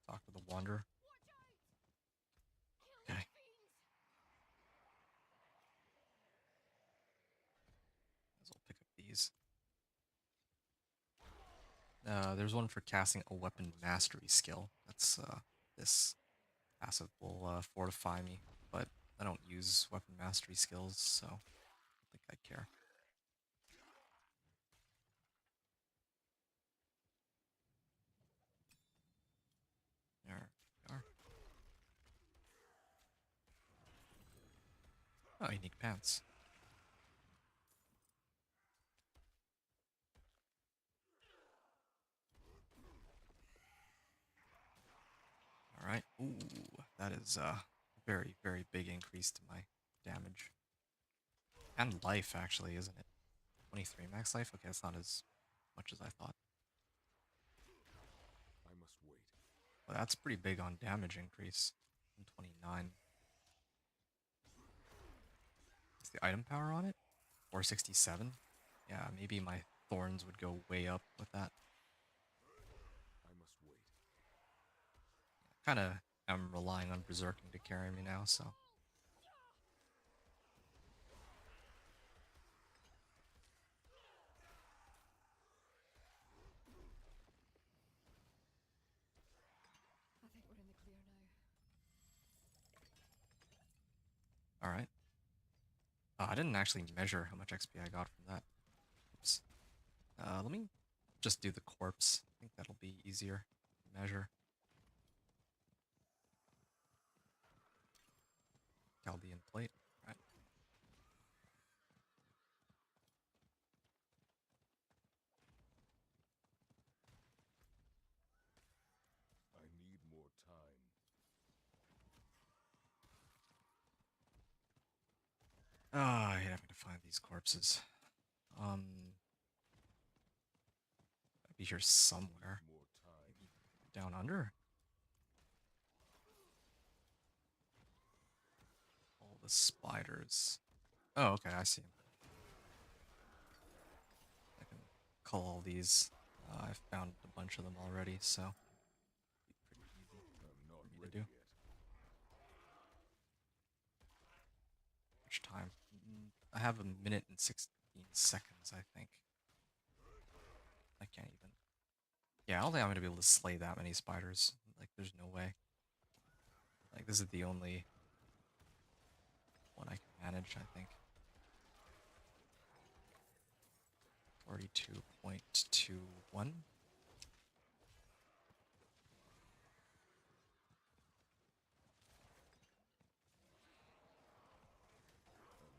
Talk to the Wanderer. Okay. As well pick up these. There's one for casting a weapon mastery skill. That's this passive will fortify me, but I don't use weapon mastery skills, so I don't think I care. Oh, unique pants. Alright. Ooh, that is a very, very big increase to my damage. And life, actually, isn't it? 23 max life? Okay, that's not as much as I thought. I must wait. Well, that's pretty big on damage increase. 129. What's the item power on it? 467? Yeah, maybe my thorns would go way up with that. I must wait. Kinda am relying on berserking to carry me now, so. I think we're in the clear now. Alright. I didn't actually measure how much XP I got from that. Oops. Let me just do the corpse. I think that'll be easier to measure. Chaldean plate. Right. I need more time. I hate having to find these corpses. I'd be here somewhere. More time. Maybe down under? All the spiders. Oh, okay, I see them. I can call all these. I've found a bunch of them already, so be pretty easy I'm not for me to ready do. yet. Much time? I have a minute and 16 seconds, I think. I can't even. Yeah, I don't think I'm gonna be able to slay that many spiders. Like, there's no way. Like, this is the only one I can manage, I think. 42.21. I'm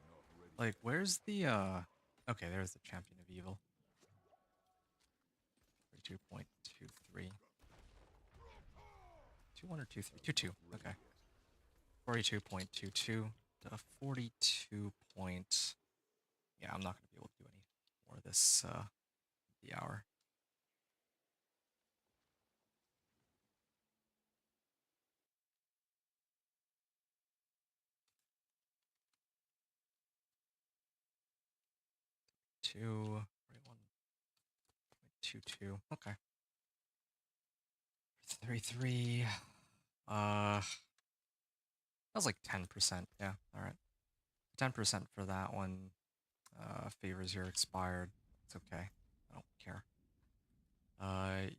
not ready. Like, where's the, Okay, there's the Champion of Evil. 42.23. 21 or 23? 22. Ready Okay. yet. 42.22 to 42 point. Yeah, I'm not going to be able to do any more of this, the hour. Two, 41.22. Okay. 33. That was like 10%. Yeah, alright. 10% for that one. Favors here expired. It's okay. I don't care. Uh,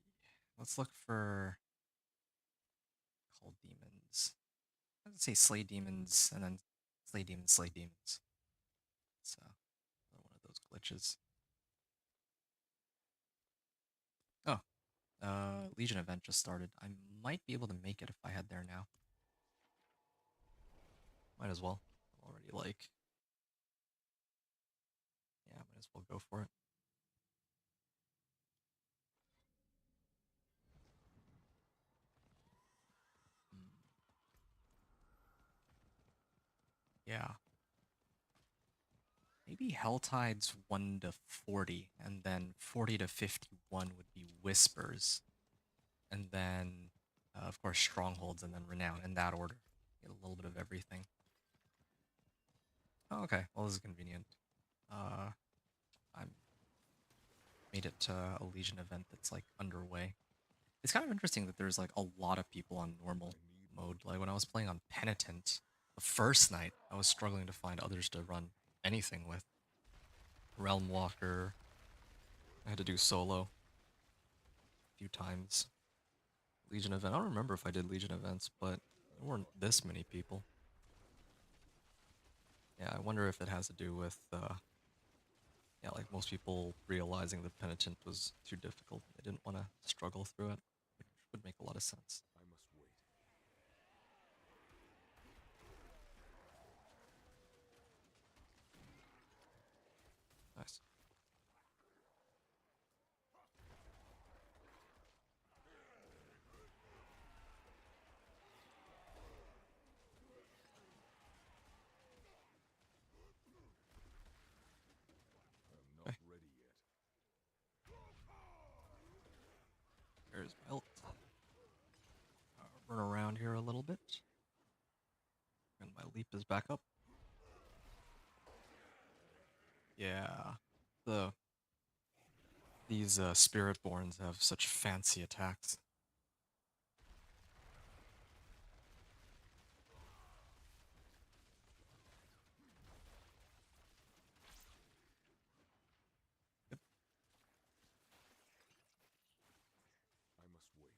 let's look for Call Demons. Let's say Slay Demons, and then Slay Demons, Slay Demons. It's another one of those glitches. Oh, Legion event just started. I might be able to make it if I head there now. Might as well. I'm already like, yeah, might as well go for it. Hmm. Yeah. Maybe Helltide's 1 to 40, and then 40 to 51 would be Whispers. And then, of course, Strongholds, and then Renown, in that order. Get a little bit of everything. Oh, okay. Well, this is convenient. I'm made it to a Legion event that's, like, underway. It's kind of interesting that there's, like, a lot of people on normal I need mode. Like, when I was playing on Penitent, the first night, I was struggling to find others to run anything with. Realm Walker, I had to do solo a few times. Legion event. I don't remember if I did Legion events, but there weren't this many people. Yeah, I wonder if it has to do with, yeah, like most people realizing the Penitent was too difficult. They didn't want to struggle through it, which would make a lot of sense. I must wait. Nice. I'm not ready yet. There's my ult. Run around here a little bit. And my leap is back up. Yeah. These Spiritborns have such fancy attacks. Yep. I must wait.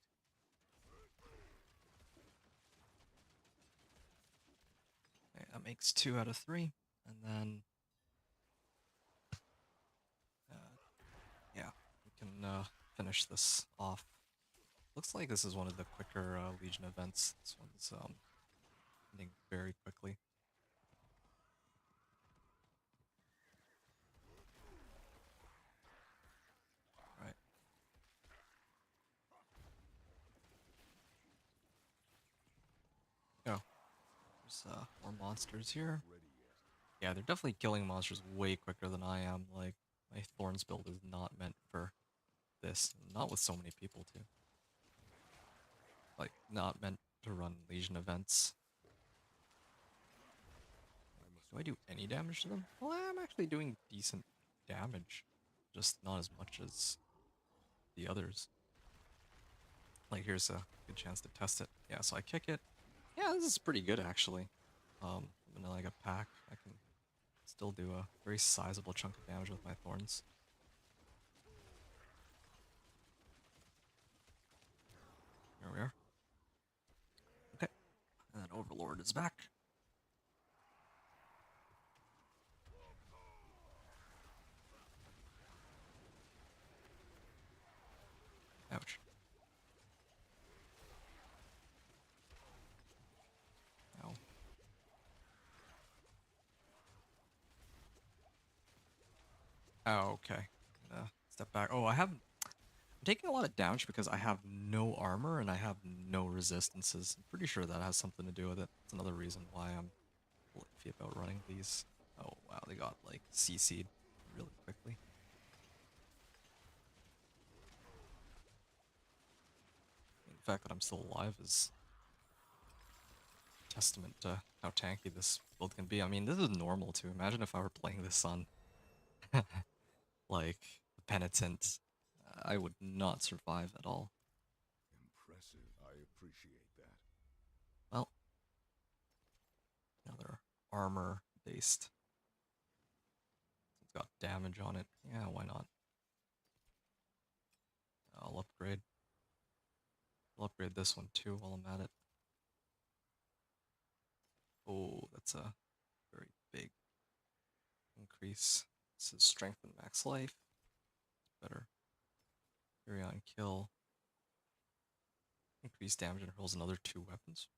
Okay, that makes 2 out of 3. And then yeah, we can finish this off. Looks like this is one of the quicker Legion events. This one's ending very quickly. Right. Oh, there's more monsters here. Ready yet. Yeah, they're definitely killing monsters way quicker than I am. Like, my Thorns build is not meant for this. Not with so many people, too. Like, not meant to run Legion events. I must Do I do any damage to them? Well, I'm actually doing decent damage. Just not as much as the others. Like, here's a good chance to test it. Yeah, so I kick it. Yeah, this is pretty good, actually. In like a pack, I can still do a very sizable chunk of damage with my Thorns. There we are. Okay, and then Overlord is back. Ouch. Ow. Oh, okay. Step back. Oh, I'm taking a lot of damage because I have no armor and I have no resistances. I'm pretty sure that has something to do with it. It's another reason why I'm iffy about running these. Oh, wow, they got, like, CC'd really quickly. The fact that I'm still alive is a testament to how tanky this build can be. I mean, this is normal, too. Imagine if I were playing this on, like, the Penitent. I would not survive at all. impressive. I appreciate that. Well, another armor-based. It's got damage on it. Yeah, why not? I'll upgrade. I'll upgrade this one too while I'm at it. Oh, that's a very big increase. This is strength and max life. Better. Carry on kill. Increase damage and hurls another 2 weapons.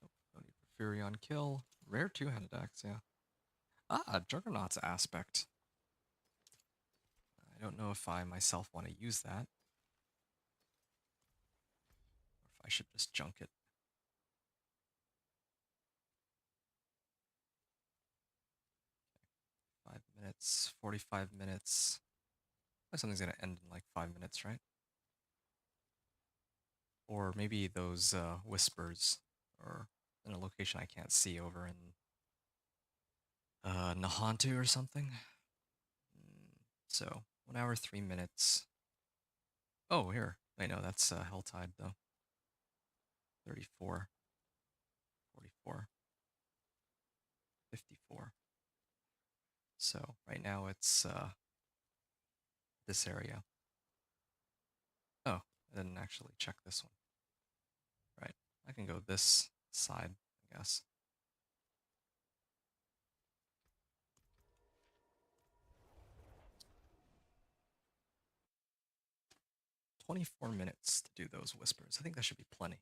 Nope, no need for Fury on kill. Rare 2-handed axe, yeah. Ah, Juggernaut's aspect. I don't know if I myself want to use that. Or if I should just junk it. 5 minutes, 45 minutes. Something's gonna end in like 5 minutes, right? Or maybe those whispers are in a location I can't see over in Nahantu or something. So 1 hour, 3 minutes. Oh, here. I know that's Helltide though. 34, 44, 54. So right now it's this area. Oh, I didn't actually check this one. Right. I can go this side, I guess. 24 minutes to do those whispers. I think that should be plenty.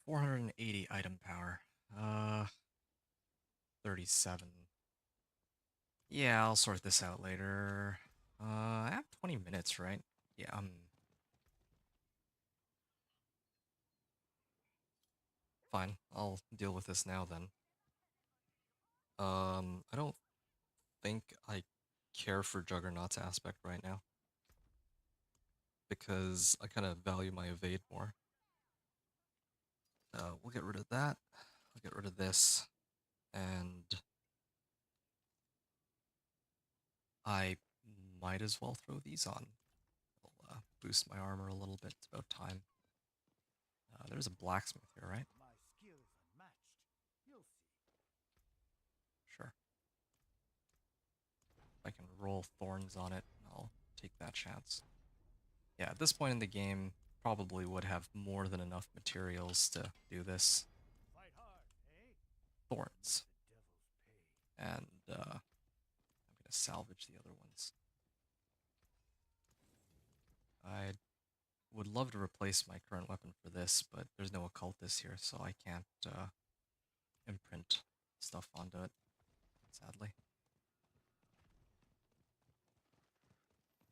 480 item power. 37. Yeah, I'll sort this out later. I have 20 minutes, right? Yeah, fine. I'll deal with this now then. I don't think I care for Juggernaut's aspect right now because I kind of value my evade more. We'll get rid of that. I'll get rid of this, and I might as well throw these on. It'll boost my armor a little bit. It's about time. There's a blacksmith here, right? My skill is unmatched. You'll see. Sure. If I can roll thorns on it, I'll take that chance. Yeah, at this point in the game, probably would have more than enough materials to do this. Fight hard, eh? Thorns. The devil's pay. And I'm going to salvage the other ones. I would love to replace my current weapon for this, but there's no occultist here, so I can't imprint stuff onto it, sadly.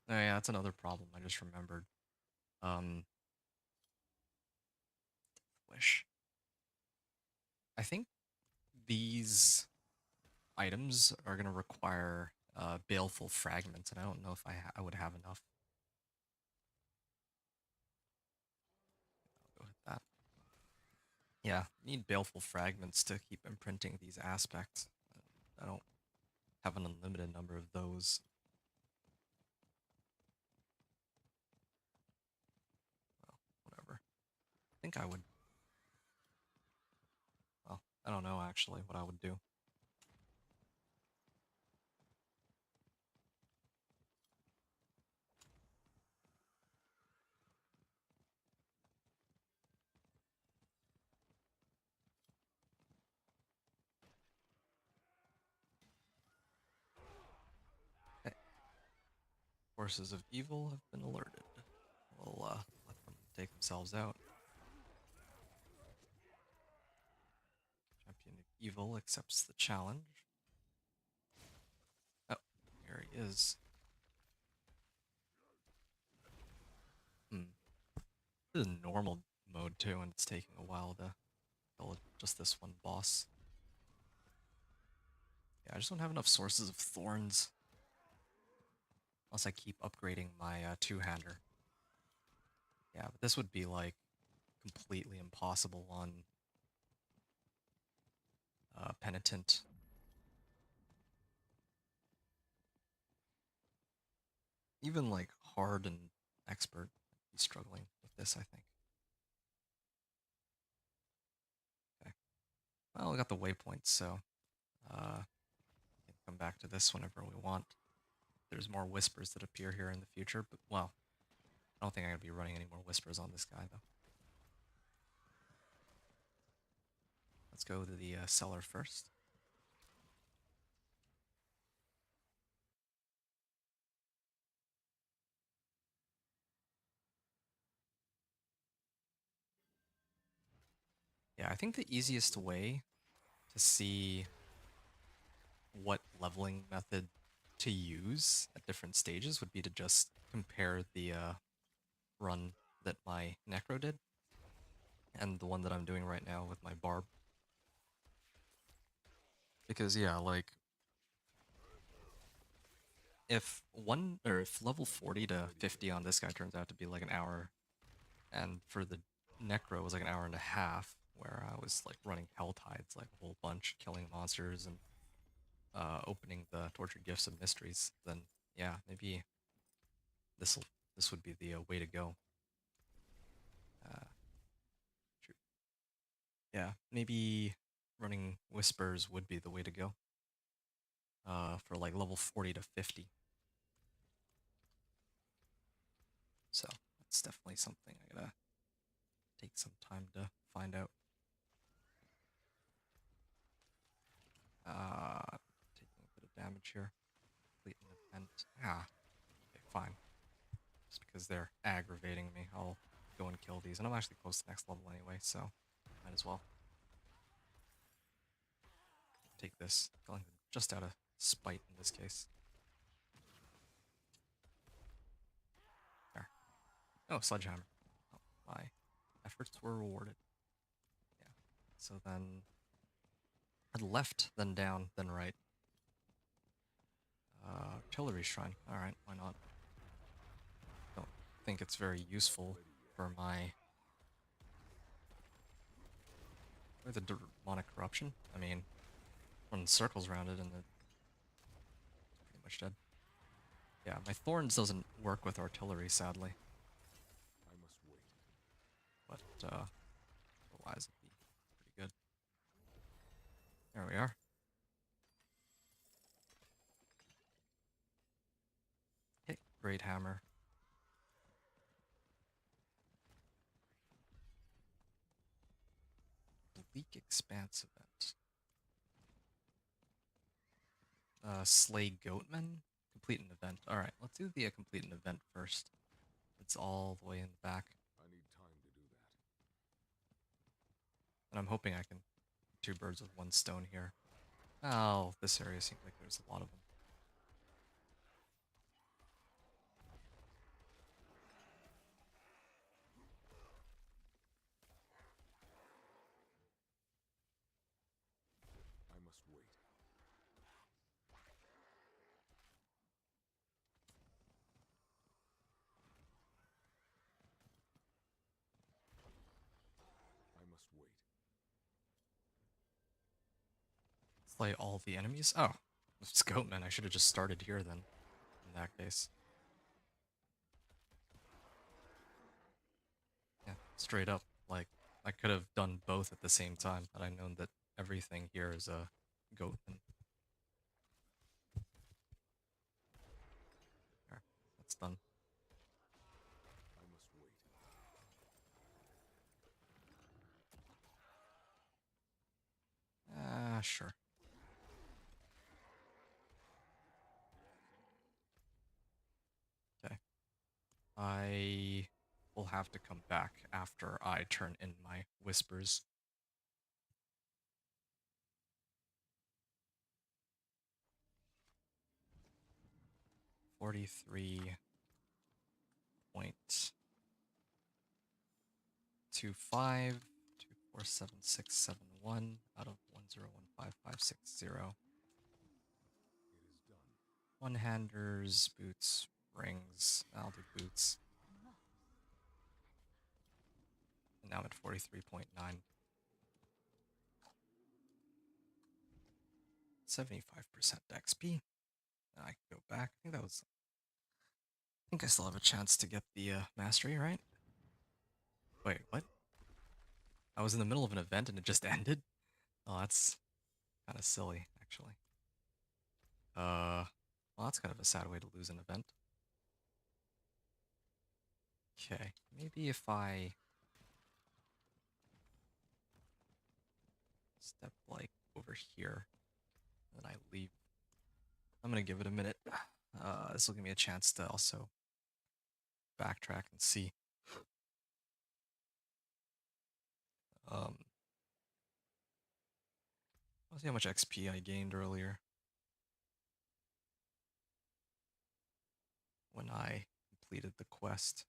Oh yeah, that's another problem I just remembered. Wish. I think these items are going to require baleful fragments, and I don't know if I would have enough. I'll go with that. Yeah, need baleful fragments to keep imprinting these aspects. I don't have an unlimited number of those. Well, whatever. I think I would. Well, I don't know actually what I would do. Okay. Forces of evil have been alerted. We'll let them take themselves out. Champion of evil accepts the challenge. Oh, here he is. This is normal mode too, and it's taking a while to kill just this one boss. Yeah, I just don't have enough sources of thorns. Unless I keep upgrading my two-hander. Yeah, but this would be like completely impossible on Penitent. Even like hard and expert, he's struggling with this, I think. Okay. Well, we got the waypoints, so we can come back to this whenever we want. There's more whispers that appear here in the future, but well, I don't think I'm gonna be running any more whispers on this guy though. Let's go to the cellar first. Yeah, I think the easiest way to see what leveling method to use at different stages would be to just compare the run that my Necro did and the one that I'm doing right now with my Barb. Because yeah, like if level 40 to 50 on this guy turns out to be like an hour, and for the Necro was like an hour and a half, where I was like running Hell Tides like a whole bunch, killing monsters and opening the Tortured Gifts of Mysteries, then yeah, maybe this would be the way to go. True. Yeah, maybe running Whispers would be the way to go. For like level 40 to 50. So that's definitely something I gotta take some time to find out. Taking a bit of damage here. Complete an event. Ah, okay, fine. Just because they're aggravating me, I'll go and kill these. And I'm actually close to next level anyway, so Might as well. Take this. Killing them just out of spite in this case. There. Oh, sledgehammer. Oh, my efforts were rewarded. Yeah. So then... left, then down, then right. Artillery shrine. Alright, why not? Don't think it's very useful for my... For the demonic corruption. I mean, run circles around it and it's pretty much dead. Yeah, my thorns doesn't work with artillery, sadly. I must wait. But, otherwise it'd be pretty good. There we are. Okay, great hammer. Bleak Expanse event. Slay Goatman? Complete an event. Alright, let's do the complete an event first. It's all the way in the back. I need time to do that. And I'm hoping I can two birds with one stone here. Oh, this area seems like there's a lot of them. I must wait. I must wait. Slay all the enemies? Oh, it's Goatman. I should have just started here then, in that case. Yeah, straight up. Like, I could have done both at the same time, had I known that everything here is a Goatman. There, that's done. I must wait. Sure. Okay. I will have to come back after I turn in my whispers. $43.25 247671 out of 1015560. It is done. One-handers, boots, rings. I'll do boots. And now I'm at 43.9. 75% XP. And I can go back. I think that was... I think I still have a chance to get the mastery, right? Wait, what? I was in the middle of an event and it just ended? Oh, that's kind of silly, actually. Well, that's kind of a sad way to lose an event. Okay, maybe if I step, like, over here, and I leave. I'm gonna give it a minute. This will give me a chance to also backtrack and see. Let's see how much XP I gained earlier when I completed the quest,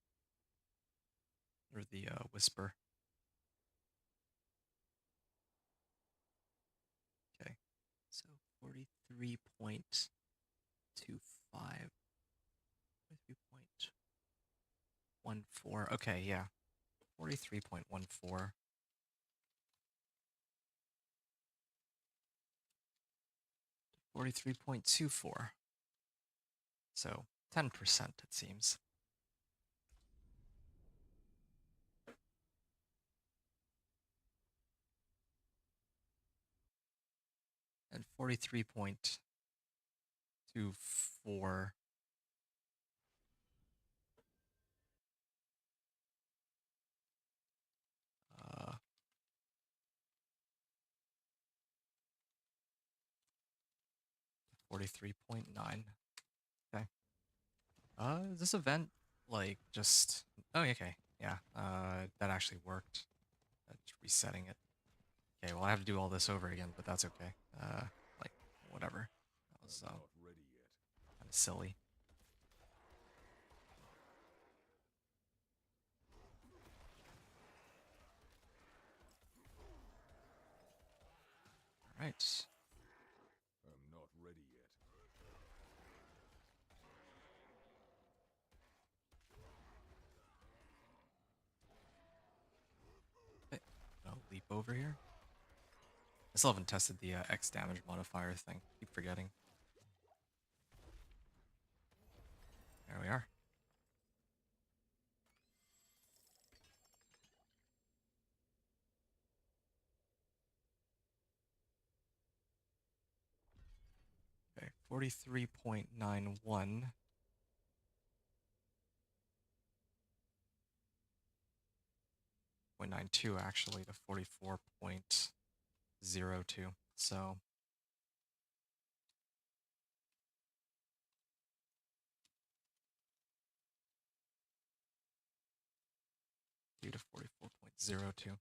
or the whisper. Okay, so 43.25, 43.14. Okay, yeah, 43.14. 43.24. So 10%, it seems. And 43.24. 43.9. Okay. This event, like, just... Oh, okay. Yeah, that actually worked. Just resetting it. well, I have to do all this over again, but that's okay. Like, whatever. That was I'm not ready yet. kind of silly. All right. I'm not ready yet. Okay. I'll leap over here. I still haven't tested the X damage modifier thing. Keep forgetting. There we are. Okay, 43.91. 0.92 actually to 44.02. So 2 to 44.02.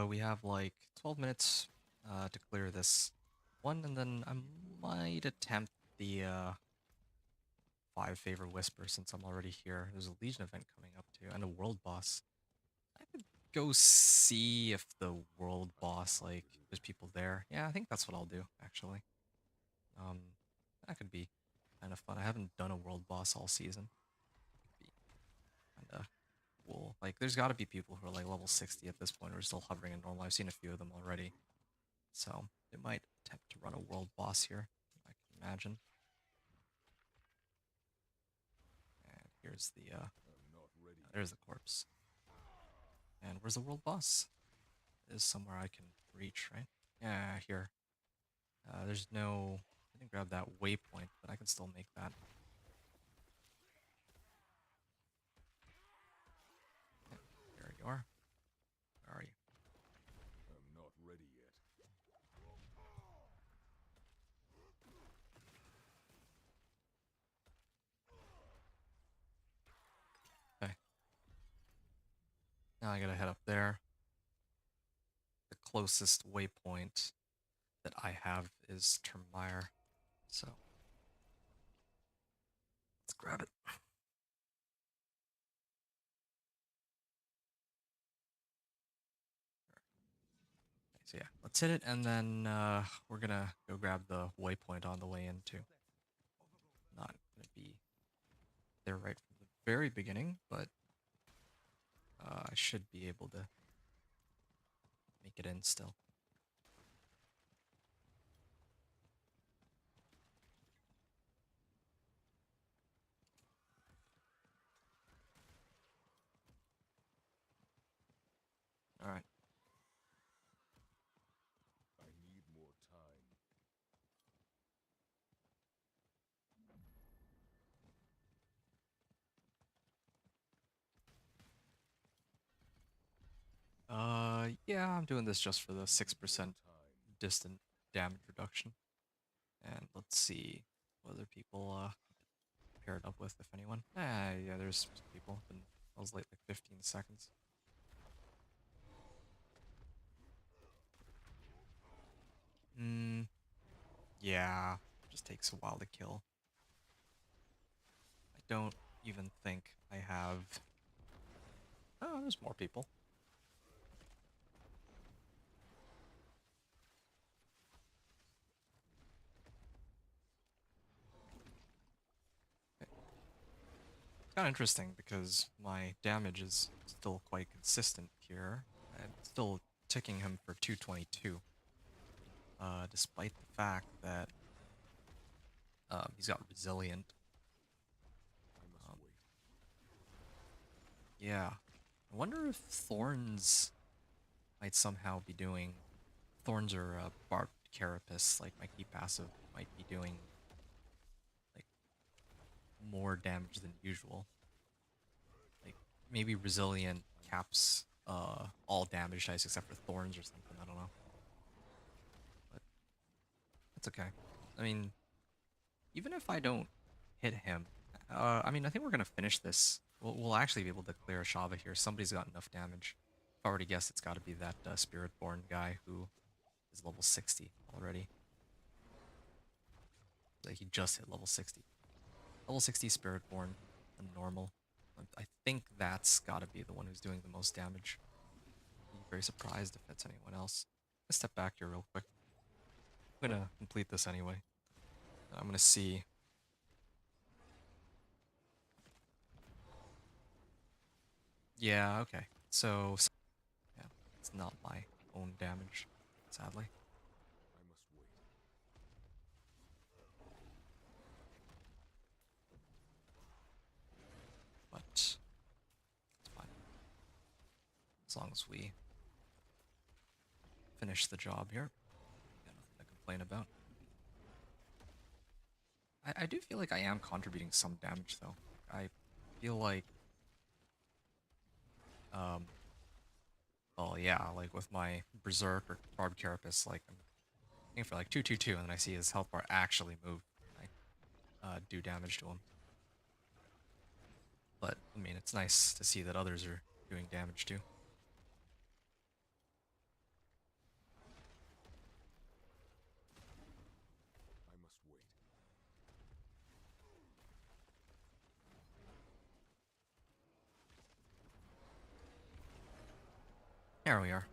We have like 12 minutes to clear this one, and then I might attempt the 5 favor whisper since I'm already here. There's a Legion event coming up too, and a world boss. I could go see if the world boss, like, there's people there. Yeah, I think that's what I'll do, actually. Um, that could be kind of fun. I haven't done a world boss all season. Could be kind of cool. Like, there's got to be people who are like level 60 at this point who are still hovering in normal. I've seen a few of them already. So, they might attempt to run a world boss here, I can imagine. And here's the, I'm not ready yet. there's the corpse. And where's the world boss? Is somewhere I can reach, right? Yeah, here. There's no... I didn't grab that waypoint, but I can still make that. Okay, there you are. Where are you? I'm not ready yet. Okay. Now I gotta head up there. The closest waypoint that I have is Termire. So, let's grab it. So yeah, let's hit it, and then we're gonna go grab the waypoint on the way in too. Not gonna be there right from the very beginning, but I should be able to make it in still. All right. I need more time. Yeah, I'm doing this just for the 6% Time. distant damage reduction. And let's see what other people paired up with, if anyone. Yeah, there's some people. Been, I was late like 15 seconds. Yeah, just takes a while to kill. I don't even think I have... Oh, there's more people. It's kind of interesting because my damage is still quite consistent here. I'm still ticking him for 222. Despite the fact that he's got resilient. I must Um, wait. yeah. I wonder if Thorns might somehow be doing... Thorns or Barbed Carapace, like my key passive, might be doing like more damage than usual. Like maybe Resilient caps all damage dice except for Thorns or something, I don't know. But it's okay. I mean, even if I don't hit him, I mean, I think we're gonna finish this We'll actually be able to clear Shava here. Somebody's got enough damage. I've already guessed it's got to be that Spiritborn guy who is level 60 already. Like he just hit level 60. Level 60 Spiritborn, a normal. I think that's got to be the one who's doing the most damage. I'd be very surprised if it's anyone else. Let's step back here real quick. I'm gonna complete this anyway. I'm gonna see. Yeah, okay. So, yeah, it's not my own damage, sadly. I must wait. But it's fine. As long as we finish the job here, got nothing to complain about. I do feel like I am contributing some damage though. I feel like, um, well, yeah, like with my Berserk or Barb Carapace, like I'm aiming for like 222, and then I see his health bar actually move. And I do damage to him. But I mean, it's nice to see that others are doing damage too. I must wait. Here we are.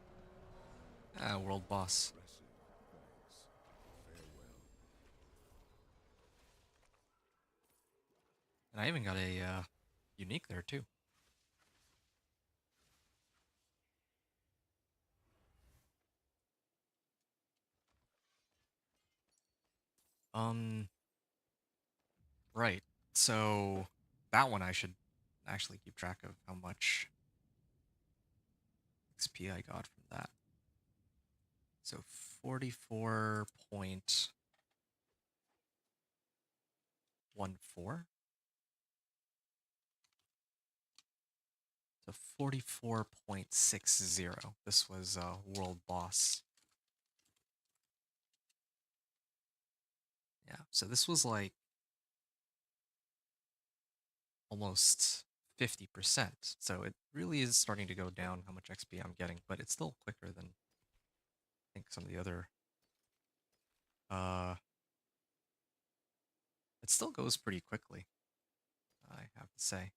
World boss. Impressive. Thanks. Farewell. And I even got a unique there too. Um, right. So that one I should actually keep track of how much XP I got from that. So 44.14. So 44.60. This was world boss. Yeah, so this was like almost 50%. So it really is starting to go down how much XP I'm getting, but it's still quicker than I think some of the other it still goes pretty quickly, I have to say.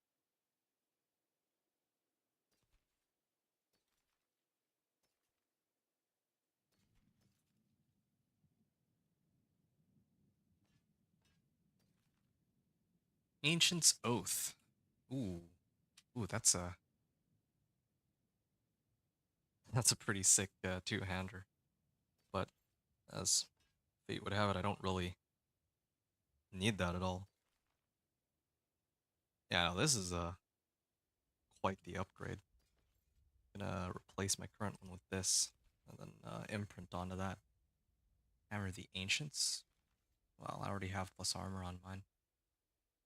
Ancient's Oath. Ooh. Ooh, that's a pretty sick two-hander. But as fate would have it, I don't really need that at all. Yeah, no, this is quite the upgrade. Gonna replace my current one with this, and then imprint onto that. Hammer of the Ancients. Well, I already have plus armor on mine.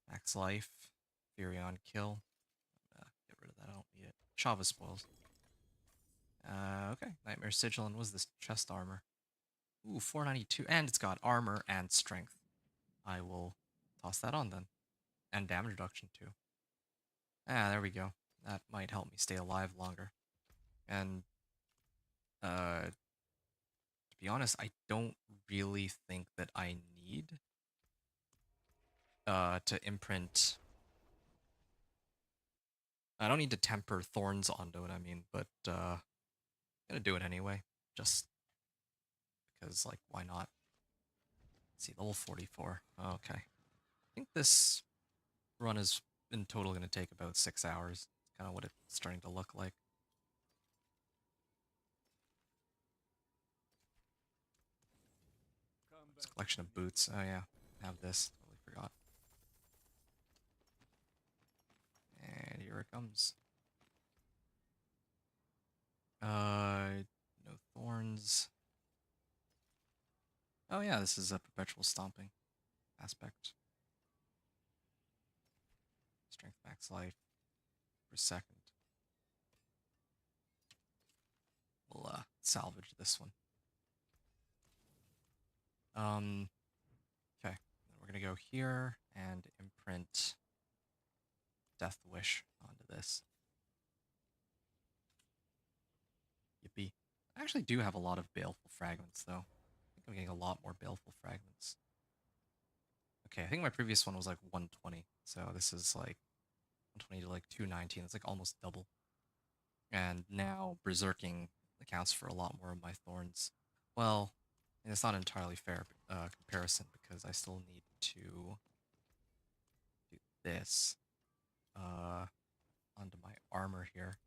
Max life, Fury on kill. Get rid of that. I don't need it. Shava spoils. Okay. Nightmare Sigil, and was this chest armor? Ooh, 492, and it's got armor and strength. I will toss that on then, and damage reduction too. There we go. That might help me stay alive longer. And to be honest, I don't really think that I need to imprint. I don't need to temper thorns onto it, I mean, but I'm gonna do it anyway, just because, like, why not? Let's see, level 44. Okay. I think this run is in total gonna take about 6 hours. It's kind of what it's starting to look like. Come This back collection when of you boots. Oh yeah, I have this. Totally forgot. And here it comes. No thorns. Oh yeah, this is a perpetual stomping aspect. Strength max life per second. We'll salvage this one. Okay. Then we're gonna go here and imprint Death Wish onto this. Yippee. I actually do have a lot of baleful fragments, though. I think I'm getting a lot more baleful fragments. Okay, I think my previous one was like 120, so this is like 120 to like 219. It's like almost double. And now berserking accounts for a lot more of my thorns. Well, and it's not an entirely fair comparison because I still need to do this onto my armor here.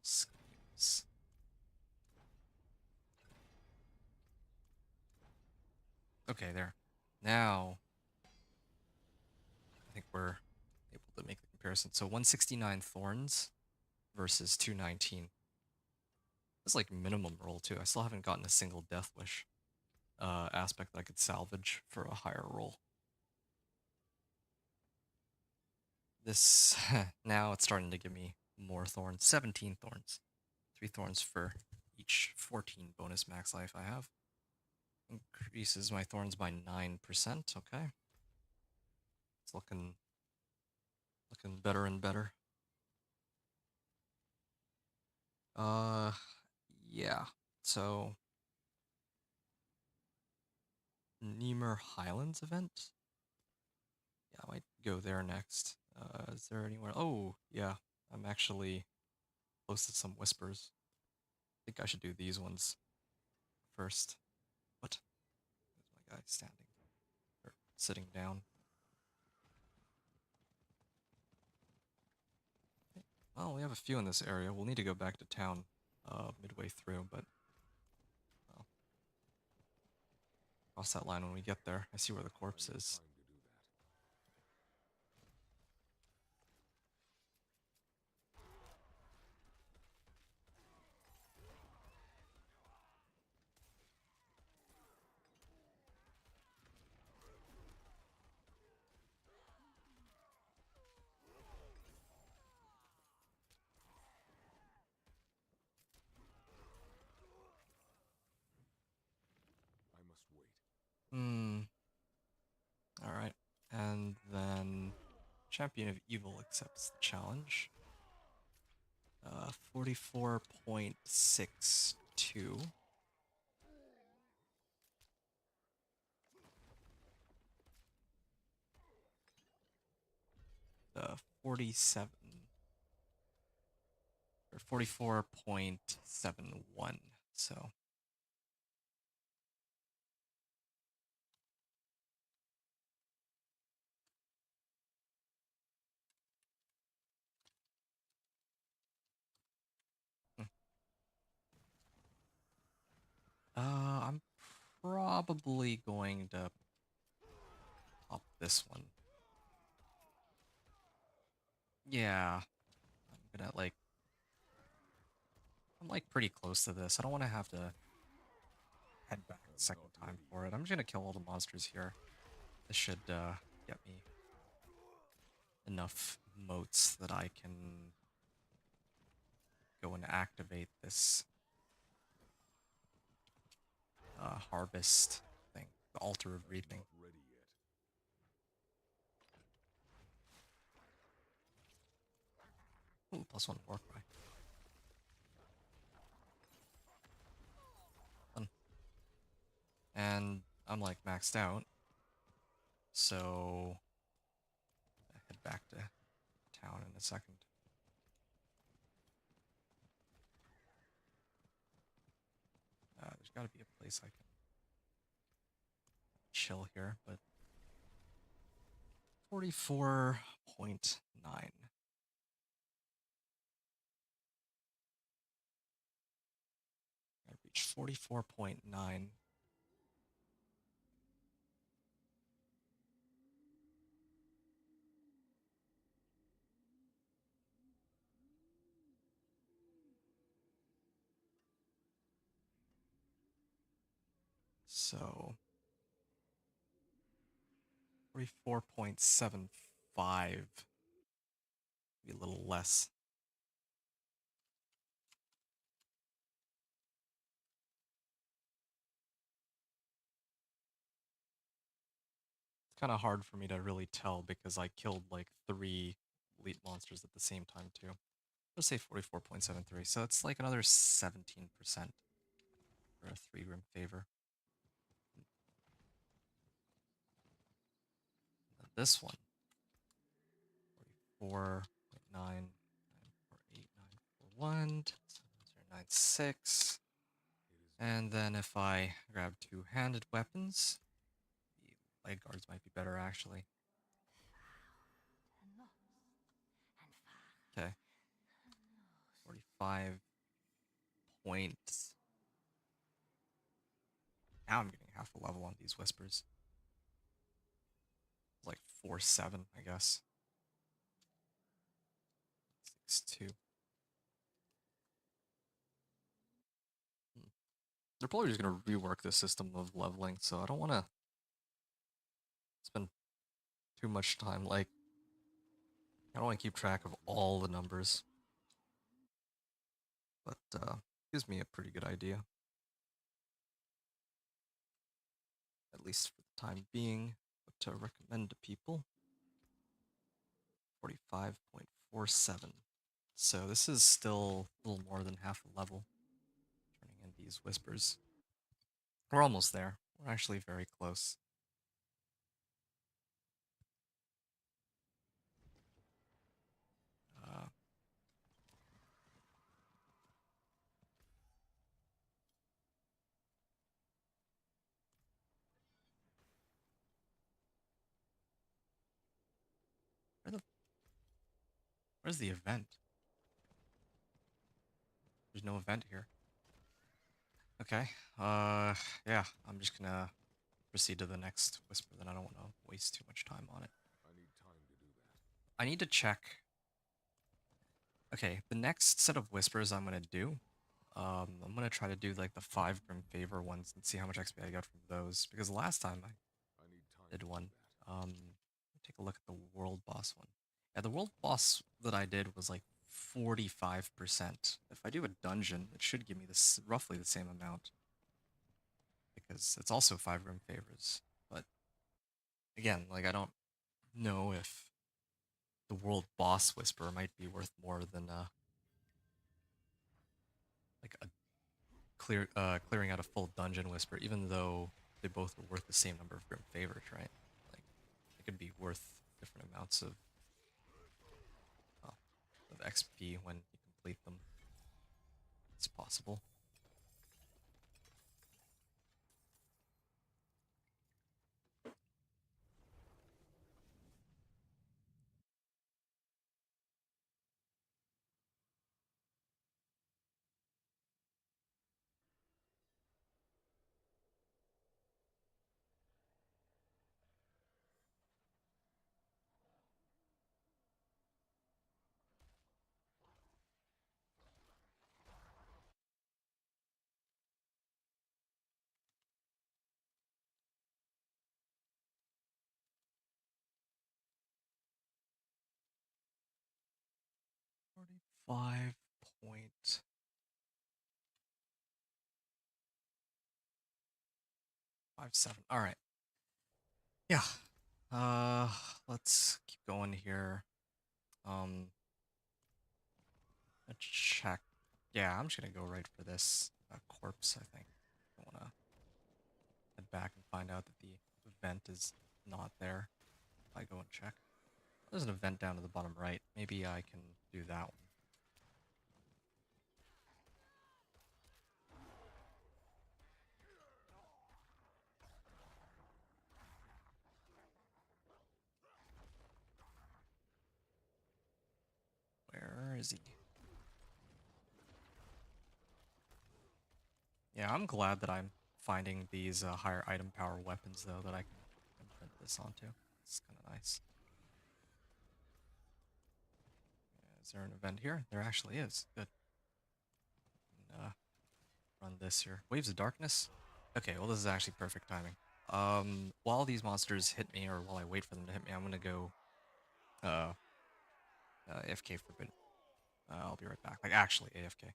Schemes. Okay, there. Now I think we're able to make the comparison. So 169 thorns versus 219. That's like minimum roll too. I still haven't gotten a single death wish aspect that I could salvage for a higher roll. This now it's starting to give me more thorns. 17 thorns. 3 thorns for each 14 bonus max life I have. Increases my thorns by 9%. Okay. It's looking better and better. Uh yeah. So Nemer Highlands event. Yeah, I might go there next. Is there anywhere? Oh, yeah. I'm actually close to some whispers. I think I should do these ones first. What? There's my guy standing or sitting down. Okay. Well, we have a few in this area. We'll need to go back to town midway through, but well, cross that line when we get there. I see where the corpse I need is. time to do that. I must wait. Hmm. All right. And then Champion of Evil accepts the challenge. 44.62. The 47 or 44.71. So hmm. I'm probably going to pop this one. Yeah, I'm like pretty close to this. I don't want to have to head back a I'm second not time ready for yet. it. I'm just gonna kill all the monsters here. This should get me enough motes that I can go and activate this harvest thing, the altar of I'm reaping. not ready yet. Ooh, +1 war cry. Fun. And I'm like maxed out, so I head back to town in a second. There's got to be a place I can chill here, but 44.9. I reached 44.9. So 44.75. Maybe a little less. kind of hard for me to really tell because I killed like 3 elite monsters at the same time too. Let's say 44.73, so it's like another 17% for a 3 grim favor. And this one, 44.9, 948, 941, and then if I grab 2-handed weapons, the leg guards might be better actually. Okay, 45 points. Now I'm getting half a level on these whispers. It's like 4-7, I guess. 6-2. They're probably just gonna rework the system of leveling, so I don't want to spend too much time. Like, I don't want to keep track of all the numbers, but gives me a pretty good idea, at least for the time being. What to recommend to people? 45.47. So this is still a little more than half a level. Turning in these whispers. We're almost there. We're actually very close. Uh, where's the event? There's no event here. Okay. Yeah, I'm just gonna proceed to the next whisper, then I don't want to waste too much time on it. I need time to do that. I need to check. Okay, the next set of whispers I'm gonna do, I'm gonna try to do like the 5 Grim Favor ones and see how much XP I got from those, because last time I I need time did to one. do that. Take a look at the world boss one. Yeah, the world boss that I did was like 45%. If I do a dungeon, it should give me this roughly the same amount, because it's also 5 Grim Favors. But again, like I don't know if the world boss whisper might be worth more than like a clearing out a full dungeon whisper, even though they both were worth the same number of grim favors, right? Like it could be worth different amounts uh, of XP when you complete them. It's possible. $45.57. All right. Yeah. Uh, let's keep going here. Let's check. Yeah, I'm just gonna go right for this corpse. I think I want to head back and find out that the event is not there. I go and check. There's an event down to the bottom right. Maybe I can do that one. Where is he? Yeah, I'm glad that I'm finding these higher item power weapons, though, that I can imprint this onto. It's kind of nice. Is there an event here? There actually is. Good. Run this here. Waves of Darkness? Okay, well, this is actually perfect timing. While these monsters hit me, or while I wait for them to hit me, I'm gonna go uh, AFK for a bit. I'll be right back. Like, actually, AFK.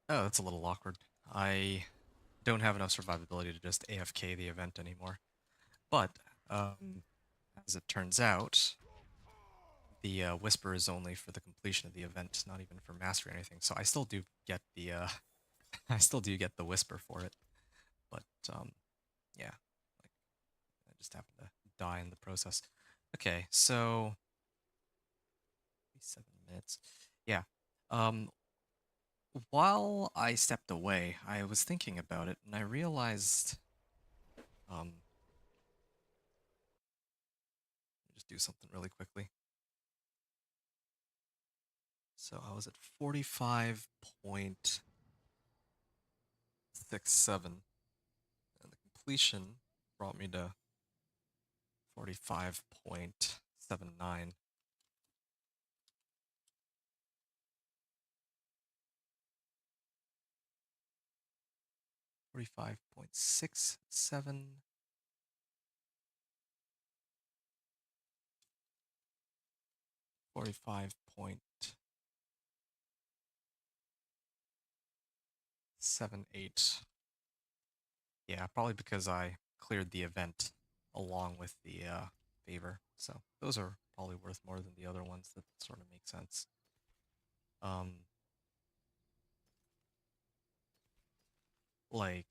Oh, that's a little awkward. I don't have enough survivability to just AFK the event anymore. But, as it turns out, the whisper is only for the completion of the event, not even for mastery or anything. So I still do get the I still do get the whisper for it. But yeah, like I just happened to die in the process. Okay, so 7 minutes. Yeah. Um, while I stepped away, I was thinking about it, and I realized let me just do something really quickly. So I was at 45.67, and the completion brought me to 45.79. 45.67. 45.78. Yeah, probably because I cleared the event along with the favor. So those are probably worth more than the other ones. That sort of make sense. Um, like,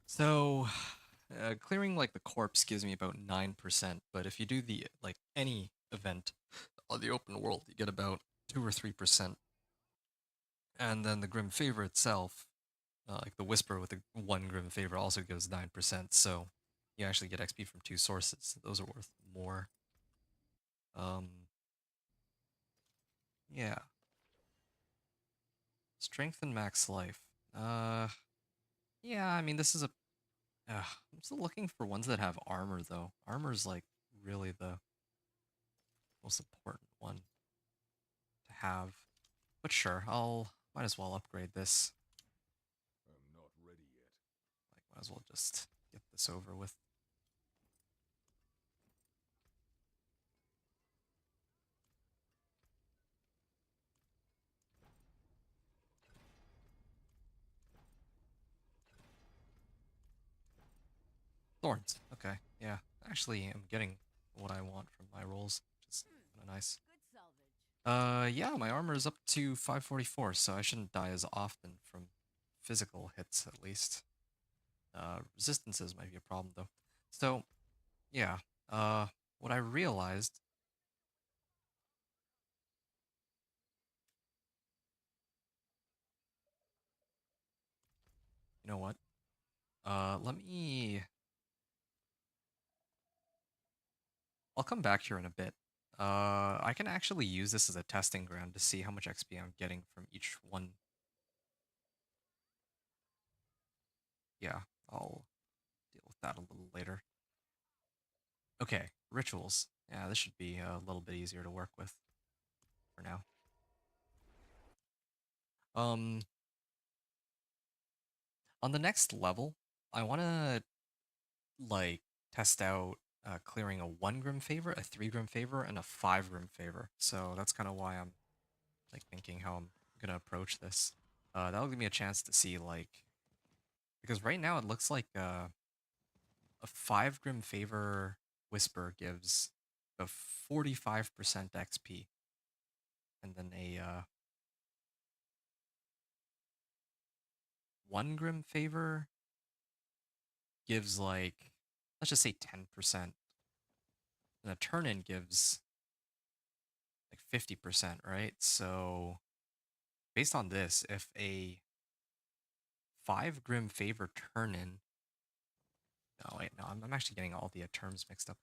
so clearing like the corpse gives me about 9%, but if you do the like any event on the open world, you get about 2 or 3%. And then the Grim Favor itself, like the Whisper with the one Grim Favor, also gives 9%. So you actually get XP from two sources. Those are worth more. Um, yeah. Strength and max life. Yeah, I mean, this is a. I'm still looking for ones that have armor, though. Armor's like really the most important one to have. But sure, I'll might as well upgrade this. I'm not ready yet. Like, might as well just get this over with. Thorns. Okay, yeah. Actually, I'm getting what I want from my rolls, which is kind of nice. Good salvage. Yeah, my armor is up to 544, so I shouldn't die as often from physical hits, at least. Resistances might be a problem, though. So, yeah. Uh, what I realized, you know what? Let me. I'll come back here in a bit. I can actually use this as a testing ground to see how much XP I'm getting from each one. Yeah, I'll deal with that a little later. Okay, rituals. Yeah, this should be a little bit easier to work with for now. Um, on the next level, I want to like test out clearing a 1 Grim Favor, a 3 Grim Favor, and a 5 Grim Favor. So that's kind of why I'm like thinking how I'm gonna approach this. That'll give me a chance to see like because right now it looks like a 5 Grim Favor Whisper gives a 45% XP, and then a 1 Grim Favor gives like let's just say 10%, and a turn in gives like 50%, right? So based on this, if a 5 Grim Favor turn in, no wait, no, I'm actually getting all the terms mixed up,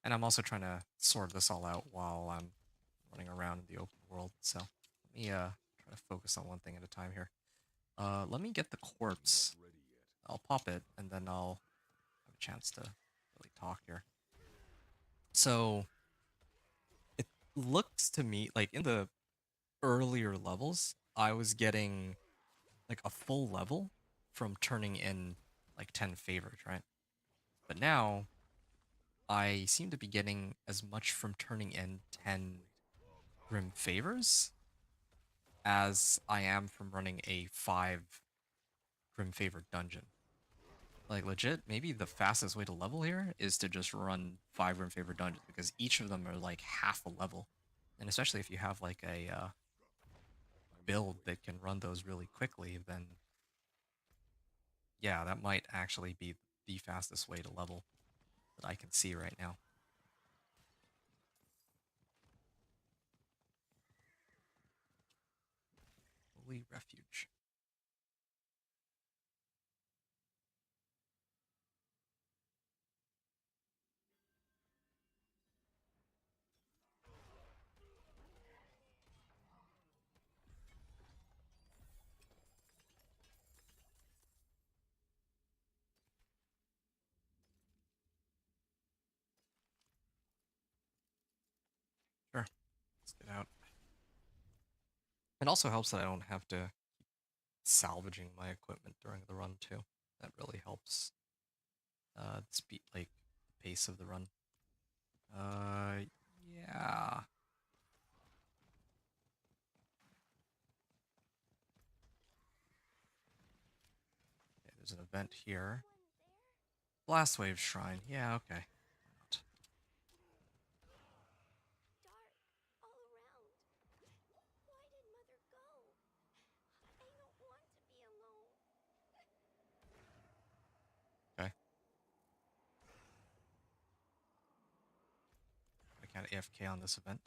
and I'm also trying to sort this all out while I'm running around in the open world. So let me try to focus on one thing at a time here. Let me get the I'm corpse. not ready yet. I'll pop it, and then I'll have a chance to really talk here. So it looks to me like in the earlier levels, I was getting like a full level from turning in like 10 favors, right? But now I seem to be getting as much from turning in 10 Grim Favors as I am from running a 5 Grim Favor dungeon. Like, legit, maybe the fastest way to level here is to just run 5 Grim Favor dungeons, because each of them are like half a level. And especially if you have like a build that can run those really quickly, then yeah, that might actually be the fastest way to level that I can see right now. Holy Refuge. Sure, let's get out. It also helps that I don't have to keep salvaging my equipment during the run too. That really helps speed, like the pace of the run. Yeah. Okay, there's an event here. Blast Wave Shrine. Yeah, okay. Why not? Dark all around. Why did Mother go? I don't want to be alone. Okay. I can't AFK on this event.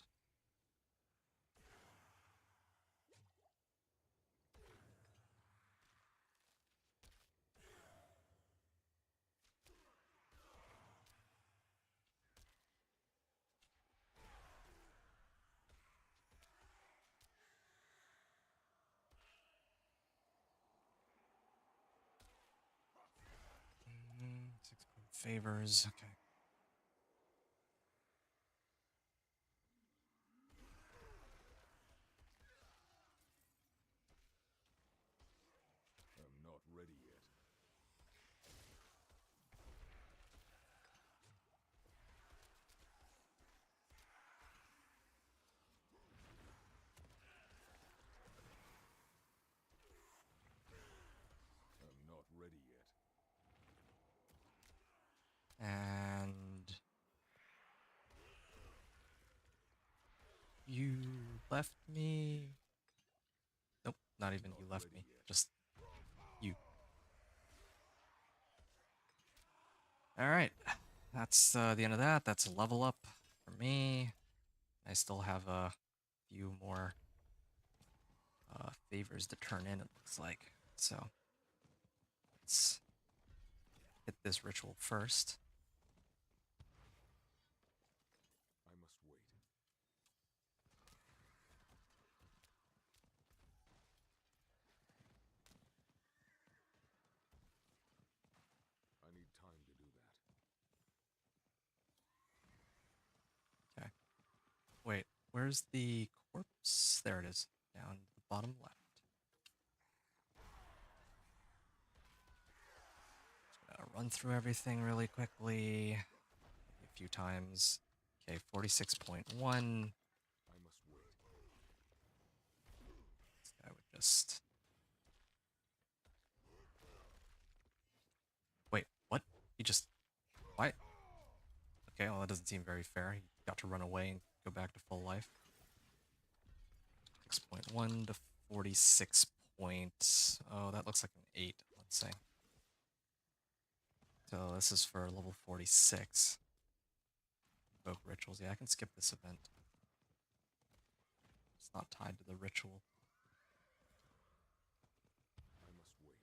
Mm, 6 favors. Okay. I'm not ready yet. I'm not ready yet. And you left me. Nope, not even Not you left ready me. yet. Just you. All right, that's the end of that. That's a level up for me. I still have a few more favors to turn in, it looks like. So let's hit this ritual first. I must wait. I need time to do that. Okay. Wait, where's the corpse? There it is, down the bottom left. Just gonna run through everything really quickly, maybe a few times. Okay, 46.1. I must wait. This guy would just. Wait, what? He just. Why? Okay, well, that doesn't seem very fair. He got to run away and go back to full life. 6.1 to 46 points. Oh, that looks like an 8, let's say. So this is for level 46. Invoke rituals. Yeah, I can skip this event. It's not tied to the ritual. I must wait.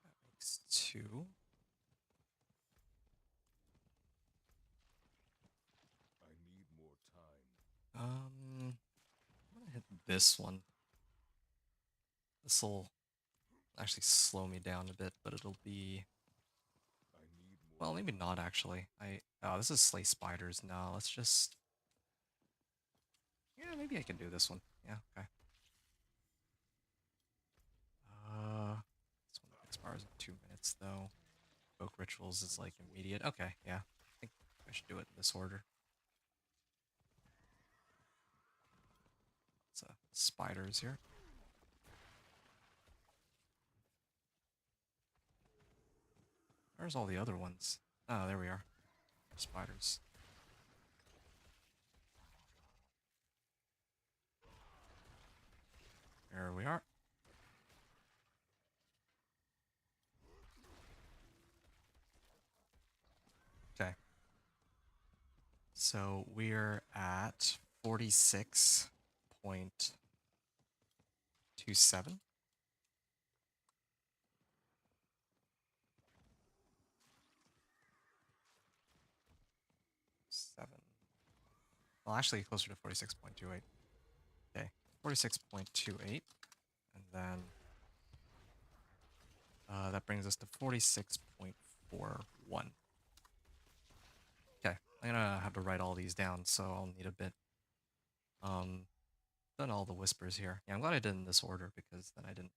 That makes 2. I need more time. I'm gonna hit this one. This will actually slow me down a bit, but it'll be. I need more Well, maybe time. not actually. Oh, this is Slay Spiders. No, let's just. Yeah, maybe I can do this one. Yeah, okay. This one expires in 2 minutes though. Invoke rituals is I like must wait. immediate. Okay, yeah. I think I should do it in this order. spiders here. Where's all the other ones? Oh, there we are. Spiders. There we are. Okay. So we're at 46.27. Seven. Well, actually closer to 46.28. Okay. 46.28. And then that brings us to 46.41. Okay. I'm gonna have to write all these down, so I'll need a bit. Done all the whispers here. Yeah, I'm glad I did in this order because then I didn't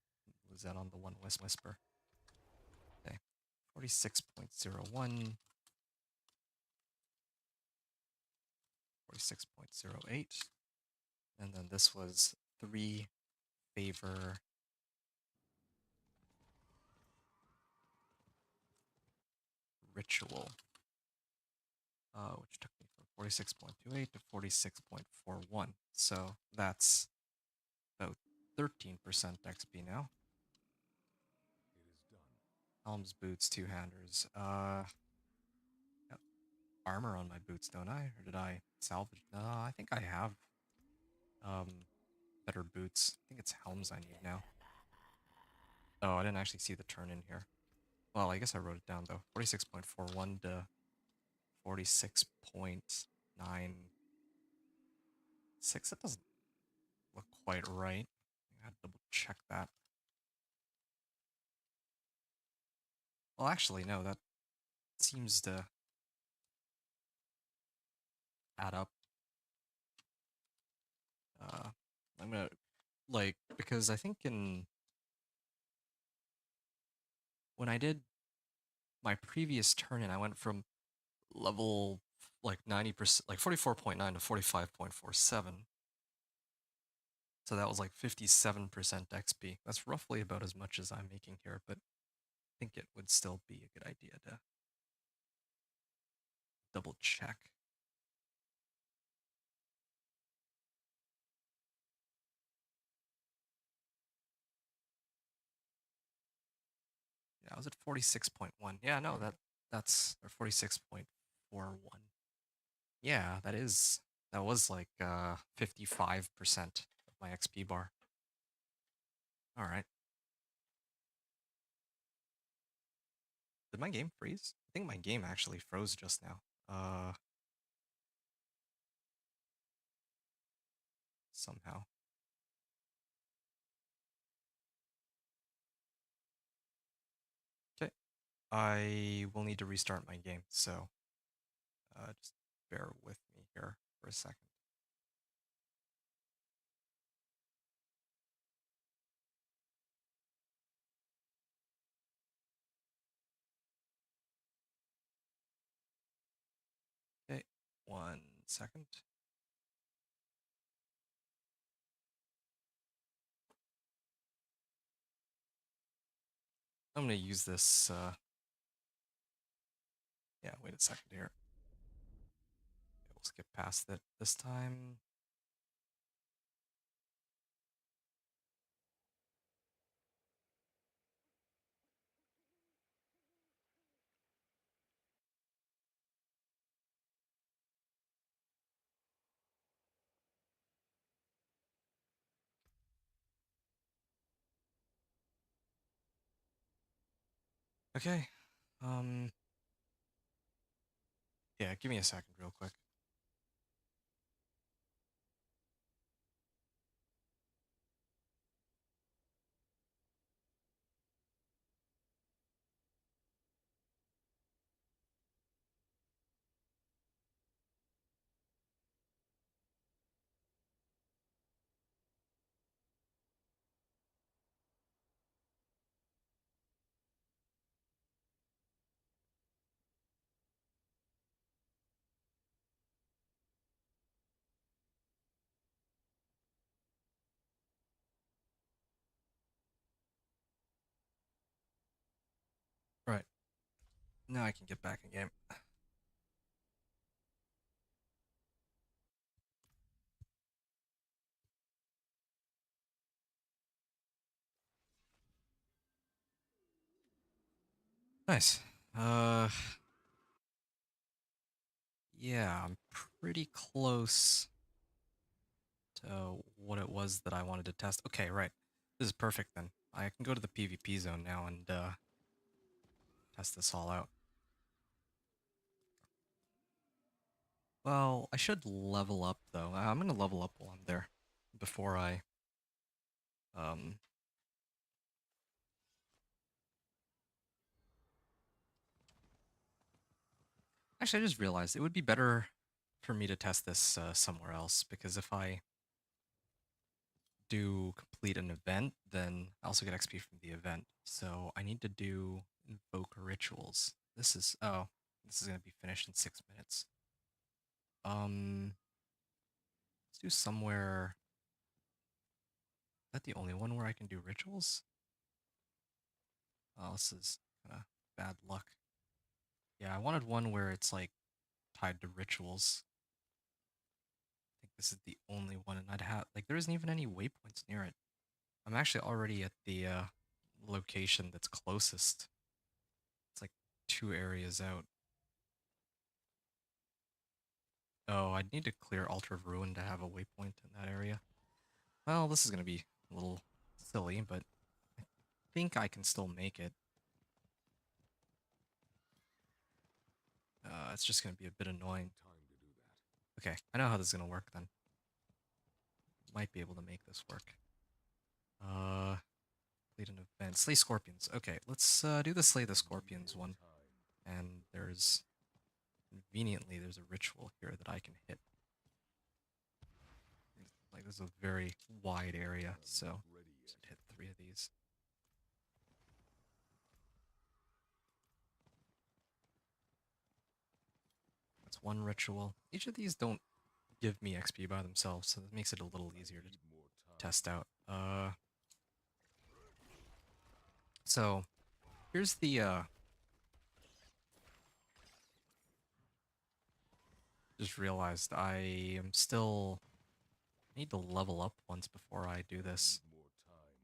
lose out on the one whisper. Okay. 46.01. 46.08. And then this was 3 favor ritual, which took me from 46.28 to 46.41. So that's about 13% XP now. It is done. Helms, boots, two-handers. Got armor on my boots, don't I? Or did I salvage? No, I think I have better boots. I think it's helms I need now. Oh, I didn't actually see the turn in here. Well, I guess I wrote it down though. 46.41 to 46.96. That doesn't look quite right. I gotta double check that. Well, actually, no, that seems to add up. I'm gonna, like, because I think when I did my previous turn in, I went from level like 90%, like 44.9 to 45.47. So that was like 57% XP. That's roughly about as much as I'm making here, but I think it would still be a good idea to double check. Yeah, I was at 46.1. Yeah, no, that's or 46.41. Yeah, that was like 55% of my XP bar. All right. Did my game freeze? I think my game actually froze just now. Somehow. Okay. I will need to restart my game, so just bear with me here for a second. Okay, 1 second. I'm gonna use this, yeah, wait a second here. Okay, we'll skip past it this time. Okay, yeah, give me a second real quick. Now I can get back in game. Nice. Yeah, I'm pretty close to what it was that I wanted to test. Okay, right. This is perfect then. I can go to the PvP zone now and test this all out. Well, I should level up though. I'm gonna level up while I'm there before I um actually I just realized it would be better for me to test this somewhere else, because if I do complete an event, then I also get XP from the event. So I need to do invoke rituals. This is this is gonna be finished in 6 minutes. Let's do somewhere. Is that the only one where I can do rituals? Oh, this is kind of bad luck. Yeah, I wanted one where it's like tied to rituals. I think this is the only one, and I'd have like there isn't even any waypoints near it. I'm actually already at the location that's closest. It's like 2 areas out. Oh, I'd need to clear Altar of Ruin to have a waypoint in that area. Well, this is gonna be a little silly, but I think I can still make it. It's just gonna be a bit annoying. Time to do that. Okay, I know how this is gonna work then. Might be able to make this work. Complete an event. Slay Scorpions. Okay, let's do the Slay the Scorpions one. And conveniently, there's a ritual here that I can hit. Like, this is a very wide area, so Ready just yet. hit 3 of these. That's one ritual. Each of these don't give me XP by themselves, so that makes it a little easier to Need more time. test out. So here's the just realized I am still need to level up once before I do this. Need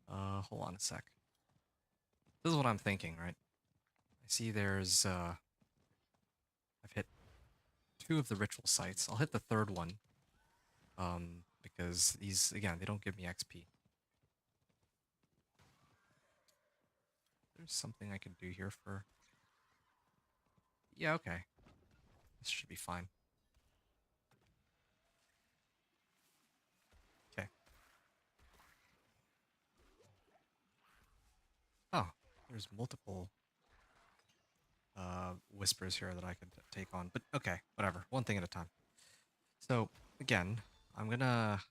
more time. Hold on a sec. This is what I'm thinking, right? I see there's I've hit 2 of the ritual sites. I'll hit the 3rd one. Because these again, they don't give me XP. There's something I can do here for. Yeah, okay. This should be fine. Okay. Oh, there's multiple whispers here that I could take on. But okay, whatever. One thing at a time. So, again, I'm gonna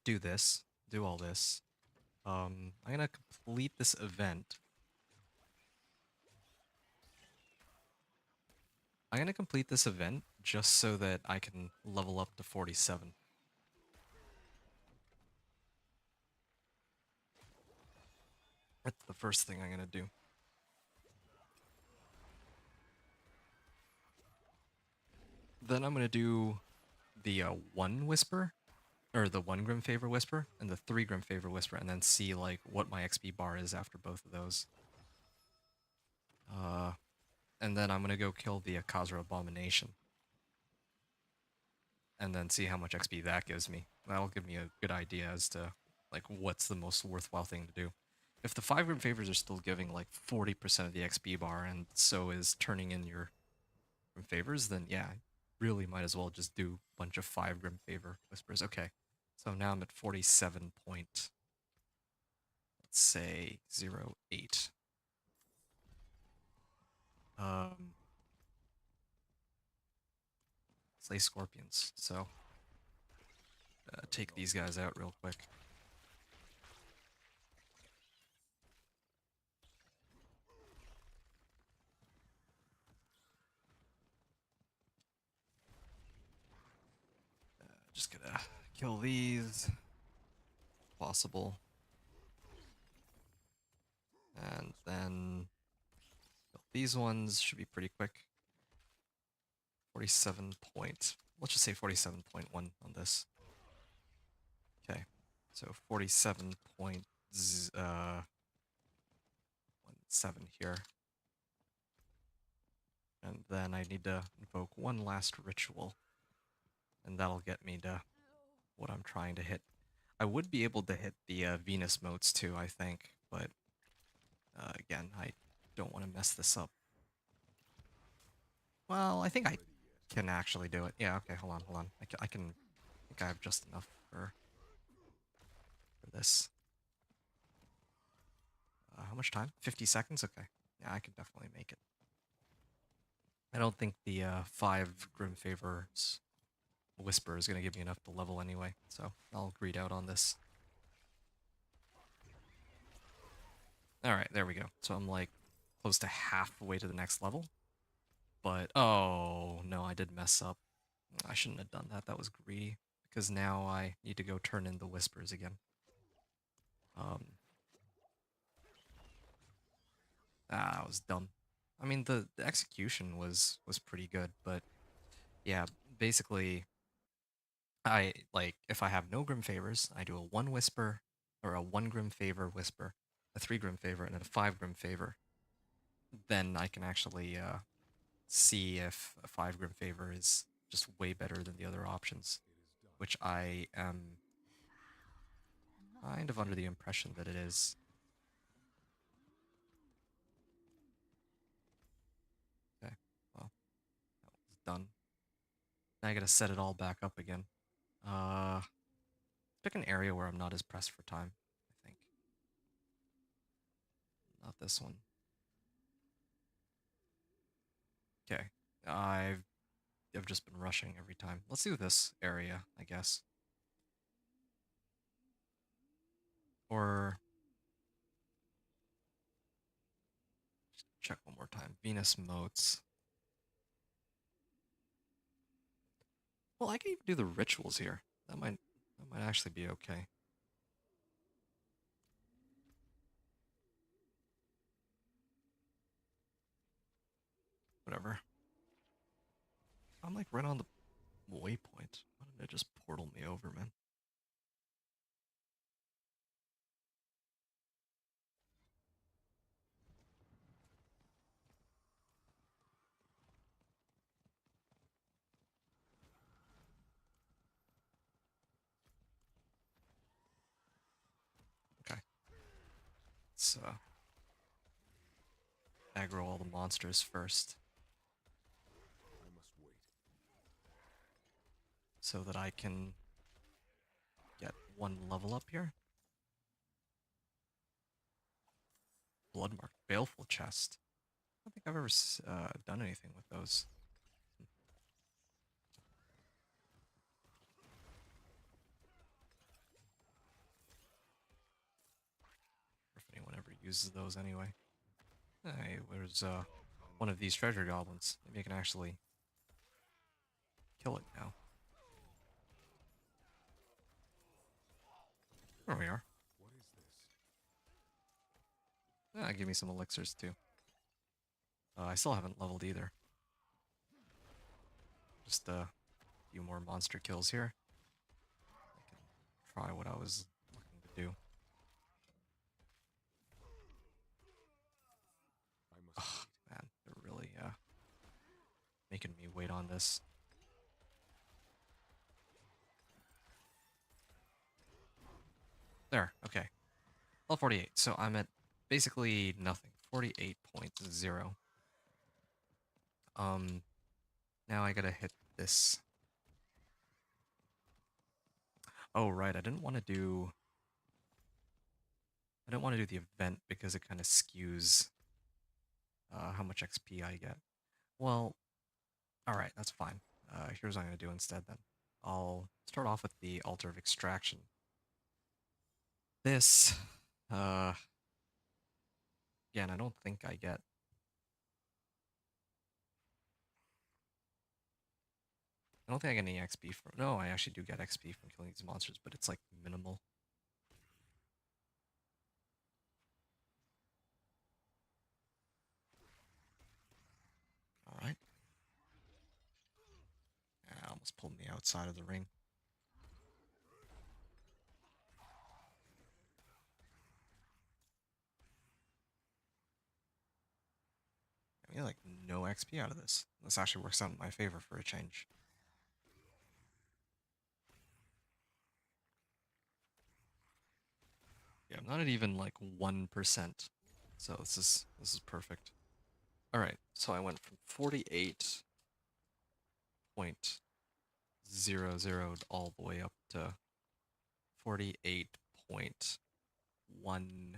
do this, do all this. I'm gonna complete this event. I'm gonna complete this event just so that I can level up to 47. That's the first thing I'm gonna do. Then I'm gonna do the 1 whisper, or the 1 Grim Favor whisper, and the 3 Grim Favor whisper, and then see like what my XP bar is after both of those. And then I'm gonna go kill the Khazra Abomination, and then see how much XP that gives me. That'll give me a good idea as to like what's the most worthwhile thing to do. If the 5 Grim Favors are still giving like 40% of the XP bar, and so is turning in your Grim Favors, then yeah, really might as well just do a bunch of 5 Grim Favor Whispers. Okay, so now I'm at 47 point, let's say 0.8. Slay Scorpions, so take these guys out real quick. Just gonna kill these, if possible, and then kill These ones should be pretty quick. 47 point. Let's just say 47.1 on this. Okay. So 47.17 here. And then I need to invoke one last ritual. And that'll get me to what I'm trying to hit. I would be able to hit the Venus motes too, I think. But again, I don't want to mess this up. Well, I think I can actually do it. Yeah, okay, hold on. I think I have just enough for this. How much time? 50 seconds? Okay. Yeah, I can definitely make it. I don't think the 5 Grim Favors Whisper is going to give me enough to level anyway, so I'll greed out on this. Alright, there we go. So I'm like close to halfway to the next level. But, oh, no, I did mess up. I shouldn't have done that. That was greedy. Because now I need to go turn in the Whispers again. That was dumb. I mean, the execution was pretty good, but yeah, basically, if I have no Grim Favors, I do a 1 Whisper, or a 1 Grim Favor Whisper, a 3 Grim Favor, and then a 5 Grim Favor. Then I can actually see if a 5 Grim Favor is just way better than the other options, which I am kind of under the impression that it is. Okay, well, that was done. Now I gotta set it all back up again. Pick an area where I'm not as pressed for time, I think. Not this one. Okay. I've just been rushing every time. Let's do this area, I guess. Or just check one more time. Venus motes. Well, I can even do the rituals here. That might actually be okay. Whatever. I'm like right on the waypoint. Why did it just portal me over, man? Okay. Let's aggro all the monsters first. I must wait. So that I can get 1 level up here. Bloodmark, Baleful Chest. I don't think I've ever done anything with those. Or if anyone ever uses those anyway. Hey, there's one of these treasure goblins. Maybe I can actually kill it now. There we are. What is this? Give me some elixirs too. I still haven't leveled either. Just a few more monster kills here. I can try what I was looking to do. I must Ugh, man, they're really making me wait on this. There, okay. Level 48, so I'm at basically nothing. 48.0. Now I gotta hit this. Oh, right, I didn't want to do the event because it kind of skews how much XP I get. Well, alright, that's fine. Here's what I'm going to do instead then. I'll start off with the Altar of Extraction. This, again, I don't think I get... I don't think I get any XP from... No, I actually do get XP from killing these monsters, but it's like minimal. Almost pulled me outside of the ring. I get like no XP out of this. This actually works out in my favor for a change. Yeah, I'm not at even like 1%. So this is perfect. All right, so I went from 48.00 all the way up to 48.1. I mean,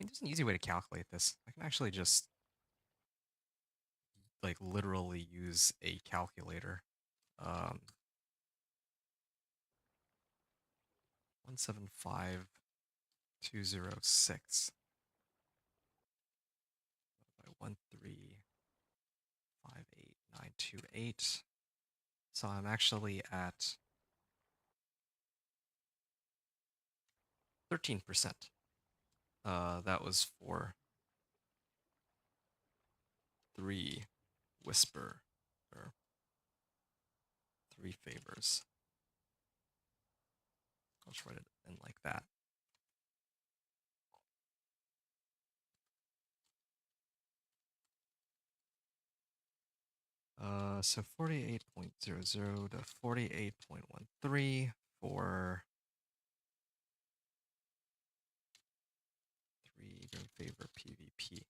there's an easy way to calculate this. I can actually just like literally use a calculator. 175206 by 1358928. So I'm actually at 13%. That was for 3 whisper or 3 favors. I'll just write it in like that. So 48.00 to 48.13 for 3 in favor PvP.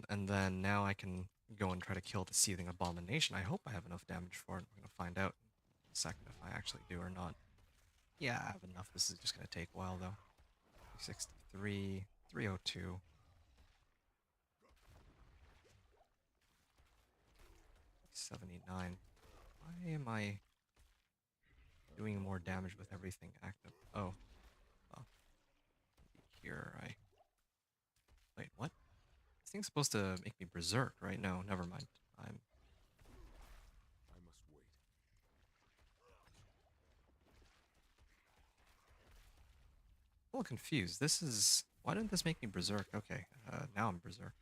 And then now I can go and try to kill the Seething Abomination. I hope I have enough damage for it. I'm going to find out in a second if I actually do or not. Yeah, I have enough. This is just going to take a while, though. 363, 302. 79. Why am I doing more damage with everything active? Oh. Here, Wait, what? This thing's supposed to make me berserk, right? No, never mind. I'm... I must wait. a little confused. This is... Why didn't this make me berserk? Okay, now I'm berserk.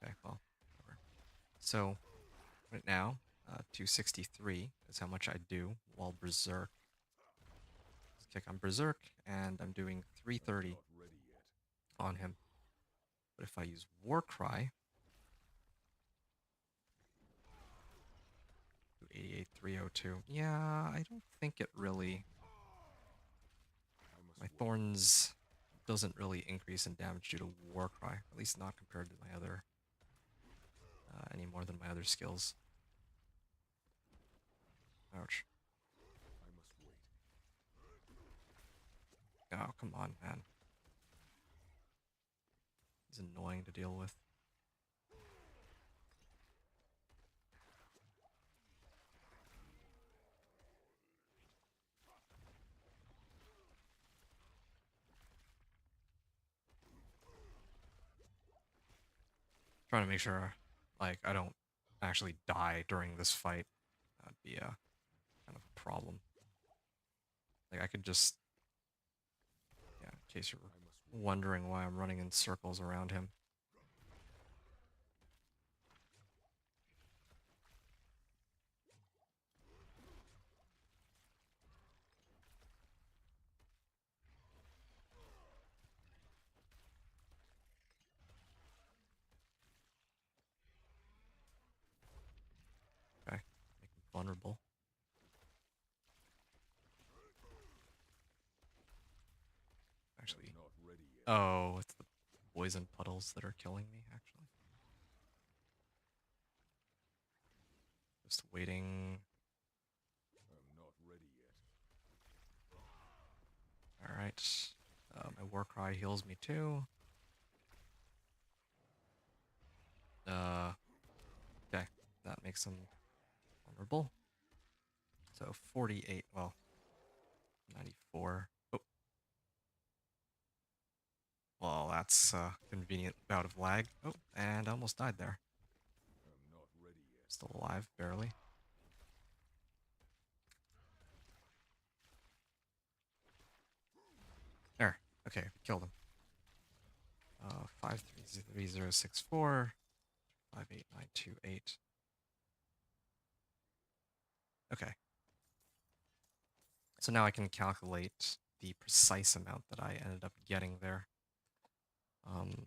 Okay, well, whatever. So, right now, 263 is how much I do while berserk. Let's kick on berserk, and I'm doing 330 Not ready yet. on him. But if I use Warcry, 88,302. Yeah, I don't think it really... I must My wait. Thorns doesn't really increase in damage due to Warcry, at least not compared to my other... any more than my other skills. Ouch. I must wait. Oh, come on, man. He's annoying to deal with. Trying to make sure, like, I don't actually die during this fight. That'd be a kind of a problem. Like, I could just... Yeah, in case you're I must wait. wondering why I'm running in circles around him. Okay, make him vulnerable. Actually, Not ready yet. oh, it's the poison puddles that are killing me, actually. Just waiting. I'm not ready yet. Alright. My Warcry heals me too. Okay, that makes him vulnerable. So 48, well, 94. Oh. Well, that's a convenient bout of lag. Oh, and I almost died there. I'm not ready yet. Still alive, barely. There. Okay, we killed him. 533064 58928. Okay. So now I can calculate the precise amount that I ended up getting there. Um,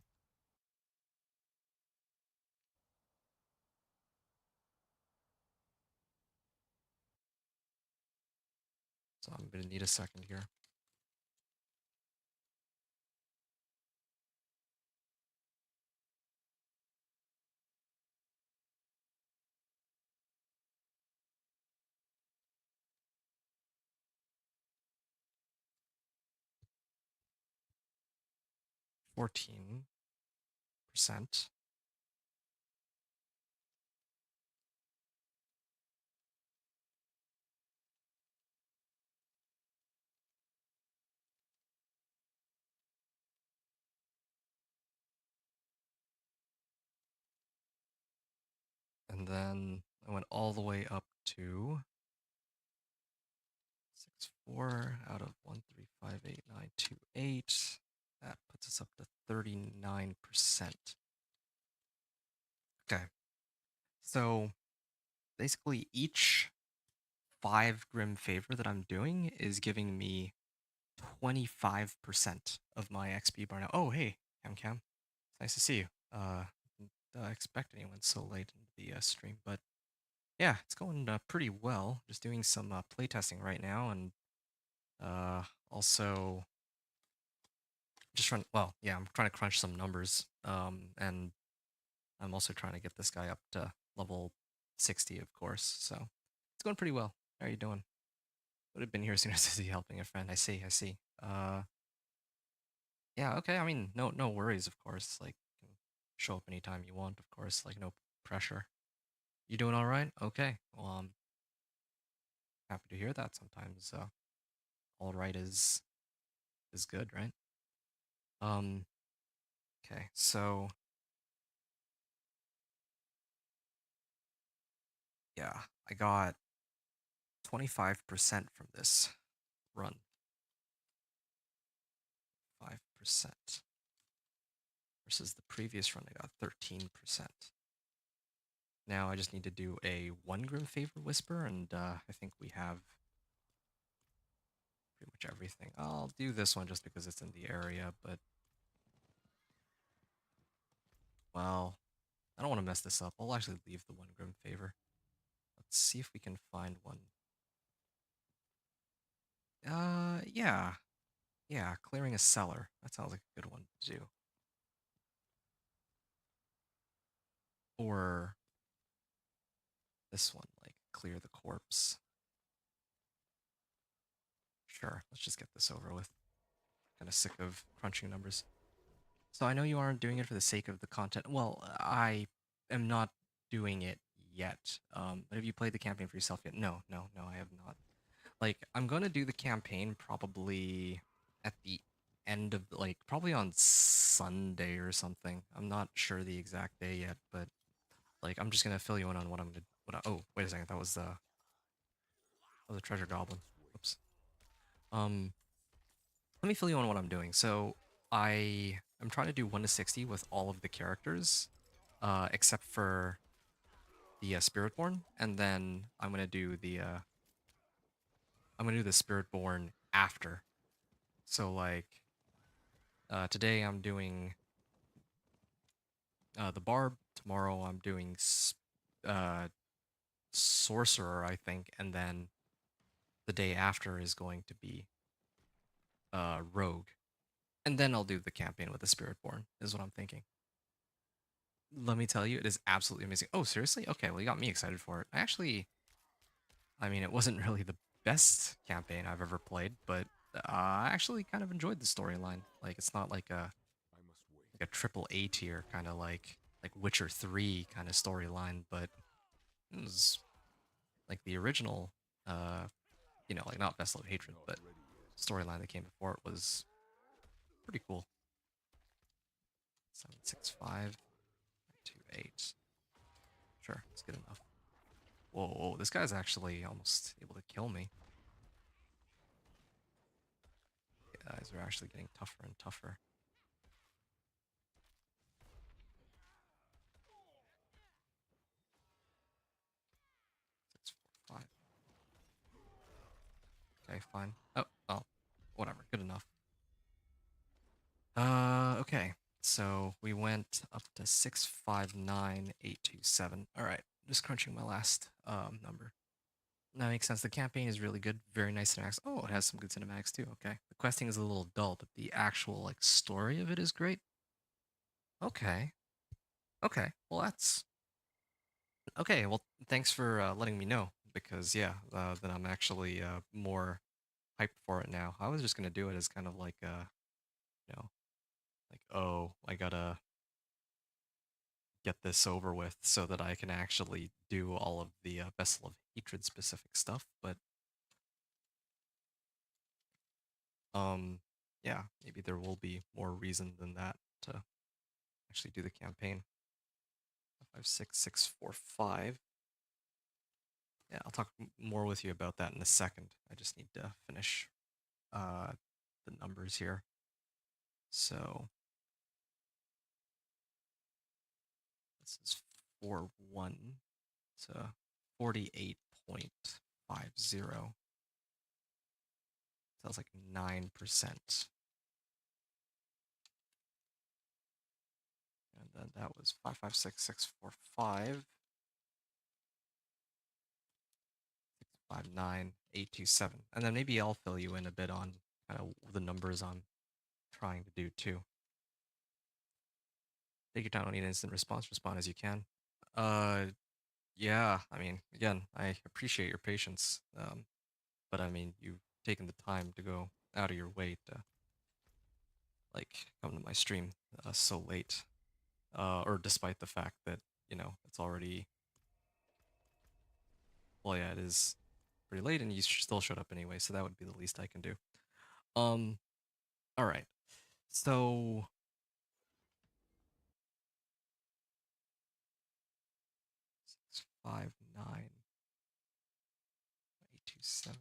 so I'm gonna need a second here. %. And then I went all the way up to 64 out of 1358928. That puts us up to 39%. Okay. So basically each 5 Grim Favor that I'm doing is giving me 25% of my XP bar now. Oh, hey, Cam. It's nice to see you. Didn't expect anyone so late into the stream, but yeah, it's going pretty well. Just doing some playtesting right now, and also just trying. Well, yeah, I'm trying to crunch some numbers. And I'm also trying to get this guy up to level 60, of course. So it's going pretty well. How are you doing? Would have been here as soon as he helping a friend. I see. I see. Yeah. Okay. I mean, no worries. Of course. Like, you can show up anytime you want. Of course. Like, no pressure. You doing all right? Okay. Well, I'm happy to hear that. Sometimes, all right is good, right? Um. Okay. So yeah, I got 25% from this run. 5% versus the previous run. I got 13%. Now I just need to do a 1 Grim Favor Whisper, and I think we have pretty much everything. I'll do this one just because it's in the area, but well, I don't want to mess this up. I'll actually leave the 1 Grim Favor. Let's see if we can find one. Yeah. Yeah, clearing a cellar. That sounds like a good one to do. Or this one, like clear the corpse. Sure, let's just get this over with. Kind of sick of crunching numbers. So I know you aren't doing it for the sake of the content. Well, I am not doing it yet. But have you played the campaign for yourself yet? No, I have not. Like, I'm gonna do the campaign probably at the end of like probably on Sunday or something. I'm not sure the exact day yet, but like I'm just gonna fill you in on what I'm gonna. Oh, wait a second, that was a treasure goblin. Oops. Um, let me fill you on what I'm doing. So I'm trying to do 1 to 60 with all of the characters, except for the Spiritborn, and then I'm gonna do the Spiritborn after. So like today I'm doing the Barb. Tomorrow I'm doing uh, Sorcerer, I think, and then the day after is going to be Rogue, and then I'll do the campaign with the Spiritborn. Is what I'm thinking. Let me tell you, it is absolutely amazing. Oh, seriously? Okay, well, you got me excited for it. I mean, it wasn't really the best campaign I've ever played, but I actually kind of enjoyed the storyline. Like, it's not like I must wait. a triple A tier kind of like Witcher 3 kind of storyline, but it was like the original, uh, like not Vessel of Hatred, Not but ready yet. storyline that came before it was pretty cool. 76528. Sure, it's good enough. Whoa, this guy's actually almost able to kill me. Guys are actually getting tougher and tougher. Okay, fine. Oh, whatever. Good enough. Okay. So we went up to 659,827. All right, just crunching my last number. That makes sense. The campaign is really good. Very nice cinematics. Oh, it has some good cinematics too. Okay. The questing is a little dull, but the actual like story of it is great. Okay. Okay. Well, that's okay. Well, thanks for letting me know because yeah, then I'm actually more hyped for it now. I was just gonna do it as kind of like you know, like oh, I gotta get this over with so that I can actually do all of the Vessel of Hatred specific stuff. But um, yeah, maybe there will be more reason than that to actually do the campaign. 56645. Yeah, I'll talk more with you about that in a second. I just need to finish uh, the numbers here. So this is 41 to 48.50. Sounds like 9%. And then that was 556,645. 59827. And then maybe I'll fill you in a bit on kind of the numbers I'm trying to do too. Take your time, don't need an instant response, respond as you can. Uh yeah, I mean, again, I appreciate your patience. But I mean, you've taken the time to go out of your way to like come to my stream so late. Or despite the fact that, it's already, well, yeah, it is pretty late and you still showed up anyway, so that would be the least I can do. Um, all right. So 659,827.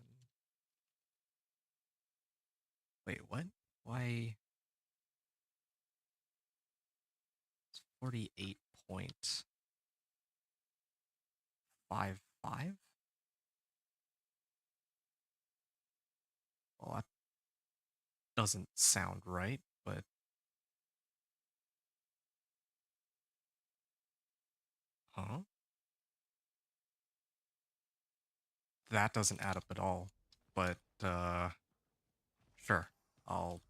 Wait, what? Why? It's 48.55? Well, that doesn't sound right, but huh? That doesn't add up at all. But sure. I'll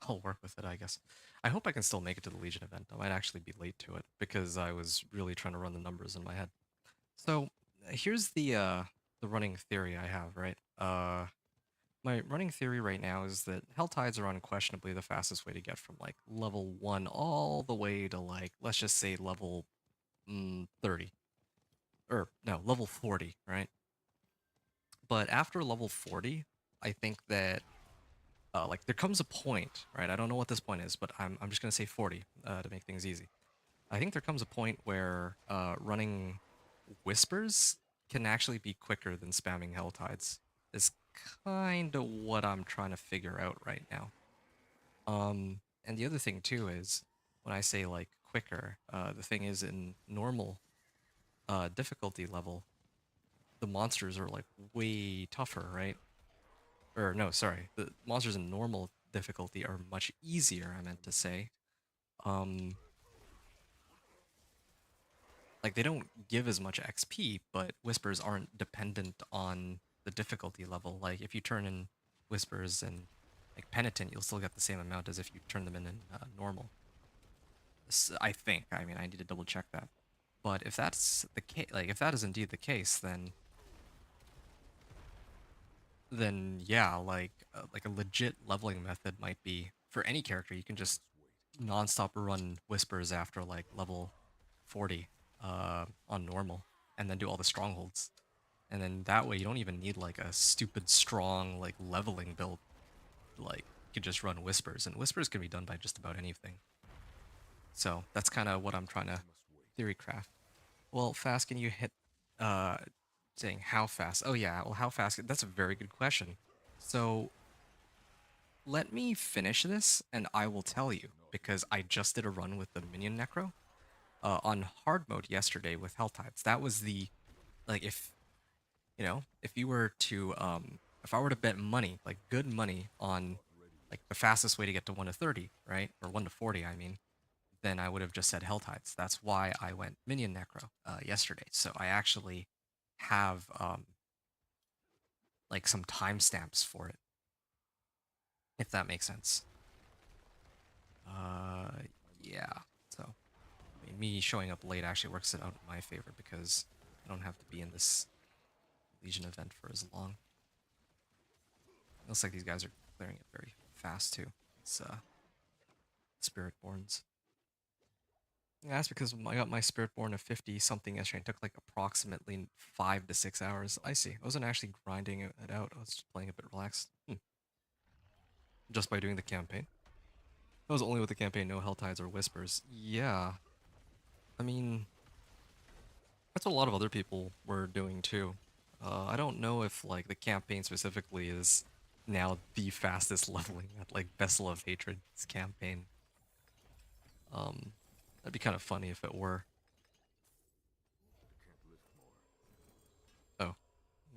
I'll work with it, I guess. I hope I can still make it to the Legion event. I might actually be late to it because I was really trying to run the numbers in my head. So here's the running theory I have, right? My running theory right now is that Hell Tides are unquestionably the fastest way to get from like level 1 all the way to like, let's just say level 30. Or no, level 40, right? But after level 40, I think that like there comes a point, right? I don't know what this point is, but I'm just gonna say 40 to make things easy. I think there comes a point where running whispers can actually be quicker than spamming Hell Tides. Is kind of what I'm trying to figure out right now. And the other thing too is when I say like quicker, the thing is in normal difficulty level, the monsters are like way tougher, right? Or no, sorry, the monsters in normal difficulty are much easier. I meant to say, um, like they don't give as much XP, but whispers aren't dependent on the difficulty level. Like if you turn in whispers and like penitent, you'll still get the same amount as if you turn them in normal. I think. I mean, I need to double check that. But if that's the case, like if that is indeed the case, then yeah, like a legit leveling method might be for any character. You can just nonstop run whispers after like level 40 on normal, and then do all the strongholds. And then that way you don't even need like a stupid strong like leveling build. Like you could just run whispers, and whispers can be done by just about anything. So that's kind of what I'm trying to theory craft. Well, fast can you hit uh saying how fast? Oh yeah, well how fast? That's a very good question. So let me finish this and I will tell you because I just did a run with the minion necro on hard mode yesterday with Hell Tides. That was the like if you were to if I were to bet money, like good money, on like the fastest way to get to 1 to 30, right? Or 1 to 40, I mean, then I would have just said Hell Tides. That's why I went Minion Necro yesterday. So I actually have like some timestamps for it, if that makes sense. Uh, yeah. So I mean, me showing up late actually works it out in my favor because I don't have to be in this Legion event for as long. It looks like these guys are clearing it very fast too. It's Spiritborns. Yeah, that's because I got my Spiritborn of 50 something yesterday. It took like approximately 5 to 6 hours. I see. I wasn't actually grinding it out. I was just playing a bit relaxed. Just by doing the campaign. That was only with the campaign, no Helltides or Whispers. Yeah. I mean, that's what a lot of other people were doing too. I don't know if like the campaign specifically is now the fastest leveling at like Vessel of Hatred's campaign. Um, that'd be kind of funny if it were. I can't lift more. Oh,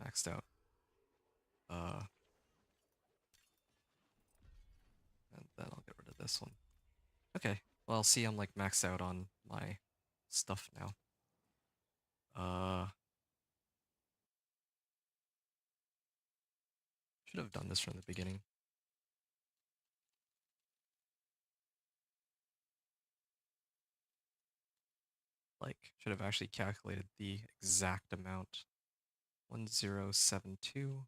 maxed out. Uh, and then I'll get rid of this one. Okay. Well, see, I'm like maxed out on my stuff now. Should have done this from the beginning. Like, should have actually calculated the exact amount. 1072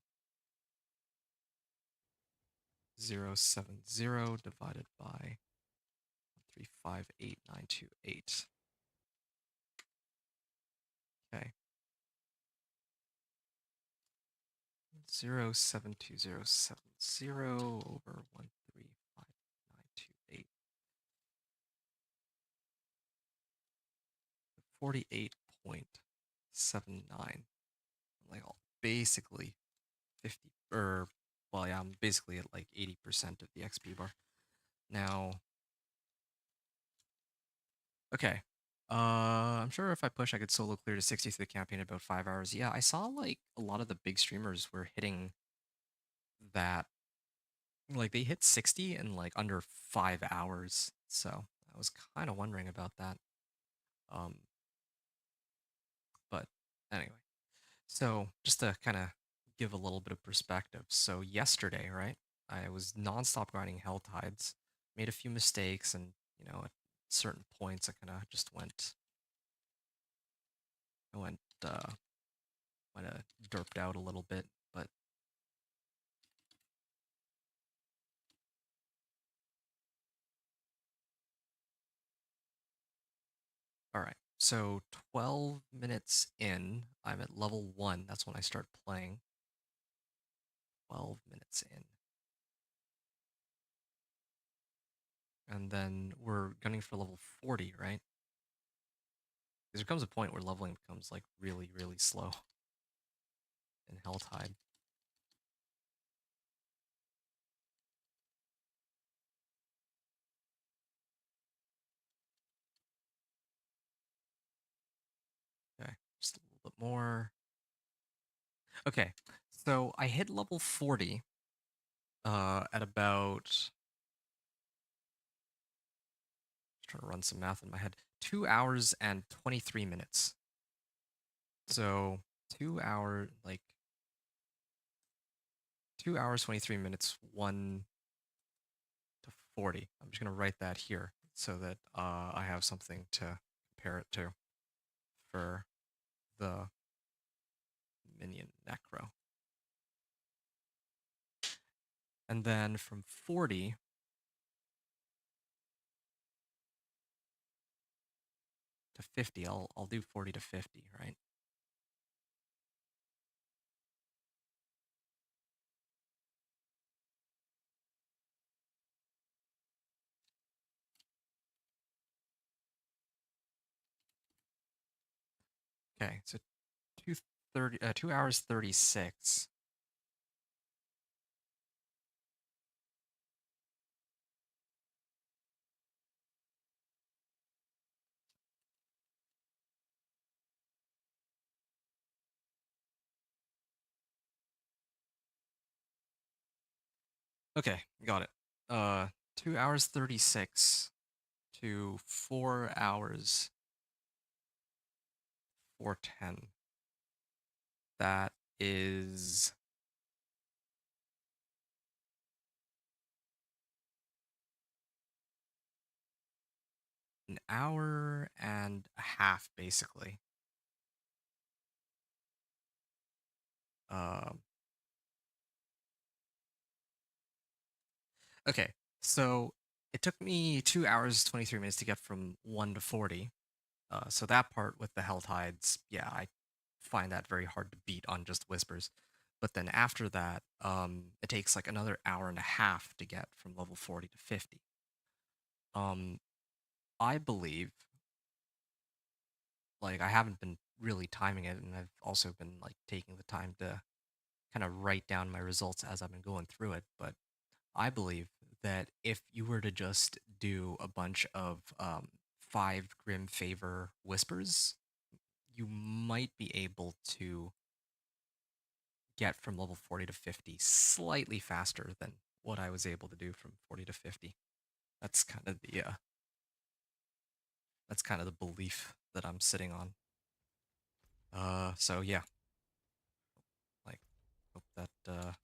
070 divided by 1358928. Okay. 072070 over 1358928. 48.79. Like basically 50 or well yeah, I'm basically at like 80% of the XP bar. Now okay. I'm sure if I push I could solo clear to 60 through the campaign in about 5 hours. Yeah, I saw like a lot of the big streamers were hitting that, like they hit 60 in like under 5 hours. So I was kind of wondering about that. Um, but anyway, so just to kind of give a little bit of perspective. So yesterday, right, I was nonstop grinding Hell Tides, made a few mistakes, and at certain points I kind of just I went derped out a little bit, but all right. So 12 minutes in, I'm at level 1. That's when I start playing. 12 minutes in. And then we're gunning for level 40, right? Because there comes a point where leveling becomes like really, really slow in Helltide. Okay, just a little bit more. Okay, so I hit level 40 at about, trying to run some math in my head, 2 hours and 23 minutes. So 2 hours 23 minutes 1 to 40. I'm just going to write that here so that I have something to compare it to for the minion necro. And then from 40 to 50, I'll do 40 to 50, right? Okay, so 2 hours 36. Okay, got it. 2 hours 36 to 4 hours 410. That is an hour and a half, basically. Um, okay, so it took me 2 hours 23 minutes to get from 1 to 40. So that part with the Hell Tides, yeah, I find that very hard to beat on just whispers. But then after that, it takes like another hour and a half to get from level 40 to 50. Um, I believe, like, I haven't been really timing it, and I've also been like taking the time to kind of write down my results as I've been going through it. But I believe that if you were to just do a bunch of 5 Grim Favor whispers, you might be able to get from level 40 to 50 slightly faster than what I was able to do from 40 to 50. That's kind of the belief that I'm sitting on. So yeah, like, hope that didn't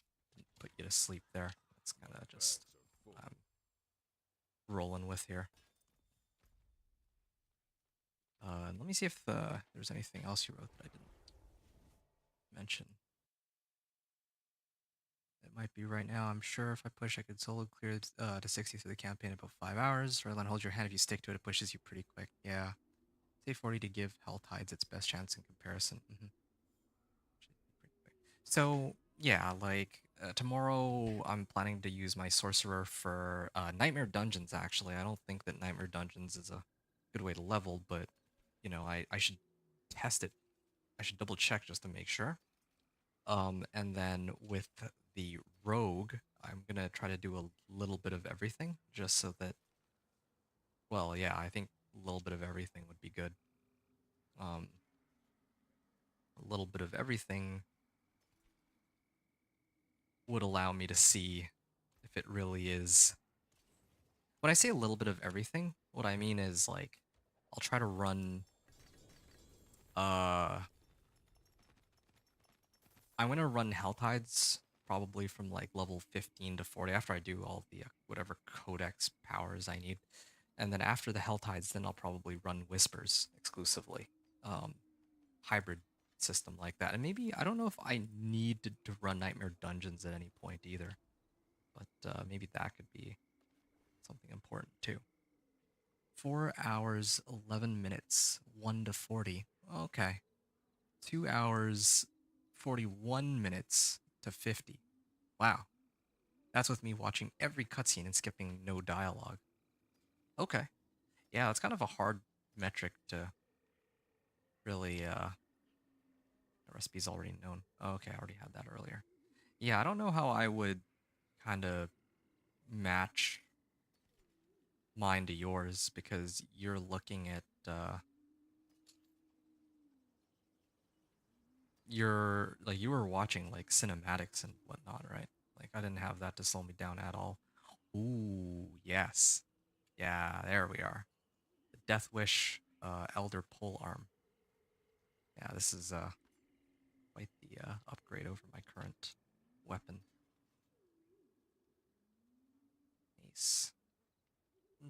put you to sleep there. That's kind of Bags just are full. I'm rolling with here. Let me see if there's anything else you wrote that I didn't mention. It might be right now. I'm sure if I push, I could solo clear to 60 through the campaign in about 5 hours. Redline holds your hand. If you stick to it, it pushes you pretty quick. Yeah. Say 40 to give Hell Tides its best chance in comparison. Pretty quick. So, yeah, like tomorrow I'm planning to use my Sorcerer for Nightmare Dungeons, actually. I don't think that Nightmare Dungeons is a good way to level, but, I should test it. I should double check just to make sure. And then with the Rogue, I'm gonna try to do a little bit of everything, just so that, well, yeah, I think a little bit of everything would be good. Um, a little bit of everything would allow me to see if it really is. When I say a little bit of everything, what I mean is like I'll try to run uh I'm gonna run Hell Tides probably from like level 15 to 40 after I do all the whatever codex powers I need. And then after the Hell Tides, then I'll probably run Whispers exclusively. Um Hybrid system like that. And maybe I don't know if I need to run Nightmare Dungeons at any point either. But maybe that could be something important too. 4 hours, 11 minutes, 1 to 40. Okay. 2 hours, 41 minutes to 50. Wow. That's with me watching every cutscene and skipping no dialogue. Okay. Yeah, that's kind of a hard metric to really, the recipe's already known. Okay, I already had that earlier. Yeah, I don't know how I would kind of match mine to yours because you're looking at, you're like you were watching like cinematics and whatnot, right? Like I didn't have that to slow me down at all. Ooh, yes. Yeah, there we are. The Death Wish Elder Pole Arm. Yeah, this is quite the upgrade over my current weapon. Nice.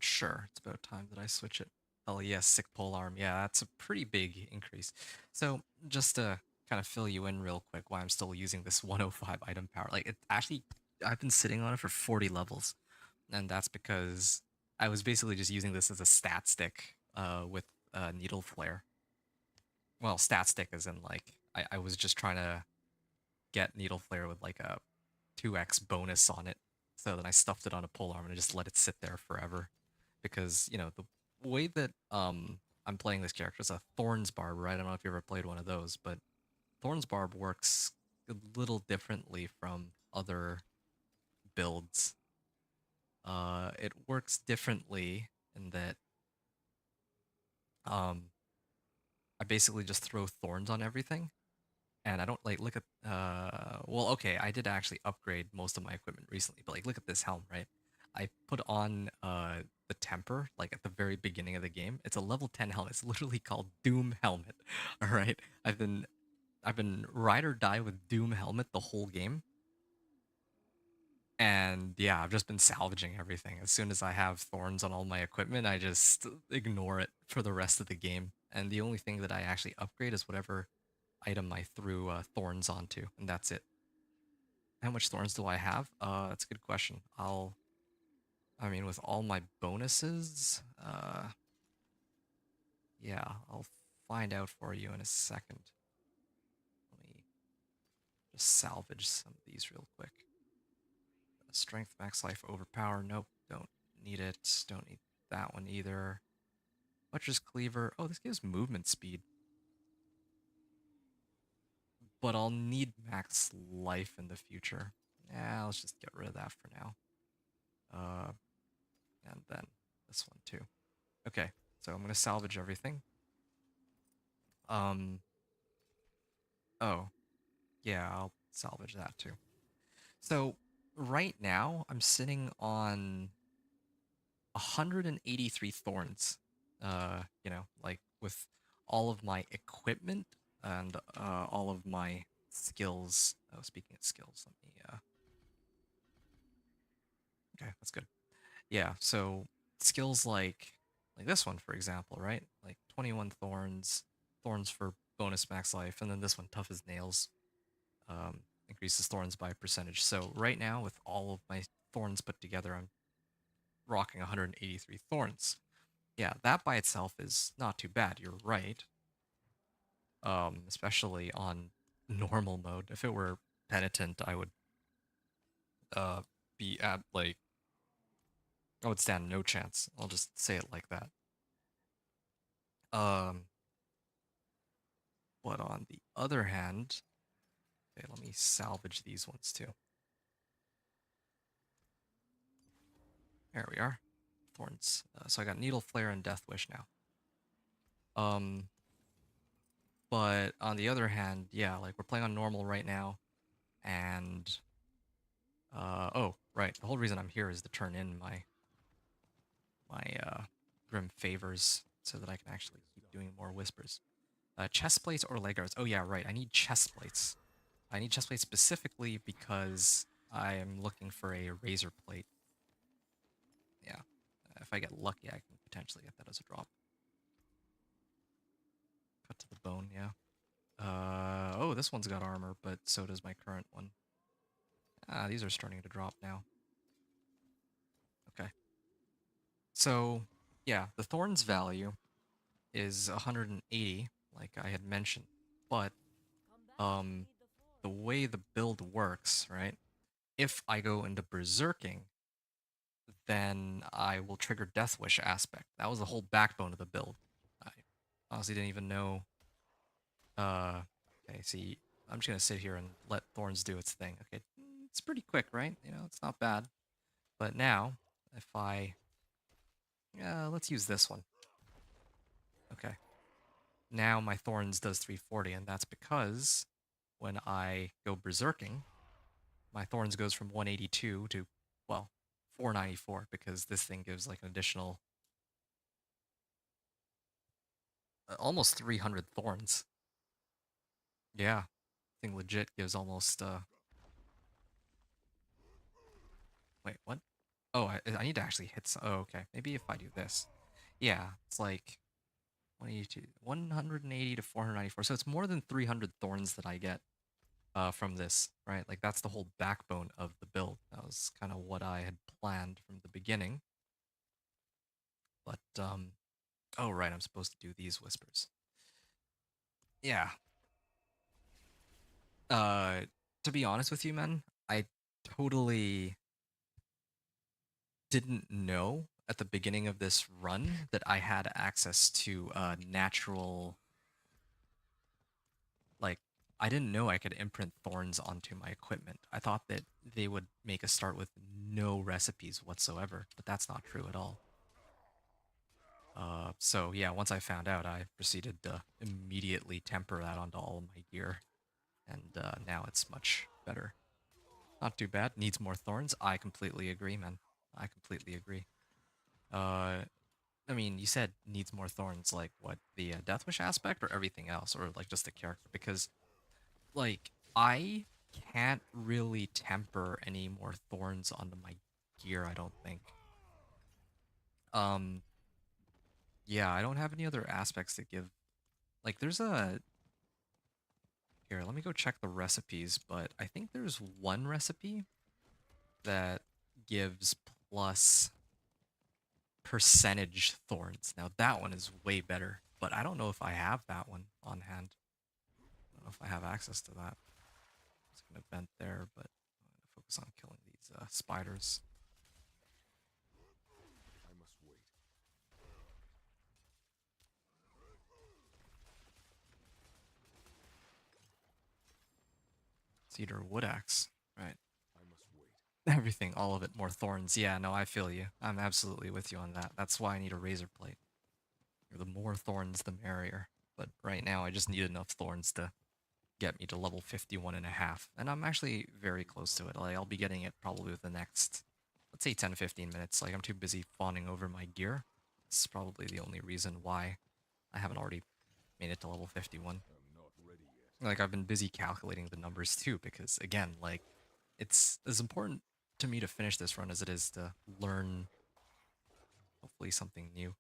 Sure, it's about time that I switch it. Oh yes, sick pole arm. Yeah, that's a pretty big increase. So just to kind of fill you in real quick, why I'm still using this 105 item power. Like it actually, I've been sitting on it for 40 levels, and that's because I was basically just using this as a stat stick with needle flare. Well, stat stick as in like I was just trying to get needle flare with like a 2x bonus on it. So then I stuffed it on a pole arm and I just let it sit there forever. Because, the way that I'm playing this character is a Thorns Barb, right? I don't know if you ever played one of those, but Thorns Barb works a little differently from other builds. It works differently in that um I basically just throw thorns on everything. And I don't like look at well, okay, I did actually upgrade most of my equipment recently, but like look at this helm, right? I put on the temper like at the very beginning of the game. It's a level 10 helmet. It's literally called Doom helmet. All right. I've been ride or die with Doom helmet the whole game. And yeah, I've just been salvaging everything. As soon as I have thorns on all my equipment, I just ignore it for the rest of the game. And the only thing that I actually upgrade is whatever item I threw thorns onto, and that's it. How much thorns do I have? That's a good question. I mean, with all my bonuses, yeah, I'll find out for you in a second. Let me just salvage some of these real quick. Strength, max life, overpower. Nope, don't need it. Don't need that one either. Butcher's Cleaver. Oh, this gives movement speed. But I'll need max life in the future. Yeah, let's just get rid of that for now. Uh, and then this one too. Okay, so I'm gonna salvage everything. Um, oh, yeah, I'll salvage that too. So right now I'm sitting on 183 thorns. Like with all of my equipment and all of my skills. Oh, speaking of skills, let me okay, that's good. Yeah, so skills like this one, for example, right? Like 21 thorns, thorns for bonus max life, and then this one, tough as nails, increases thorns by percentage. So right now, with all of my thorns put together, I'm rocking 183 thorns. Yeah, that by itself is not too bad. You're right. Especially on normal mode. If it were penitent, I would uh be at like I would stand no chance. I'll just say it like that. Um, but on the other hand, okay, let me salvage these ones too. There we are. Thorns. So I got Needle Flare and Death Wish now. Um, but on the other hand, yeah, like we're playing on normal right now, and oh, right. The whole reason I'm here is to turn in my Grim Favors so that I can actually keep doing more whispers. Chest plates or leg guards? Oh yeah, right. I need chest plates. I need chest plates specifically because I am looking for a razor plate. Yeah. If I get lucky, I can potentially get that as a drop. Cut to the bone, yeah. Oh, this one's got armor, but so does my current one. Ah, these are starting to drop now. Okay. So, yeah, the thorns value is 180, like I had mentioned. But um the way the build works, right? If I go into berserking, then I will trigger Death Wish aspect. That was the whole backbone of the build. I honestly didn't even know. Uh, okay, see, I'm just gonna sit here and let Thorns do its thing. Okay, it's pretty quick, right? You know, it's not bad. But now, if I, let's use this one. Okay, now my Thorns does 340, and that's because when I go berserking, my Thorns goes from 182 to, well, 494 because this thing gives like an additional almost 300 Thorns. Yeah, thing legit gives almost wait, what? Oh, I need to actually hit some. Oh, okay. Maybe if I do this. Yeah, it's like 182, 180 to 494. So it's more than 300 thorns that I get from this, right? Like that's the whole backbone of the build. That was kind of what I had planned from the beginning. But oh right, I'm supposed to do these whispers. Yeah. Uh to be honest with you, man, I totally didn't know at the beginning of this run that I had access to natural, like, I didn't know I could imprint thorns onto my equipment. I thought that they would make us start with no recipes whatsoever, but that's not true at all. So yeah, once I found out, I proceeded to immediately temper that onto all of my gear. and now it's much better. Not too bad. Needs more thorns. I completely agree, man. I completely agree. Uh, I mean, you said needs more thorns, like what, the Death Wish aspect, or everything else, or like just the character? Because like I can't really temper any more thorns onto my gear. I don't think. Um, yeah, I don't have any other aspects that give. Like, there's a here. Let me go check the recipes, but I think there's one recipe that gives plus percentage thorns. Now that one is way better, but I don't know if I have that one on hand. I don't know if I have access to that. It's an event there, but I'm gonna focus on killing these spiders. I must wait. Cedar wood axe, right? I must wait. Everything, all of it, more thorns. Yeah, no, I feel you. I'm absolutely with you on that. That's why I need a razor plate. The more thorns, the merrier. But right now, I just need enough thorns to get me to level 51 and a half. And I'm actually very close to it. Like, I'll be getting it probably within the next, let's say 10 to 15 minutes. Like, I'm too busy fawning over my gear. It's probably the only reason why I haven't already made it to level 51. I'm not ready yet. Like, I've been busy calculating the numbers too, because again, like, it's as important to me to finish this run as it is to learn hopefully something new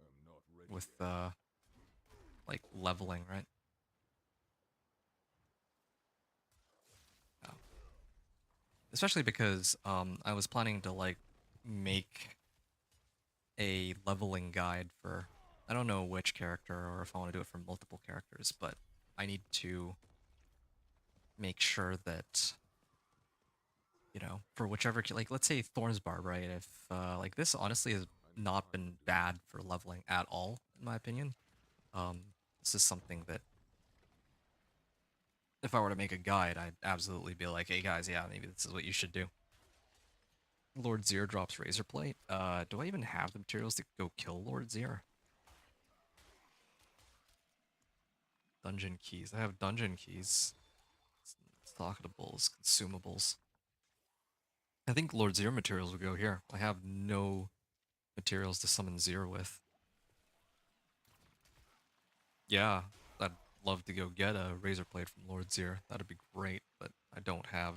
I'm not ready with yet. like leveling, right? Oh. Especially because I was planning to like make a leveling guide for, I don't know which character or if I want to do it for multiple characters, but I need to make sure that, you know, for whichever, like let's say Thorns Barb, right? If like this honestly has I'm not trying been to. bad for leveling at all, in my opinion. This is something that if I were to make a guide, I'd absolutely be like, hey guys, yeah, maybe this is what you should do. Lord Zir drops Razor Plate. Do I even have the materials to go kill Lord Zir? Dungeon keys. I have dungeon keys. Stockables, consumables. I think Lord Zir materials will go here. I have no materials to summon Zir with. Yeah, I'd love to go get a Razor Plate from Lord Zir. That'd be great, but I don't have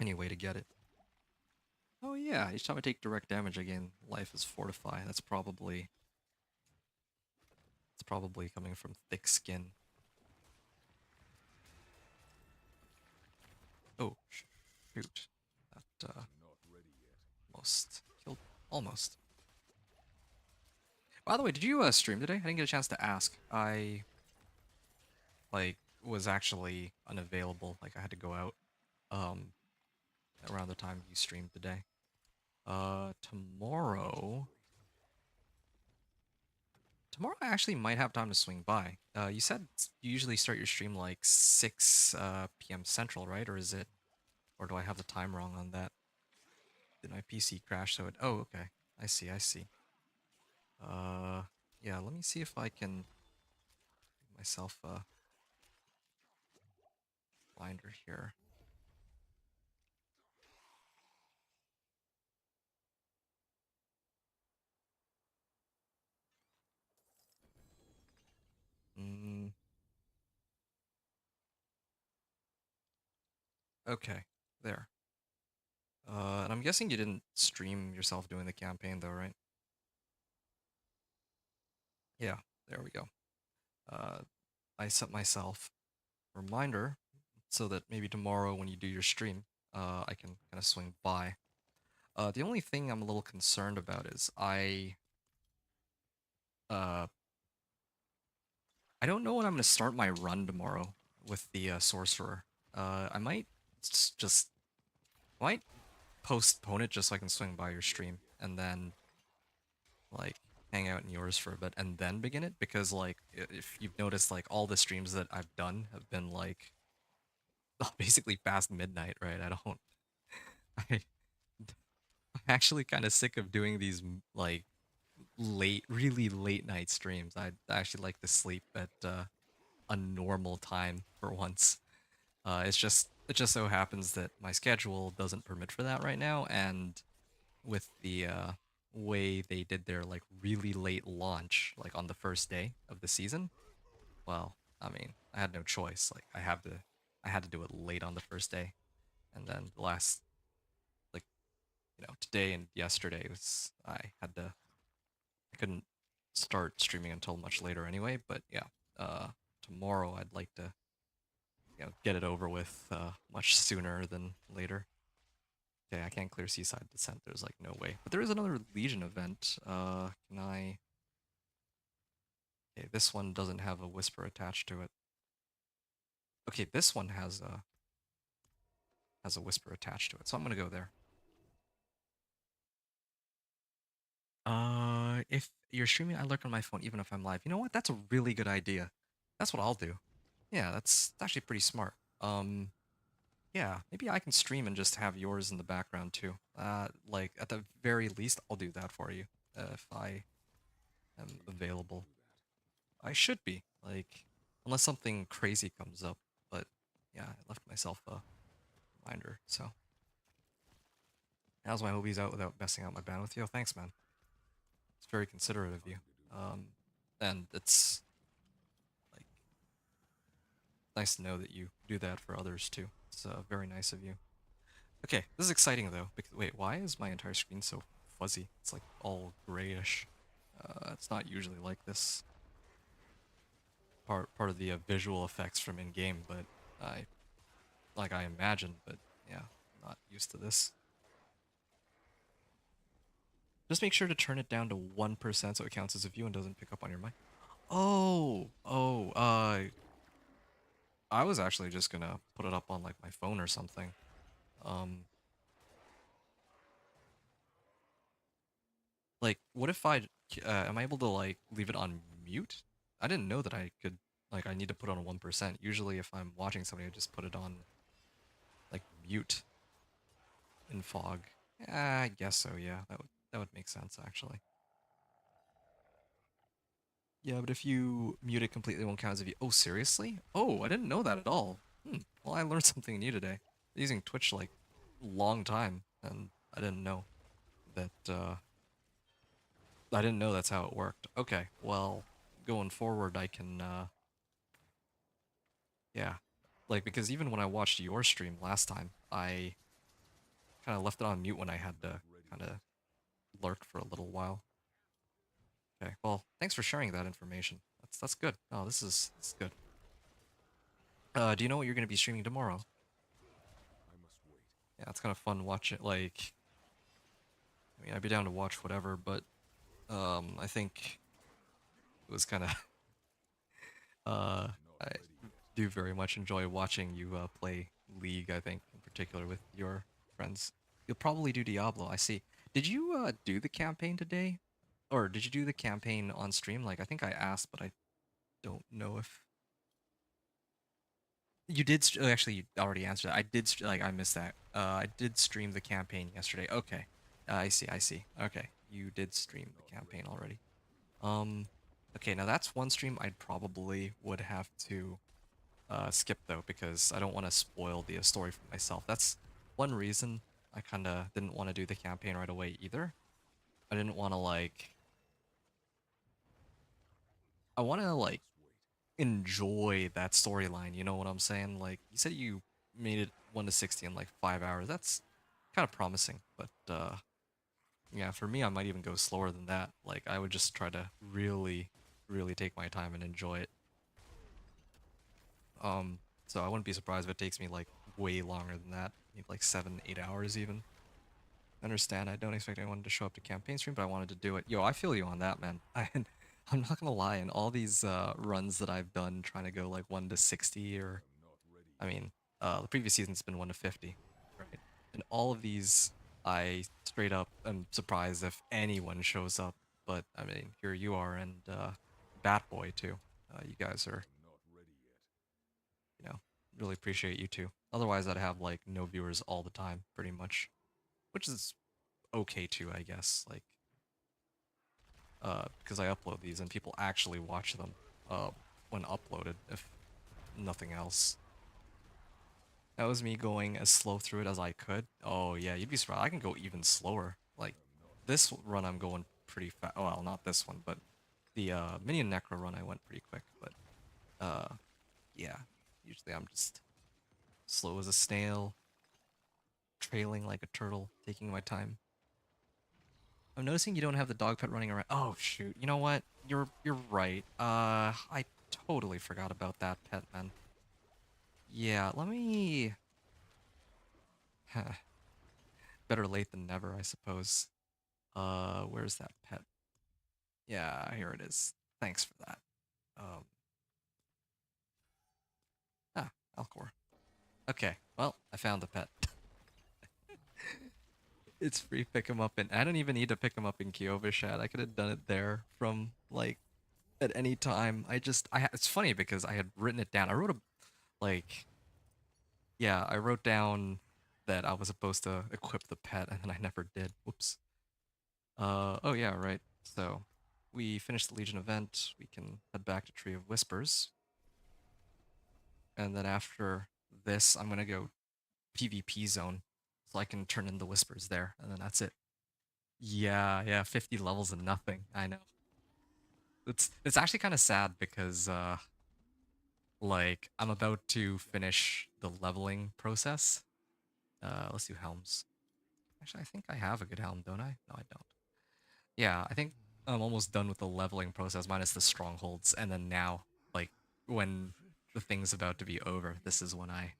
any way to get it. Oh yeah, each time I take direct damage, I gain life as Fortify. It's probably coming from thick skin. Oh shoot, that I'm not ready yet. almost killed. Almost. By the way, did you stream today? I didn't get a chance to ask. I like was actually unavailable. Like I had to go out um around the time you streamed today. Tomorrow. Tomorrow I actually might have time to swing by. You said you usually start your stream like 6 p.m. Central, right? Or is it, or do I have the time wrong on that? Did my PC crash so it, oh, okay. I see, I see. Uh, yeah, let me see if I can give myself a blinder here. Mm, okay, there. And I'm guessing you didn't stream yourself doing the campaign though, right? Yeah, there we go. Uh, I set myself a reminder so that maybe tomorrow when you do your stream, I can kind of swing by. The only thing I'm a little concerned about is uh, I don't know when I'm going to start my run tomorrow with the sorcerer. I might just I might postpone it just so I can swing by your stream and then like hang out in yours for a bit and then begin it, because like if you've noticed, like all the streams that I've done have been like basically past midnight, right? I don't I I'm actually kind of sick of doing these like late, really late night streams. I actually like to sleep at a normal time for once. It just so happens that my schedule doesn't permit for that right now, and with the way they did their like really late launch, like on the first day of the season, well, I mean, I had no choice. Like I had to do it late on the first day, and then the last like today and yesterday was I couldn't start streaming until much later anyway. But yeah, tomorrow I'd like to get it over with much sooner than later. Okay, I can't clear Seaside Descent. There's like no way. But there is another Legion event. Can I? Okay, this one doesn't have a whisper attached to it. Okay, this one has a whisper attached to it, so I'm gonna go there. If you're streaming, I lurk on my phone even if I'm live. You know what? That's a really good idea. That's what I'll do. Yeah, that's actually pretty smart. Yeah, maybe I can stream and just have yours in the background too. Like at the very least, I'll do that for you if I am available. I should be, like, unless something crazy comes up. But yeah, I left myself a reminder. So how's my hobbies out without messing out my bandwidth? Yo, thanks, man. It's very considerate of you. And it's like nice to know that you do that for others too. It's very nice of you. Okay, this is exciting though. Because wait, why is my entire screen so fuzzy? It's like all grayish. It's not usually like this. Part of the visual effects from in game, but I imagined, but yeah, not used to this. Just make sure to turn it down to 1% so it counts as a view and doesn't pick up on your mic. Oh, I was actually just gonna put it up on like my phone or something. Um, like, what if am I able to like leave it on mute? I didn't know that I could, like, I need to put on a 1%. Usually if I'm watching somebody, I just put it on like mute in fog. Yeah, I guess so, yeah. That would make sense actually. Yeah, but if you mute it completely, it won't count as a view. Oh, seriously? Oh, I didn't know that at all. Well, I learned something new today. Using Twitch like long time, and I didn't know that. I didn't know that's how it worked. Okay, well, going forward, I can. Yeah, like because even when I watched your stream last time, I kind of left it on mute when I had to kind of lurk for a little while. Okay, well, thanks for sharing that information. That's good. Oh, this is good. Do you know what you're gonna be streaming tomorrow? I must wait. Yeah, it's kind of fun watching. Like, I mean, I'd be down to watch whatever, but I think it was kind of Not I ready yet. do very much enjoy watching you play League. I think in particular with your friends. You'll probably do Diablo. I see. Did you do the campaign today, or did you do the campaign on stream? Like, I think I asked, but I don't know if you did. Actually, you already answered that. I did. Like, I missed that. I did stream the campaign yesterday. Okay. I see. I see. Okay, you did stream the Not campaign ready. already. Um, okay, now that's one stream I'd probably would have to skip though because I don't want to spoil the story for myself. That's one reason I kind of didn't want to do the campaign right away either. I didn't want to like I want to I like must wait. enjoy that storyline. You know what I'm saying? Like you said, you made it 1 to 60 in like 5 hours. That's kind of promising, but yeah, for me, I might even go slower than that. Like I would just try to really, really take my time and enjoy it. So I wouldn't be surprised if it takes me like way longer than that, maybe like 7, 8 hours even. I understand. I don't expect anyone to show up to campaign stream, but I wanted to do it. Yo, I feel you on that, man. I'm not gonna lie. In all these runs that I've done, trying to go like 1 to 60, or I am not ready I yet. mean, the previous season's been 1 to 50, right? And all of these, I straight up am surprised if anyone shows up. But I mean, here you are, and Bat Boy too. You guys I are, am not ready yet. really appreciate you too. Otherwise, I'd have like no viewers all the time, pretty much, which is okay too, I guess. Like, because I upload these and people actually watch them. when uploaded, if nothing else. That was me going as slow through it as I could. Oh yeah, you'd be surprised. I can go even slower. Like this run, I'm going pretty fast. Well, not this one, but the Minion Necro run, I went pretty quick. But yeah, usually I'm just slow as a snail, trailing like a turtle, taking my time. I'm noticing you don't have the dog pet running around. Oh shoot! You know what? You're right. I totally forgot about that pet, man. Yeah, let me. Better late than never, I suppose. Where's that pet? Yeah, here it is. Thanks for that. Um, Alcor. Okay, well, I found the pet. It's free. Pick him up, and I don't even need to pick him up in Kyovashad. I could have done it there from like at any time. It's funny because I had written it down. I wrote a like, yeah, I wrote down that I was supposed to equip the pet, and then I never did. Whoops. Oh yeah, right. So we finished the Legion event. We can head back to Tree of Whispers, and then after this, I'm gonna go PvP zone, so I can turn in the Whispers there, and then that's it. Yeah, yeah, 50 levels and nothing. I know. It's actually kind of sad because like I'm about to finish the leveling process. Let's do helms. Actually, I think I have a good helm, don't I? No, I don't. Yeah, I think I'm almost done with the leveling process minus the strongholds, and then now, like when the thing's about to be over, this is when I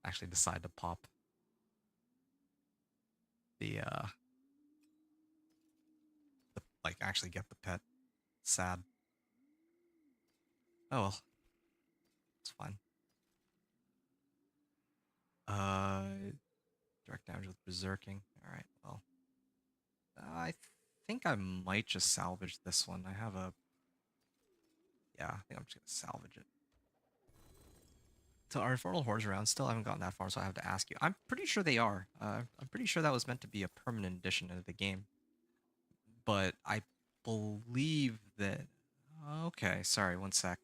actually decide to pop the like actually get the pet. Sad. Oh well, it's fine. Direct damage with berserking. All right, well, I think I might just salvage this one. I have a yeah. I think I'm just gonna salvage it. So are Infernal Hordes around still? I haven't gotten that far, so I have to ask you. I'm pretty sure they are. I'm pretty sure that was meant to be a permanent addition to the game, but I believe that. Okay, sorry, one sec.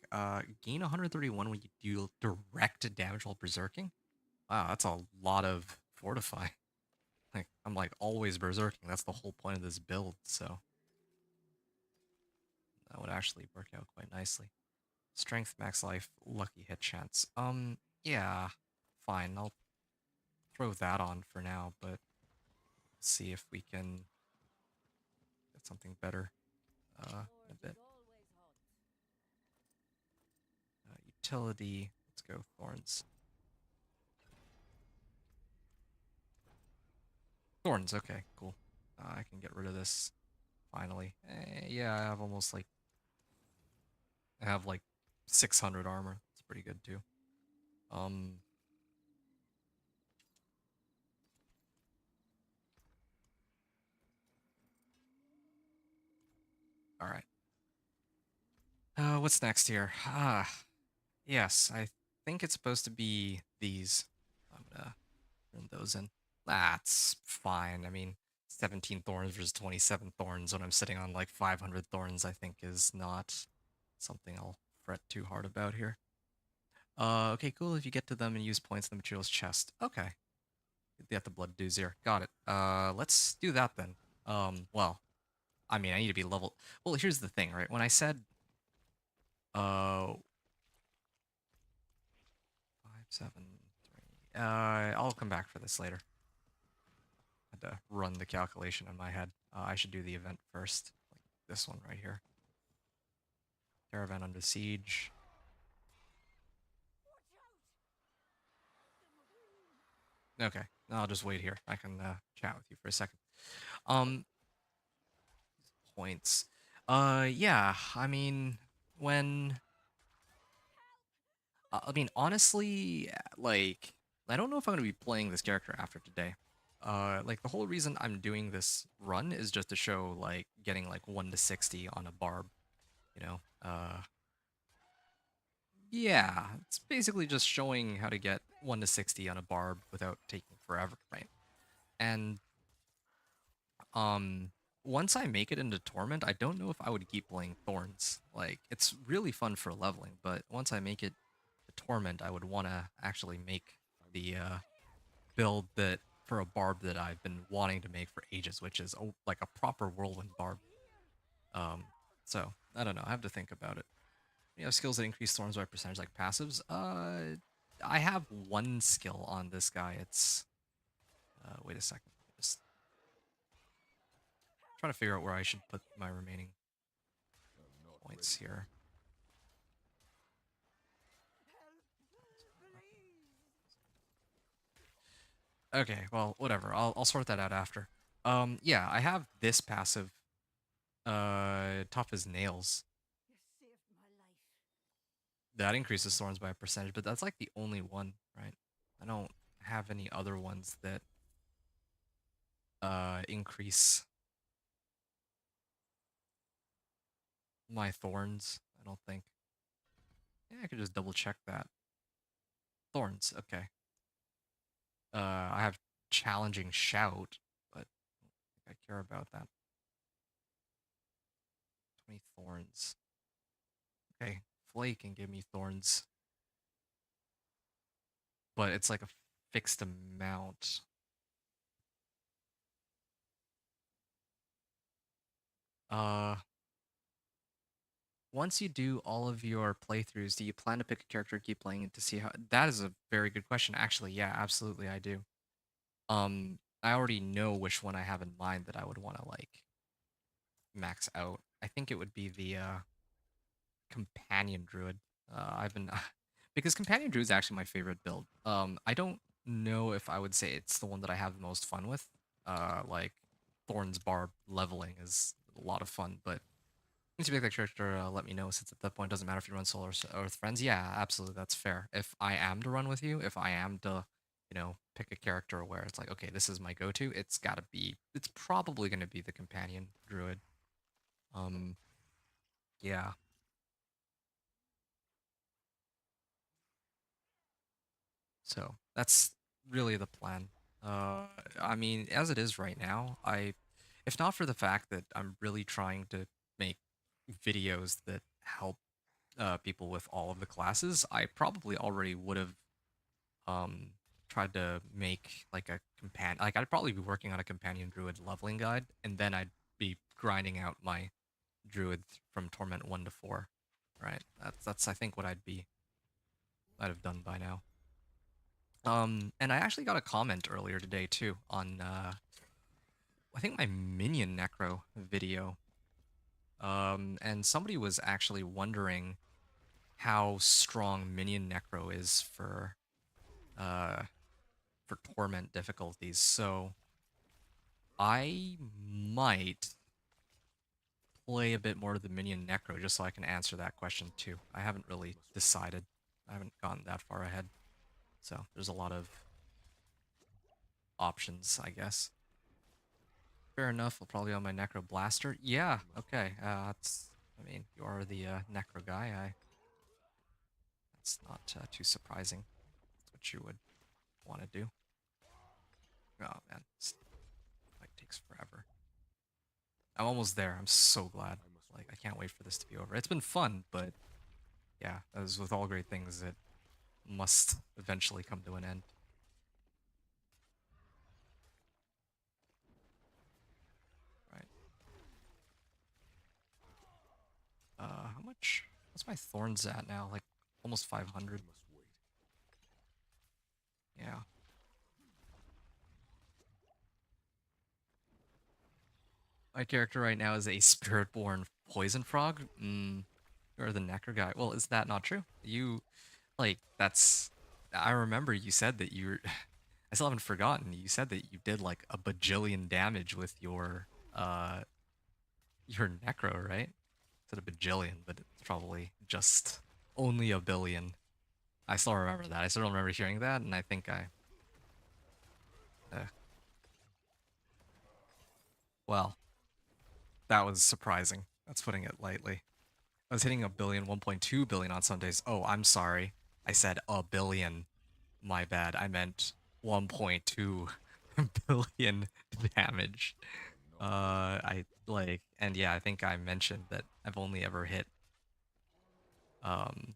Gain 131 when you deal direct damage while berserking. Wow, that's a lot of fortify. Like I'm like always berserking. That's the whole point of this build, so that would actually work out quite nicely. Strength, max life, lucky hit chance. Yeah, fine. I'll throw that on for now, but see if we can get something better in a bit. Utility. Let's go Thorns. Thorns. Okay, cool. I can get rid of this finally. Yeah, I have like 600 armor. It's pretty good too. Um, all right. What's next here? Yes, I think it's supposed to be these. I'm gonna turn those in. That's fine. I mean, 17 thorns versus 27 thorns when I'm sitting on like 500 thorns, I think is not something I'll fret too hard about here. Okay, cool. If you get to them and use points in the materials chest. Okay. Get the blood dues here. Got it. Let's do that then. Well, I mean, I need to be level. Well, here's the thing, right? When I said, uh, 5, 7, 3. I'll come back for this later. I had to run the calculation in my head. I should do the event first, like this one right here. Caravan under siege. Okay, I'll just wait here. I can chat with you for a second. Um, points. Yeah. I mean, when I mean, honestly, like, I don't know if I'm gonna be playing this character after today. Like the whole reason I'm doing this run is just to show like getting like 1 to 60 on a barb, you know. Yeah, it's basically just showing how to get 1 to 60 on a barb without taking forever, right? And once I make it into Torment, I don't know if I would keep playing Thorns. Like, it's really fun for leveling, but once I make it to Torment, I would want to actually make the build that for a Barb that I've been wanting to make for ages, which is like a proper Whirlwind Barb. Um, so I don't know. I have to think about it. You know, skills that increase Thorns by percentage, like passives. I have one skill on this guy. It's wait a second. Just trying to figure out where I should put my remaining I'm not points ready. here. Okay, well, whatever. I'll sort that out after. Yeah, I have this passive, tough as nails. You saved my life. That increases thorns by a percentage, but that's like the only one, right? I don't have any other ones that increase my thorns. I don't think. Yeah, I could just double check that. Thorns, okay. I have challenging shout, but I don't think I care about that. 20 thorns. Okay, flake can give me thorns, but it's like a fixed amount. Uh, Once you do all of your playthroughs, do you plan to pick a character and keep playing it to see how? That is a very good question. Actually, yeah, absolutely, I do. I already know which one I have in mind that I would want to like max out. I think it would be the companion druid. I've been because companion druid is actually my favorite build. I don't know if I would say it's the one that I have the most fun with. Like Thorns Barb leveling is a lot of fun, but once you pick that character, let me know. Since at that point, it doesn't matter if you run solo or with friends. Yeah, absolutely, that's fair. If I am to run with you, if I am to, pick a character where it's like, okay, this is my go-to, it's gotta be. It's probably gonna be the companion druid. Um, yeah. So that's really the plan. I mean, as it is right now, if not for the fact that I'm really trying to make videos that help people with all of the classes, I probably already would have um tried to make like a companion. Like I'd probably be working on a companion druid leveling guide, and then I'd be grinding out my druid from Torment 1 to 4. Right. That's I think what I'd have done by now. And I actually got a comment earlier today too on I think my minion necro video. And somebody was actually wondering how strong minion necro is uh for torment difficulties. So I might play a bit more of the minion necro just so I can answer that question too. I haven't I really must wait. decided. I haven't gotten that far ahead. So there's a lot of options, I guess. Fair enough. I'll probably on my Necro Blaster. Yeah, I must okay. wait. I mean, you are the Necro guy. That's not too surprising. That's what you would want to do. Oh man, this fight takes forever. I'm almost there. I'm so glad. I must Like, I wait. can't wait for this to be over. It's been fun, but yeah, as with all great things, it must eventually come to an end. Right. How much? What's my thorns at now? Like almost I 500. must wait. Yeah. My character right now is a spirit-born poison frog. You're the Necker guy. Well, is that not true? That's. I remember you said that you were. I still haven't forgotten. You said that you did like a bajillion damage with your Necro, right? I said a bajillion, but it's probably just only a billion. I still remember that. I still remember hearing that, and I think uh, well, that was surprising. That's putting it lightly. I was hitting a billion, 1.2 billion on some days. Oh, I'm sorry. I said a billion. My bad. I meant 1.2 billion damage. I'm I like, and yeah, I think I mentioned that I've only ever hit um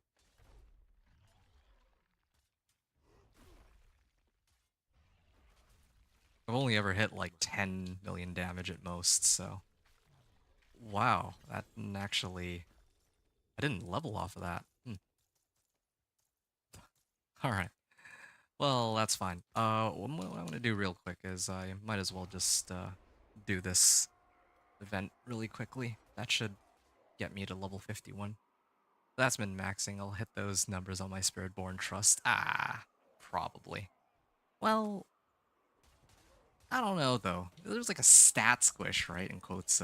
I've only ever hit like 10 million damage at most, so wow, that didn't actually I didn't level off of that. All right. Well, that's fine. What I'm gonna do real quick is I might as well just do this event really quickly. That should get me to level 51. That's been maxing. I'll hit those numbers on my Spiritborn Trust. Probably. Well, I don't know though. There's like a stat squish, right? In quotes,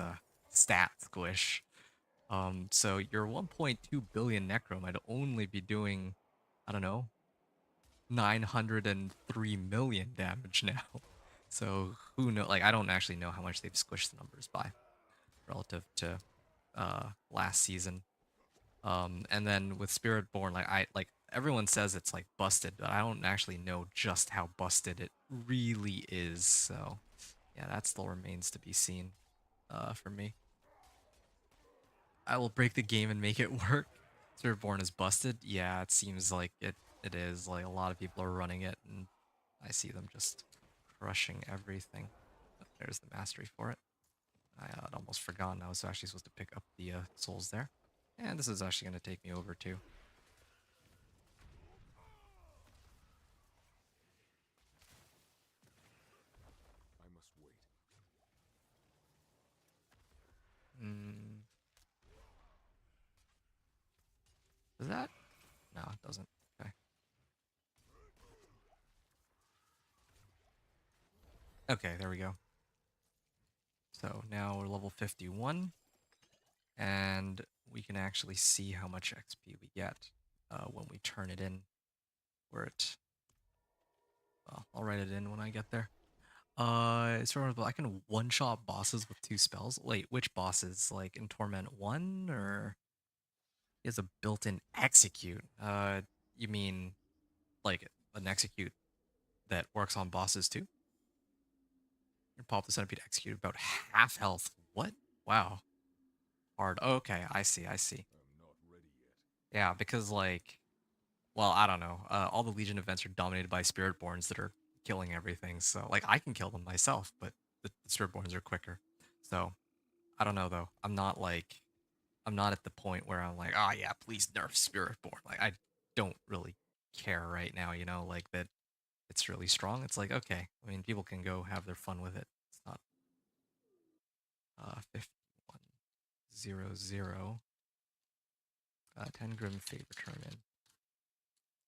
stat squish. So your 1.2 billion Necro might only be doing, I don't know, 903 million damage now. So who know? Like I don't actually know how much they've squished the numbers by relative to last season. And then with Spiritborn, like everyone says it's like busted, but I don't actually know just how busted it really is. So yeah, that still remains to be seen for me. I will break the game and make it work. Spiritborn is busted. Yeah, it seems like it is. Like a lot of people are running it, and I see them just crushing everything. Oh, there's the mastery for it. I had almost forgotten I was actually supposed to pick up the souls there. And this is actually going to take me over too. I must wait. Mm, does that? No, it doesn't. Okay. Okay, there we go. So now we're level 51, and we can actually see how much XP we get when we turn it in. Where it, well, I'll write it in when I get there. It's sort of I can one-shot bosses with 2 spells. Wait, which bosses? Like in Torment 1, or he has a built-in execute? You mean like an execute that works on bosses too? Your pop the centipede execute about half health. What? Wow. Hard. Okay, I see, I see. I'm not ready yet. Yeah, because like, well, I don't know. All the Legion events are dominated by Spiritborns that are killing everything. So like, I can kill them myself, but the Spiritborns are quicker. So I don't know though. I'm not at the point where I'm like, oh yeah, please nerf Spiritborn. Like I don't really care right now. You know, like that it's really strong. It's like okay. I mean, people can go have their fun with it. It's not 5100. 10 Grim Favor turn in.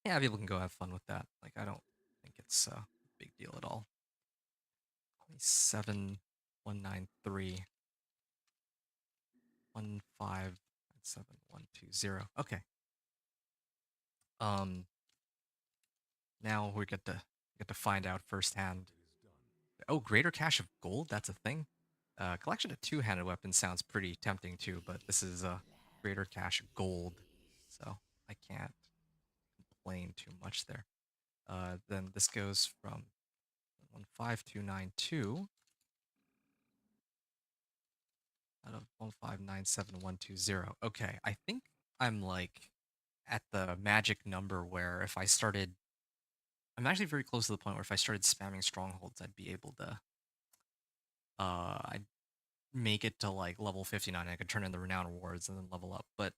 Yeah, people can go have fun with that. Like, I don't think it's a big deal at all. 27193 1597120. Okay. Um. Now we get to find out firsthand. It is done. Oh, greater cache of gold. That's a thing. Collection of two-handed weapons sounds pretty tempting too, but this is a greater cache of gold, so I can't complain too much there. Then this goes from 15292 out of 1597120. Okay, I think I'm like at the magic number where if I started, I'm actually very close to the point where if I started spamming strongholds, I'd be able to, I'd make it to like level 59. I could turn in the renown rewards and then level up. But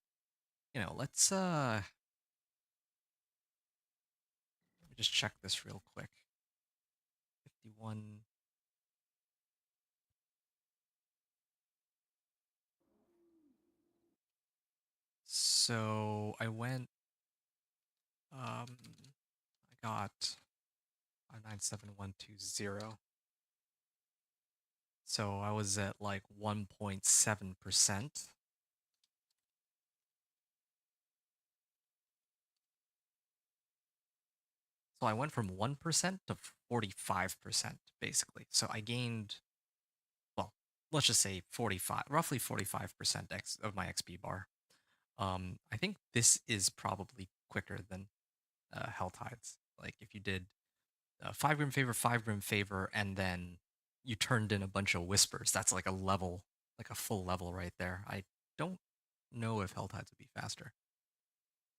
let's let me just check this real quick. 51. So I went, I got 597120. So I was at like 1.7%. So I went from 1% to 45%, basically. So I gained, well, let's just say 45, roughly 45% of my XP bar. I think this is probably quicker than Hell Tides. Like if you did 5 Grim Favor, 5 Grim Favor, and then you turned in a bunch of whispers. That's like a level, like a full level right there. I don't know if Hell Tides would be faster.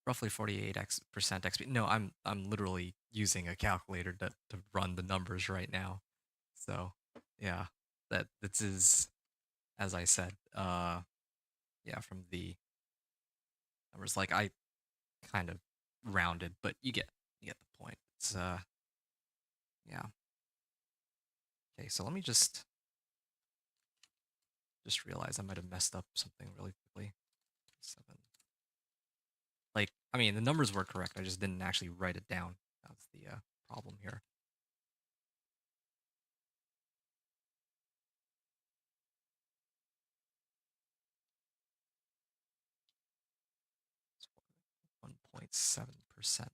Roughly 48% XP. No, I'm literally using a calculator to run the numbers right now. So yeah, that this is, as I said, yeah, from the numbers. Like I kind of rounded, but you get the point. It's yeah. Okay, so let me just realize I might have messed up something really quickly. 7. Like, I mean, the numbers were correct. I just didn't actually write it down. That's the problem here. It's 1.7%.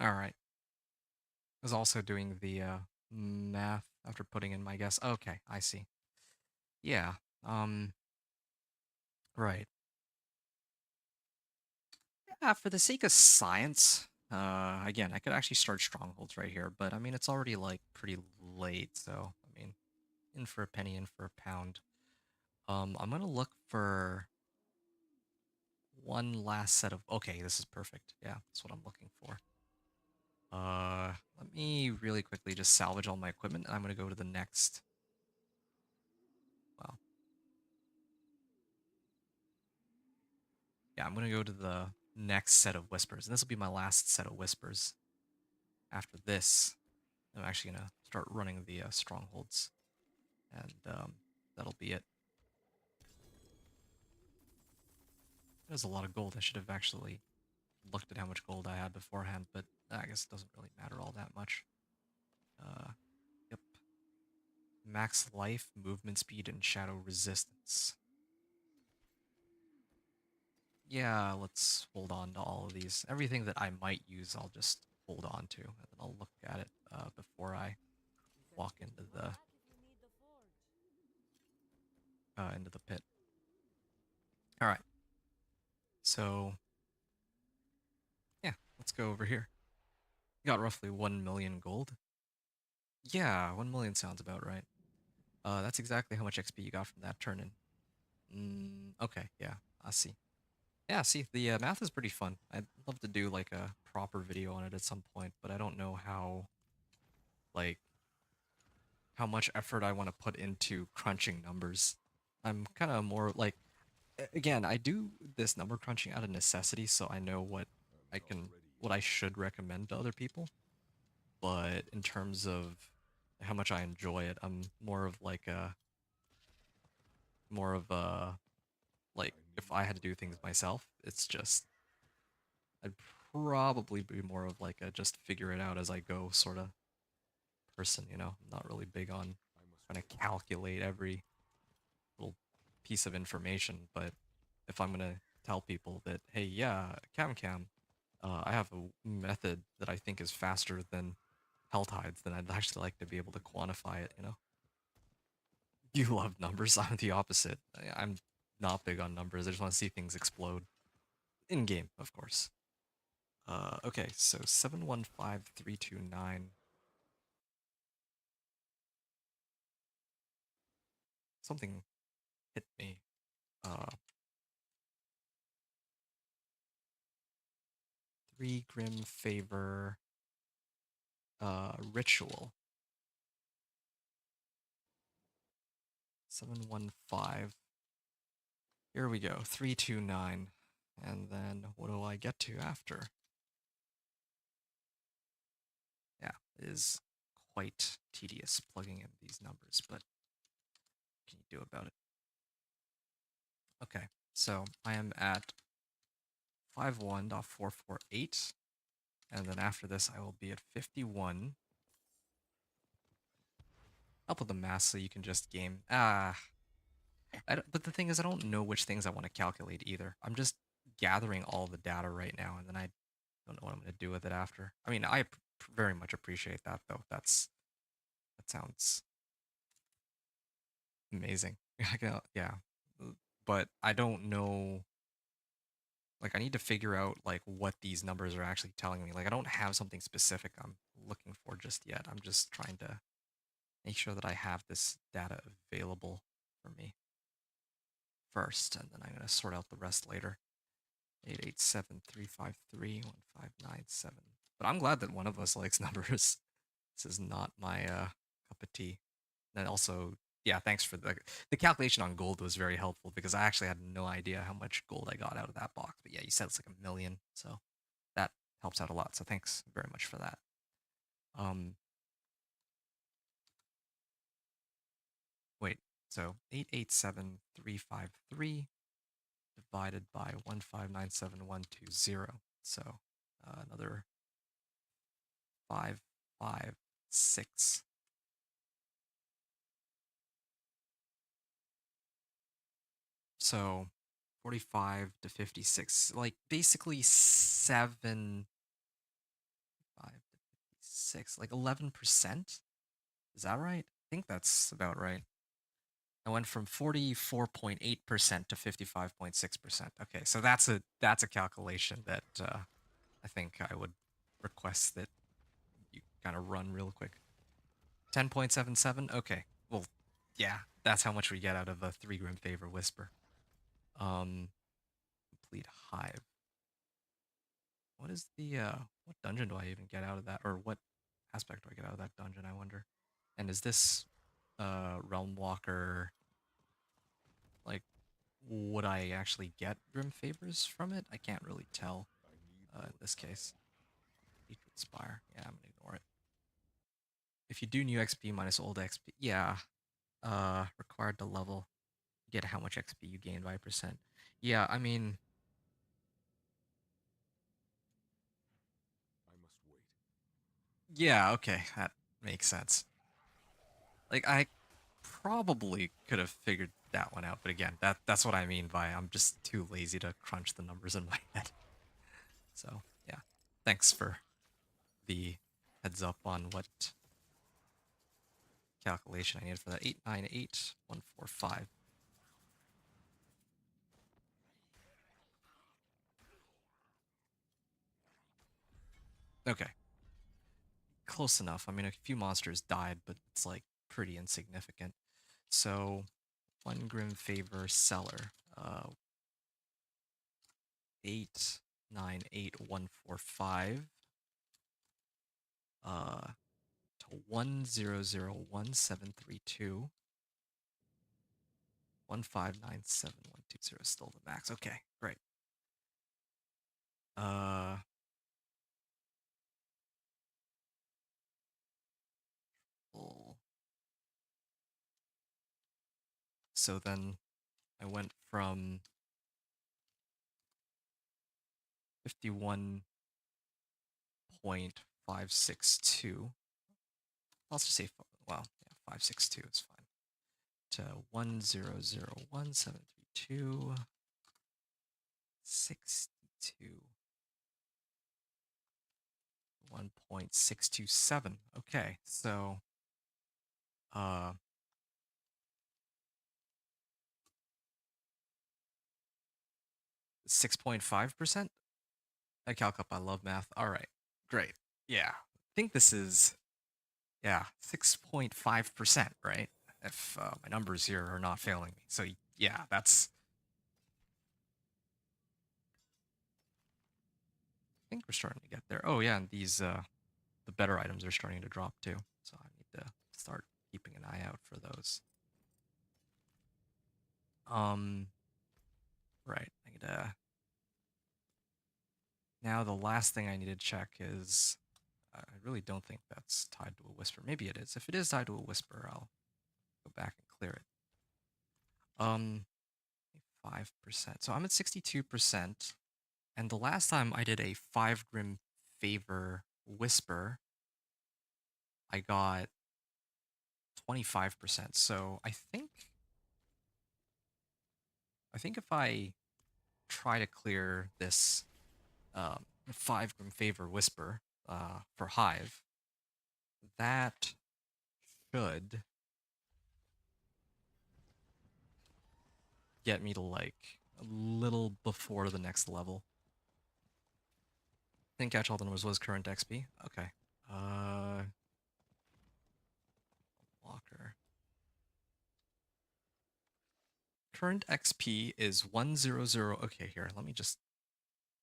All right. I was also doing the math after putting in my guess. Okay, I see. Yeah. Um. Right. Yeah. For the sake of science, again, I could actually start strongholds right here, but I mean, it's already like pretty late, so I mean, in for a penny, in for a pound. I'm gonna look for one last set of. Okay, this is perfect. Yeah, that's what I'm looking for. Let me really quickly just salvage all my equipment, and I'm gonna go to the next. Well, yeah, I'm gonna go to the next set of whispers, and this will be my last set of whispers. After this, I'm actually gonna start running the strongholds, and that'll be it. There's a lot of gold. I should have actually looked at how much gold I had beforehand, but I guess it doesn't really matter all that much. Yep. Max life, movement speed, and shadow resistance. Yeah, let's hold on to all of these. Everything that I might use, I'll just hold on to, and then I'll look at it before I walk into the pit. All right. So yeah, let's go over here. Got roughly 1 million gold. Yeah, 1 million sounds about right. That's exactly how much XP you got from that turn-in. Okay, yeah, I see. Yeah, see, the math is pretty fun. I'd love to do like a proper video on it at some point, but I don't know like, how much effort I want to put into crunching numbers. I'm kind of more like, again, I do this number crunching out of necessity, so I know I'm I not can, ready what yet. I should recommend to other people. But in terms of how much I enjoy it, I'm more of a, like, I if need I had to your do things guidance. myself, it's just, I'd probably be more of like a just figure it out as I go sort of person, you know? I'm not really big on I must trying to wait. calculate every little piece of information, but if I'm gonna tell people that, hey, yeah, CamCam, I have a method that I think is faster than Hell Tides, then I'd actually like to be able to Good luck, quantify it, you child. know? You love numbers. I'm the opposite. I'm not big on numbers. I just want to see things explode. In game, of course. Okay, so 715329. Something hit me. Uh, 3 Grim Favor. Ritual. 715. Here we go. 329. And then what do I get to after? Yeah, it is quite tedious plugging in these numbers, but what can you do about it? Okay, so I am at 51.448, and then after this I will be at 51. I'll put the math so you can just game. But the thing is, I don't know which things I want to calculate either. I'm just gathering all the data right now, and then I don't know what I'm going to do with it after. I mean, I very much appreciate that, though. That sounds Amazing. Yeah. But I don't know. Like, I need to figure out like what these numbers are actually telling me. Like, I don't have something specific I'm looking for just yet. I'm just trying to make sure that I have this data available for me first, and then I'm going to sort out the rest later. 887-353-1597. But I'm glad that one of us likes numbers. This is not my cup of tea. And also, yeah, thanks for the calculation on gold was very helpful because I actually had no idea how much gold I got out of that box. But yeah, you said it's like 1 million, so that helps out a lot. So thanks very much for that. Wait, so 887-353 divided by 1597120. So another 556. So 45 to 56, like basically 7, 5 to 56, like 11%. Is that right? I think that's about right. I went from 44.8% to 55.6%. Okay, so that's a calculation that I think I would request that you kind of run real quick. 10.77. Okay, well, yeah, that's how much we get out of a 3 Grim Favor Whisper. Complete Hive. What is the what dungeon do I even get out of that, or what aspect do I get out of that dungeon? I wonder. And is this Realm Walker, like, would I actually get Grim Favors from it? I can't really tell I need in more this time. case. Hatred Spire. Yeah, I'm gonna ignore it. If you do new XP minus old XP, yeah. Required to level. Get how much XP you gain by percent. Yeah, I mean, I must wait. yeah, okay, that makes sense. Like, I probably could have figured that one out, but again, that's what I mean by I'm just too lazy to crunch the numbers in my head. So yeah, thanks for the heads up on what calculation I needed for that. 898145. Okay, close enough. I mean, a few monsters died, but it's like pretty insignificant. So 1 Grim Favor Seller. 898145. To 1001732. 1597120 is still the max. Okay, great. Uh full. So then I went from 51.562. Let's just say, well, yeah, 562 is fine. To 1001732. 62. 1.627. Okay, so 6.5%. I calc up. I love math. All right, great. Yeah, I think this is, yeah, 6.5%, right? If my numbers here are not failing me. So yeah, that's. I think we're starting to get there. Oh yeah, and these the better items are starting to drop too. So I need to start keeping an eye out for those. Right. I need to. Now the last thing I need to check is. I really don't think that's tied to a whisper. Maybe it is. If it is tied to a whisper, I'll go back and clear it. 5%. So I'm at 62%. And the last time I did a 5 Grim Favor Whisper, I got 25%. So I think if I try to clear this 5 Grim Favor Whisper for Hive, that should get me to like a little before the next level. I think Catch All the Numbers was current XP. Okay. Walker. Current XP is 100. Okay, here, let me just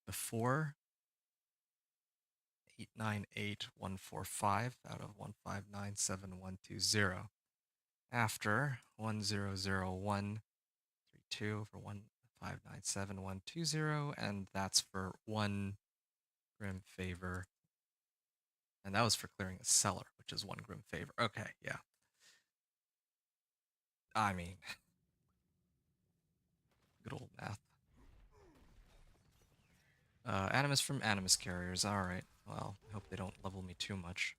before 898,145 out of 1597120. After 100132 for 1597120, and that's for 1 Grim Favor. And that was for clearing a cellar, which is 1 Grim Favor. Okay, yeah. I mean, good old math. Animus from Animus Carriers. Alright. Well, I hope they don't level me too much.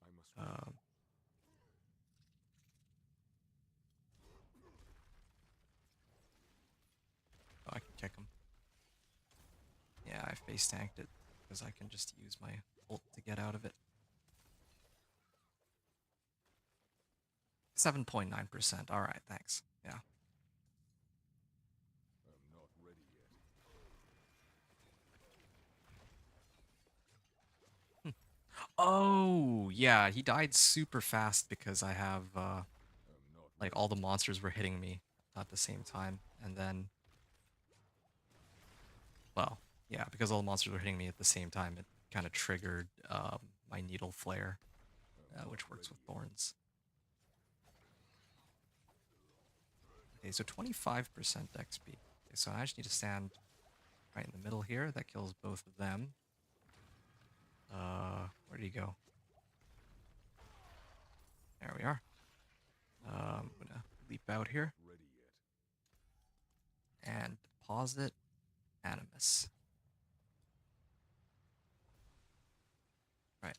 I must wait. Oh, I can kick him. Yeah, I face tanked it because I can just use my ult to get out of it. 7.9%. Alright, thanks. Yeah. I'm not ready yet. Oh, yeah, he died super fast because I have, I'm not like, all the monsters were hitting me at the same time. And then, well, yeah, because all the monsters were hitting me at the same time, it kind of triggered my Needle Flare, which works with Thorns. Okay, so 25% XP. Okay, so I just need to stand right in the middle here. That kills both of them. Where did he go? There we are. I'm gonna leap out here ready yet. and deposit Animus. Right.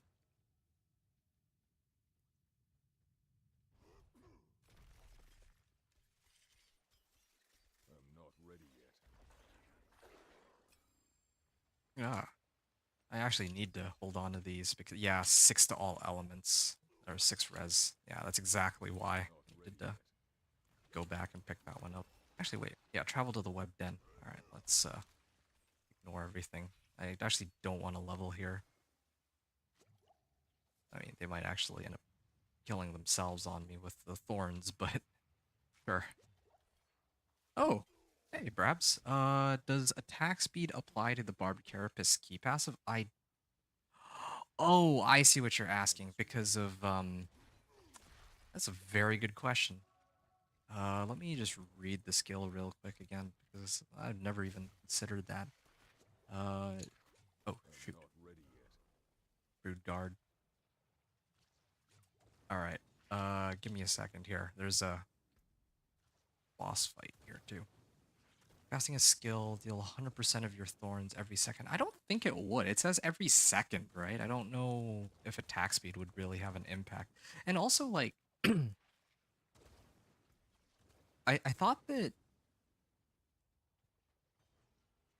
I'm not ready yet. Yeah. I actually need to hold on to these because, yeah, 6 to all elements. Or 6 res. Yeah, that's exactly why I Not ready needed to yet. go back and pick that one up. Actually, wait. Yeah, travel to the web den. Alright, let's ignore everything. I actually don't want to level here. I mean, they might actually end up killing themselves on me with the thorns, but sure. Oh, hey, Brabs. Does attack speed apply to the Barbed Carapace key passive? Oh, I see what you're asking because of That's a very good question. Let me just read the skill real quick again because I've never even considered that. Oh I'm shoot, not ready yet. Brood Guard. All right. Give me a second here. There's a boss fight here too. Casting a skill, deal 100% of your thorns every second. I don't think it would. It says every second, right? I don't know if attack speed would really have an impact. And also, like, I thought that,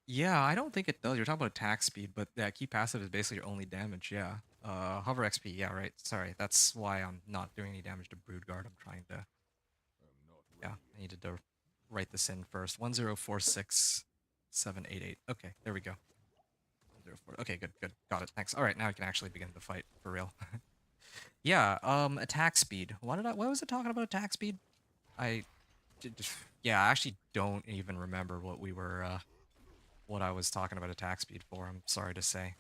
yeah, I don't think it does. You're talking about attack speed, but that key passive is basically your only damage, yeah. Hover XP, yeah, right. Sorry, that's why I'm not doing any damage to Broodguard. I'm trying to, I'm not yeah, ready I needed to write this in first. 1046788. Okay, there we go. 104. Okay, good, good. Got it. Thanks. All right, now we can actually begin the fight for real. Yeah, attack speed. What was it talking about attack speed? I yeah, I actually don't even remember what I was talking about attack speed for. I'm sorry to say.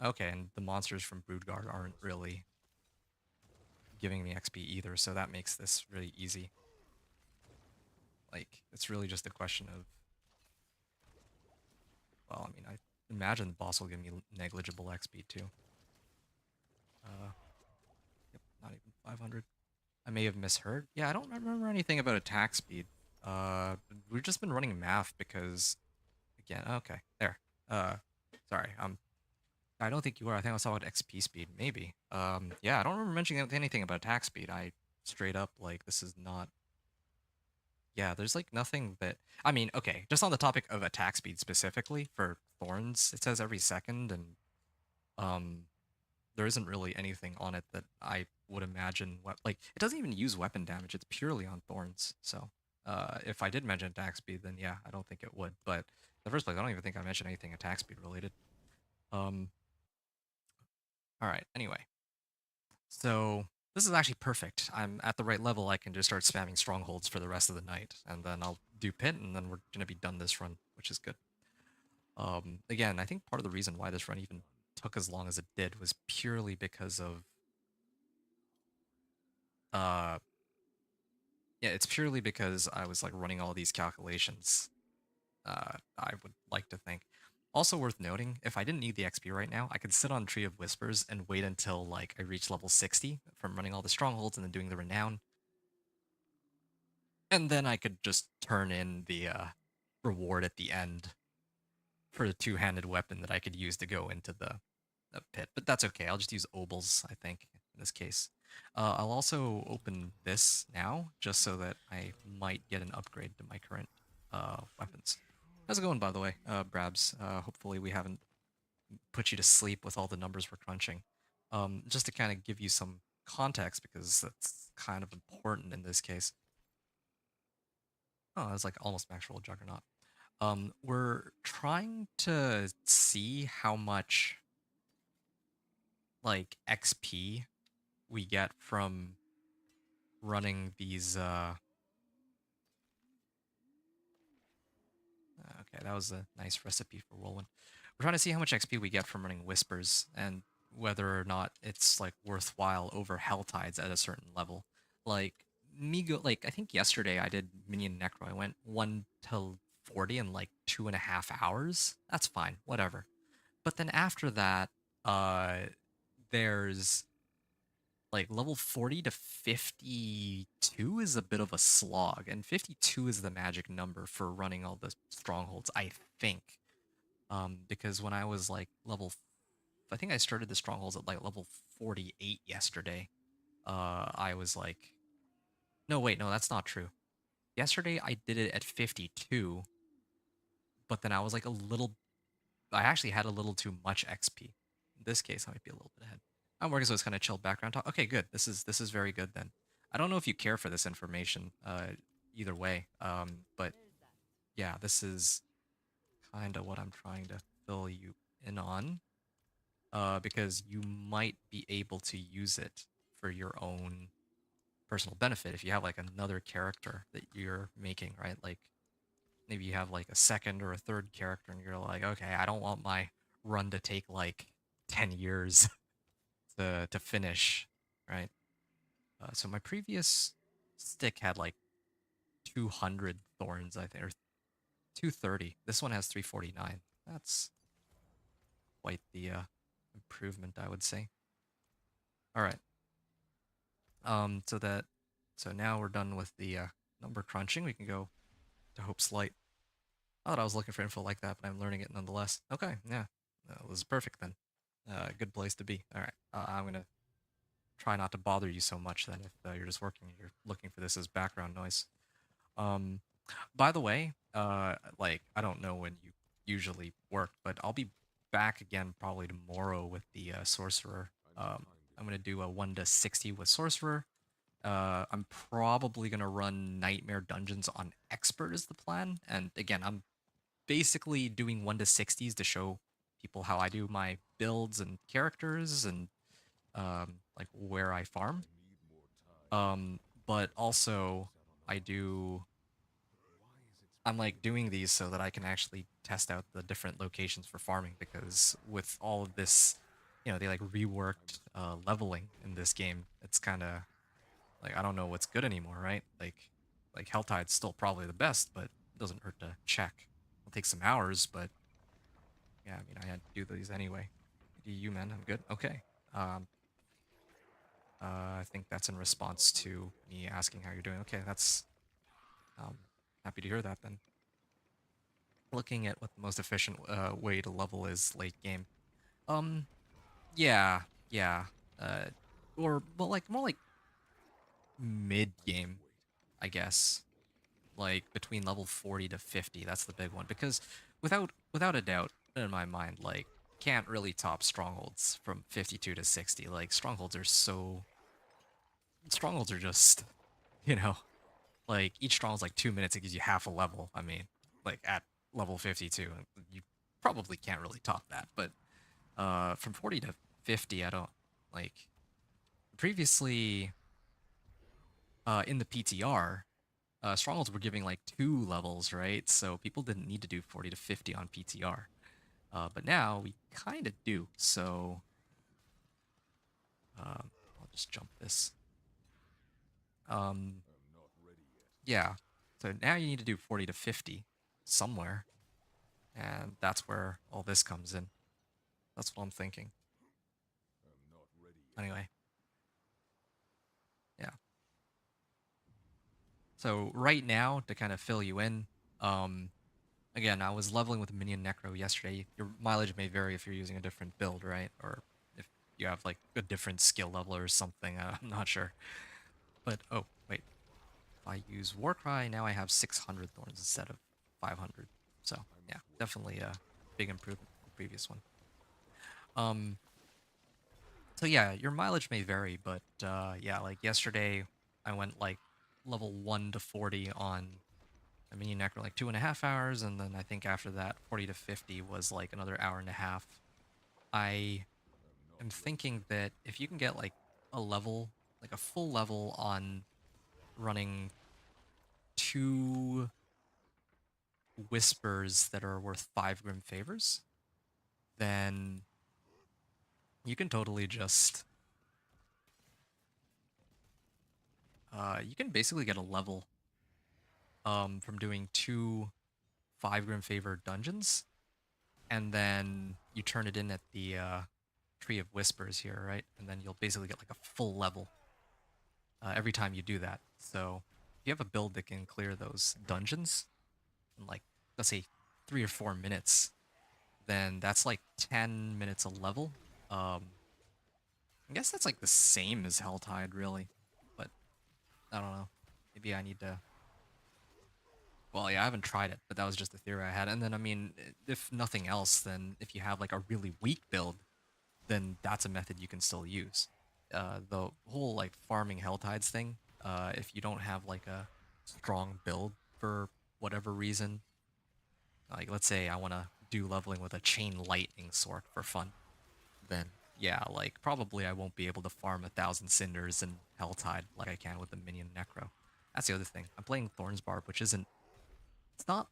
Okay, and the monsters from Broodguard aren't really giving me XP either, so that makes this really easy. Like, it's really just a question of, well, I mean, I imagine the boss will give me negligible XP too. Yep, not even 500. I may have misheard. Yeah, I don't remember anything about attack speed. We've just been running math because, again, okay, there. Sorry, I don't think you were. I think I was talking about XP speed, maybe. Yeah, I don't remember mentioning anything about attack speed. I straight up, like, this is not... Yeah, there's, like, nothing that... I mean, okay, just on the topic of attack speed specifically, for Thorns, it says every second, and, there isn't really anything on it that I would imagine. Like, it doesn't even use weapon damage. It's purely on thorns. So, if I did mention attack speed, then yeah, I don't think it would. But in the first place, I don't even think I mentioned anything attack speed related. Um, all right. Anyway, so this is actually perfect. I'm at the right level. I can just start spamming strongholds for the rest of the night, and then I'll do pit, and then we're gonna be done this run, which is good. Again, I think part of the reason why this run even took as long as it did was purely because of uh yeah, it's purely because I was like running all these calculations. I would like to think. Also worth noting, if I didn't need the XP right now, I could sit on Tree of Whispers and wait until like I reach level 60 from running all the strongholds and then doing the renown. And then I could just turn in the reward at the end for the two-handed weapon that I could use to go into the pit. But that's okay. I'll just use obols, I think, in this case. I'll also open this now, just so that I might get an upgrade to my current weapons. How's it going, by the way, Brabs? Hopefully we haven't put you to sleep with all the numbers we're crunching. Just to kind of give you some context, because that's kind of important in this case. Oh, it's like almost max roll Juggernaut. We're trying to see how much like XP we get from running these okay, that was a nice recipe for whirlwind. We're trying to see how much XP we get from running whispers and whether or not it's like worthwhile over hell tides at a certain level. Like like I think yesterday I did minion necro. I went 1 to 40 in like 2.5 hours. That's fine, whatever. But then after that, uh there's like level 40 to 52 is a bit of a slog, and 52 is the magic number for running all the strongholds, I think. Because when I was like I think I started the strongholds at like level 48 yesterday. I was like, no, wait, no, that's not true. Yesterday I did it at 52, but then I was like I actually had a little too much XP. In this case, I might be a little bit ahead. I'm working, so it's kind of chill background talk. Okay, good. This is very good then. I don't know if you care for this information, either way. But yeah, this is kind of what I'm trying to fill you in on. Because you might be able to use it for your own personal benefit if you have like another character that you're making, right? Like maybe you have like a second or a third character and you're like, okay, I don't want my run to take like 10 years to finish, right? So my previous stick had like 200 thorns, I think, or 230. This one has 349. That's quite the improvement, I would say. All right. So now we're done with the number crunching. We can go to Hope's Light. I thought I was looking for info like that, but I'm learning it nonetheless. Okay, yeah. This is perfect then. Good place to be. All right. I'm going to try not to bother you so much then if you're just working and you're looking for this as background noise. Um, by the way, like, I don't know when you usually work, but I'll be back again probably tomorrow with the Sorcerer. I'm going to do a 1 to 60 with Sorcerer. I'm probably going to run Nightmare Dungeons on Expert is the plan. And again, I'm basically doing 1 to 60s to show people how I do my builds and characters and like where I farm. But also I do I'm like doing these so that I can actually test out the different locations for farming, because with all of this, they like reworked leveling in this game. It's kind of like I don't know what's good anymore, right? Like Helltide's still probably the best, but it doesn't hurt to check. It'll take some hours, but yeah, I mean I had to do these anyway. Do you, man? I'm good. Okay. Um, I think that's in response to me asking how you're doing. Okay, that's happy to hear that then. Looking at what the most efficient way to level is late game. Um, yeah, yeah. Uh, or well, like more like mid game, I guess. Like between level 40 to 50. That's the big one, because without a doubt in my mind, like can't really top strongholds from 52 to 60. Like strongholds are so strongholds are just, you know, like each stronghold's like 2 minutes. It gives you half a level. I mean, like at level 52, you probably can't really top that. But from 40 to 50, I don't like. Previously, in the PTR, strongholds were giving like 2 levels, right? So people didn't need to do 40 to 50 on PTR. But now we kind of do. So I'll just jump this. Um, I'm not ready yet. yeah. So now you need to do 40 to 50 somewhere. And that's where all this comes in. That's what I'm thinking. I'm not ready yet. Anyway. Yeah. So right now, to kind of fill you in, again, I was leveling with Minion Necro yesterday. Your mileage may vary if you're using a different build, right? Or if you have like a different skill level or something. I'm not sure. But oh, wait. If I use Warcry, now I have 600 thorns instead of 500. So yeah, definitely a big improvement from the previous one. Um, so yeah, your mileage may vary, but yeah, like yesterday, I went like level 1 to 40 on a mini necro like 2.5 hours, and then I think after that 40 to 50 was like another hour and a half. I I'm not am ready. thinking that if you can get like a level, like a full level on running 2 whispers that are worth 5 grim favors, then you can totally just you can basically get a level from doing 2 5 grim favor dungeons, and then you turn it in at the Tree of Whispers here, right? And then you'll basically get like a full level every time you do that. So if you have a build that can clear those dungeons in like, let's say 3 or 4 minutes, then that's like 10 minutes a level. I guess that's like the same as Helltide, really. But I don't know. Maybe I need to. Well, yeah, I haven't tried it, but that was just the theory I had. And then, I mean, if nothing else, then if you have like a really weak build, then that's a method you can still use. The whole like farming Helltides thing, if you don't have like a strong build for whatever reason, like let's say I want to do leveling with a chain lightning sword for fun, then yeah, like probably I won't be able to farm 1,000 cinders in Helltide like I can with the minion Necro. That's the other thing. I'm playing Thorns Barb, which isn't. It's not.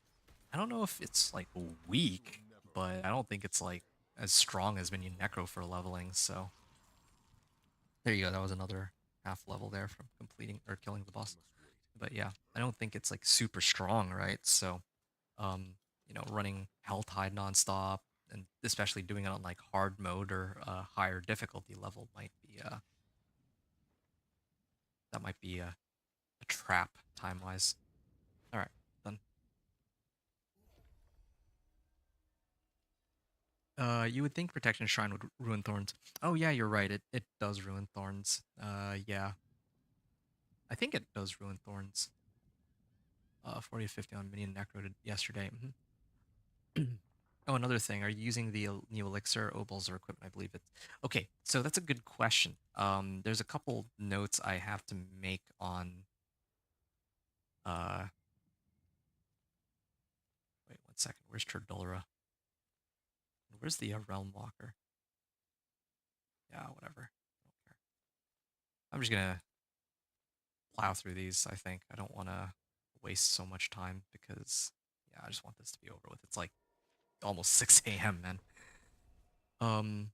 I don't know if it's like You'll weak, never but I don't think it's like as strong as minion Necro for leveling. So there you go. That was another half level there from completing or killing the boss. must wait. But yeah, I don't think it's like super strong, right? So, running Helltide nonstop and especially doing it on like hard mode or higher difficulty level might be that might be a trap time wise. All right, done. You would think Protection Shrine would ruin Thorns. Oh yeah, you're right. It does ruin Thorns. Yeah, I think it does ruin Thorns. 40 to 50 on Minion Necro yesterday. Oh, another thing. Are you using the new elixir, opals, or equipment? I believe it's okay. So that's a good question. There's a couple notes I have to make on. Uh, wait 1 second. Where's Turdulra? Where's the Realm Walker? Yeah, whatever. I don't care. I'm just gonna plow through these. I think I don't want to waste so much time because yeah, I just want this to be over with. It's like almost 6 a.m. man. Um,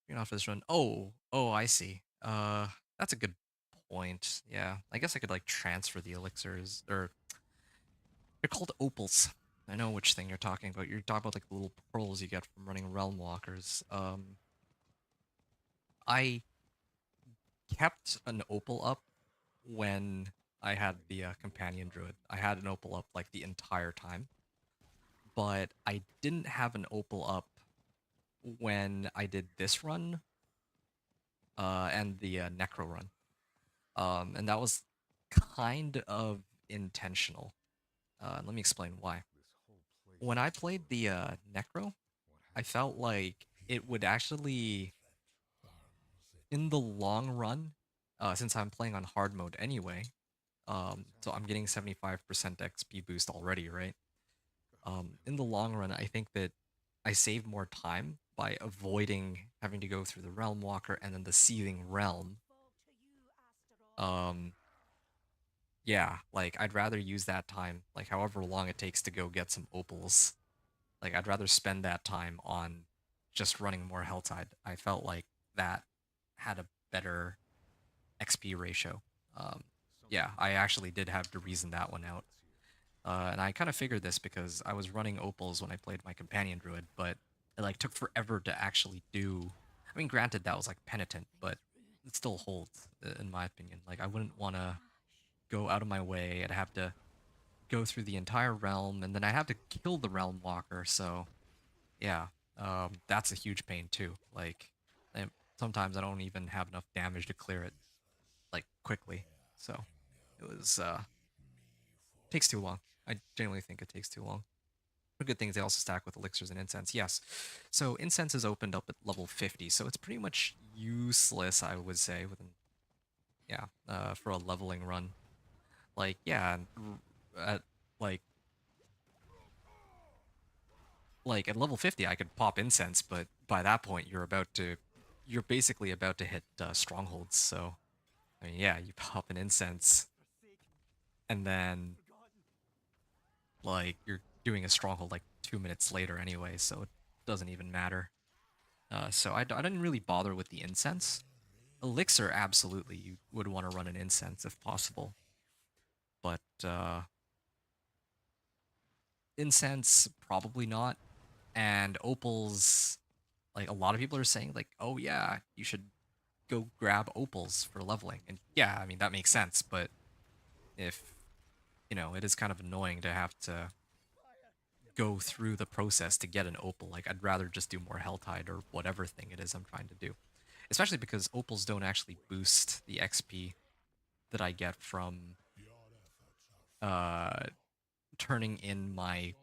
you're not for this run. Oh, I see. That's a good point. Yeah, I guess I could like transfer the elixirs, or they're called opals. I know which thing you're talking about. You're talking about like the little pearls you get from running realm walkers. I kept an opal up when I had the companion druid. I had an opal up like the entire time, but I didn't have an opal up when I did this run and the necro run. And that was kind of intentional. Let me explain why. This whole place When I is played full the of Necro, what I felt like it would actually, in the long run, since I'm playing on hard mode anyway, so I'm getting 75% XP boost already, right? In the long run, I think that I save more time by avoiding having to go through the Realm Walker and then the Seething Realm. Um, yeah, like I'd rather use that time, like however long it takes to go get some opals. Like I'd rather spend that time on just running more Helltide. I felt like that had a better XP ratio. Um, yeah, I actually did have to reason that one out. And I kind of figured this because I was running opals when I played my companion druid, but it like took forever to actually do. I mean, granted that was like penitent, but it still holds in my opinion. Like I wouldn't want to go out of my way. I'd have to go through the entire realm, and then I'd have to kill the realm walker. So yeah, that's a huge pain too. Like sometimes I don't even have enough damage to clear it like quickly. So it was takes too long. I genuinely think it takes too long. The good things they also stack with elixirs and incense. Yes. So incense is opened up at level 50, so it's pretty much useless, I would say, within yeah, for a leveling run. Like, yeah, at like at level 50 I could pop incense, but by that point you're basically about to hit strongholds. So I mean, yeah, you pop an incense and then like you're doing a stronghold like 2 minutes later anyway, so it doesn't even matter. So I didn't really bother with the incense. Elixir, absolutely, you would want to run an incense if possible, but incense probably not. And opals, like a lot of people are saying, like, oh yeah, you should go grab opals for leveling, and yeah, I mean that makes sense. But if it is kind of annoying to have to go through the process to get an opal. Like I'd rather just do more Helltide or whatever thing it is I'm trying to do. Especially because opals don't actually boost the XP that I get from uh turning in my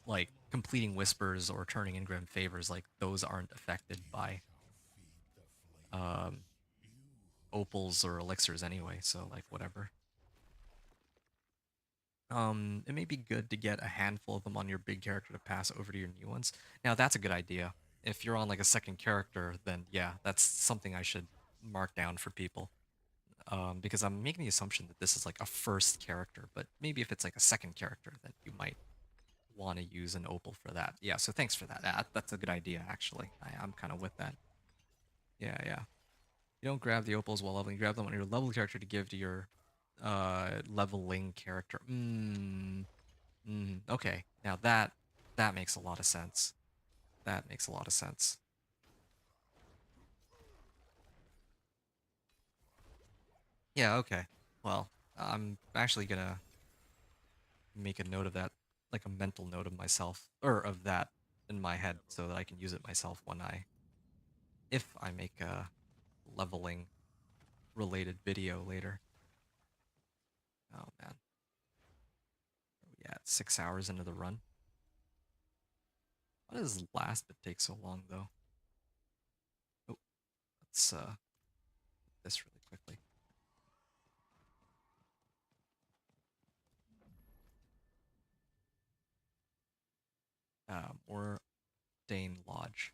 like completing whispers or turning in grim favors. Like those aren't affected by um opals or elixirs anyway, so like whatever. It may be good to get a handful of them on your big character to pass over to your new ones. Now that's a good idea. If you're on like a second character, then yeah, that's something I should mark down for people. Because I'm making the assumption that this is like a first character, but maybe if it's like a second character, then you might want to use an opal for that. Yeah, so thanks for that. That's a good idea, actually. I'm kind of with that. Yeah, yeah. You don't grab the opals while leveling. You grab them on your level character to give to your leveling character. Okay. Now that makes a lot of sense. That makes a lot of sense. Yeah, okay. Well, I'm actually gonna make a note of that, like a mental note of myself, or of that in my head so that I can use it myself if I make a leveling related video later. Oh man. Yeah, 6 hours into the run. Why does last bit take so long though? Oh, let's this really quickly. Ordain Lodge.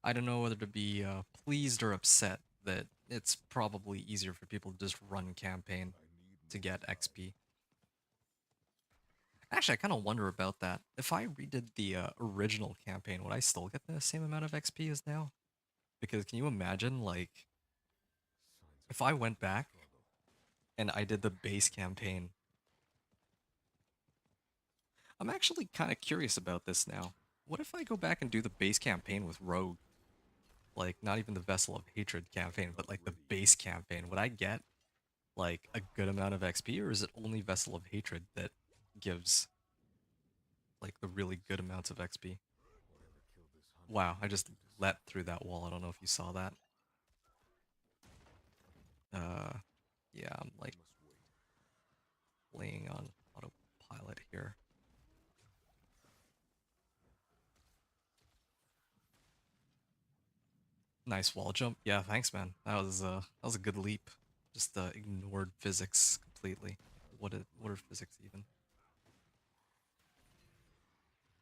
I don't know whether to be pleased or upset that it's probably easier for people to just run campaign to get XP. Actually, I kind of wonder about that. If I redid the original campaign, would I still get the same amount of XP as now? Because can you imagine, like, if I went back and I did the base campaign? I'm actually kind of curious about this now. What if I go back and do the base campaign with Rogue? Like, not even the Vessel of Hatred campaign, but like the base campaign. Would I get like a good amount of XP, or is it only Vessel of Hatred that gives like the really good amounts of XP? Wow, I just leapt through that wall. I don't know if you saw that. Uh, yeah, I'm I like must wait. laying on autopilot here. Nice wall jump. Yeah, thanks, man. That was a good leap. Just ignored physics completely. What are physics even?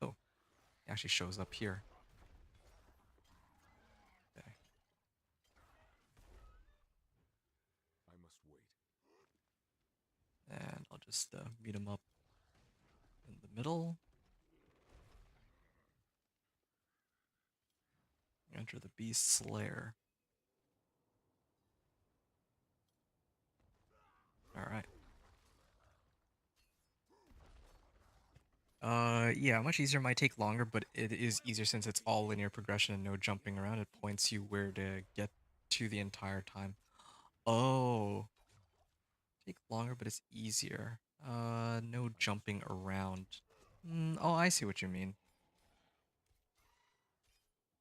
Oh, he actually shows up here. Okay. I must wait. And I'll just meet him up in the middle. Enter the beast's lair. All right. Yeah, much easier, might take longer, but it is easier since it's all linear progression and no jumping around. It points you where to get to the entire time. Oh, take longer, but it's easier. No jumping around. Oh, I see what you mean.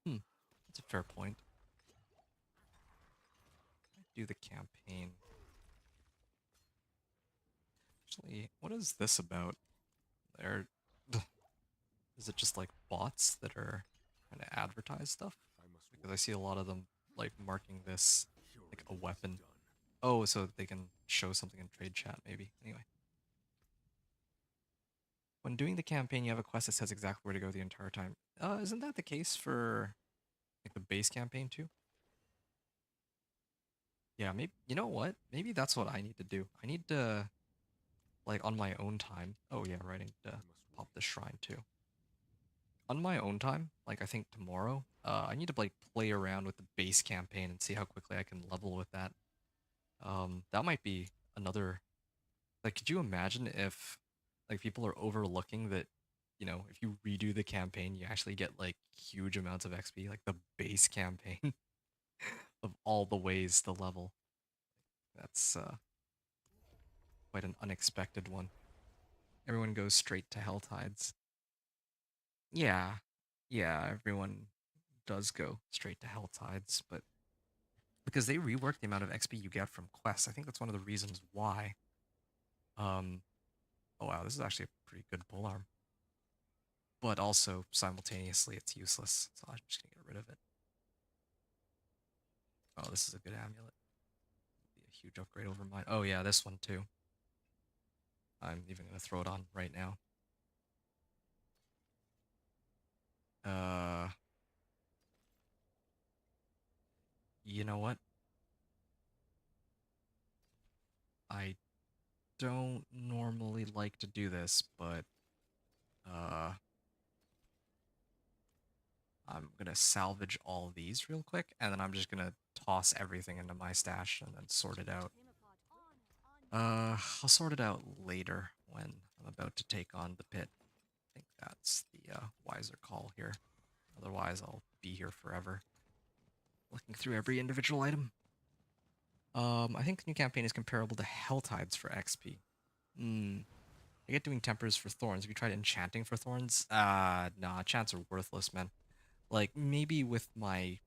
Hmm, that's a fair point. Do the campaign. Actually, what is this about? There, is it just like bots that are trying to advertise stuff? I must Because I wait. see a lot of them like marking this Your like a end is weapon. done. Oh, so they can show something in trade chat, maybe. Anyway. When doing the campaign, you have a quest that says exactly where to go the entire time. Isn't that the case for like the base campaign too? Yeah, maybe you know what? Maybe that's what I need to do. I need to like on my own time. Oh yeah, right. I need I to must pop wait. this shrine too. On my own time, like I think tomorrow, I need to like play around with the base campaign and see how quickly I can level with that. That might be another. Like, could you imagine if like people are overlooking that, if you redo the campaign, you actually get like huge amounts of XP, like the base campaign of all the ways to level. That's quite an unexpected one. Everyone goes straight to Hell Tides. Yeah, yeah, everyone does go straight to Hell Tides, but because they rework the amount of XP you get from quests, I think that's one of the reasons why. Um, oh wow, this is actually a pretty good polearm. But also simultaneously it's useless. So I'm just gonna get rid of it. Oh, this is a good amulet. Be a huge upgrade over mine. Oh yeah, this one too. I'm even gonna throw it on right now. Uh, you know what? I don't normally like to do this, but uh, I'm gonna salvage all these real quick, and then I'm just gonna toss everything into my stash and then sort it out. I'll sort it out later when I'm about to take on the pit. I think that's the wiser call here. Otherwise, I'll be here forever, looking through every individual item. I think the new campaign is comparable to Hell Tides for XP. Hmm. I get doing tempers for thorns. Have you tried enchanting for thorns? Nah, enchants are worthless, man. Like, maybe with my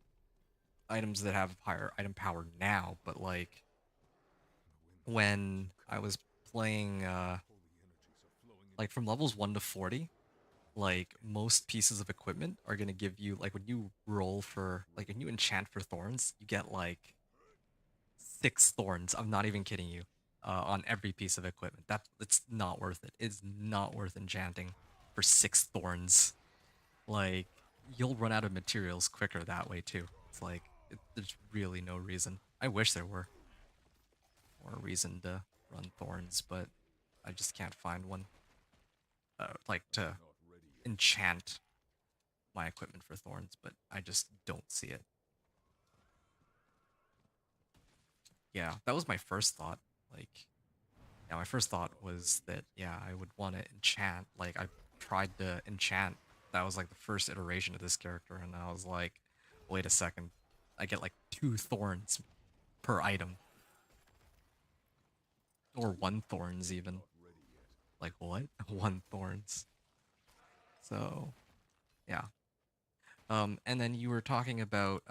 items that have higher item power now, but like, The wind when I comes. was playing, Holy energies are flowing like into from levels 1 to 40, like most pieces of equipment are gonna give you like when you roll for like when you enchant for thorns, you get like 6 thorns. I'm not even kidding you. On every piece of equipment. It's not worth it. It's not worth enchanting for 6 thorns. Like you'll run out of materials quicker that way too. It's like there's really no reason. I wish there were more reason to run thorns, but I just can't find one. Like I'm to not ready yet. enchant my equipment for thorns, but I just don't see it. Yeah, that was my first thought. Like, yeah, my first thought was that, yeah, I would want to enchant. Like, I tried to enchant. That was like the first iteration of this character, and I was like, wait a second. I get like 2 thorns per item, or 1 thorns I'm even. not ready yet. Like, what? 1 thorns. So, yeah. And then you were talking about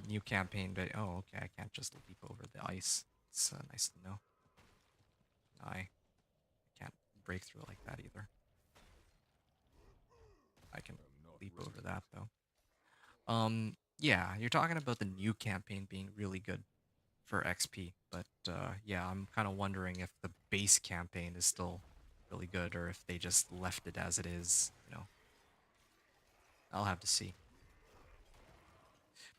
new campaign, but oh, okay, I can't just leap over the ice. It's nice to know. I can't break through like that either. I can I'm not leap ready over yet. that though. Yeah, you're talking about the new campaign being really good for XP, but yeah, I'm kind of wondering if the base campaign is still really good or if they just left it as it is. I'll have to see.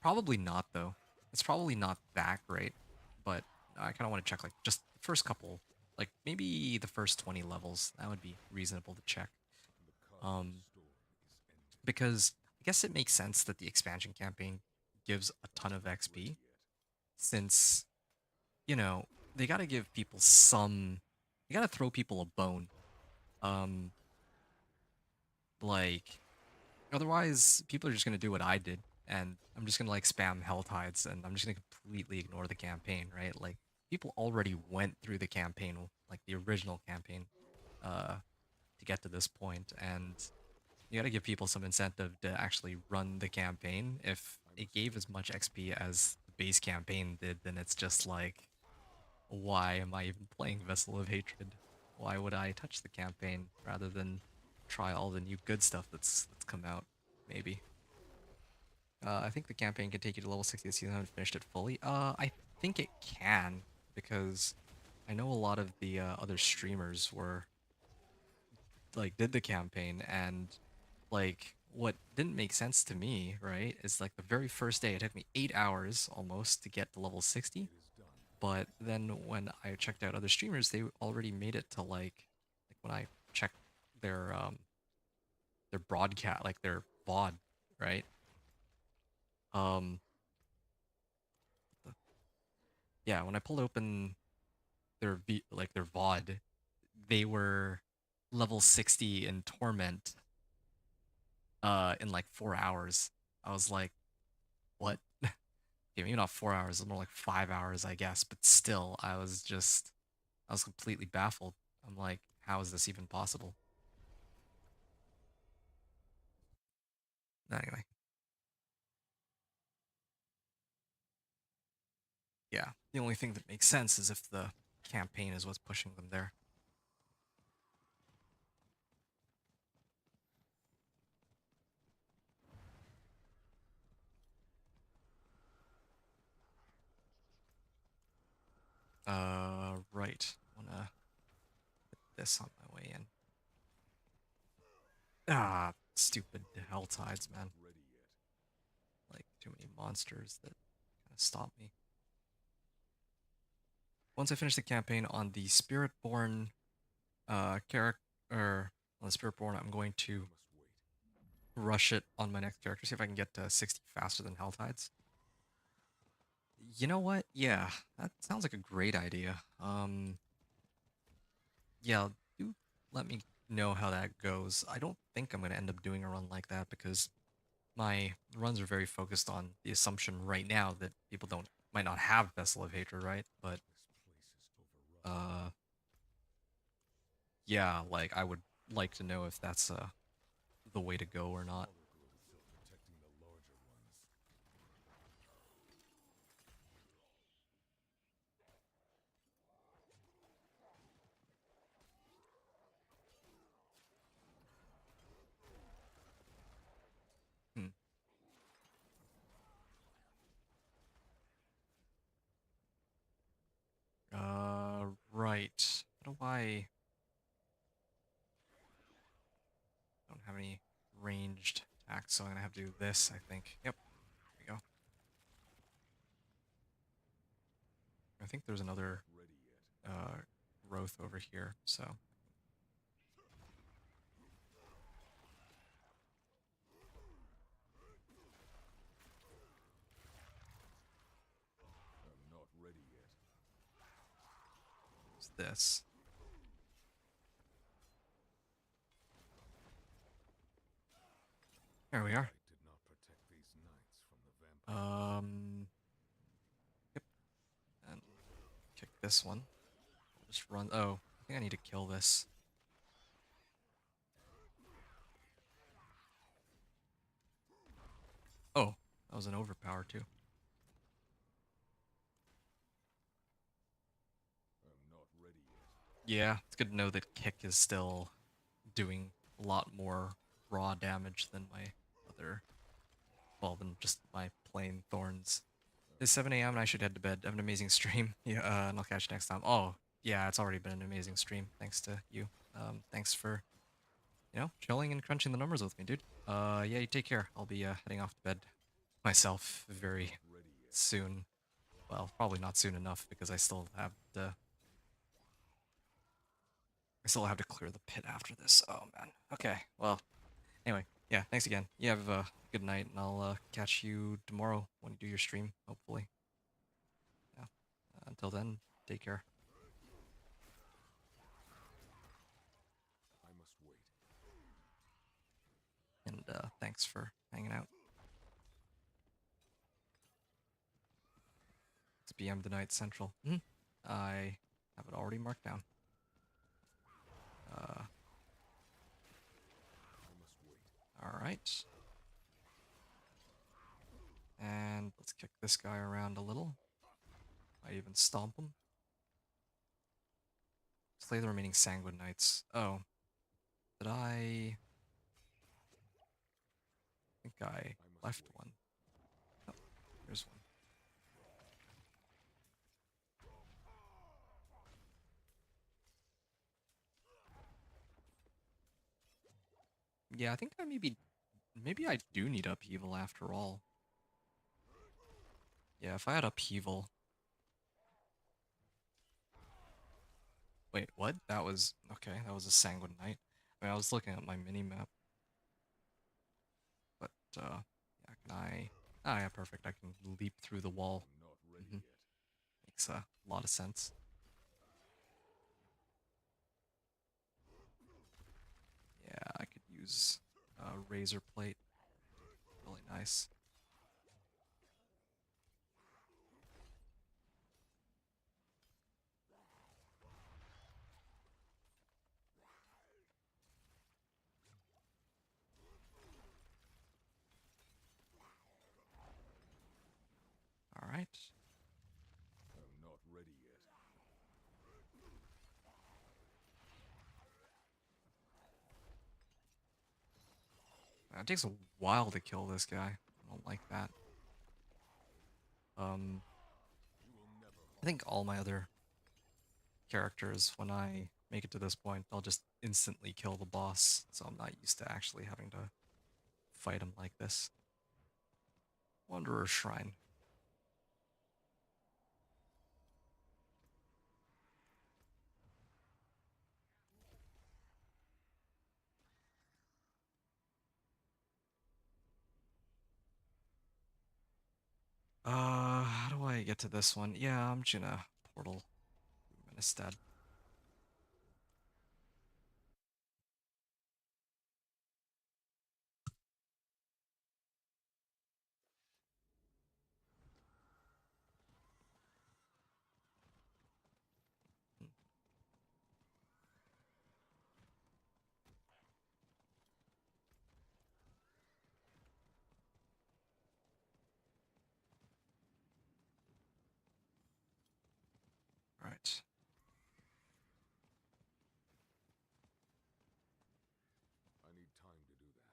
Probably not though. It's probably not that great, but I kind of want to check like just the first couple, like maybe the first 20 levels. That would be reasonable to check. The cosmic Um, storm is ended. because I guess it makes sense that the expansion campaign gives a ton I'm of not XP ready yet. since, you know, they got to give people some, they got to throw people a bone. Um, like otherwise, people are just gonna do what I did, and I'm just gonna like spam hell tides, and I'm just gonna completely ignore the campaign, right? Like people already went through the campaign, like the original campaign, uh, to get to this point, and you gotta give people some incentive to actually run the campaign. If I it must gave wait. as much XP as the base campaign did, then it's just like, why am I even playing Vessel of Hatred? Why would I touch the campaign rather than try all the new good stuff that's come out? Maybe. I think the campaign can take you to level 60 this season. I haven't finished it fully. I think it can because I know a lot of the other streamers were like did the campaign and like what didn't make sense to me, right? Is like the very first day it took me 8 hours almost to get to level 60. It is done. But then when I checked out other streamers, they already made it to like when I checked their broadcast, like their VOD, right? Um, yeah, when I pulled open like their VOD, they were level 60 in Torment in like 4 hours. I was like, what? Yeah, maybe not 4 hours, more like 5 hours, I guess. But still, I was completely baffled. I'm like, how is this even possible? Anyway, yeah. The only thing that makes sense is if the campaign is what's pushing them there. Right. Wanna put this on my way in. Ah, stupid hell tides, I'm not man. ready yet. Like too many monsters that kind of stop me. Once I finish the campaign on the Spiritborn character, or on the Spiritborn, I'm going I to must wait. rush it on my next character, see if I can get to 60 faster than hell tides. You know what? Yeah, that sounds like a great idea. Yeah, do let me know how that goes. I don't think I'm gonna end up doing a run like that because my runs are very focused on the assumption right now that people don't might not have Vessel of Hatred, right? But This place is overrun. uh yeah, like I would like to know if that's the way to go or not. Smaller growths are protecting the larger ones. Hmm. Right. How do I don't have any ranged attacks, so I'm gonna have to do this, I think. Yep, there we go. I think there's I'm not another ready yet. uh growth over here, so I'm not ready yet. it's this. There we are. Light did not protect these knights from the vampire. Yep, and kick this one. I'll just run. Oh, I think I need to kill this. That was an overpower too. I'm not ready yet. Yeah, it's good to know that Kick is still doing a lot more raw damage than my other, well, than just my plain Thorns. It's 7 a.m. and I should head to bed. Have an amazing stream. Yeah, and I'll catch you next time. Oh, yeah, it's already been an amazing stream. Thanks to you. Thanks for, chilling and crunching the numbers with me, dude. Yeah, you take care. I'll be heading off to bed myself very Not ready yet. soon. Well, probably not soon enough because I still have to clear the pit after this. Oh man. Okay. Well, anyway, yeah. Thanks again. You have a good night, and I'll catch you tomorrow when you do your stream. Hopefully. Yeah. Until then, take care. I must wait. And thanks for hanging out. 6 p.m. tonight Central. I have it already marked down. I must wait. All right. And let's kick this guy around a little. I even stomp him. Slay the remaining Sanguine Knights. Oh. Did I think I must left wait. one? Oh, there's one. Yeah, I think I maybe I do need upheaval after all. Yeah, if I had upheaval. Wait, what? That was okay, that was a Sanguine Knight. I mean, I was looking at my mini map. But yeah, can I ah yeah, perfect. I can leap through the wall. I'm not ready hmm yet. Makes a lot of sense. Yeah, I could use a razor plate. Really nice. All right. I'm not ready yet. It takes a while to kill this guy. I don't like that. You will never I think all my other characters, when I make it to this point, I'll just instantly kill the boss. So I'm not used to actually having to fight him like this. Wanderer Shrine. How do I get to this one? Yeah, I'm just gonna portal room instead. Hmm, Right. I need time to do that.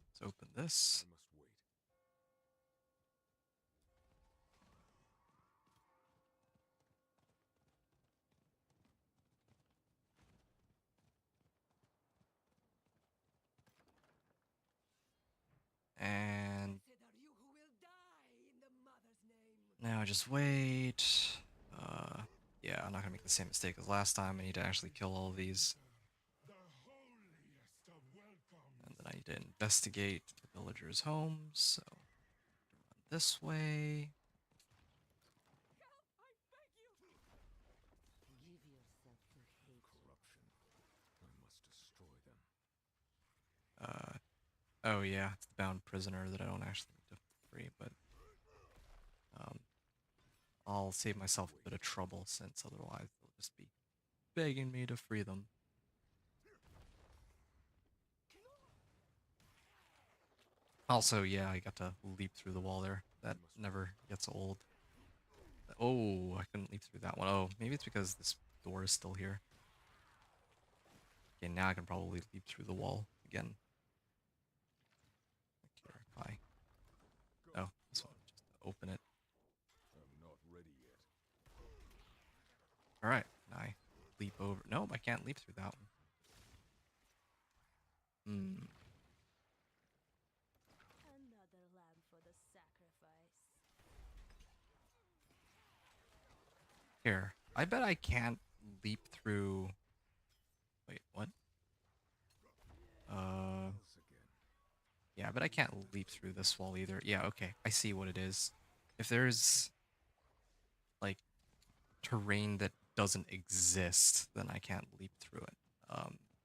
Let's open this. I must wait. And Said are you who will die in the mother's name. now just wait. Uh, yeah, I'm not gonna make the same mistake as last time. I need to actually kill all of these. The holiest of welcomes. And then I need to investigate the villagers' homes. So, run this way. Help, I beg you. Give yourself to hate. Corruption. I must destroy them. Oh yeah, it's the bound prisoner that I don't actually need to free, but um, I'll save myself a bit of trouble since otherwise just be begging me to free them. Also, yeah, I got to leap through the wall there. That never gets old. Oh, I couldn't leap through that one. Oh, maybe it's because this door is still here. Okay, now I can probably leap through the wall again. Okay, if I... Oh, this one. Just open it. I'm not ready yet. Alright, now I leap over. Nope, I can't leap through that one. Hmm. Another lamb for the sacrifice. Here. I bet I can't leap through... Wait, what? Else again. Yeah, but I can't leap through this wall either. Yeah, okay. I see what it is. If there's, like, terrain that doesn't exist, then I can't leap through it.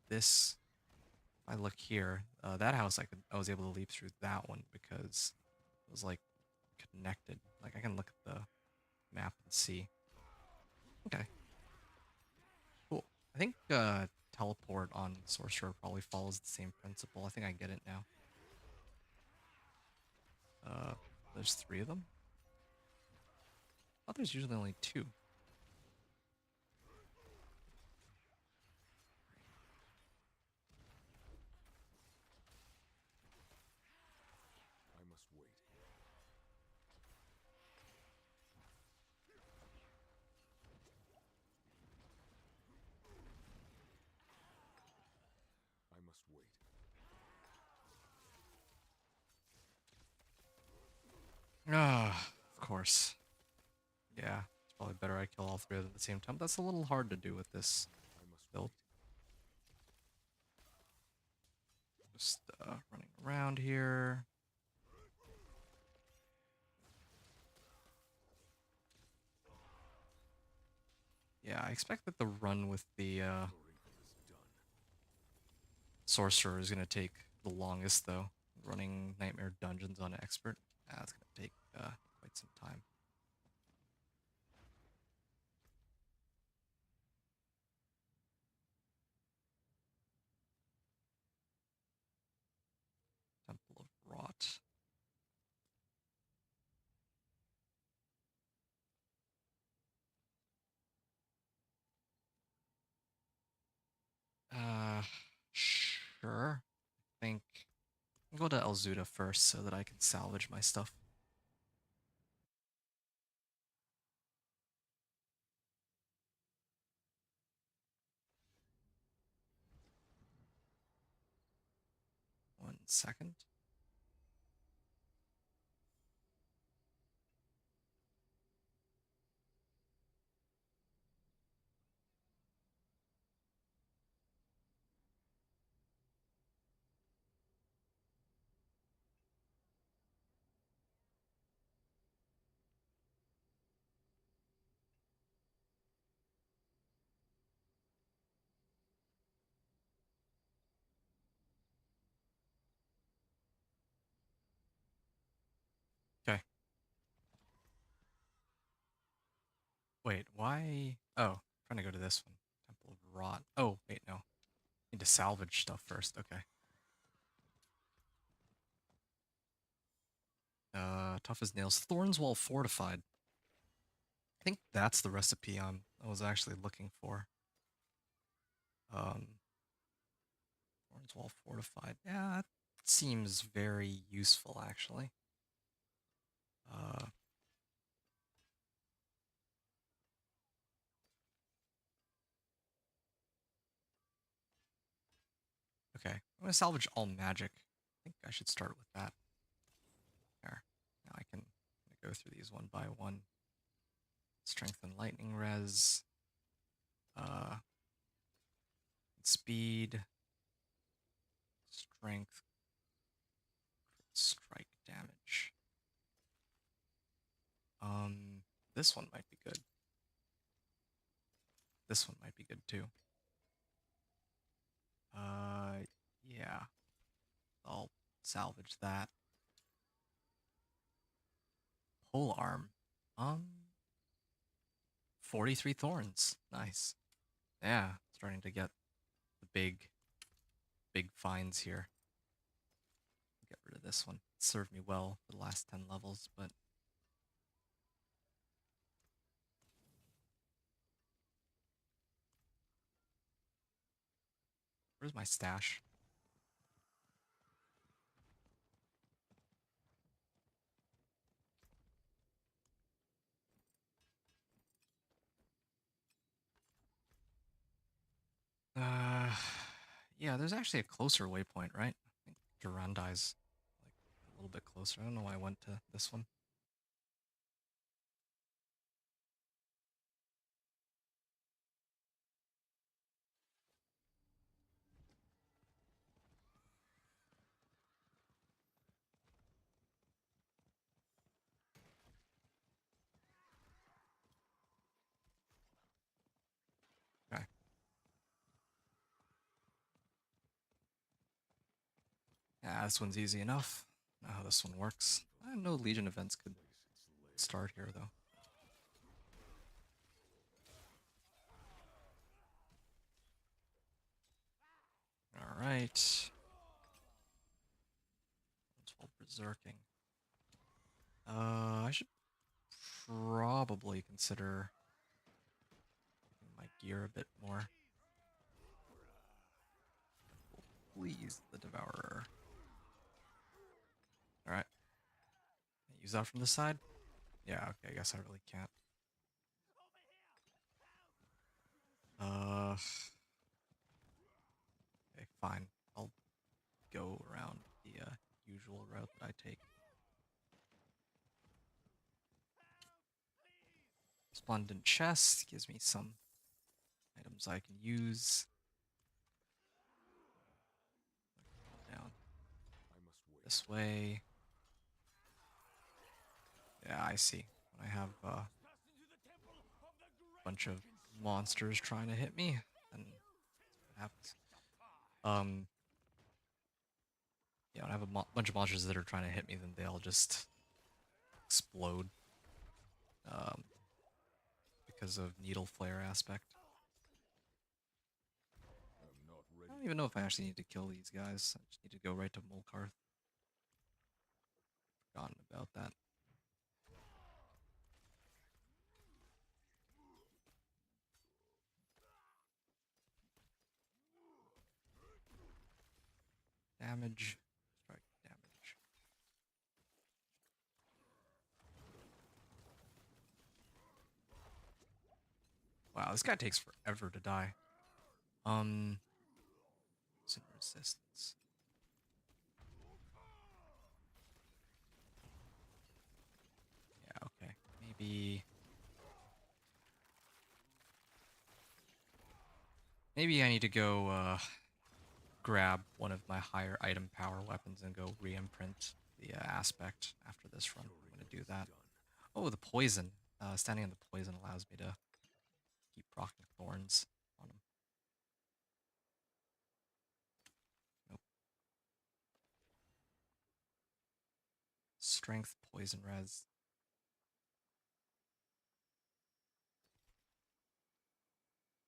This... If I look here, that house I was able to leap through that one because it was, like, connected. Like, I can look at the map and see. Okay. Cool. I think teleport on sorcerer probably follows the same principle. I think I get it now. There's 3 of them? I thought there's usually only 2. I must wait. I must wait. Ah, of course. Yeah, it's probably better I kill all 3 of them at the same time. That's a little hard to do with this I must build. wait. Just running around here. Yeah, I expect that the run with the Preparation is done. sorcerer is going to take the longest, though. Running Nightmare Dungeons on expert, that's going to take quite some time. Temple of Rot. Uh, sure. I think I'll go to Elzuda first so that I can salvage my stuff. One second. Okay. Wait, why? Oh, trying to go to this one. Temple of Rot. Oh, wait, no. Need to salvage stuff first. Okay. Tough as nails. Thorns while fortified. I think that's the recipe I was actually looking for. Um, Thorns while fortified. Yeah, that seems very useful actually. Uh, okay. I'm gonna salvage all magic. I think I should start with that. There. Now I can go through these one by one. Strength and lightning res. Uh, speed. Strength. Strike damage. This one might be good. This one might be good too. Yeah. I'll salvage that. Pole arm. 43 thorns. Nice. Yeah, starting to get the big finds here. Get rid of this one. It served me well for the last 10 levels, but where's my stash? Uh, yeah, there's actually a closer waypoint, right? I think Durandai's like a little bit closer. I don't know why I went to this one. Okay. Yeah, this one's easy enough. I know how this one works. I didn't know Legion events could start here, though. Alright. It's all berserking. I should probably consider making my gear a bit more. Please, the Devourer. Alright. Use that from the side? Yeah, okay, I guess I really can't. Okay, fine. I'll go around the usual route that I take. Splendid chest gives me some items I can use. Down I must wait. this way. Yeah, I see. When I have a bunch of monsters trying to hit me, then that's what happens. Yeah, when I have a bunch of monsters that are trying to hit me, then they'll just explode. Because of needle flare aspect. I'm not I ready. don't even know if I actually need to kill these guys. I just need to go right to Molkarth. Forgotten about that. Damage. Strike damage. Wow, this guy takes forever to die. Some resistance. Yeah, okay. Maybe I need to go grab one of my higher item power weapons and go re-imprint the aspect after this run. I'm gonna do that. Oh, the poison. Standing on the poison allows me to keep proccing thorns on him. Nope. Strength, poison res.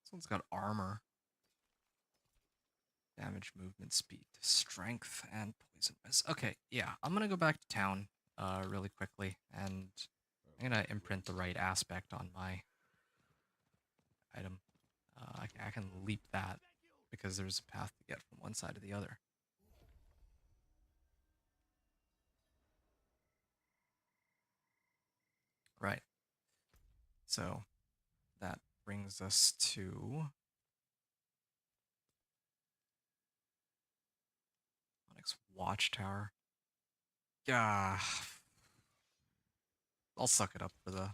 This one's got armor. Damage, movement, speed, strength, and poison res. Okay, yeah, I'm gonna go back to town really quickly, and I'm gonna imprint the right aspect on my item. I can leap that because there's a path to get from one side to the other. Right. So that brings us to Onyx Watchtower. Yeah, I'll suck it up for the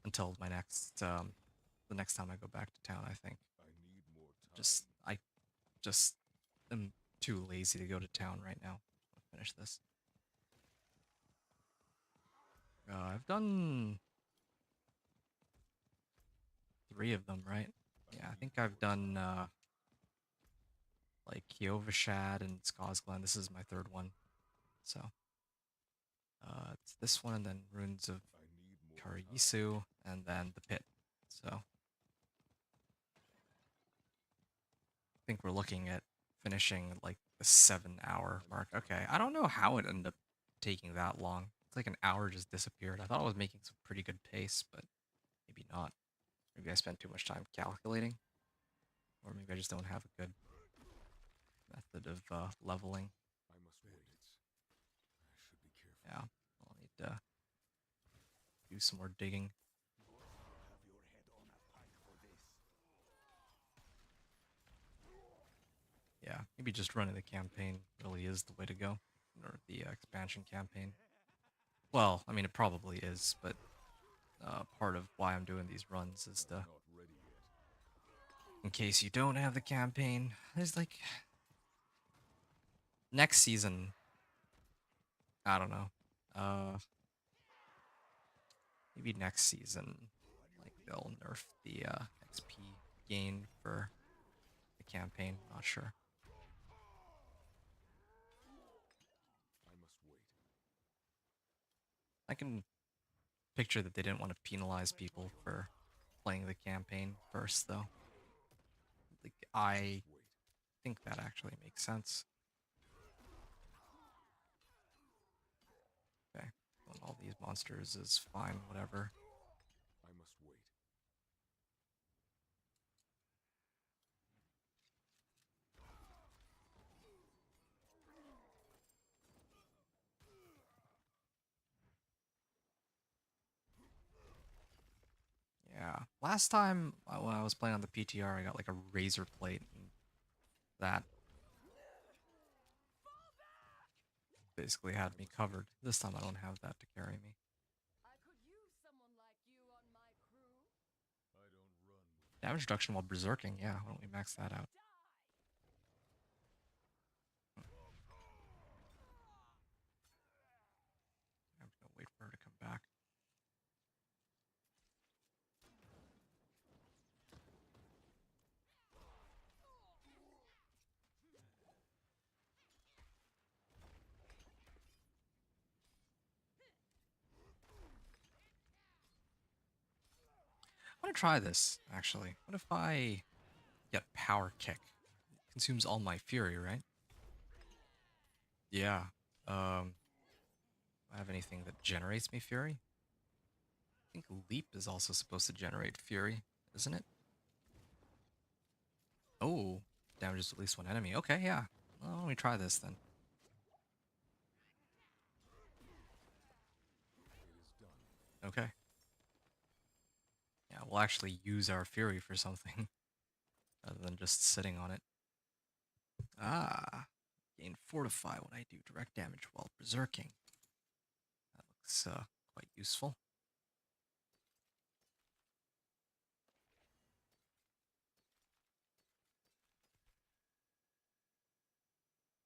until my next the next time I go back to town. I think I need more time. I just am too lazy to go to town right now. I'll finish this. I've done 3 of them, right? Yeah, I think I've done like Kiovashad and Skosglen. This is my 3rd one. So it's this one and then Runes of I need Kariyisu, and then the pit. So I think we're looking at finishing like the 7 hour mark. Okay, I don't know how it ended up taking that long. It's like an hour just disappeared. I thought I was making some pretty good pace, but maybe not. Maybe I spent too much time calculating, or maybe I just don't have a good method of leveling. I must wait. I should be careful. Yeah, I'll need to do some more digging. Have your head on a pike for this. Yeah, maybe just running the campaign really is the way to go, or the expansion campaign. Well, I mean, it probably is, but part of why I'm doing these runs is to, Not ready yet. in case you don't have the campaign, there's like next season. I don't know. Maybe next season, like they'll nerf the XP gain for the campaign. Not sure. I must wait. I can picture that they didn't want to penalize people for playing the campaign first, though. Like, I Wait. think that actually makes sense. Okay, killing all these monsters is fine, whatever. I must wait. Yeah, last time when I was playing on the PTR, I got like a razor plate, and that basically had me covered. This time I don't have that to carry me. I could use someone like you on my crew. I don't run with Damage reduction while berserking, yeah, why don't we max that out? I'm just gonna wait for her to come back. I want to try this, actually. What if I get power kick? It consumes all my fury, right? Yeah. Do I have anything that generates me fury? I think leap is also supposed to generate fury, isn't it? Oh, damages at least one enemy. Okay, yeah. Well, let me try this then. it is done. Okay. Yeah, we'll actually use our fury for something rather than just sitting on it. Ah, gain fortify when I do direct damage while berserking. That looks quite useful.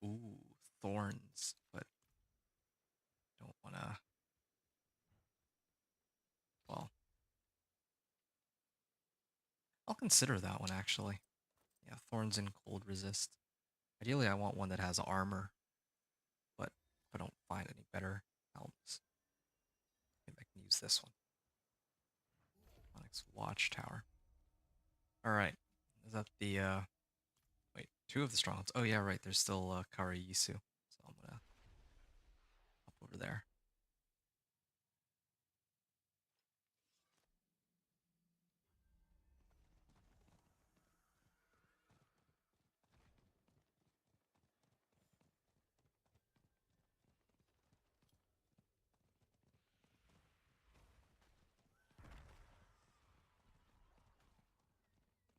Ooh, thorns, but don't wanna. Well, I'll consider that one actually. Yeah, thorns and cold resist. Ideally, I want one that has armor, but if I don't find any better helms, maybe I can use this one. Onyx Watchtower. All right, is that the wait, two of the strongholds? Oh yeah, right. There's still Kariyisu, so I'm gonna hop over there.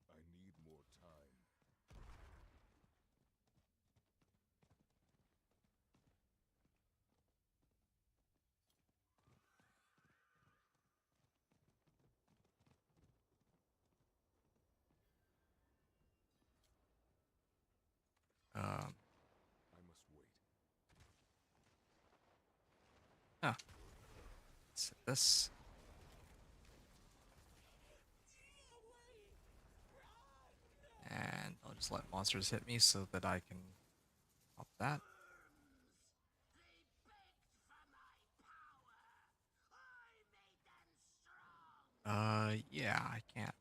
I need more time. Um, I must wait. oh, let's hit this. And I'll just let monsters hit me so that I can pop that. Yeah, I can't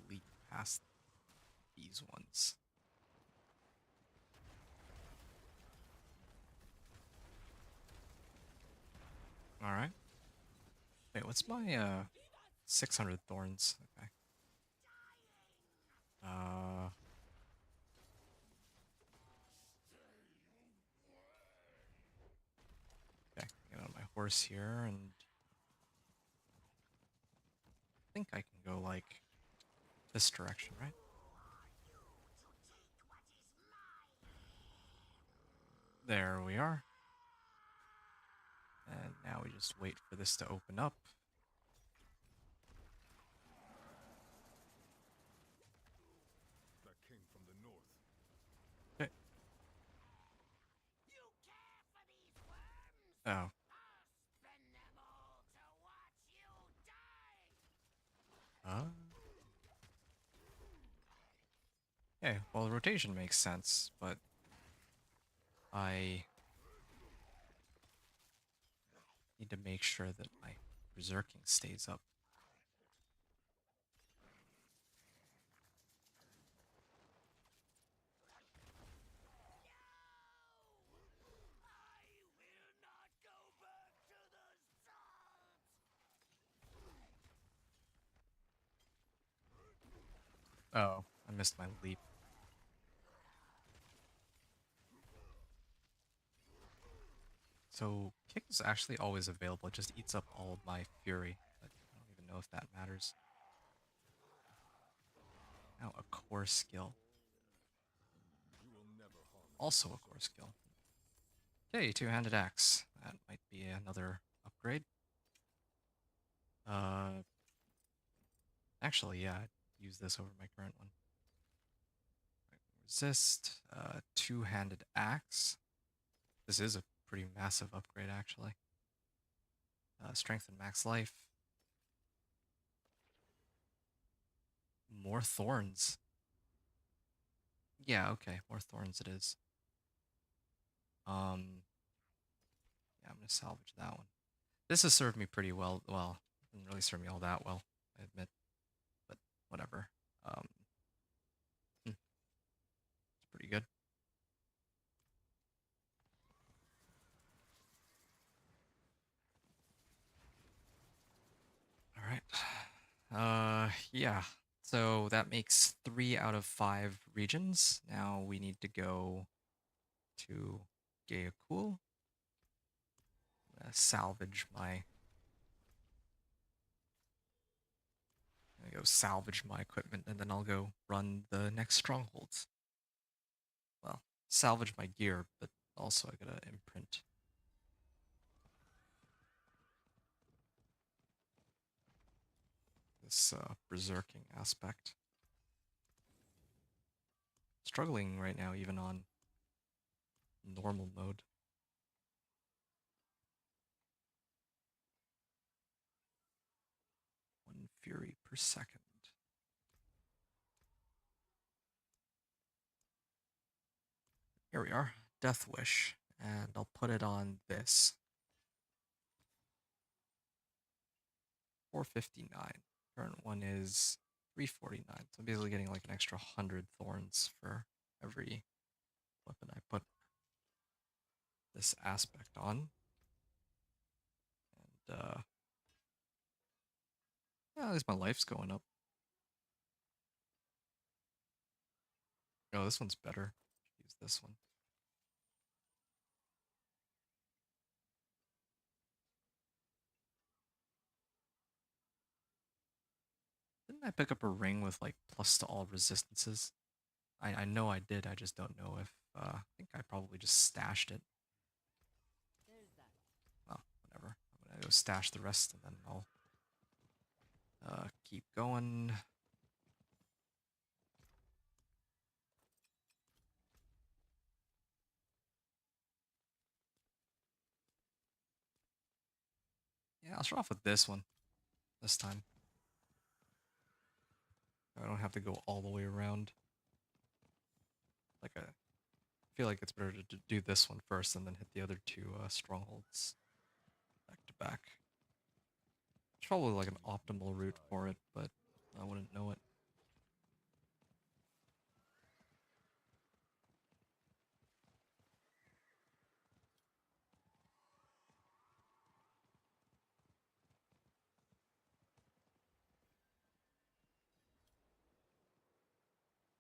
leap past these ones. Alright. Wait, what's my, 600 thorns? Okay. Uh, okay, get on my horse here, and I think I can go, like, this direction, right? There we are. And now we just wait for this to open up. That came from the north. Okay. You care for these worms? Oh. I'll spend them all to watch you die! Okay, well, rotation makes sense, but I need to make sure that my berserking stays up. I will not go back to the salt! Oh, I missed my leap. So, kick is actually always available. It just eats up all of my fury, but I don't even know if that matters. Now, a core skill. You will never harm me. Also a core skill. Okay, two-handed axe. That might be another upgrade. Uh, Actually, yeah, I'd use this over my current one. Resist, two-handed axe. This is a pretty massive upgrade, actually. Strength and max life. More thorns. Yeah, okay, more thorns it is. Yeah, I'm gonna salvage that one. This has served me pretty well. Well, didn't really serve me all that well, I admit, but whatever. It's pretty good. All right. Yeah. So that makes 3 out of 5 regions. Now we need to go to Gayakul. Salvage my. I'm gonna go salvage my equipment, and then I'll go run the next strongholds. Well, salvage my gear, but also I gotta imprint this berserking aspect. Struggling right now, even on normal mode. 1 fury per second. Here we are, Death Wish, and I'll put it on this. 459. Current one is 349. So I'm basically getting like an extra 100 thorns for every weapon I put this aspect on. And yeah, at least my life's going up. Oh, this one's better. Use this one. Didn't I pick up a ring with like plus to all resistances? I know I did. I just don't know if I think I probably just stashed it. There's that. Well, whatever. I'm gonna go stash the rest and then I'll keep going. Yeah, I'll start off with this one this time. I don't have to go all the way around. Like I feel like it's better to do this one first and then hit the other two strongholds back to back. There's probably like an optimal route for it, but I wouldn't know it.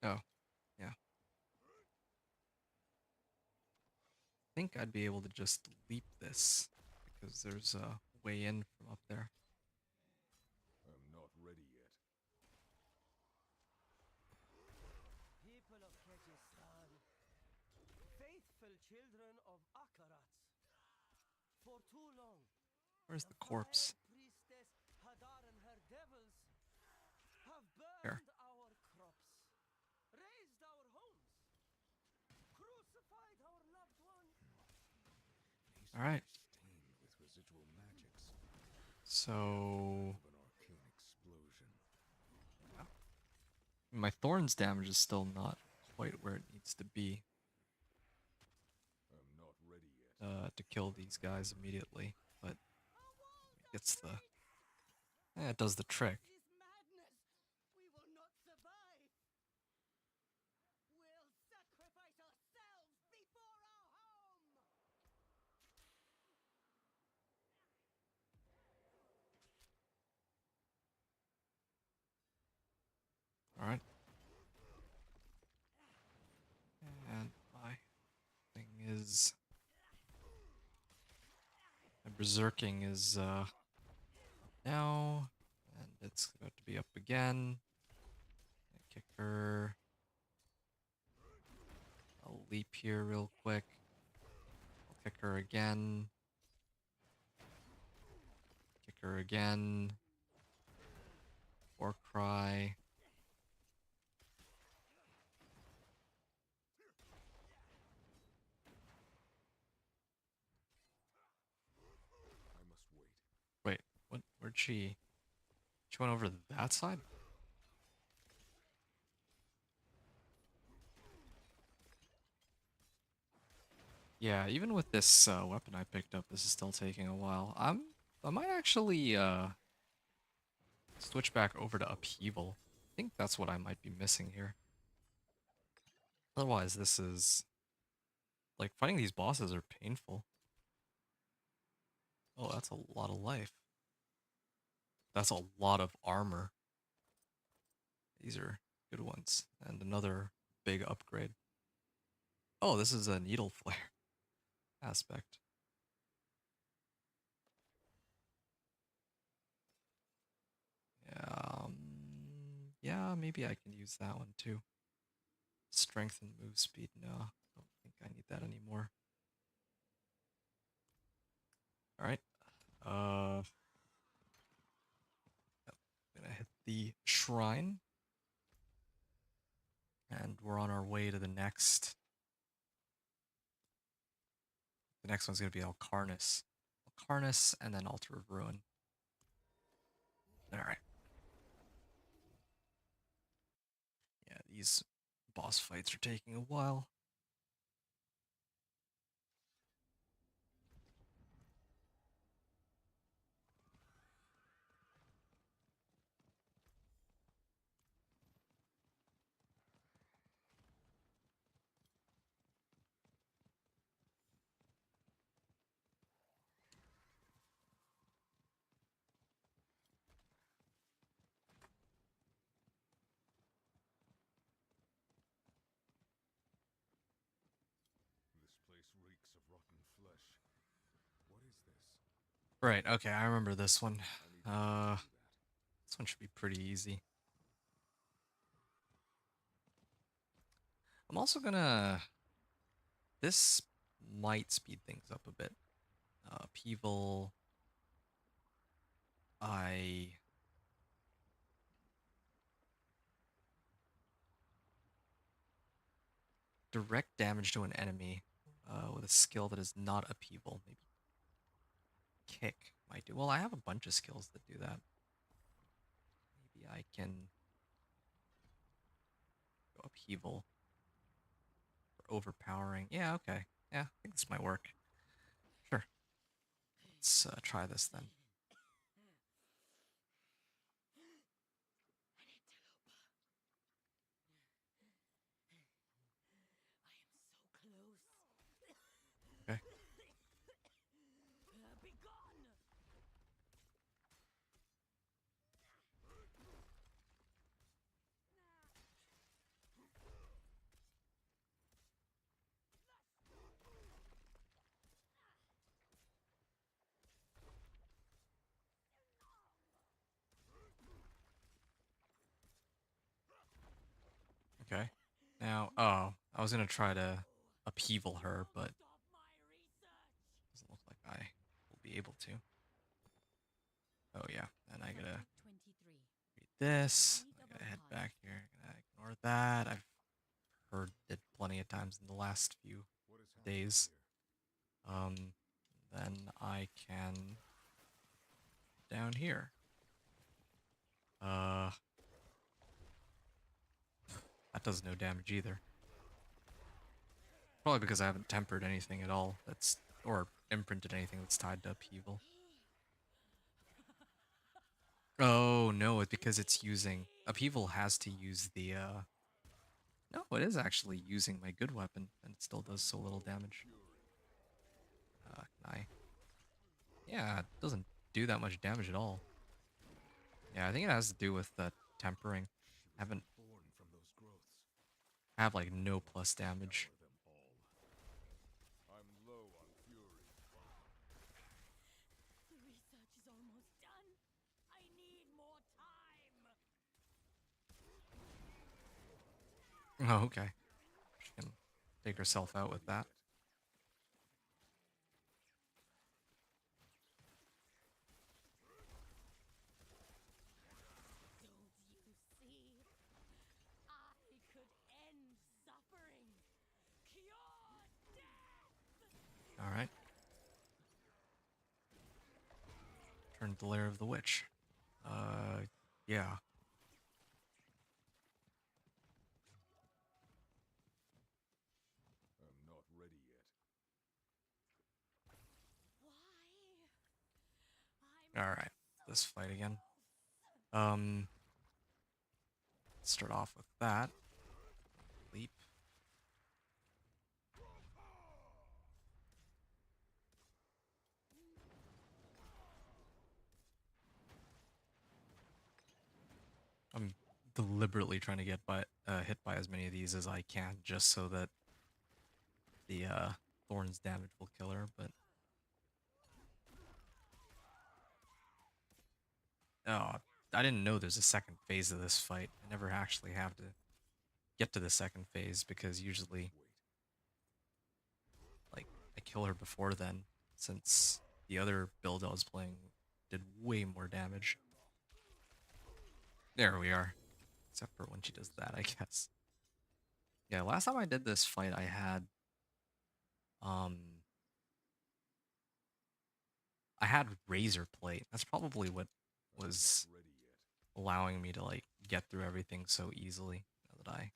Oh, yeah. I think I'd be able to just leap this because there's a way in from up there. I'm not ready yet. People of Kyrgyzstan, faithful children of Akarats. For too long, Where's the the vile corpse? priestess Hadar and her devils have Here. burned our crops, razed our homes, crucified our loved ones. These All right. things stained with residual magics. So Of an arcane explosion. my thorns damage is still not quite where it needs to be I'm not ready yet. to kill these guys immediately, but Our walls it are gets the breached! it does the trick. This is madness! We will not survive! We'll sacrifice ourselves before our home! All right. And my thing is my berserking is up now, and it's about to be up again. Kick her. I'll leap here real quick. I'll kick her again. Kick her again. War cry. I must wait. Wait, what? Where'd she? She went over that side? Yeah, even with this weapon I picked up, this is still taking a while. I might actually switch back over to upheaval. I think that's what I might be missing here. Otherwise, this is like fighting these bosses are painful. Oh, that's a lot of life. That's a lot of armor. These are good ones. And another big upgrade. Oh, this is a needle flare aspect. Yeah, maybe I can use that one too. Strength and move speed. No, I don't think I need that anymore. All right. I'm gonna hit the shrine, and we're on our way to the next. The next one's gonna be Alcarnus. Alcarnus, and then Altar of Ruin. All right. Yeah, these boss fights are taking a while. This place reeks of rotten flesh. What is this? Right. Okay, I remember this one. I need to get through that. This one should be pretty easy. I'm also gonna. This might speed things up a bit. Upheaval. I direct damage to an enemy with a skill that is not upheaval. Maybe kick might do. Well, I have a bunch of skills that do that. Maybe I can go upheaval for overpowering. Yeah, okay. Yeah, I think this might work. Sure. Let's try this then. Okay. Now, oh, I was gonna try to upheaval her, but Stop my research! doesn't look like I will be able to. Oh yeah, and I gotta Chapter 23. read this. Need I of gotta head Archive. back here. Gotta ignore that. I've heard it plenty of times in the last few What is happening days. here? Then I can down here. Uh, that does no damage either. Probably because I haven't tempered anything at all that's or imprinted anything that's tied to upheaval. Oh no, it's because it's using upheaval has to use the no, it is actually using my good weapon and it still does so little damage. Can I? Yeah, it doesn't do that much damage at all. Yeah, I think it has to do with the tempering. She I haven't was born from those growths. I have like no plus damage. Devour them all. I'm low on fury. The research is almost done. I need more time. Oh, okay. She can take herself out with that. Don't you see? I could end suffering, cure death. All right. Turn to the lair of the witch. Yeah. I'm not ready yet. Why? All I'm right. so This fight again. close. Let's start off with that. Leap. I'm deliberately trying to get hit by as many of these as I can, just so that the thorns damage will kill her. But oh, I didn't know there's a second phase of this fight. I never actually have to get to the second phase because usually, Wait. like, I kill her before then, since the other build I was playing did way more damage. There we are. Except for when she does that, I guess. Yeah, last time I did this fight, um I had razor plate. That's probably what I'm was not ready yet. allowing me to like get through everything so easily. Now that I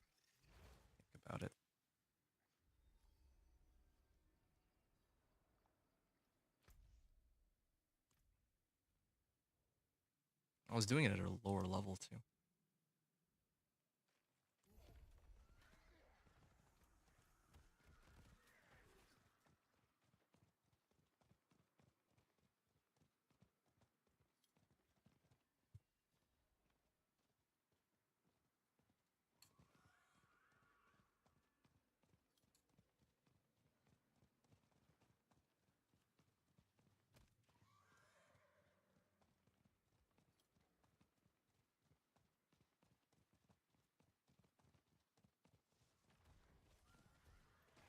think about it, I was doing it at a lower level too.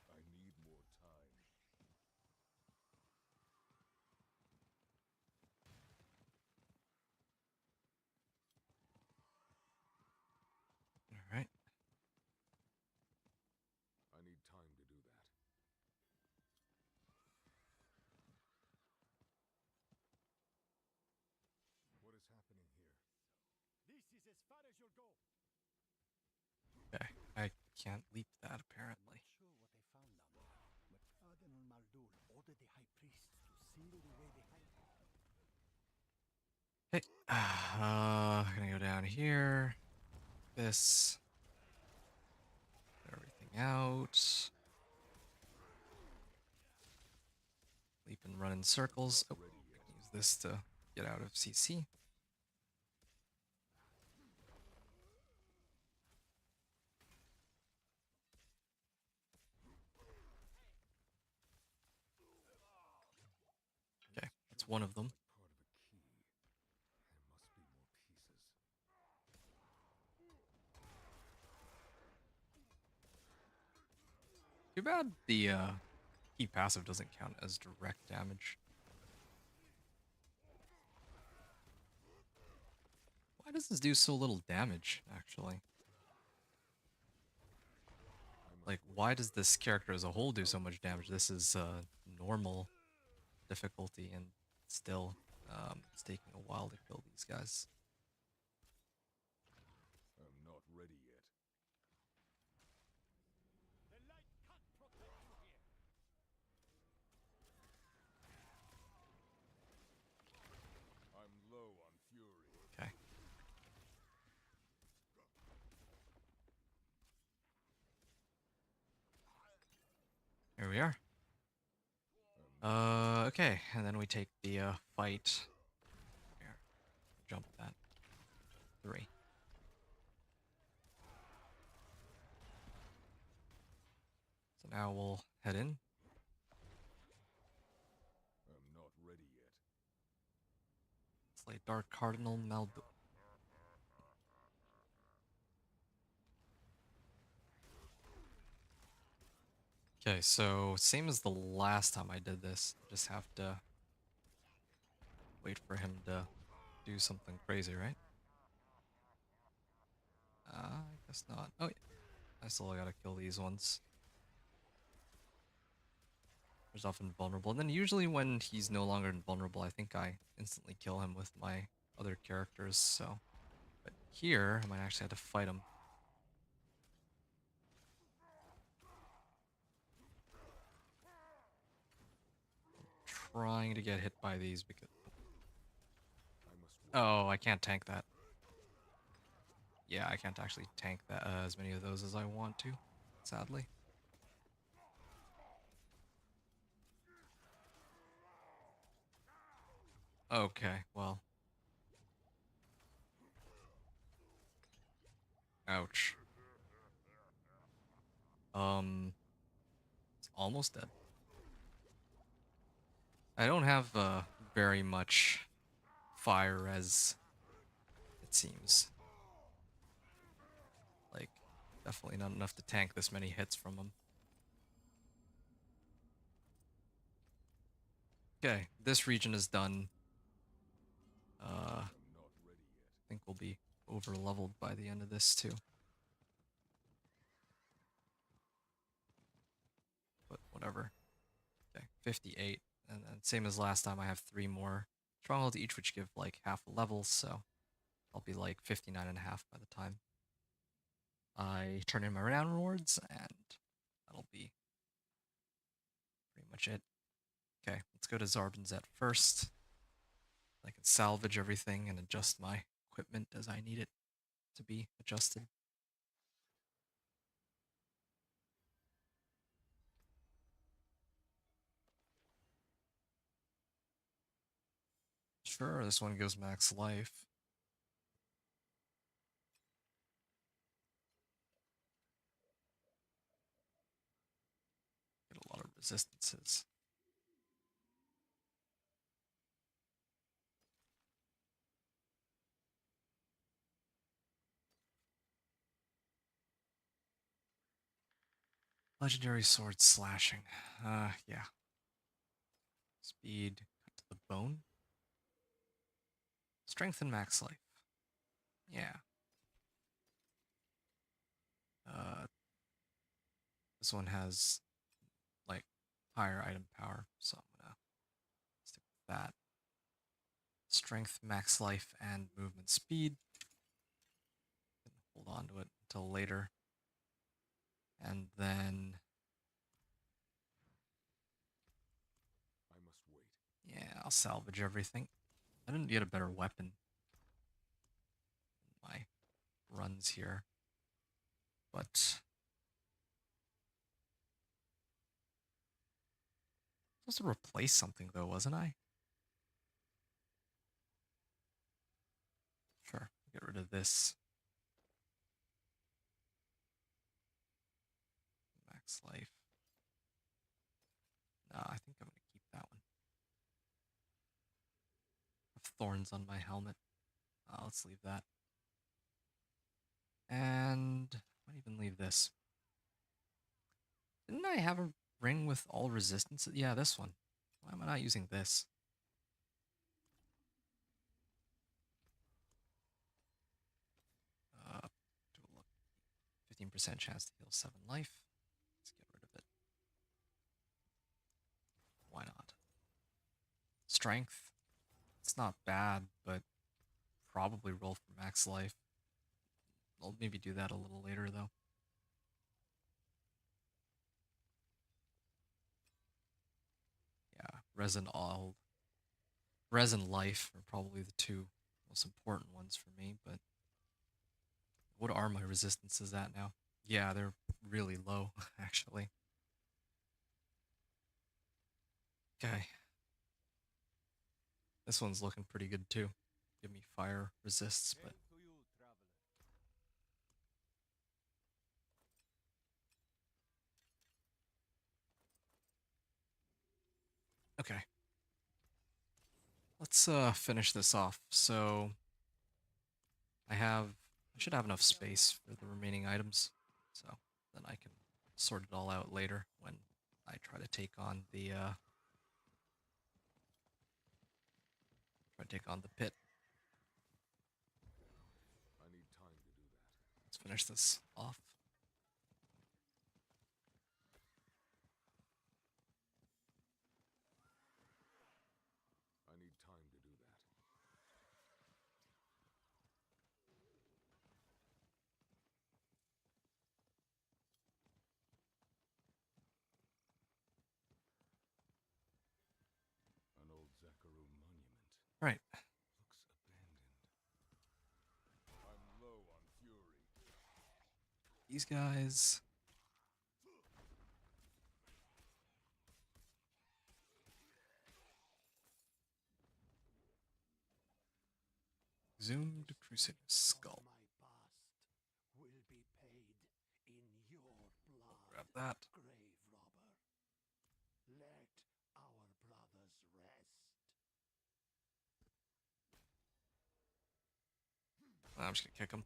I need more time. All right. I need time to do that. What is happening here? This is as far as you'll go. Okay. I can't leap that I'm apparently. not sure what they found down there, but Cardinal Mardul ordered the High Priest to seal away the hiding. Okay. Gonna go down here. This. Put everything out. Leap and run in circles. Oh, Ready I yet. can use this to get out of CC. Okay, that's one of them. Like part of a key. There must be more pieces. Too bad the key passive doesn't count as direct damage. Why does this do so little damage, actually? Like, why does this character as a whole do so much damage? This is normal difficulty, and still, it's taking a while to kill these guys. I'm not ready yet. The light can't protect you here. I'm low on fury. Okay. Here we are. Okay, and then we take the fight. Here, jump that. 3. So now we'll head in. I'm not ready yet. Slay Dark Cardinal Malbu. Okay, so same as the last time I did this. Just have to wait for him to do something crazy, right? I guess not. Oh, yeah. I still gotta kill these ones. There's often vulnerable. And then usually when he's no longer invulnerable, I think I instantly kill him with my other characters, so. But here, I might actually have to fight him. Trying to get hit by these because... I must wait. Oh, I can't tank that. Yeah, I can't actually tank that as many of those as I want to, sadly. Okay, well. Ouch. It's almost dead. I don't have very much fire as it seems. Like, definitely not enough to tank this many hits from him. Okay, this region is done. I'm not ready yet. I think we'll be over leveled by the end of this too. But whatever. Okay, 58. And then same as last time, I have 3 more strongholds each, which give like half a level, so I'll be like 59.5 by the time I turn in my renown rewards, and that'll be pretty much it. Okay, let's go to Zarbinzet first. I can salvage everything and adjust my equipment as I need it to be adjusted. Sure, this one gives max life. Get a lot of resistances. Legendary sword slashing. Yeah. Speed, cut to the bone. Strength and max life. Yeah. This one has like higher item power, so I'm gonna stick with that. Strength, max life, and movement speed. Hold on to it until later. And then, I must wait. yeah, I'll salvage everything. I didn't get a better weapon in my runs here. But I was supposed to replace something though, wasn't I? Sure, get rid of this. Max life. Nah, I think I'm gonna keep that one. I have thorns on my helmet. Let's leave that. And I might even leave this. Didn't I have a ring with all resistances? Yeah, this one. Why am I not using this? Do a look. 15% chance to heal 7 life. Let's get rid of it. Why not? Strength. It's not bad, but probably roll for max life. I'll maybe do that a little later, though. Yeah, res and life are probably the two most important ones for me, but what are my resistances at now? Yeah, they're really low, actually. Okay. This one's looking pretty good too. Give me fire resists, but Hail to you, traveler. okay. Let's finish this off. So I should have enough space for the remaining items. So then I can sort it all out later when I try to take on the pit. I need time to do that. Let's finish this off. I need time to do that. An old Zakaru monument. Right. Looks abandoned. I'm low on fury. These guys. Zoomed Crusader Skull. My past will be paid in your blood, Grab that. grave robber. Let our brothers rest. I'm just gonna kick him.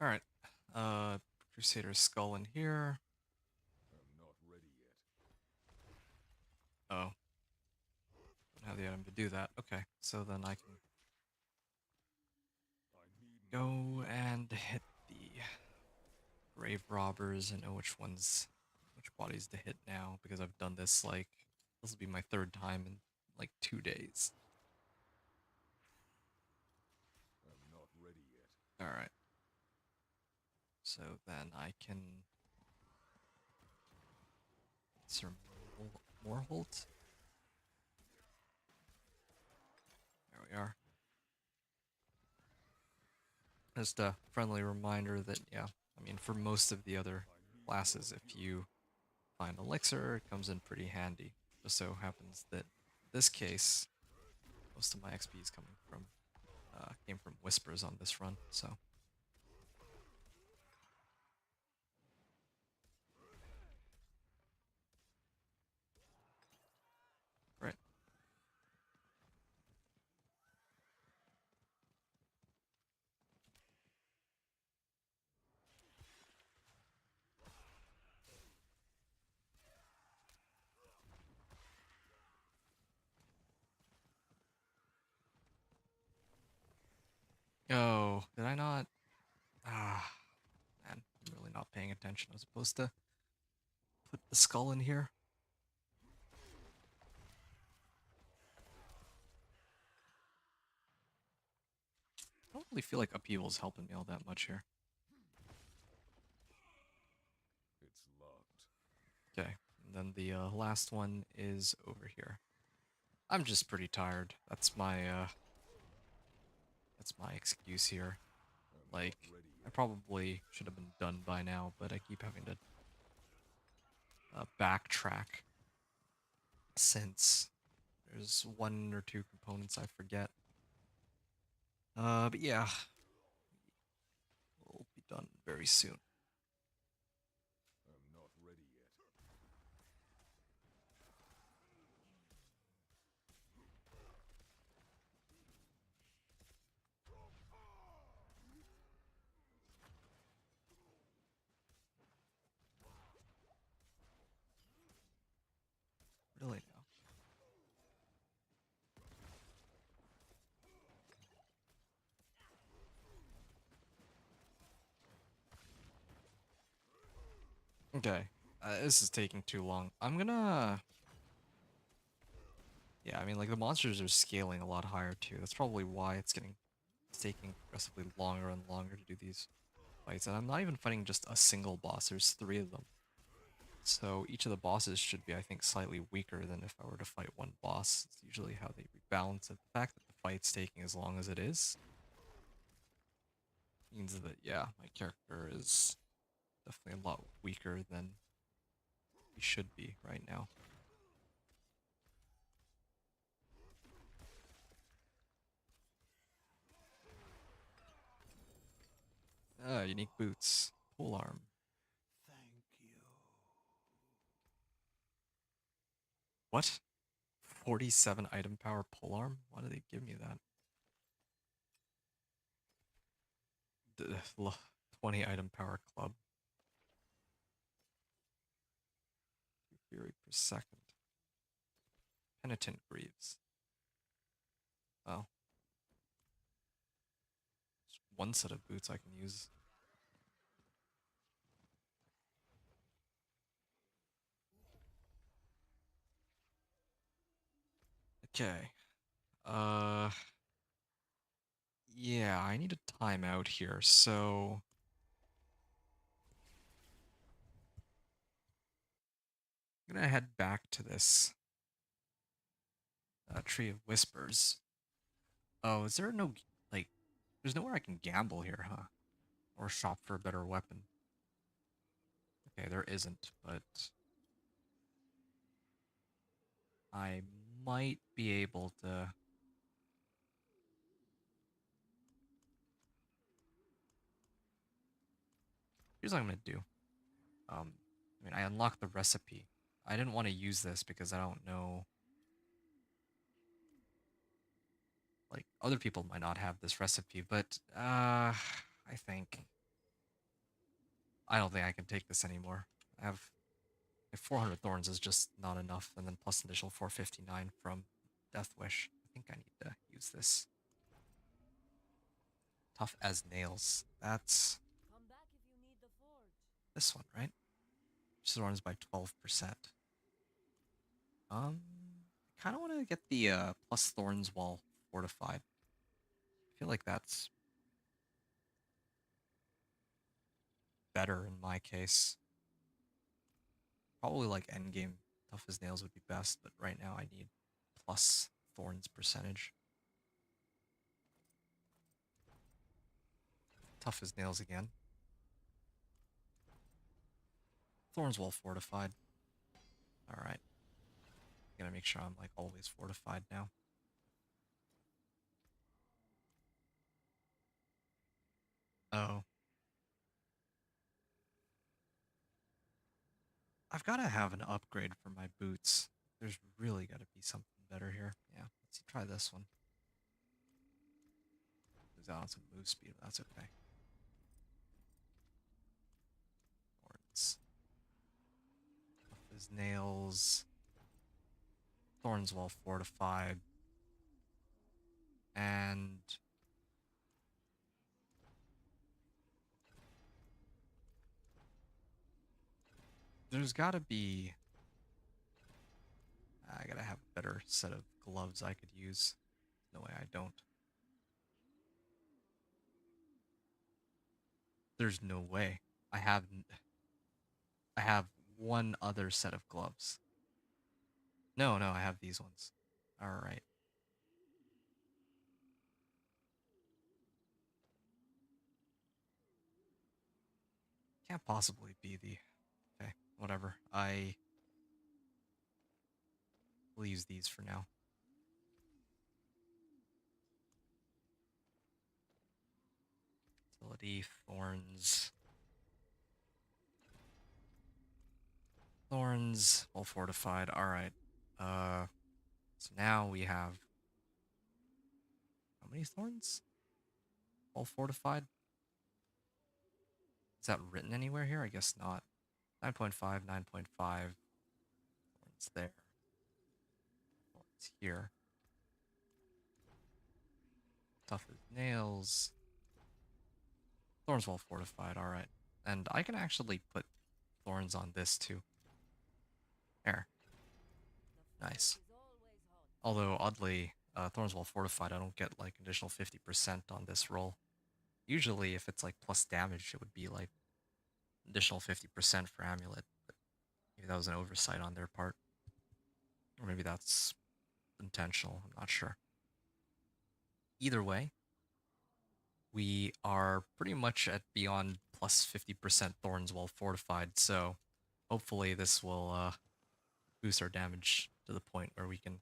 Alright. Crusader Skull in here. I'm not ready yet. Oh. Don't have the item to do that. Okay, so then I can I need go and hit the grave robbers and know which bodies to hit now, because I've done this this will be my third time in like 2 days. I'm not ready yet. Alright. So then I can Sir Morholt. There we are. Just a friendly reminder that, yeah, I mean, for most of the other classes, if you find elixir, it comes in pretty handy. Just so happens that in this case, most of my XP is coming from came from whispers on this run. So right. Oh, did I not? Ah, man, I'm really not paying attention. I was supposed to put the skull in here. I don't really feel like upheaval's helping me all that much here. It's locked. Okay, and then the last one is over here. I'm just pretty tired. That's my excuse here. I'm Like, not ready I yet. probably should have been done by now, but I keep having to backtrack since there's one or two components I forget. But yeah, we'll be done very soon. I'm not ready yet. Okay. This is taking too long. I'm gonna... Yeah, I mean, like, the monsters are scaling a lot higher, too. That's probably why it's taking progressively longer and longer to do these fights. And I'm not even fighting just a single boss. There's 3 of them. So each of the bosses should be, I think, slightly weaker than if I were to fight one boss. It's usually how they rebalance it. The fact that the fight's taking as long as it is means that, yeah, my character is definitely a lot weaker than he should be right now. Unique boots. Pole arm. Thank you. What? 47 item power pole arm? Why did they give me that? 20 item power club. Fury per second. Penitent greaves. Oh. Just one set of boots I can use. Okay. Uh yeah, I need a timeout here, so I'm gonna head back to this Tree of Whispers. Oh, is there no like there's nowhere I can gamble here, huh? Or shop for a better weapon. Okay, there isn't, but I might be able to. Here's what I'm gonna do. I mean, I unlocked the recipe. I didn't want to use this because I don't know. Like other people might not have this recipe, but I don't think I can take this anymore. I have if 400 thorns is just not enough, and then plus additional 459 from Death Wish. I think I need to use this. Tough as nails. That's Come back if you need the forge. this one, right? Which thorns by 12%. I kind of want to get the plus thorns while fortified. I feel like that's better in my case. Probably like endgame tough as nails would be best, but right now I need plus thorns percentage. Tough as nails again. Thorns well fortified. Alright. Gotta make sure I'm like always fortified now. Oh. I've gotta have an upgrade for my boots. There's really gotta be something better here. Yeah, let's try this one. Lose out on some move speed, but that's okay. Thorns. Tough as nails. Thorns well fortified. And there's gotta be... I gotta have a better set of gloves I could use. No way I don't. There's no way. I have one other set of gloves. No, no, I have these ones. Alright. Can't possibly be the... Okay, whatever. I will use these for now. Utility, thorns. Thorns, well fortified. Alright. So now we have... How many thorns? All fortified? Is that written anywhere here? I guess not. 9.5, 9.5. Thorns there. Thorns here. Tough as nails. Thorns well fortified, alright. And I can actually put thorns on this too. There. Nice. Although, oddly, Thorns Well Fortified, I don't get like additional 50% on this roll. Usually, if it's like plus damage, it would be like additional 50% for Amulet. But maybe that was an oversight on their part. Or maybe that's intentional, I'm not sure. Either way, we are pretty much at beyond plus 50% Thorns Well Fortified, so hopefully this will boost our damage to the point where we can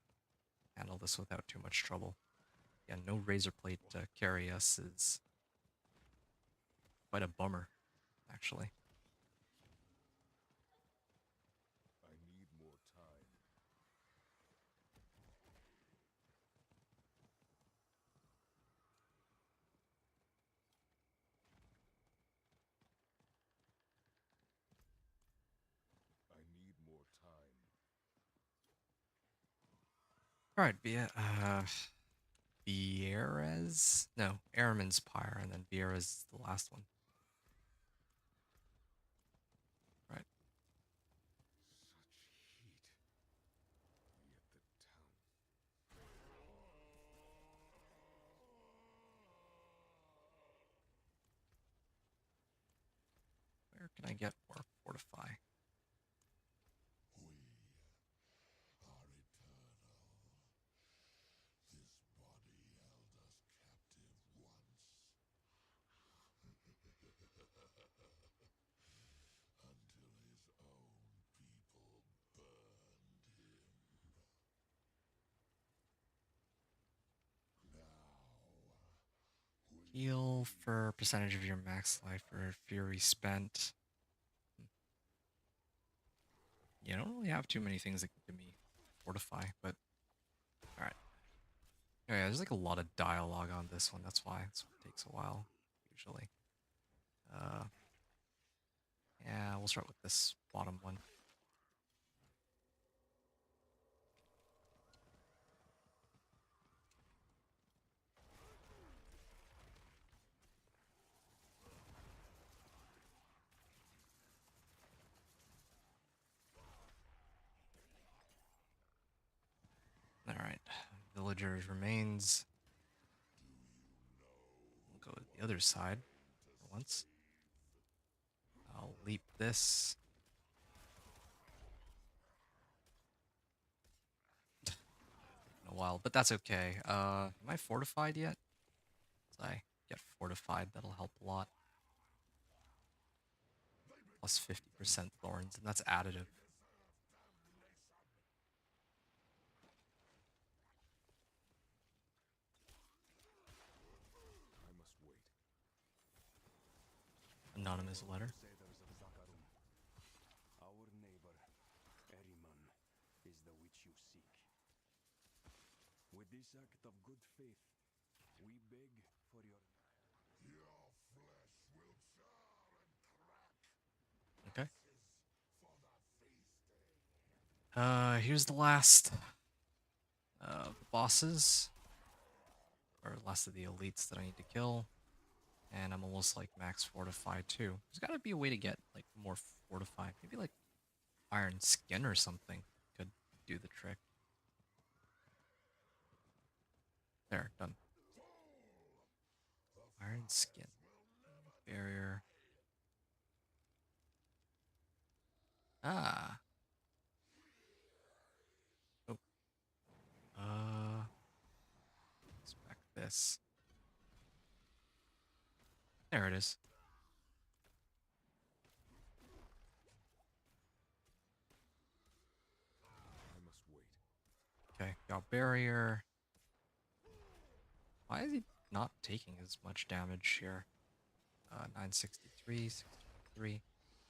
handle this without too much trouble. Yeah, no Razor Plate to carry us is quite a bummer, actually. I need more time. I need more time. Alright, Vieira's? No, Airman's Pyre, and then Vieira's is the last one. Right. Such heat. Yet the town. Where can I get more Fortify? We are eternal. This body held us captive once. Until his own people burned him. Now we Heal for percentage of your max life or Fury spent. You don't really have too many things that can give me Fortify, but alright. Oh yeah, there's like a lot of dialogue on this one, that's why it takes a while, usually. Yeah, we'll start with this bottom one. Alright, villagers remains. We'll go to the other side for once. I'll leap this. In a while, but that's okay. Am I fortified yet? As I get fortified, that'll help a lot. Plus 50% thorns, and that's additive. I must wait. Anonymous letter. Crusaders of Zakarum. Our neighbor, Eriman, is the witch you seek. With this act of good faith, we beg for your... Your flesh will char and crack. Okay. For the feasting. Here's the last bosses. Or last of the elites that I need to kill. And I'm almost like max fortified too. There's gotta be a way to get like more fortified. Maybe like iron skin or something could do the trick. There, done. Iron skin. Barrier. Ah. Oh. Inspect this. There it is. I must wait. Okay, got barrier. Why is he not taking as much damage here? 963, 63.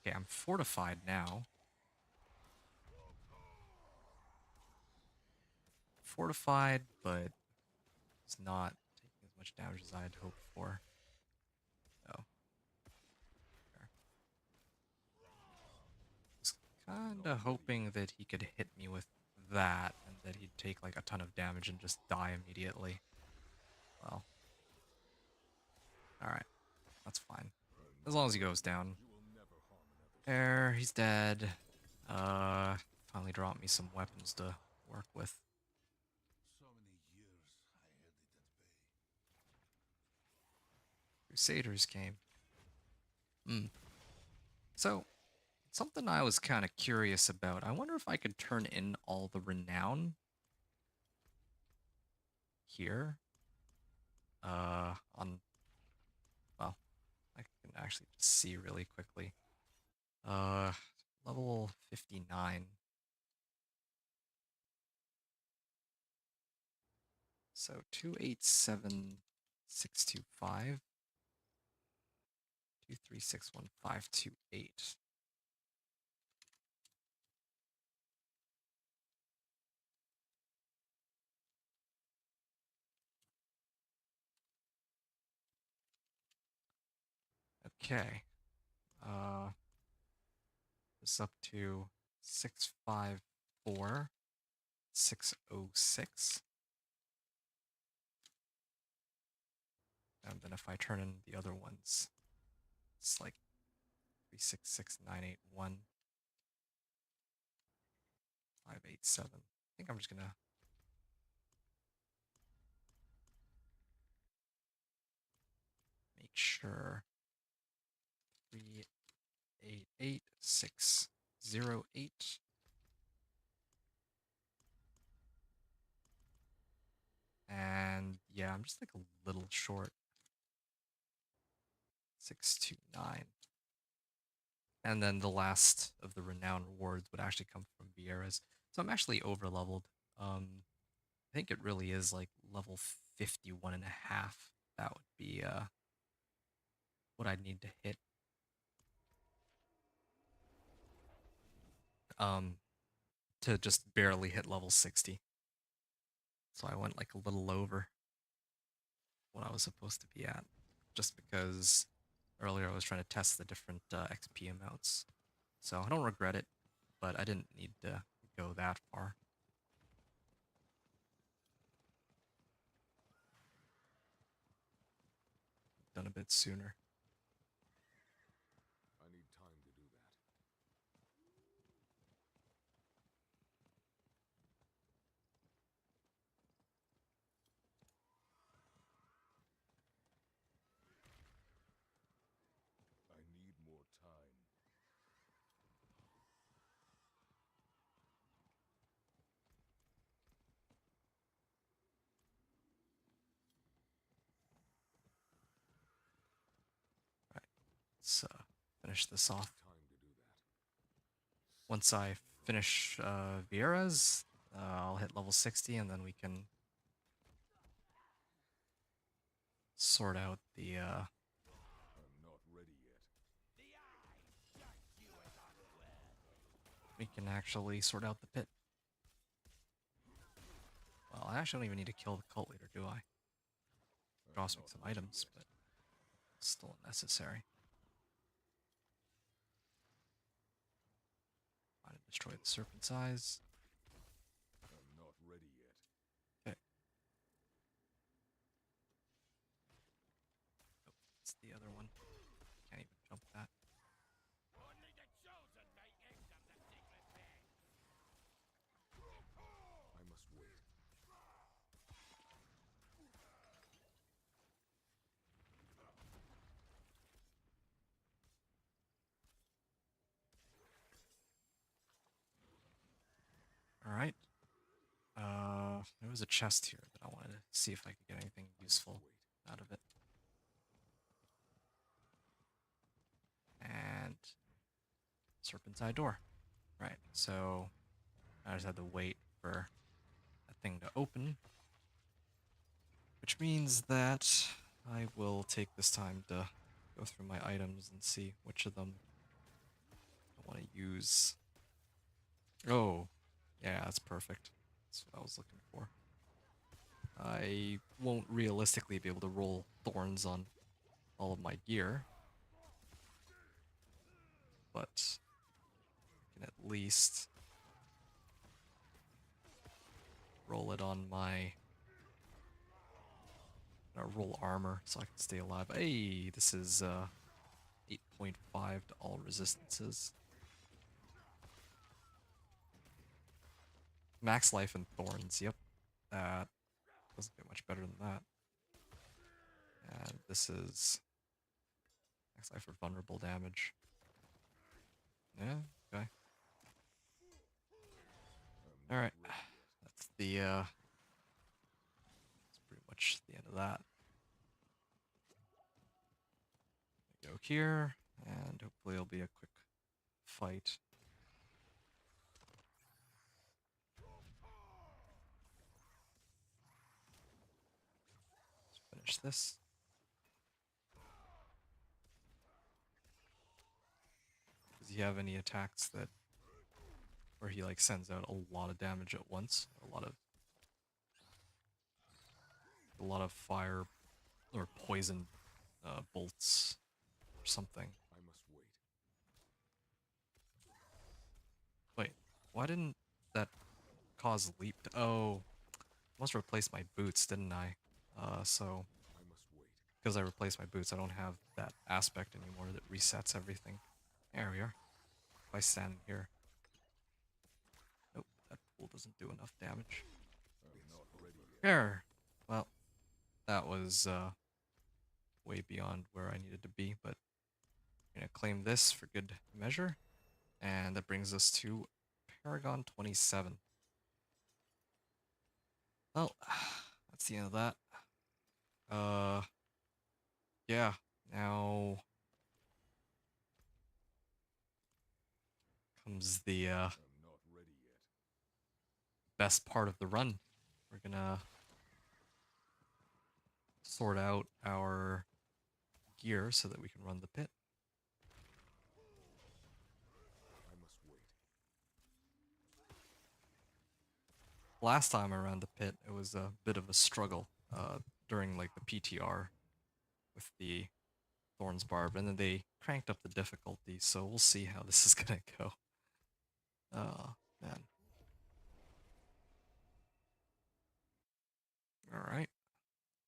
Okay, I'm fortified now. Fortified, but it's not taking as much damage as I had hoped for. So, there. Was kinda hoping that he could hit me with that, and that he'd take like a ton of damage and just die immediately. Well, alright. That's fine. As long as he goes down. You will never harm another There, he's dead. Finally dropped me some weapons to work with. So many years I held it at bay. Crusaders came. Hmm. So, something I was kind of curious about. I wonder if I could turn in all the renown here. On, well, I can actually just see really quickly. Uh, level 59. So 287625 2361528. Okay. Uh, this up to 654606. And then if I turn in the other ones, it's like 366981 587. I think I'm just gonna make sure 388608. And yeah, I'm just like a little short. 629. And then the last of the renown rewards would actually come from Vieira's. So I'm actually over leveled. I think it really is like level 51 and a half. That would be what I'd need to hit. Um to just barely hit level 60. So I went like a little over what I was supposed to be at. Just because earlier I was trying to test the different XP amounts. So I don't regret it, but I didn't need to go that far. Done a bit sooner. I need time to do that. I need more time. Right, let's finish this off. Time to do that. Once I finish Vieira's, I'll hit level 60 and then we can sort out the I'm not ready yet. we can actually sort out the pit. Well, I actually don't even need to kill the cult leader, do I? Draws me Not some ready items, yet. but still unnecessary. Trying to destroy the serpent's eyes. I'm not ready yet. Okay. Oh, it's the other one. Can't even jump that. I must wait. Alright. There was a chest here that I wanted to see if I could get anything useful out of it. And serpent's eye door. Right, so I just had to wait for that thing to open. Which means that I will take this time to go through my items and see which of them I want to use. Oh, yeah, that's perfect. That's what I was looking for. I won't realistically be able to roll thorns on all of my gear, but I can at least roll it on my roll armor so I can stay alive. Hey, this is 8 0.5 to all resistances. Max life and thorns, yep. That doesn't get much better than that. And this is max life for vulnerable damage. Yeah, okay. Alright. That's the that's pretty much the end of that. Go here, and hopefully it'll be a quick fight. Let's finish this. Does he have any attacks that where he like sends out a lot of damage at once? A lot of fire or poison bolts or something. I must wait. Wait, why didn't that cause leap? Oh, I must replace my boots, didn't I? So I must wait. because I replaced my boots, I don't have that aspect anymore that resets everything. There we are. If I stand here. Nope, that pool doesn't do enough damage. I'm not ready yet. There. Well, that was way beyond where I needed to be, but I'm gonna claim this for good measure. And that brings us to Paragon 27. Well, that's the end of that. Yeah, now comes the I'm not ready yet. best part of the run. We're gonna sort out our gear so that we can run the pit. I must wait. Last time I ran the pit, it was a bit of a struggle during like the PTR with the Thorns Barb, and then they cranked up the difficulty, so we'll see how this is gonna go. Oh, man. Alright.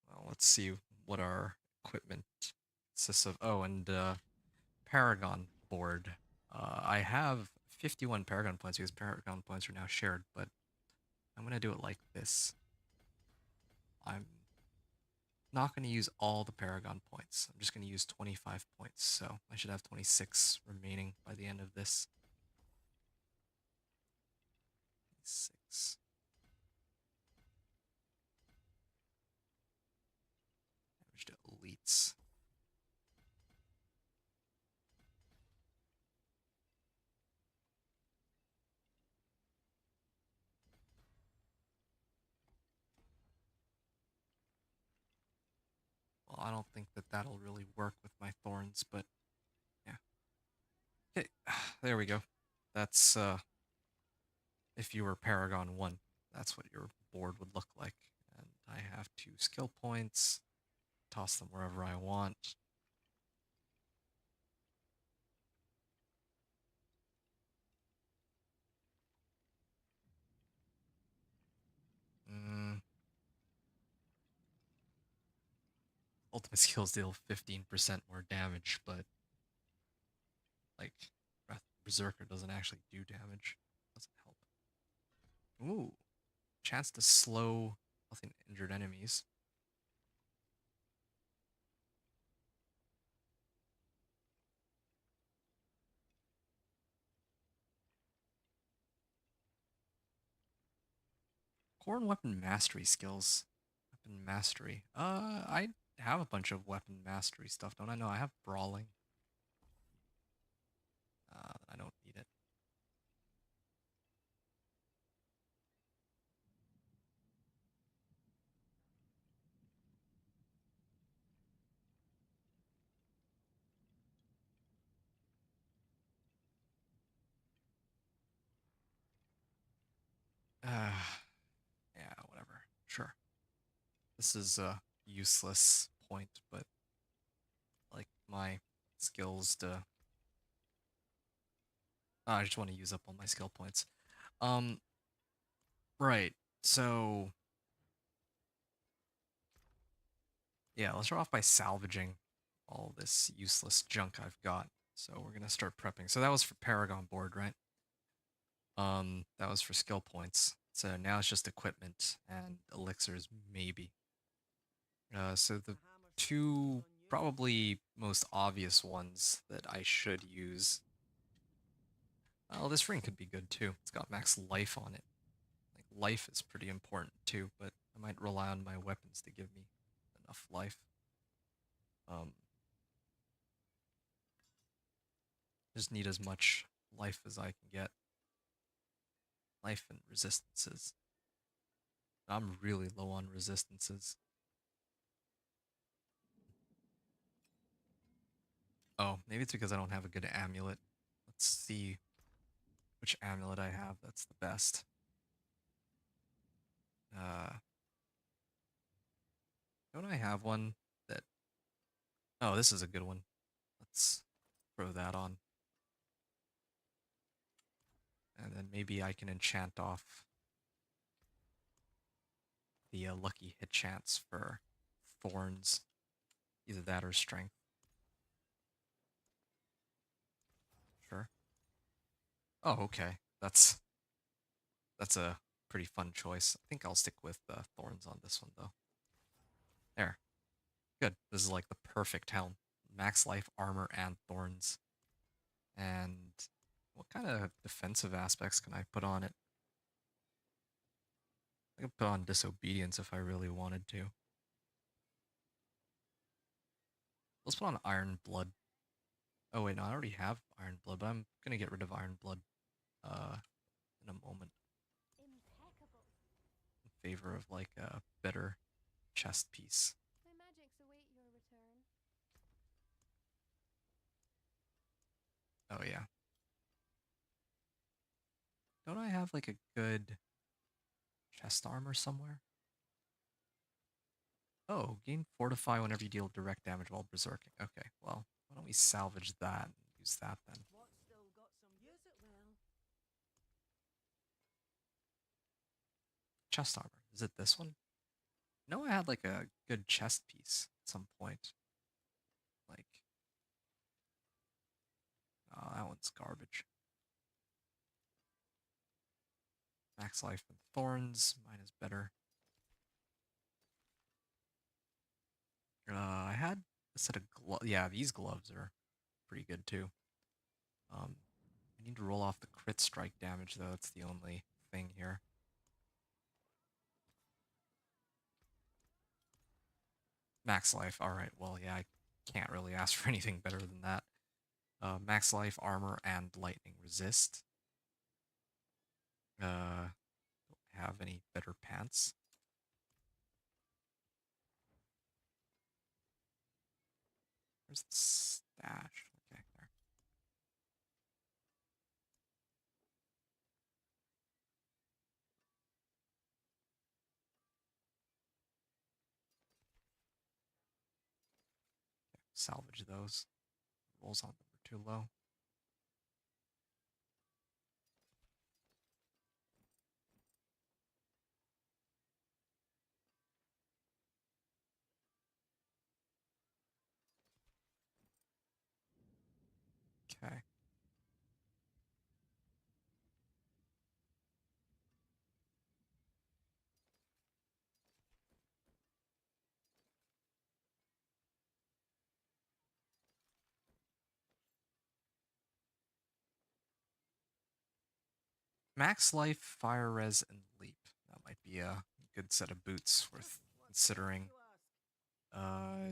Well, let's see what our equipment consists of. Oh, and Paragon board. I have 51 Paragon points because Paragon points are now shared, but I'm gonna do it like this. I'm not gonna use all the Paragon points. I'm just gonna use 25 points, so I should have 26 remaining by the end of this. 6. Damage to elites. Well, I don't think that that'll really work with my thorns, but yeah. Okay, there we go. That's if you were Paragon 1, that's what your board would look like. And I have 2 skill points, toss them wherever I want. Mm. Ultimate skills deal 15% more damage, but like Breath Berserker doesn't actually do damage. Doesn't help. Ooh, chance to slow healthy and injured enemies. Core and weapon mastery skills. Weapon mastery. I have a bunch of weapon mastery stuff, don't I? No, I have brawling. I don't need it. Yeah, whatever. Sure. This is a useless point, but like my skills to. I just want to use up all my skill points. Um, right. So yeah, let's start off by salvaging all this useless junk I've got. So we're gonna start prepping. So that was for Paragon board, right? That was for skill points. So now it's just equipment and elixirs, maybe. So the two probably most obvious ones that I should use. Well, this ring could be good too. It's got max life on it. Like life is pretty important too, but I might rely on my weapons to give me enough life. Um, just need as much life as I can get. Life and resistances. I'm really low on resistances. Oh, maybe it's because I don't have a good amulet. Let's see which amulet I have that's the best. Uh, don't I have one that... Oh, this is a good one. Let's throw that on. And then maybe I can enchant off the lucky hit chance for Thorns. Either that or Strength. Sure. Oh, okay. That's a pretty fun choice. I think I'll stick with Thorns on this one, though. There. Good. This is like the perfect helm. Max life, armor, and Thorns. And what kind of defensive aspects can I put on it? I could put on Disobedience if I really wanted to. Let's put on Iron Blood. Oh wait, no, I already have Iron Blood, but I'm gonna get rid of Iron Blood in a moment Impeccable. in favor of like a better chest piece. My magics await your return. Oh yeah. Don't I have like a good chest armor somewhere? Oh, gain Fortify whenever you deal direct damage while berserking. Okay, well, why don't we salvage that and use that then? What's still got some use it well? Chest armor. Is it this one? No, I had like a good chest piece at some point. Like, oh, that one's garbage. Max life and thorns. Mine is better. I had a set of gloves. Yeah, these gloves are pretty good too. I need to roll off the crit strike damage though. That's the only thing here. Max life. All right. Well, yeah, I can't really ask for anything better than that. Max life, armor, and lightning resist. Don't have any better pants. Where's the stash? Okay, there. Salvage those. Rolls on them are too low. Okay. Max life, fire res, and leap. That might be a good set of boots worth What's the next considering. you ask? Uh,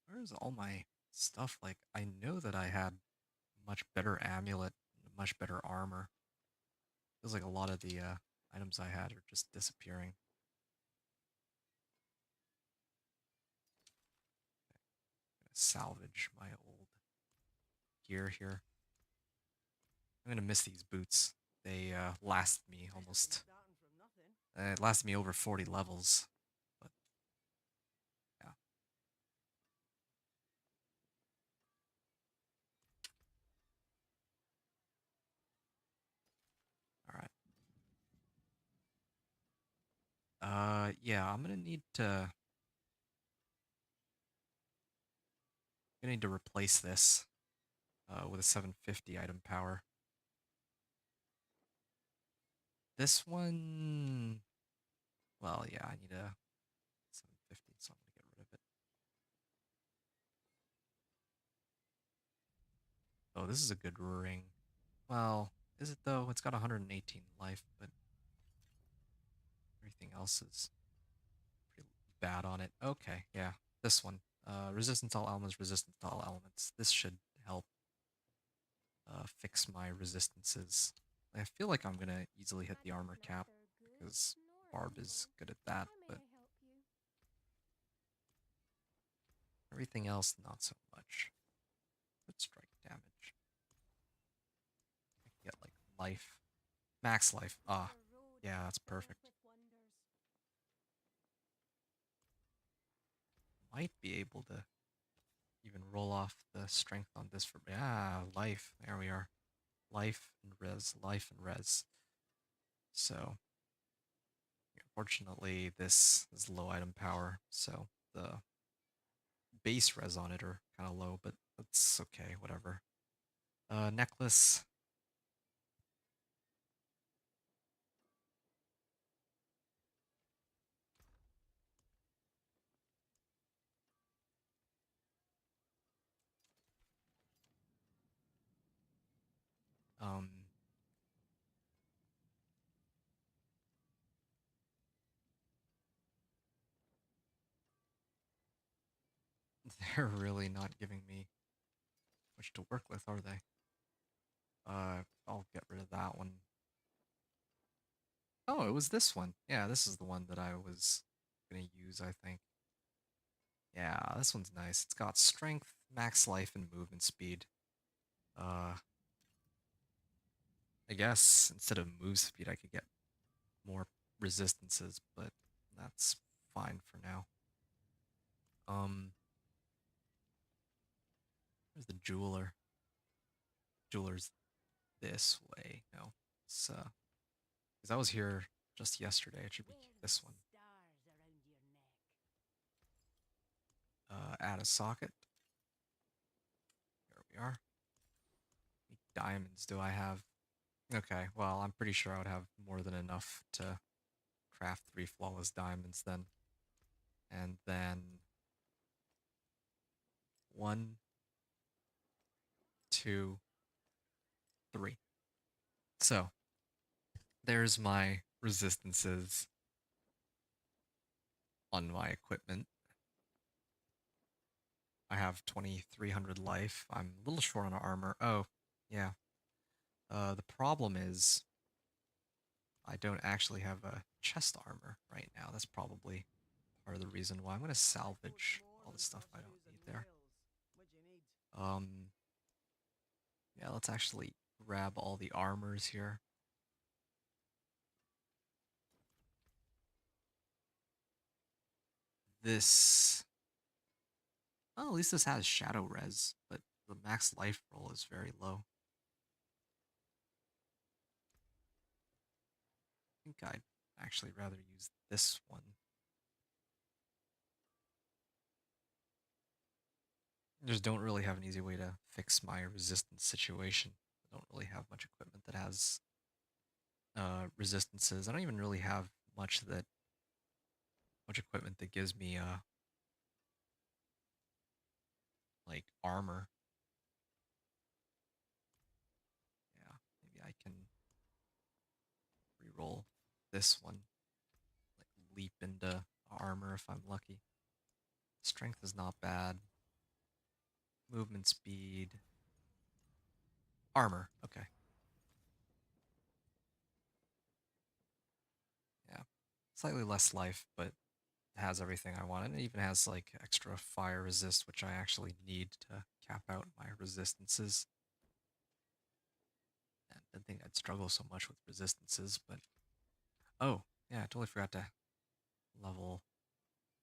where's all my stuff? Like, I know that I had much better amulet, much better armor. Feels like a lot of the items I had are just disappearing. Gonna salvage my old gear here. I'm gonna miss these boots. They last me Better than almost. starting from nothing. It lasted me over 40 levels. But yeah. All right. Yeah, I'm gonna need to gonna need to replace this with a 750 item power. This one, well, yeah, I need a 750, so I'm gonna get rid of it. Oh, this is a good ring. Well, is it though? It's got 118 life, but everything else is pretty bad on it. Okay, yeah, this one. Resistance to all elements, resistance to all elements. This should help fix my resistances. I feel like I'm gonna easily hit the armor cap because Barb is good at that, but everything else not so much. Good strike damage. I can get like life, max life. Ah, yeah, that's perfect. Might be able to even roll off the strength on this for life. There we are. Life and res, life and res. So unfortunately this is low item power, so the base res on it are kind of low, but that's okay, whatever. Necklace. Um, they're really not giving me much to work with, are they? I'll get rid of that one. Oh, it was this one. Yeah, this is the one that I was gonna use, I think. Yeah, this one's nice. It's got strength, max life, and movement speed. Uh, I guess instead of move speed, I could get more resistances, but that's fine for now. Where's the jeweler? Jeweler's this way. No, it's because I was here just yesterday. It should be this one. Add a socket. There we are. How many diamonds do I have? Okay, well, I'm pretty sure I would have more than enough to craft 3 flawless diamonds then. And then 1, 2, 3. So there's my resistances on my equipment. I have 2300 life. I'm a little short on armor. Oh, yeah. The problem is I don't actually have a chest armor right now. That's probably part of the reason why. I'm going to salvage all the stuff I don't need there. Um, yeah, let's actually grab all the armors here. This, well, at least this has shadow res, but the max life roll is very low. I think I'd actually rather use this one. I just don't really have an easy way to fix my resistance situation. I don't really have much equipment that has resistances. I don't even really have much equipment that gives me like armor. Yeah, maybe I can reroll this one, like leap into armor if I'm lucky. Strength is not bad. Movement speed. Armor, okay. Yeah. Slightly less life, but has everything I want. And it even has like extra fire resist, which I actually need to cap out my resistances. And I didn't think I'd struggle so much with resistances, but oh, yeah, I totally forgot to level,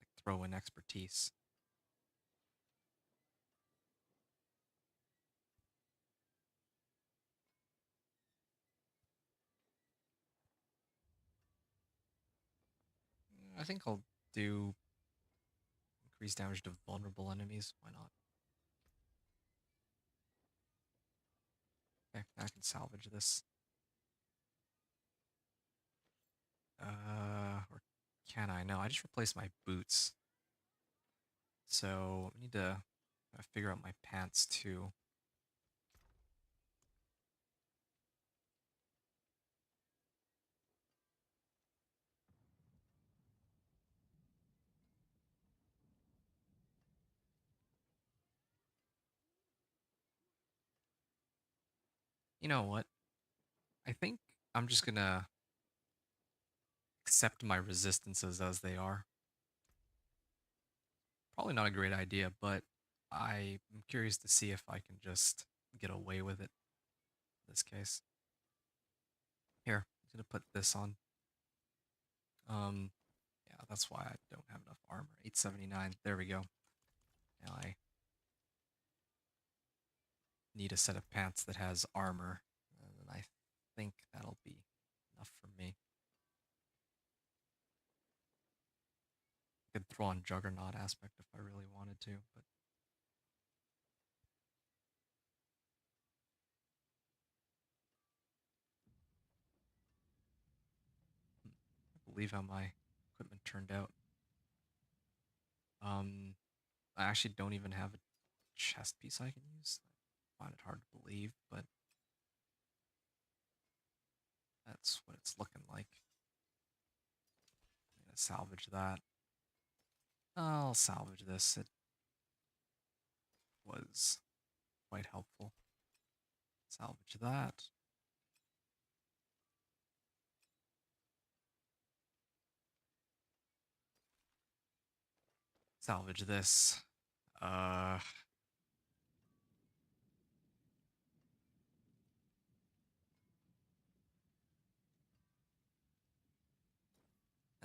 like throw in expertise. I think I'll do increased damage to vulnerable enemies. Why not? Okay, I can salvage this. Or can I? No, I just replaced my boots. So I need to figure out my pants too. You know what? I think I'm just gonna accept my resistances as they are. Probably not a great idea, but I'm curious to see if I can just get away with it in this case. Here, I'm gonna put this on. Yeah, that's why I don't have enough armor. 879. There we go. Now I need a set of pants that has armor, and I think that'll be enough for me. I could throw on Juggernaut aspect if I really wanted to, but I believe how my equipment turned out. I actually don't even have a chest piece I can use. I find it hard to believe, but that's what it's looking like. I'm gonna salvage that. I'll salvage this. It was quite helpful. Salvage that. Salvage this. Uh,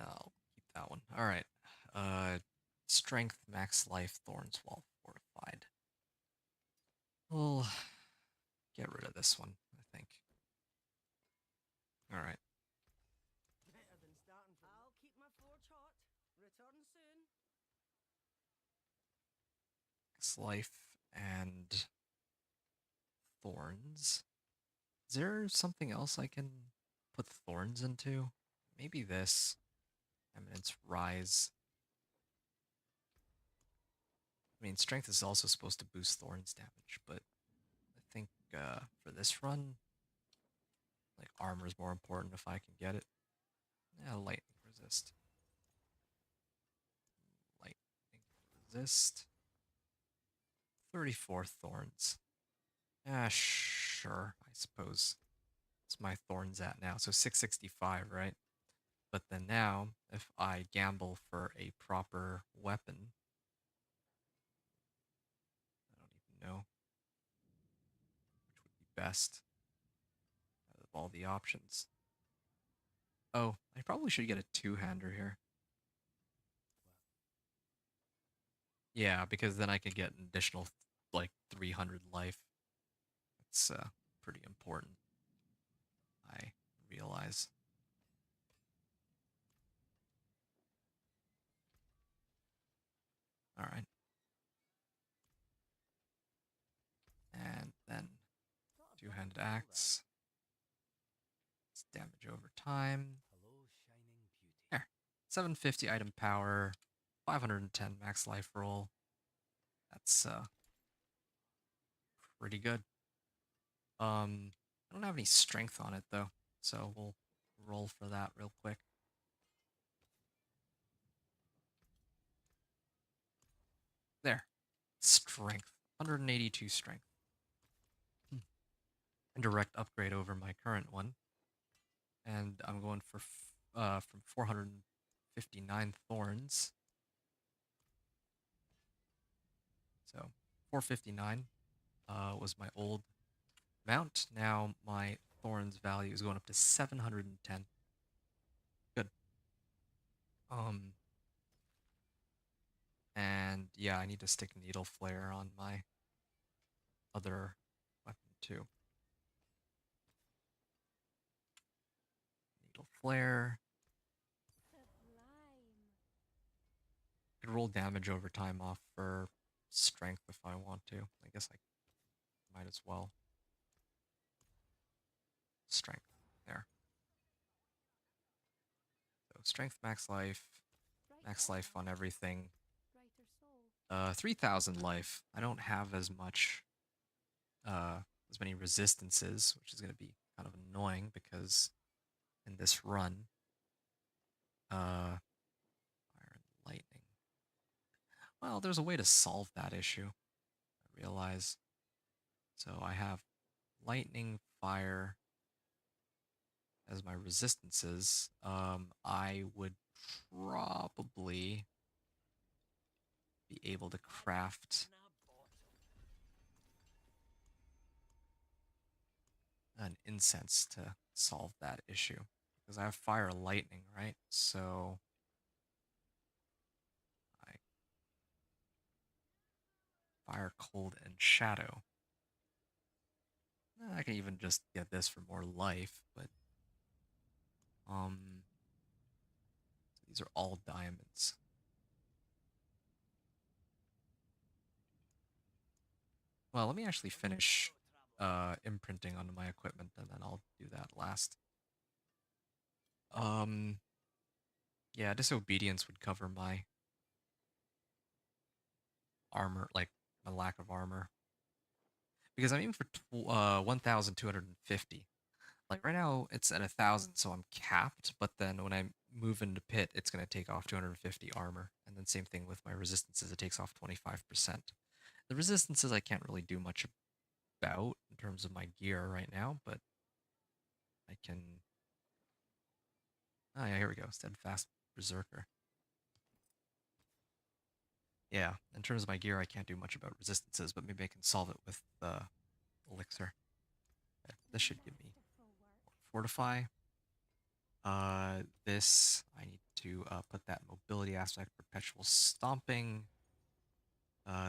I'll keep that one. All right. Strength, max life, thorns, wall fortified. We'll get rid of this one, I think. All right. Better than starting from. I'll keep my forge hot. Return soon. Max life and thorns. Is there something else I can put thorns into? Maybe this. Eminence rise. I mean, strength is also supposed to boost thorns damage, but I think for this run, like armor is more important if I can get it. Yeah, lightning resist. Lightning resist. 34 thorns. Ah, sure, I suppose. It's my thorns at now. So 665, right? But then now, if I gamble for a proper weapon, I don't even know which would be best out of all the options. Oh, I probably should get a two-hander here. Yeah, because then I could get an additional, like, 300 life. It's pretty important, I realize. All right. And then two-handed axe. It's damage over time. There. 750 item power, 510 max life roll. That's pretty good. I don't have any strength on it though, so we'll roll for that real quick. There. Strength. 182 strength. A direct upgrade over my current one. And I'm going for from 459 thorns. So 459 was my old mount. Now my thorns value is going up to 710. Good. And yeah, I need to stick needle flare on my other weapon too. Needle flare. Sublime. Could roll damage over time off for strength if I want to. I guess I might as well. strength. There. So strength, max life on everything. 3,000 life. I don't have as much, as many resistances, which is going to be kind of annoying because in this run, fire and lightning. Well, there's a way to solve that issue, I realize. So I have lightning, fire as my resistances. I would probably be able to craft an incense to solve that issue. Because I have fire lightning, right? So I fire, cold, and shadow. I can even just get this for more life, but these are all diamonds. Well, let me actually finish imprinting onto my equipment, and then I'll do that last. Um, yeah, disobedience would cover my armor, like my lack of armor, because I'm aiming for 1,250. Like right now, it's at 1,000, so I'm capped. But then when I move into pit, it's gonna take off 250 armor, and then same thing with my resistances. It takes off 25%. The resistances I can't really do much about in terms of my gear right now, but I can. Oh yeah, here we go. Steadfast Berserker. Yeah, in terms of my gear, I can't do much about resistances, but maybe I can solve it with the elixir. Okay, this should give me fortify. This I need to put that mobility aspect, perpetual stomping.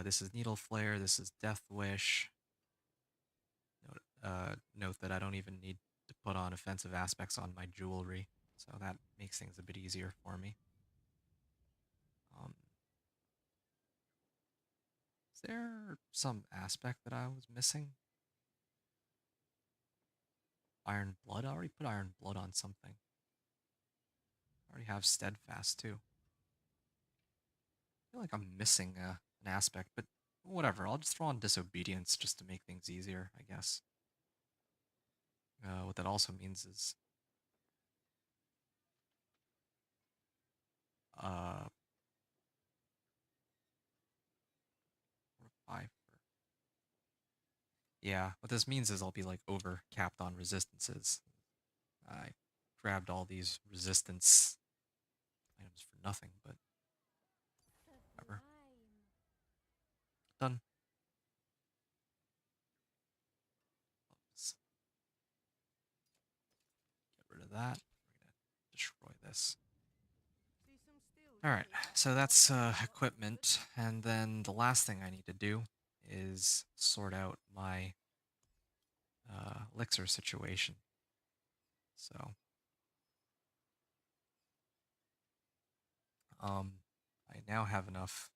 This is needle flare. This is death wish. Note that I don't even need to put on offensive aspects on my jewelry, so that makes things a bit easier for me. Is there some aspect that I was missing? Iron blood. I already put iron blood on something. I already have steadfast too. I feel like I'm missing an aspect, but whatever. I'll just throw on disobedience just to make things easier, I guess. What that also means is uh 5 for, yeah, what this means is I'll be like over capped on resistances. I grabbed all these resistance items for nothing, but whatever. Done. Let's get rid of that. We're gonna destroy this. All right, so that's equipment, and then the last thing I need to do is sort out my elixir situation. So, I now have enough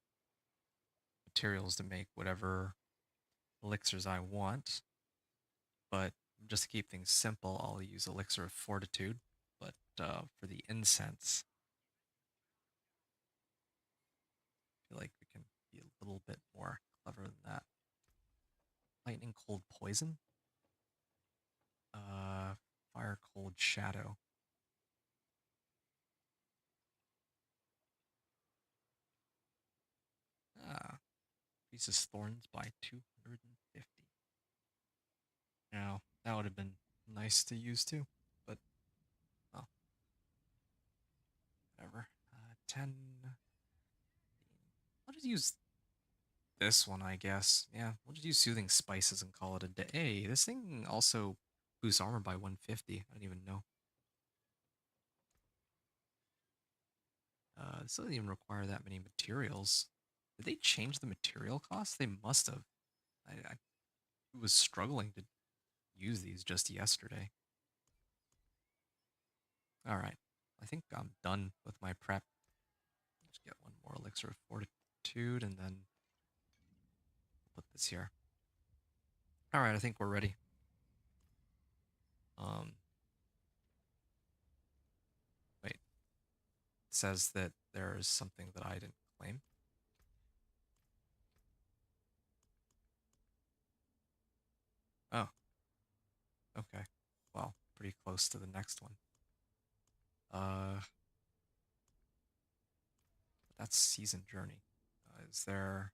materials to make whatever elixirs I want, but just to keep things simple, I'll use elixir of fortitude. But for the incense, I feel like we can be a little bit more clever than that. Lightning, cold, poison. Fire, cold, shadow. Ah, increases thorns by 250. Now, that would have been nice to use too, but, well, whatever. 10. I'll just use this one, I guess. Yeah, we'll just use Soothing Spices and call it a day. Hey, this thing also boosts armor by 150. I didn't even know. This doesn't even require that many materials. Did they change the material cost? They must have. I was struggling to use these just yesterday. All right. I think I'm done with my prep. Just get one more elixir of fortitude and then put this here. All right, I think we're ready. Um, wait, it says that there's something that I didn't claim. Oh, okay. Well, pretty close to the next one. Uh, that's season journey. Is there?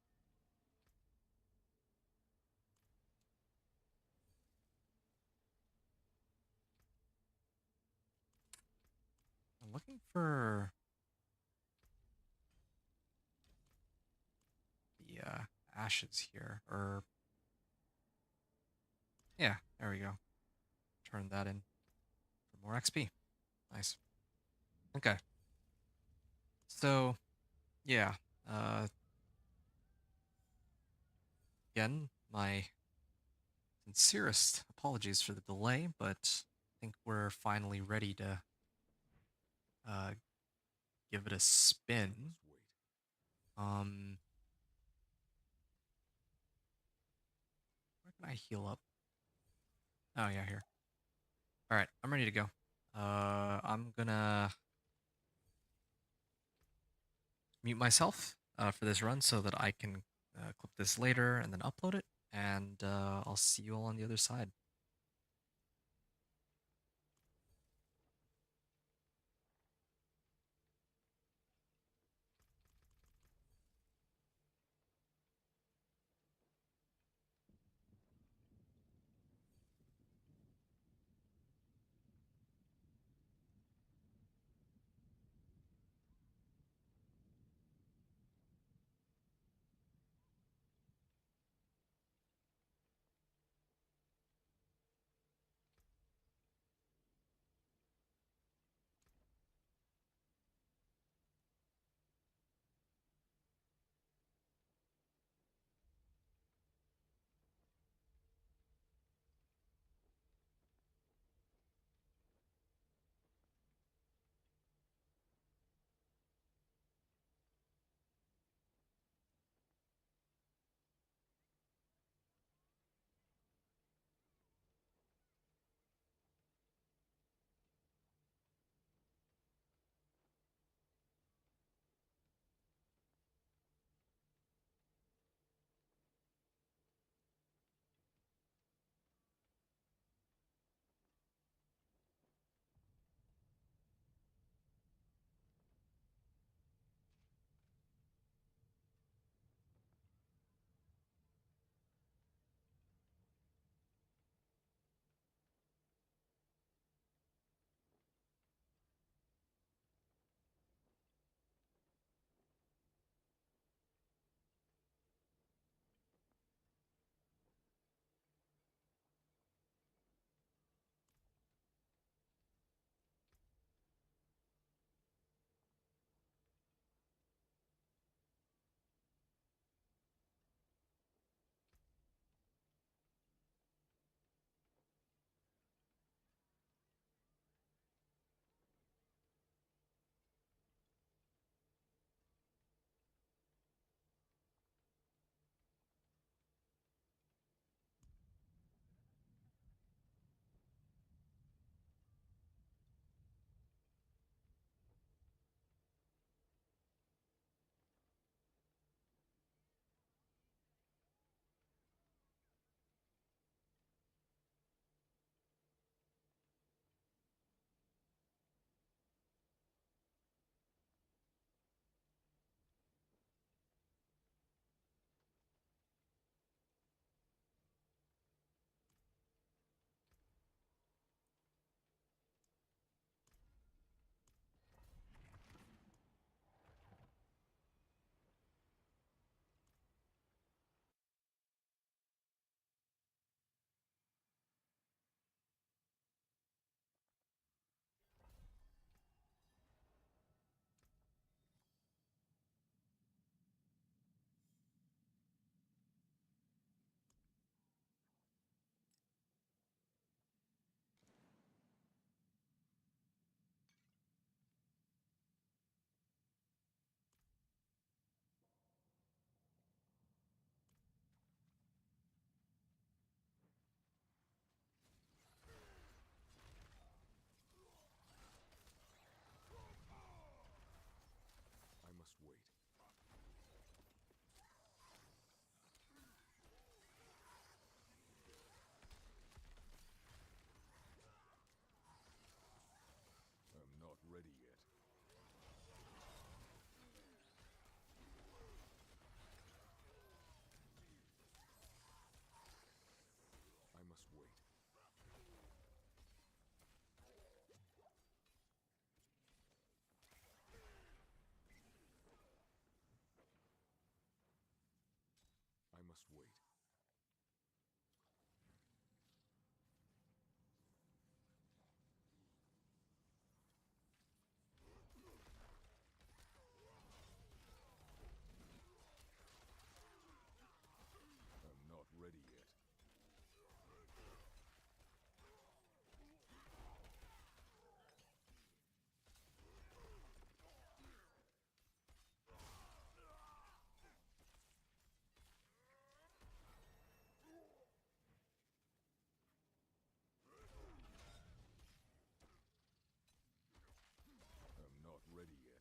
I'm looking for the ashes here, or yeah, there we go. Turn that in for more XP. Nice. Okay. So yeah. Uh, again, my sincerest apologies for the delay, but I think we're finally ready to uh, give it a spin. Let's wait. Um, where can I heal up? Oh yeah, here. All right, I'm ready to go. I'm gonna mute myself for this run so that I can clip this later and then upload it, and I'll see you all on the other side. must wait. I'm not ready yet. I'm not ready yet.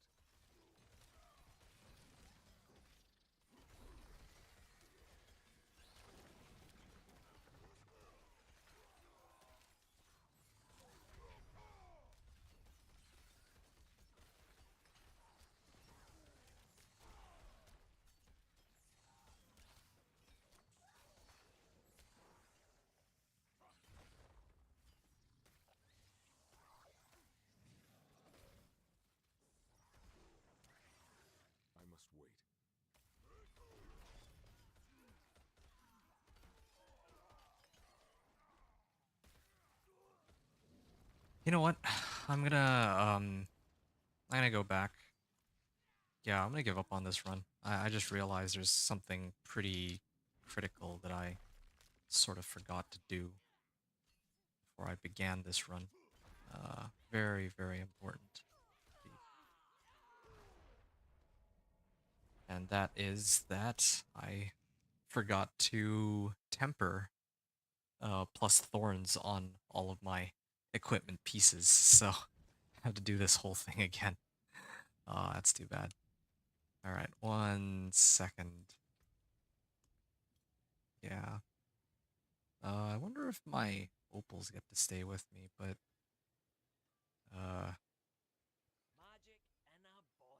I must wait. You know what? I'm gonna go back. Yeah, I'm gonna give up on this run. I just realized there's something pretty critical that I sort of forgot to do before I began this run. Very, very important. And that is that I forgot to temper plus thorns on all of my equipment pieces, so I have to do this whole thing again. That's too bad. Alright, 1 second. Yeah. I wonder if my opals get to stay with me, but uh Magic in a bottle.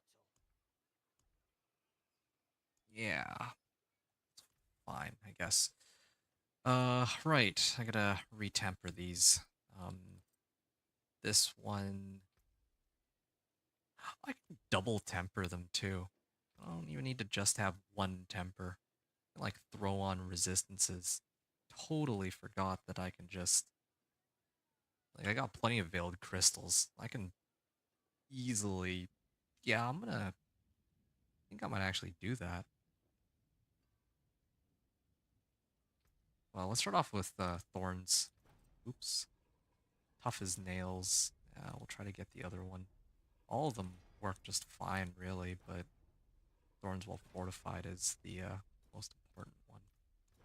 yeah, fine, I guess. Right, I gotta retemper these. This one I can double temper them too. I don't even need to just have one temper. I can, like, throw on resistances. Totally forgot that I can just like, I got plenty of veiled crystals. I can easily, yeah, I think I might actually do that. Well, let's start off with thorns. Oops. Tough as nails. We'll try to get the other one. All of them work just fine, really, but thorns well fortified is the most important one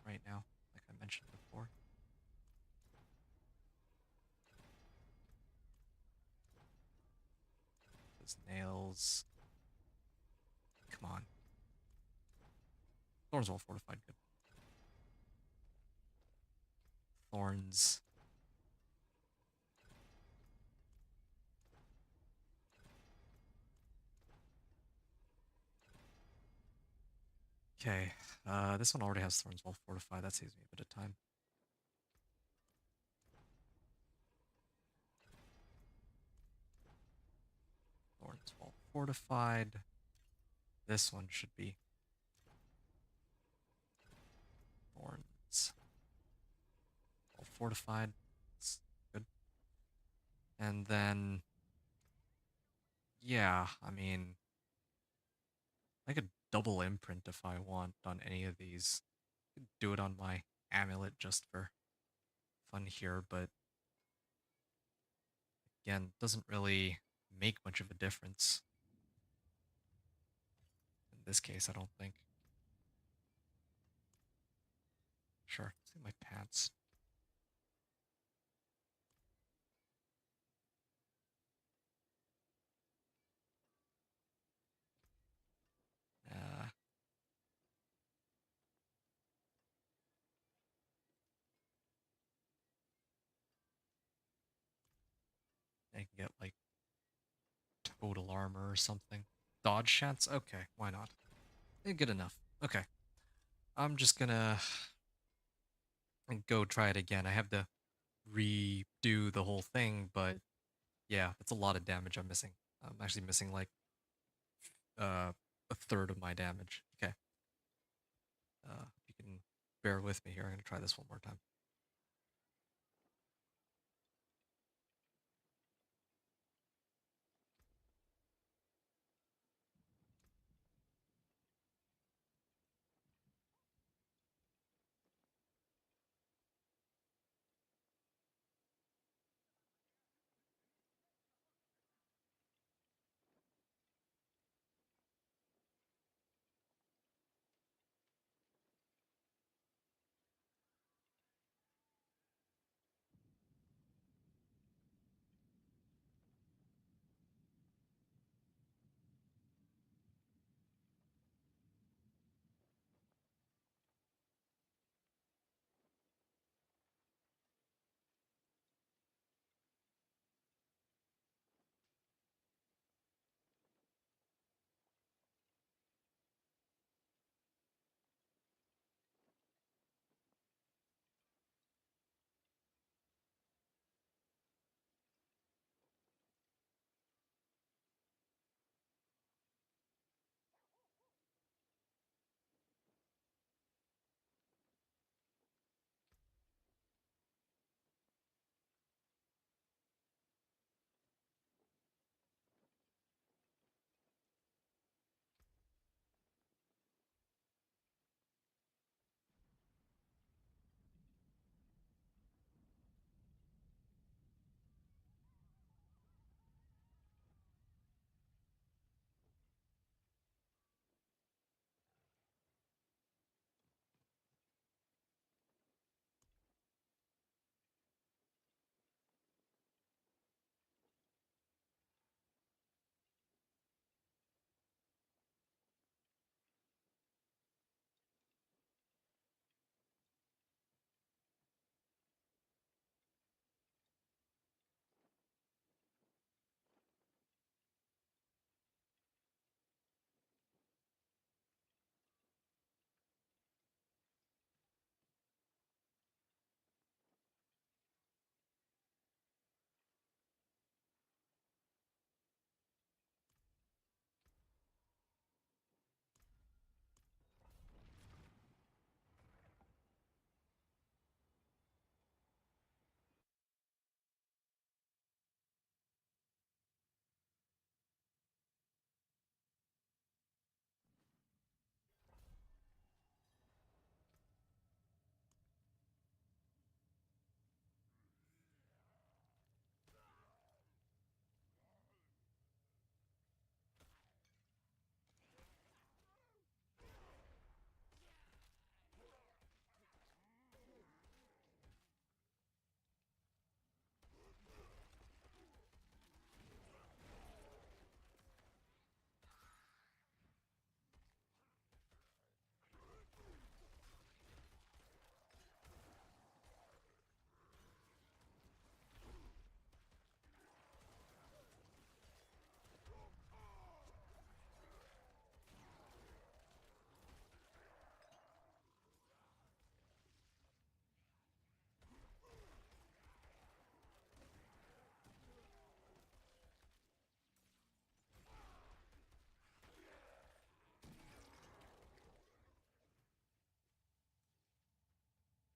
right now, like I mentioned before. Those nails. Come on. Thorns well fortified, good. Thorns. Okay, this one already has thorns well fortified. That saves me a bit of time. Thorns well fortified. This one should be thorns well fortified. That's good. And then, yeah, I mean, I could double imprint if I want on any of these. Could do it on my amulet just for fun here, but again, doesn't really make much of a difference. In this case, I don't think. Sure, let's see my pants. Uh, I can get like total armor or something. Dodge chance? Okay, why not? Good enough. Okay. I'm just gonna go try it again. I have to redo the whole thing, but yeah, it's a lot of damage I'm missing. I'm actually missing like uh, a third of my damage. Okay. You can bear with me here. I'm going to try this one more time.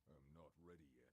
I'm not ready yet.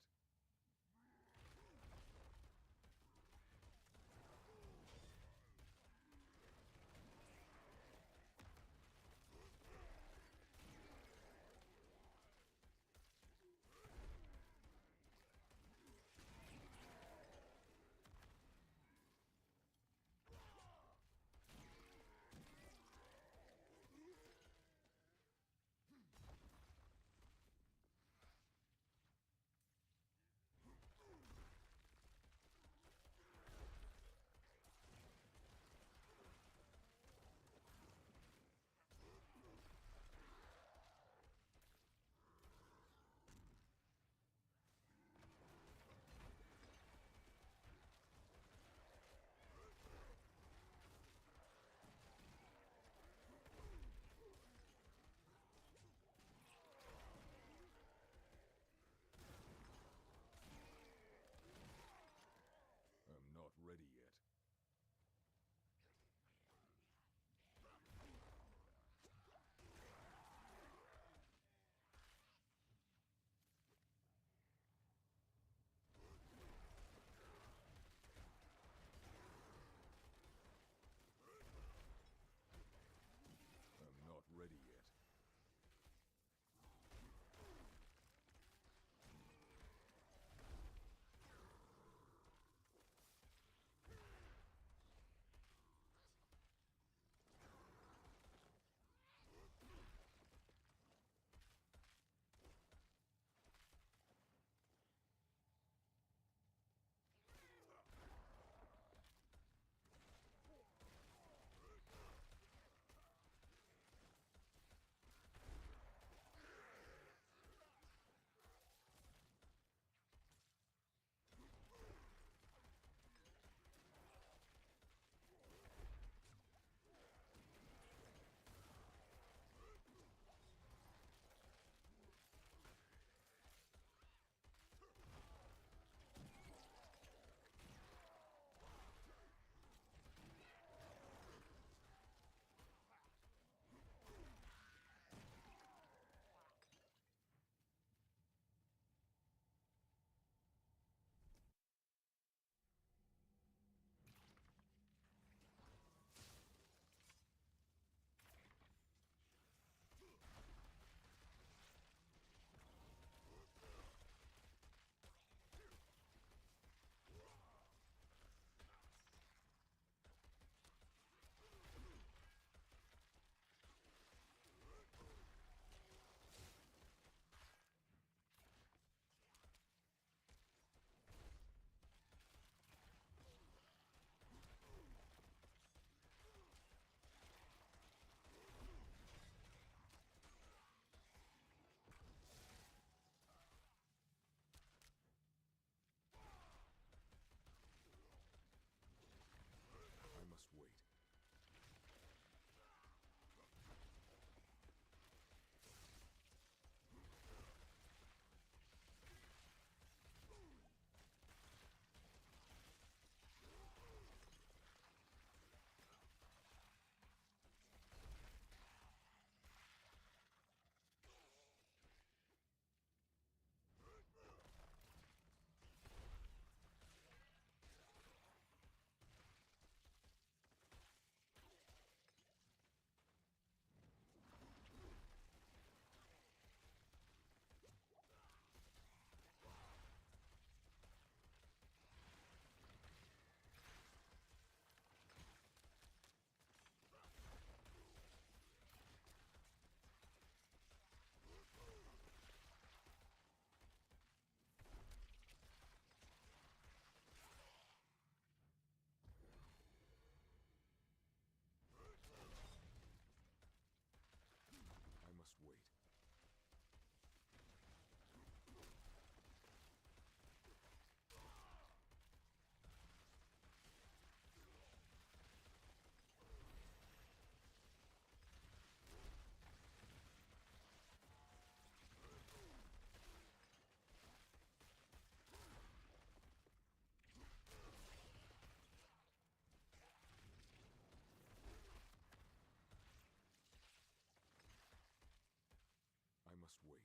must wait.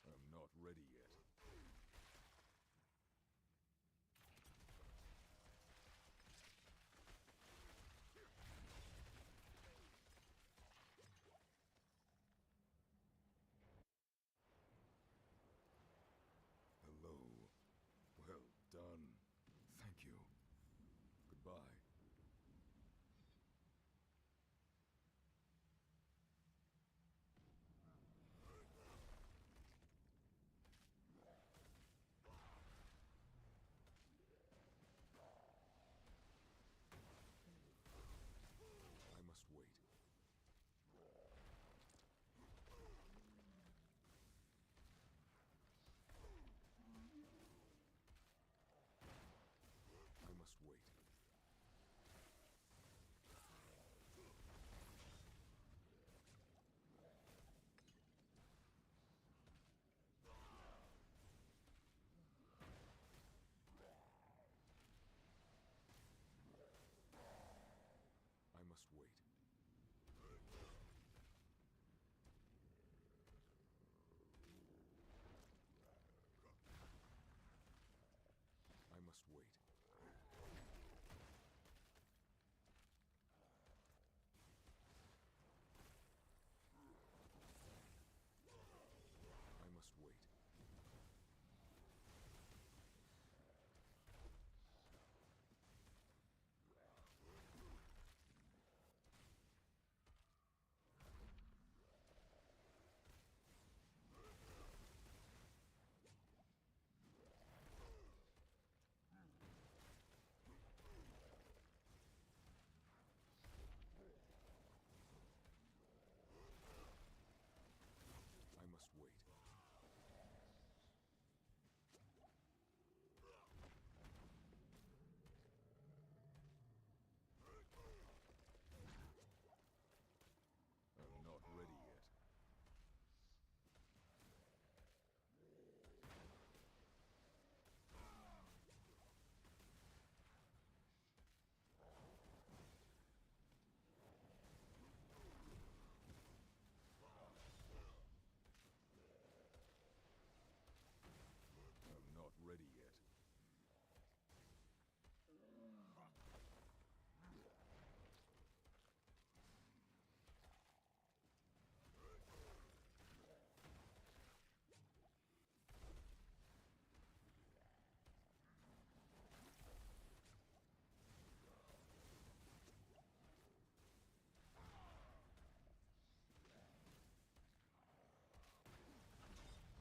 I'm not ready yet. Hello. Well done. Thank you. Goodbye. I must wait. I must wait. I must wait. I must wait. I must wait. I must wait. I'm not ready yet. I'm not ready yet.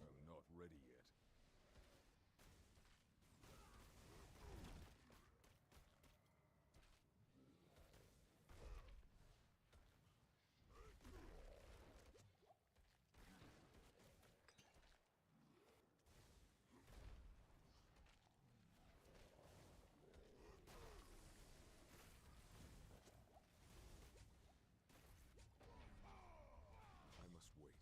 I'm not ready yet. I must wait.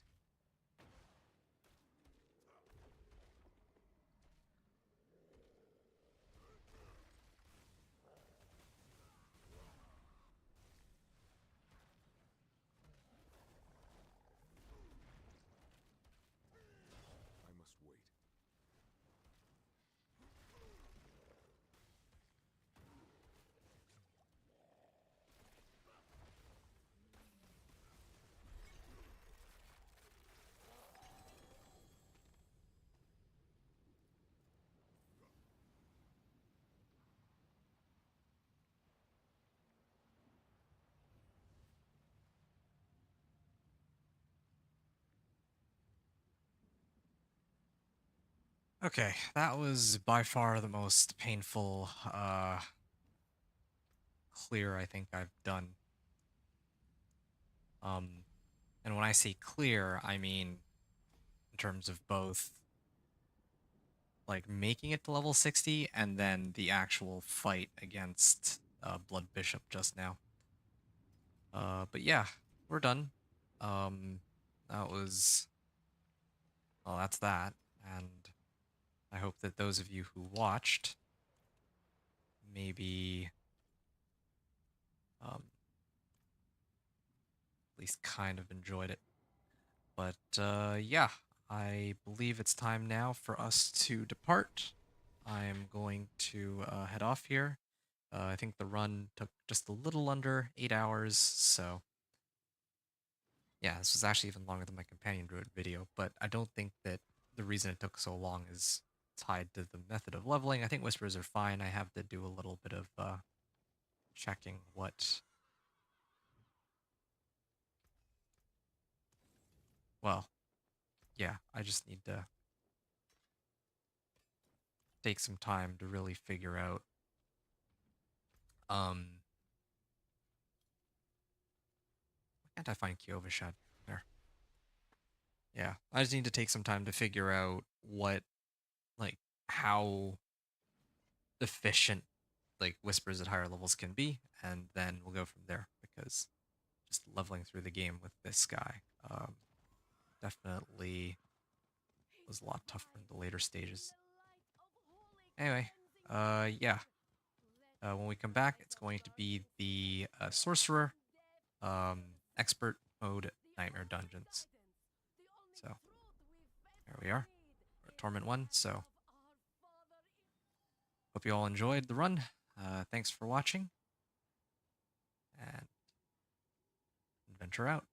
I must wait. Okay, that was by far the most painful clear I think I've done And when I say clear, I mean in terms of both like making it to level 60 and then the actual fight against Blood Bishop just now. But yeah, we're done. That was, well, that's that. And I hope that those of you who watched maybe at least kind of enjoyed it. But yeah, I believe it's time now for us to depart. I'm going to head off here. I think the run took just a little under 8 hours, so yeah, this was actually even longer than my companion druid video, but I don't think that the reason it took so long is tied to the method of leveling. I think whispers are fine. I have to do a little bit of checking what, well, yeah, I just need to take some time to really figure out why can't I find Kyovashad? There. Yeah, I just need to take some time to figure out what, like, how efficient, like, whispers at higher levels can be, and then we'll go from there, because just leveling through the game with this guy definitely was a lot tougher in the later stages. Anyway, yeah. When we come back, it's going to be the sorcerer expert mode nightmare dungeons. So there we are. We're at Torment 1, so hope you all enjoyed the run. Thanks for watching, and adventure out.